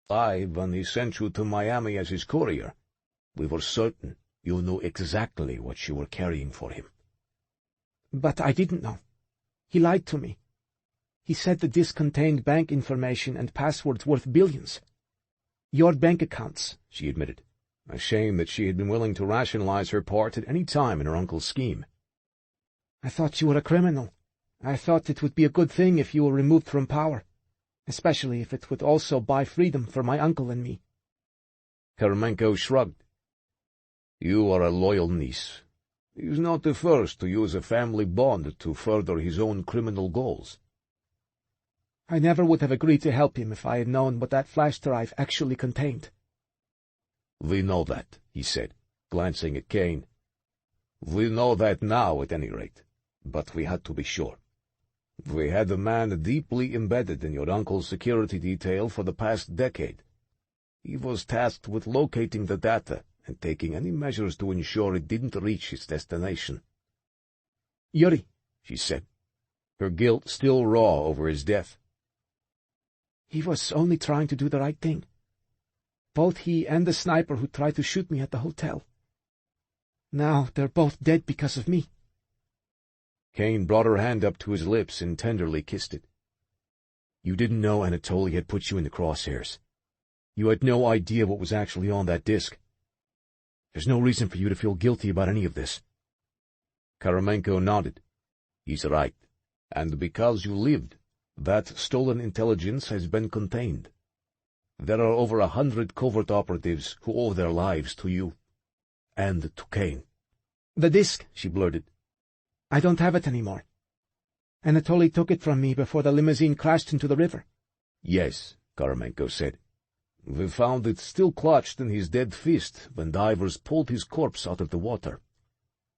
When he sent you to Miami as his courier, we were certain you knew exactly what you were carrying for him. But I didn't know. He lied to me. He said the disc contained bank information and passwords worth billions. Your bank accounts, she admitted, ashamed that she had been willing to rationalize her part at any time in her uncle's scheme. I thought you were a criminal. I thought it would be a good thing if you were removed from power, especially if it would also buy freedom for my uncle and me. Karamenko shrugged. You are a loyal niece. He is not the first to use a family bond to further his own criminal goals. I never would have agreed to help him if I had known what that flash drive actually contained. We know that, he said, glancing at Kane. We know that now, at any rate, but we had to be sure. We had a man deeply embedded in your uncle's security detail for the past decade. He was tasked with locating the data and taking any measures to ensure it didn't reach its destination. Yuri, she said, her guilt still raw over his death. He was only trying to do the right thing. Both he and the sniper who tried to shoot me at the hotel. Now they're both dead because of me. Kane brought her hand up to his lips and tenderly kissed it. You didn't know Anatoly had put you in the crosshairs. You had no idea what was actually on that disc. There's no reason for you to feel guilty about any of this. Karamenko nodded. He's right. And because you lived, that stolen intelligence has been contained. There are over 100 covert operatives who owe their lives to you. And to Kane. The disc, she blurted. I don't have it anymore. Anatoly took it from me before the limousine crashed into the river. Yes, Karamenko said. We found it still clutched in his dead fist when divers pulled his corpse out of the water.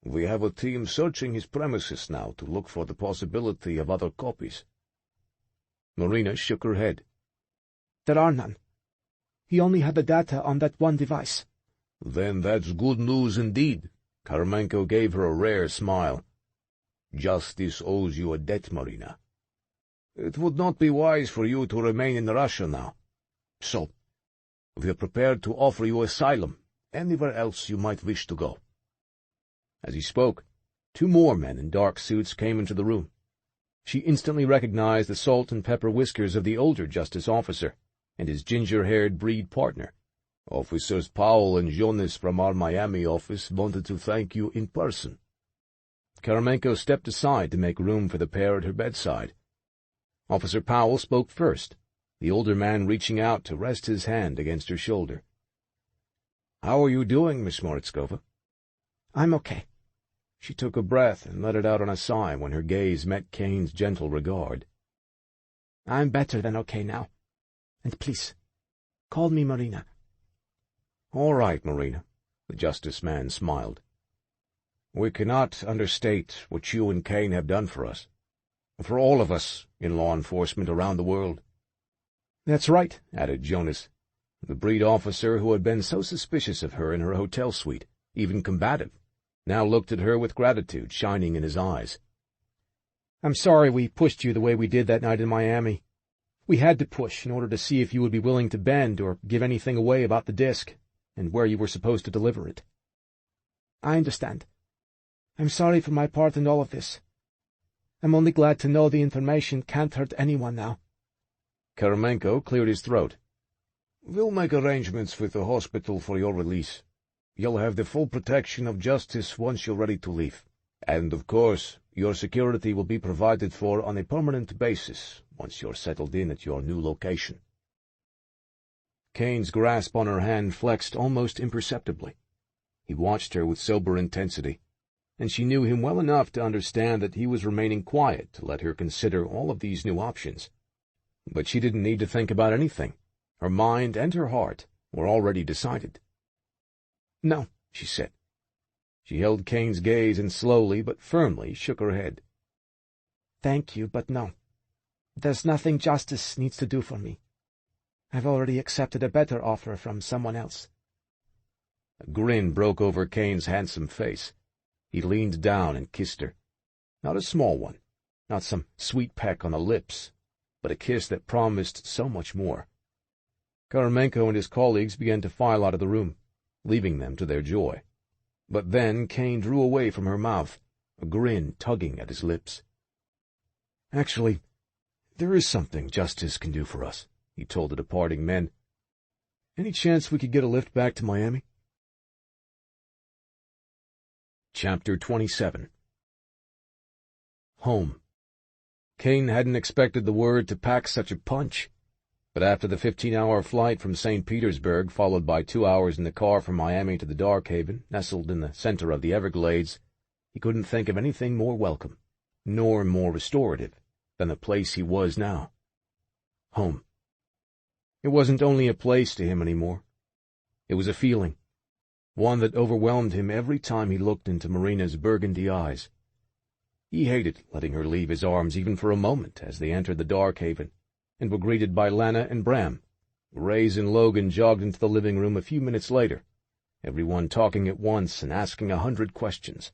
We have a team searching his premises now to look for the possibility of other copies. Marina shook her head. There are none. He only had the data on that one device. Then that's good news indeed. Karamenko gave her a rare smile. Justice owes you a debt, Marina. It would not be wise for you to remain in Russia now. So, we are prepared to offer you asylum anywhere else you might wish to go. As he spoke, 2 more men in dark suits came into the room. She instantly recognized the salt-and-pepper whiskers of the older justice officer and his ginger-haired breed partner. Officers Powell and Jonas from our Miami office wanted to thank you in person. Karamenko stepped aside to make room for the pair at her bedside. Officer Powell spoke first, the older man reaching out to rest his hand against her shoulder. How are you doing, Miss Moritskova? I'm okay. She took a breath and let it out on a sigh when her gaze met Kane's gentle regard. I'm better than okay now. And please, call me Marina. All right, Marina, the justice man smiled. We cannot understate what you and Kane have done for us, for all of us in law enforcement around the world. That's right, added Jonas, the breed officer who had been so suspicious of her in her hotel suite, even combative, now looked at her with gratitude shining in his eyes. I'm sorry we pushed you the way we did that night in Miami. We had to push in order to see if you would be willing to bend or give anything away about the disc and where you were supposed to deliver it. I understand. I'm sorry for my part in all of this. I'm only glad to know the information can't hurt anyone now. Karamenko cleared his throat. We'll make arrangements with the hospital for your release. You'll have the full protection of justice once you're ready to leave. And, of course, your security will be provided for on a permanent basis once you're settled in at your new location. Kane's grasp on her hand flexed almost imperceptibly. He watched her with sober intensity, and she knew him well enough to understand that he was remaining quiet to let her consider all of these new options. But she didn't need to think about anything. Her mind and her heart were already decided. No, she said. She held Kane's gaze and slowly but firmly shook her head. Thank you, but no. There's nothing justice needs to do for me. I've already accepted a better offer from someone else. A grin broke over Kane's handsome face. He leaned down and kissed her. Not a small one, not some sweet peck on the lips, but a kiss that promised so much more. Karamenko and his colleagues began to file out of the room, leaving them to their joy. But then Kane drew away from her mouth, a grin tugging at his lips. "Actually, there is something justice can do for us," he told the departing men. "Any chance we could get a lift back to Miami?" Chapter 27. Home. Kane hadn't expected the word to pack such a punch, but after the 15-hour flight from St. Petersburg, followed by 2 hours in the car from Miami to the Dark Haven, nestled in the center of the Everglades, he couldn't think of anything more welcome, nor more restorative, than the place he was now. Home. It wasn't only a place to him anymore. It was a feeling, one that overwhelmed him every time he looked into Marina's burgundy eyes. He hated letting her leave his arms even for a moment as they entered the Dark Haven, and were greeted by Lana and Bram. Reyes and Logan jogged into the living room a few minutes later, everyone talking at once and asking 100 questions.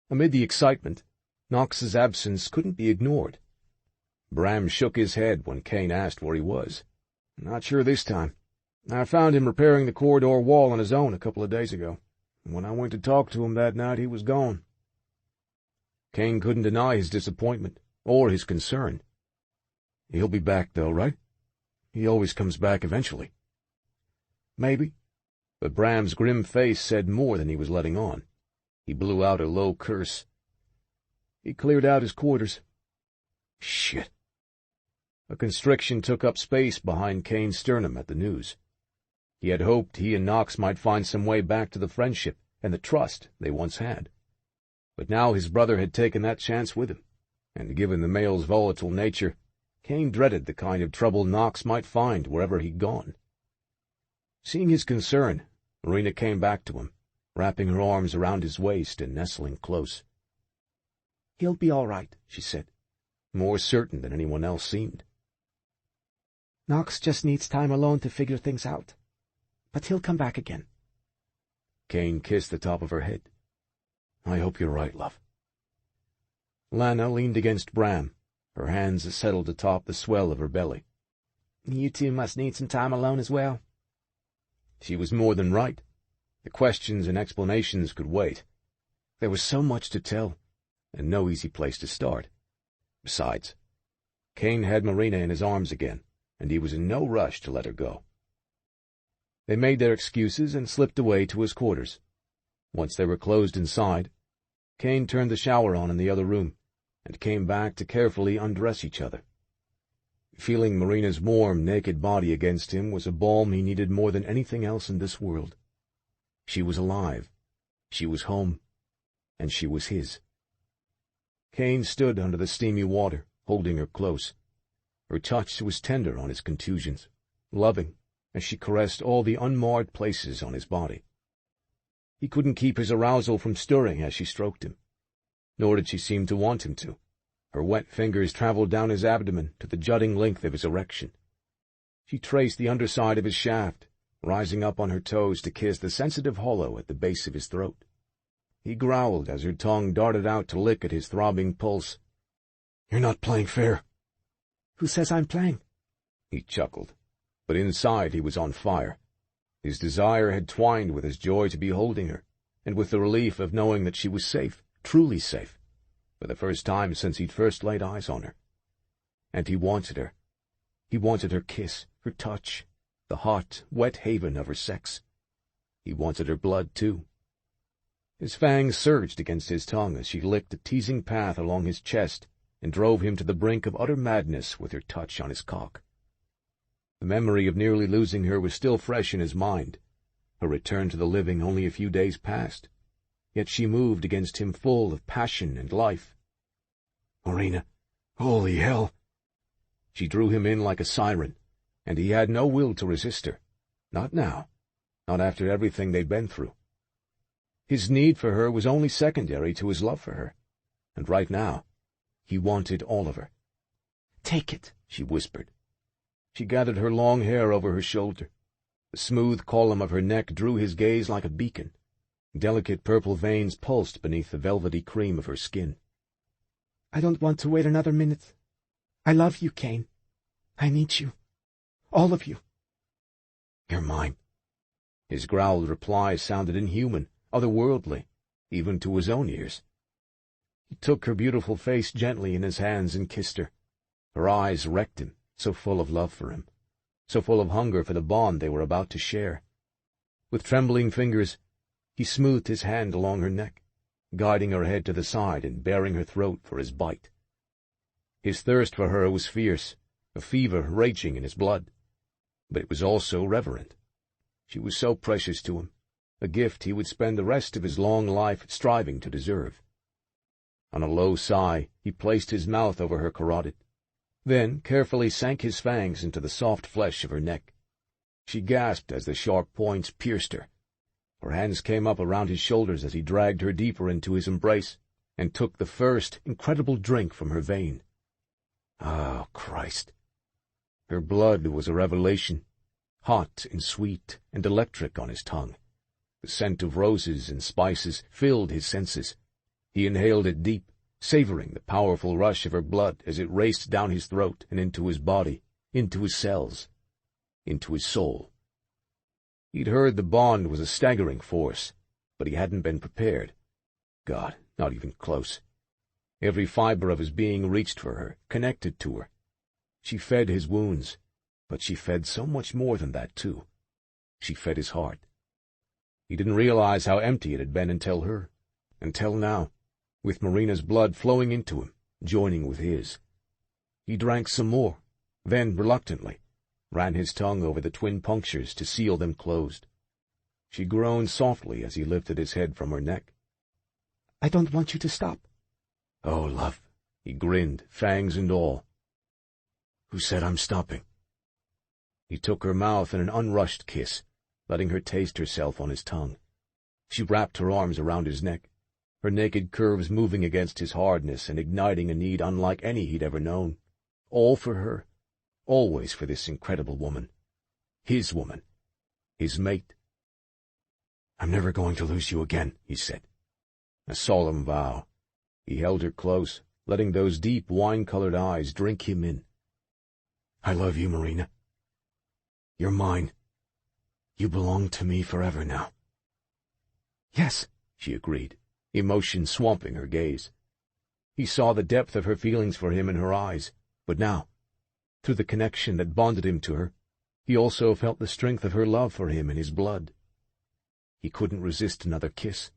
Amid the excitement, Knox's absence couldn't be ignored. Bram shook his head when Kane asked where he was. "Not sure this time. I found him repairing the corridor wall on his own a couple of days ago, and when I went to talk to him that night, he was gone." Kane couldn't deny his disappointment, or his concern. "He'll be back, though, right? He always comes back eventually." "Maybe." But Bram's grim face said more than he was letting on. He blew out a low curse. "He cleared out his quarters." "Shit." A constriction took up space behind Kane's sternum at the news. He had hoped he and Knox might find some way back to the friendship and the trust they once had. But now his brother had taken that chance with him, and given the male's volatile nature, Kane dreaded the kind of trouble Knox might find wherever he'd gone. Seeing his concern, Marina came back to him, wrapping her arms around his waist and nestling close. "He'll be all right," she said, more certain than anyone else seemed. "Knox just needs time alone to figure things out. But he'll come back again." Kane kissed the top of her head. "I hope you're right, love." Lana leaned against Bram, her hands settled atop the swell of her belly. "You two must need some time alone as well." She was more than right. The questions and explanations could wait. There was so much to tell, and no easy place to start. Besides, Kane had Marina in his arms again, and he was in no rush to let her go. They made their excuses and slipped away to his quarters. Once they were closed inside, Kane turned the shower on in the other room, and came back to carefully undress each other. Feeling Marina's warm, naked body against him was a balm he needed more than anything else in this world. She was alive, she was home, and she was his. Kane stood under the steamy water, holding her close. Her touch was tender on his contusions, loving, as she caressed all the unmarred places on his body. He couldn't keep his arousal from stirring as she stroked him, nor did she seem to want him to. Her wet fingers traveled down his abdomen to the jutting length of his erection. She traced the underside of his shaft, rising up on her toes to kiss the sensitive hollow at the base of his throat. He growled as her tongue darted out to lick at his throbbing pulse. "You're not playing fair." "Who says I'm playing?" He chuckled, but inside he was on fire. His desire had twined with his joy to be holding her, and with the relief of knowing that she was safe, truly safe, for the first time since he'd first laid eyes on her. And he wanted her. He wanted her kiss, her touch, the hot, wet haven of her sex. He wanted her blood, too. His fangs surged against his tongue as she licked a teasing path along his chest and drove him to the brink of utter madness with her touch on his cock. The memory of nearly losing her was still fresh in his mind, her return to the living only a few days past, yet she moved against him full of passion and life. "Marina, holy hell!" She drew him in like a siren, and he had no will to resist her. Not now, not after everything they'd been through. His need for her was only secondary to his love for her, and right now he wanted all of her. "Take it," she whispered. She gathered her long hair over her shoulder. The smooth column of her neck drew his gaze like a beacon. Delicate purple veins pulsed beneath the velvety cream of her skin. "I don't want to wait another minute. I love you, Kane. I need you. All of you. You're mine. His growled reply sounded inhuman, otherworldly, even to his own ears. He took her beautiful face gently in his hands and kissed her. Her eyes wrecked him, so full of love for him, so full of hunger for the bond they were about to share. With trembling fingers, he smoothed his hand along her neck, guiding her head to the side and baring her throat for his bite. His thirst for her was fierce, a fever raging in his blood, but it was also reverent. She was so precious to him, a gift he would spend the rest of his long life striving to deserve. On a low sigh, he placed his mouth over her carotid, then carefully sank his fangs into the soft flesh of her neck. She gasped as the sharp points pierced her. Her hands came up around his shoulders as he dragged her deeper into his embrace and took the first incredible drink from her vein. Oh, Christ! Her blood was a revelation, hot and sweet and electric on his tongue. The scent of roses and spices filled his senses. He inhaled it deep, savoring the powerful rush of her blood as it raced down his throat and into his body, into his cells, into his soul. He'd heard the bond was a staggering force, but he hadn't been prepared. God, not even close. Every fiber of his being reached for her, connected to her. She fed his wounds, but she fed so much more than that, too. She fed his heart. He didn't realize how empty it had been until now, with Marina's blood flowing into him, joining with his. He drank some more, then, reluctantly, ran his tongue over the twin punctures to seal them closed. She groaned softly as he lifted his head from her neck. I don't want you to stop. Oh, love, he grinned, fangs and all. Who said I'm stopping? He took her mouth in an unrushed kiss, letting her taste herself on his tongue. She wrapped her arms around his neck, her naked curves moving against his hardness and igniting a need unlike any he'd ever known. All for her, always for this incredible woman. His woman, his mate. I'm never going to lose you again, he said. A solemn vow. He held her close, letting those deep wine-colored eyes drink him in. I love you, Marina. You're mine. You belong to me forever now. Yes, she agreed, emotion swamping her gaze. He saw the depth of her feelings for him in her eyes, but now, through the connection that bonded him to her, he also felt the strength of her love for him in his blood. He couldn't resist another kiss.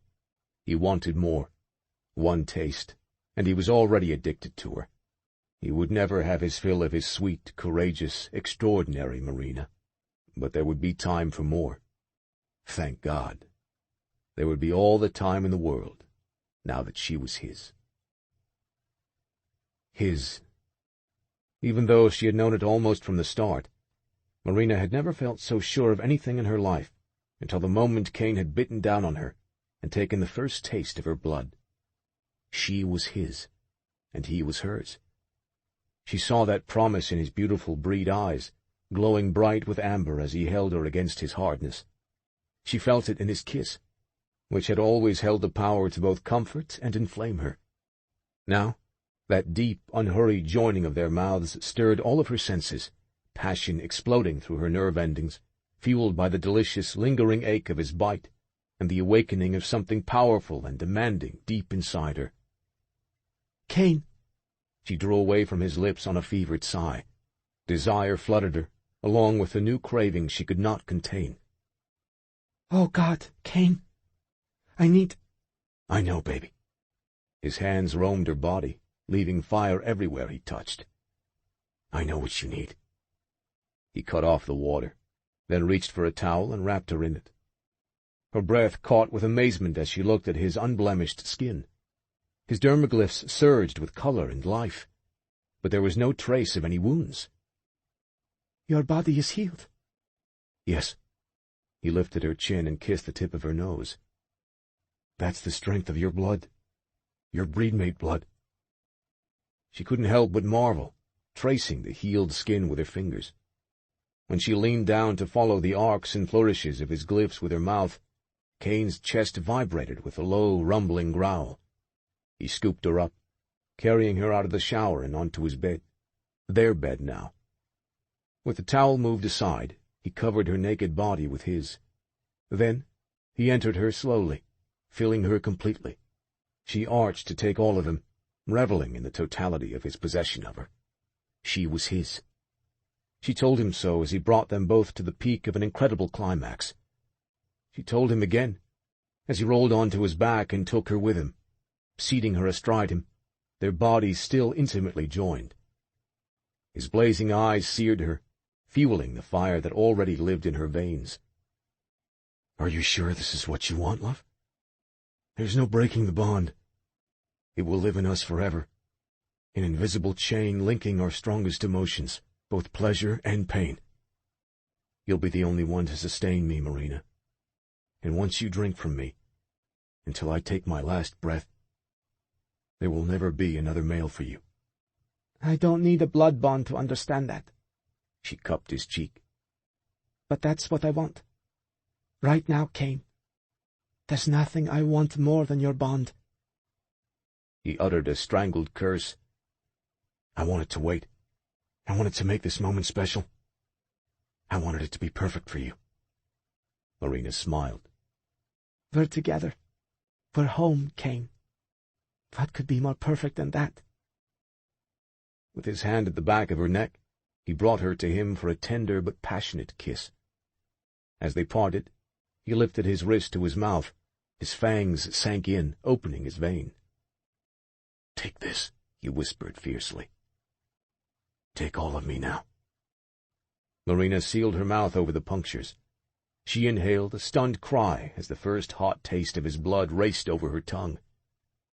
He wanted more. One taste, and he was already addicted to her. He would never have his fill of his sweet, courageous, extraordinary Marina. But there would be time for more. Thank God. There would be all the time in the world, now that she was his. His. Even though she had known it almost from the start, Marina had never felt so sure of anything in her life until the moment Kane had bitten down on her and taken the first taste of her blood. She was his, and he was hers. She saw that promise in his beautiful breed eyes, glowing bright with amber as he held her against his hardness. She felt it in his kiss, which had always held the power to both comfort and inflame her. Now, that deep, unhurried joining of their mouths stirred all of her senses, passion exploding through her nerve endings, fueled by the delicious, lingering ache of his bite, and the awakening of something powerful and demanding deep inside her. Kane! She drew away from his lips on a fevered sigh. Desire flooded her, along with the new craving she could not contain. Oh, God, Kane! I need— I know, baby. His hands roamed her body, leaving fire everywhere he touched. I know what you need. He cut off the water, then reached for a towel and wrapped her in it. Her breath caught with amazement as she looked at his unblemished skin. His dermaglyphs surged with color and life, but there was no trace of any wounds. Your body is healed. Yes. He lifted her chin and kissed the tip of her nose. That's the strength of your blood. Your breedmate blood. She couldn't help but marvel, tracing the healed skin with her fingers. When she leaned down to follow the arcs and flourishes of his glyphs with her mouth, Kane's chest vibrated with a low, rumbling growl. He scooped her up, carrying her out of the shower and onto his bed. Their bed now. With the towel moved aside, He covered her naked body with his. Then he entered her slowly, filling her completely. She arched to take all of him, reveling in the totality of his possession of her. She was his. She told him so as he brought them both to the peak of an incredible climax. She told him again, as he rolled onto his back and took her with him, seating her astride him, their bodies still intimately joined. His blazing eyes seared her, fueling the fire that already lived in her veins. "Are you sure this is what you want, love? There's no breaking the bond. It will live in us forever, an invisible chain linking our strongest emotions, both pleasure and pain. You'll be the only one to sustain me, Marina. And once you drink from me, until I take my last breath, there will never be another male for you." I don't need a blood bond to understand that. She cupped his cheek. But that's what I want. Right now, Kane. There's nothing I want more than your bond. He uttered a strangled curse. "I wanted to wait. I wanted to make this moment special. I wanted it to be perfect for you." Marina smiled. We're together. We're home, Kane. What could be more perfect than that? With his hand at the back of her neck, he brought her to him for a tender but passionate kiss. As they parted, he lifted his wrist to his mouth. His fangs sank in, opening his vein. "Take this," he whispered fiercely. "Take all of me now." Marina sealed her mouth over the punctures. She inhaled a stunned cry as the first hot taste of his blood raced over her tongue.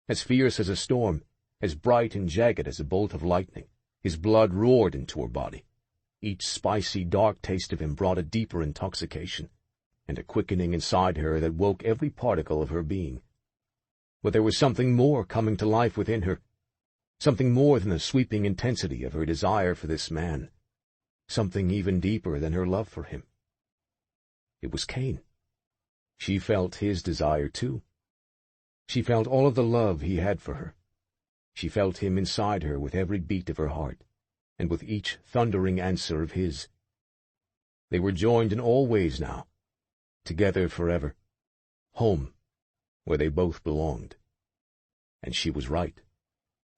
As fierce as a storm, as bright and jagged as a bolt of lightning, his blood roared into her body. Each spicy, dark taste of him brought a deeper intoxication, and a quickening inside her that woke every particle of her being. But there was something more coming to life within her, something more than the sweeping intensity of her desire for this man, something even deeper than her love for him. It was Kane. She felt his desire, too. She felt all of the love he had for her. She felt him inside her with every beat of her heart, and with each thundering answer of his. They were joined in all ways now, together forever, home, where they both belonged. And she was right.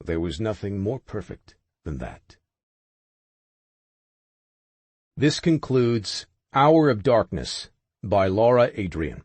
There was nothing more perfect than that. This concludes Hour of Darkness by Lara Adrian.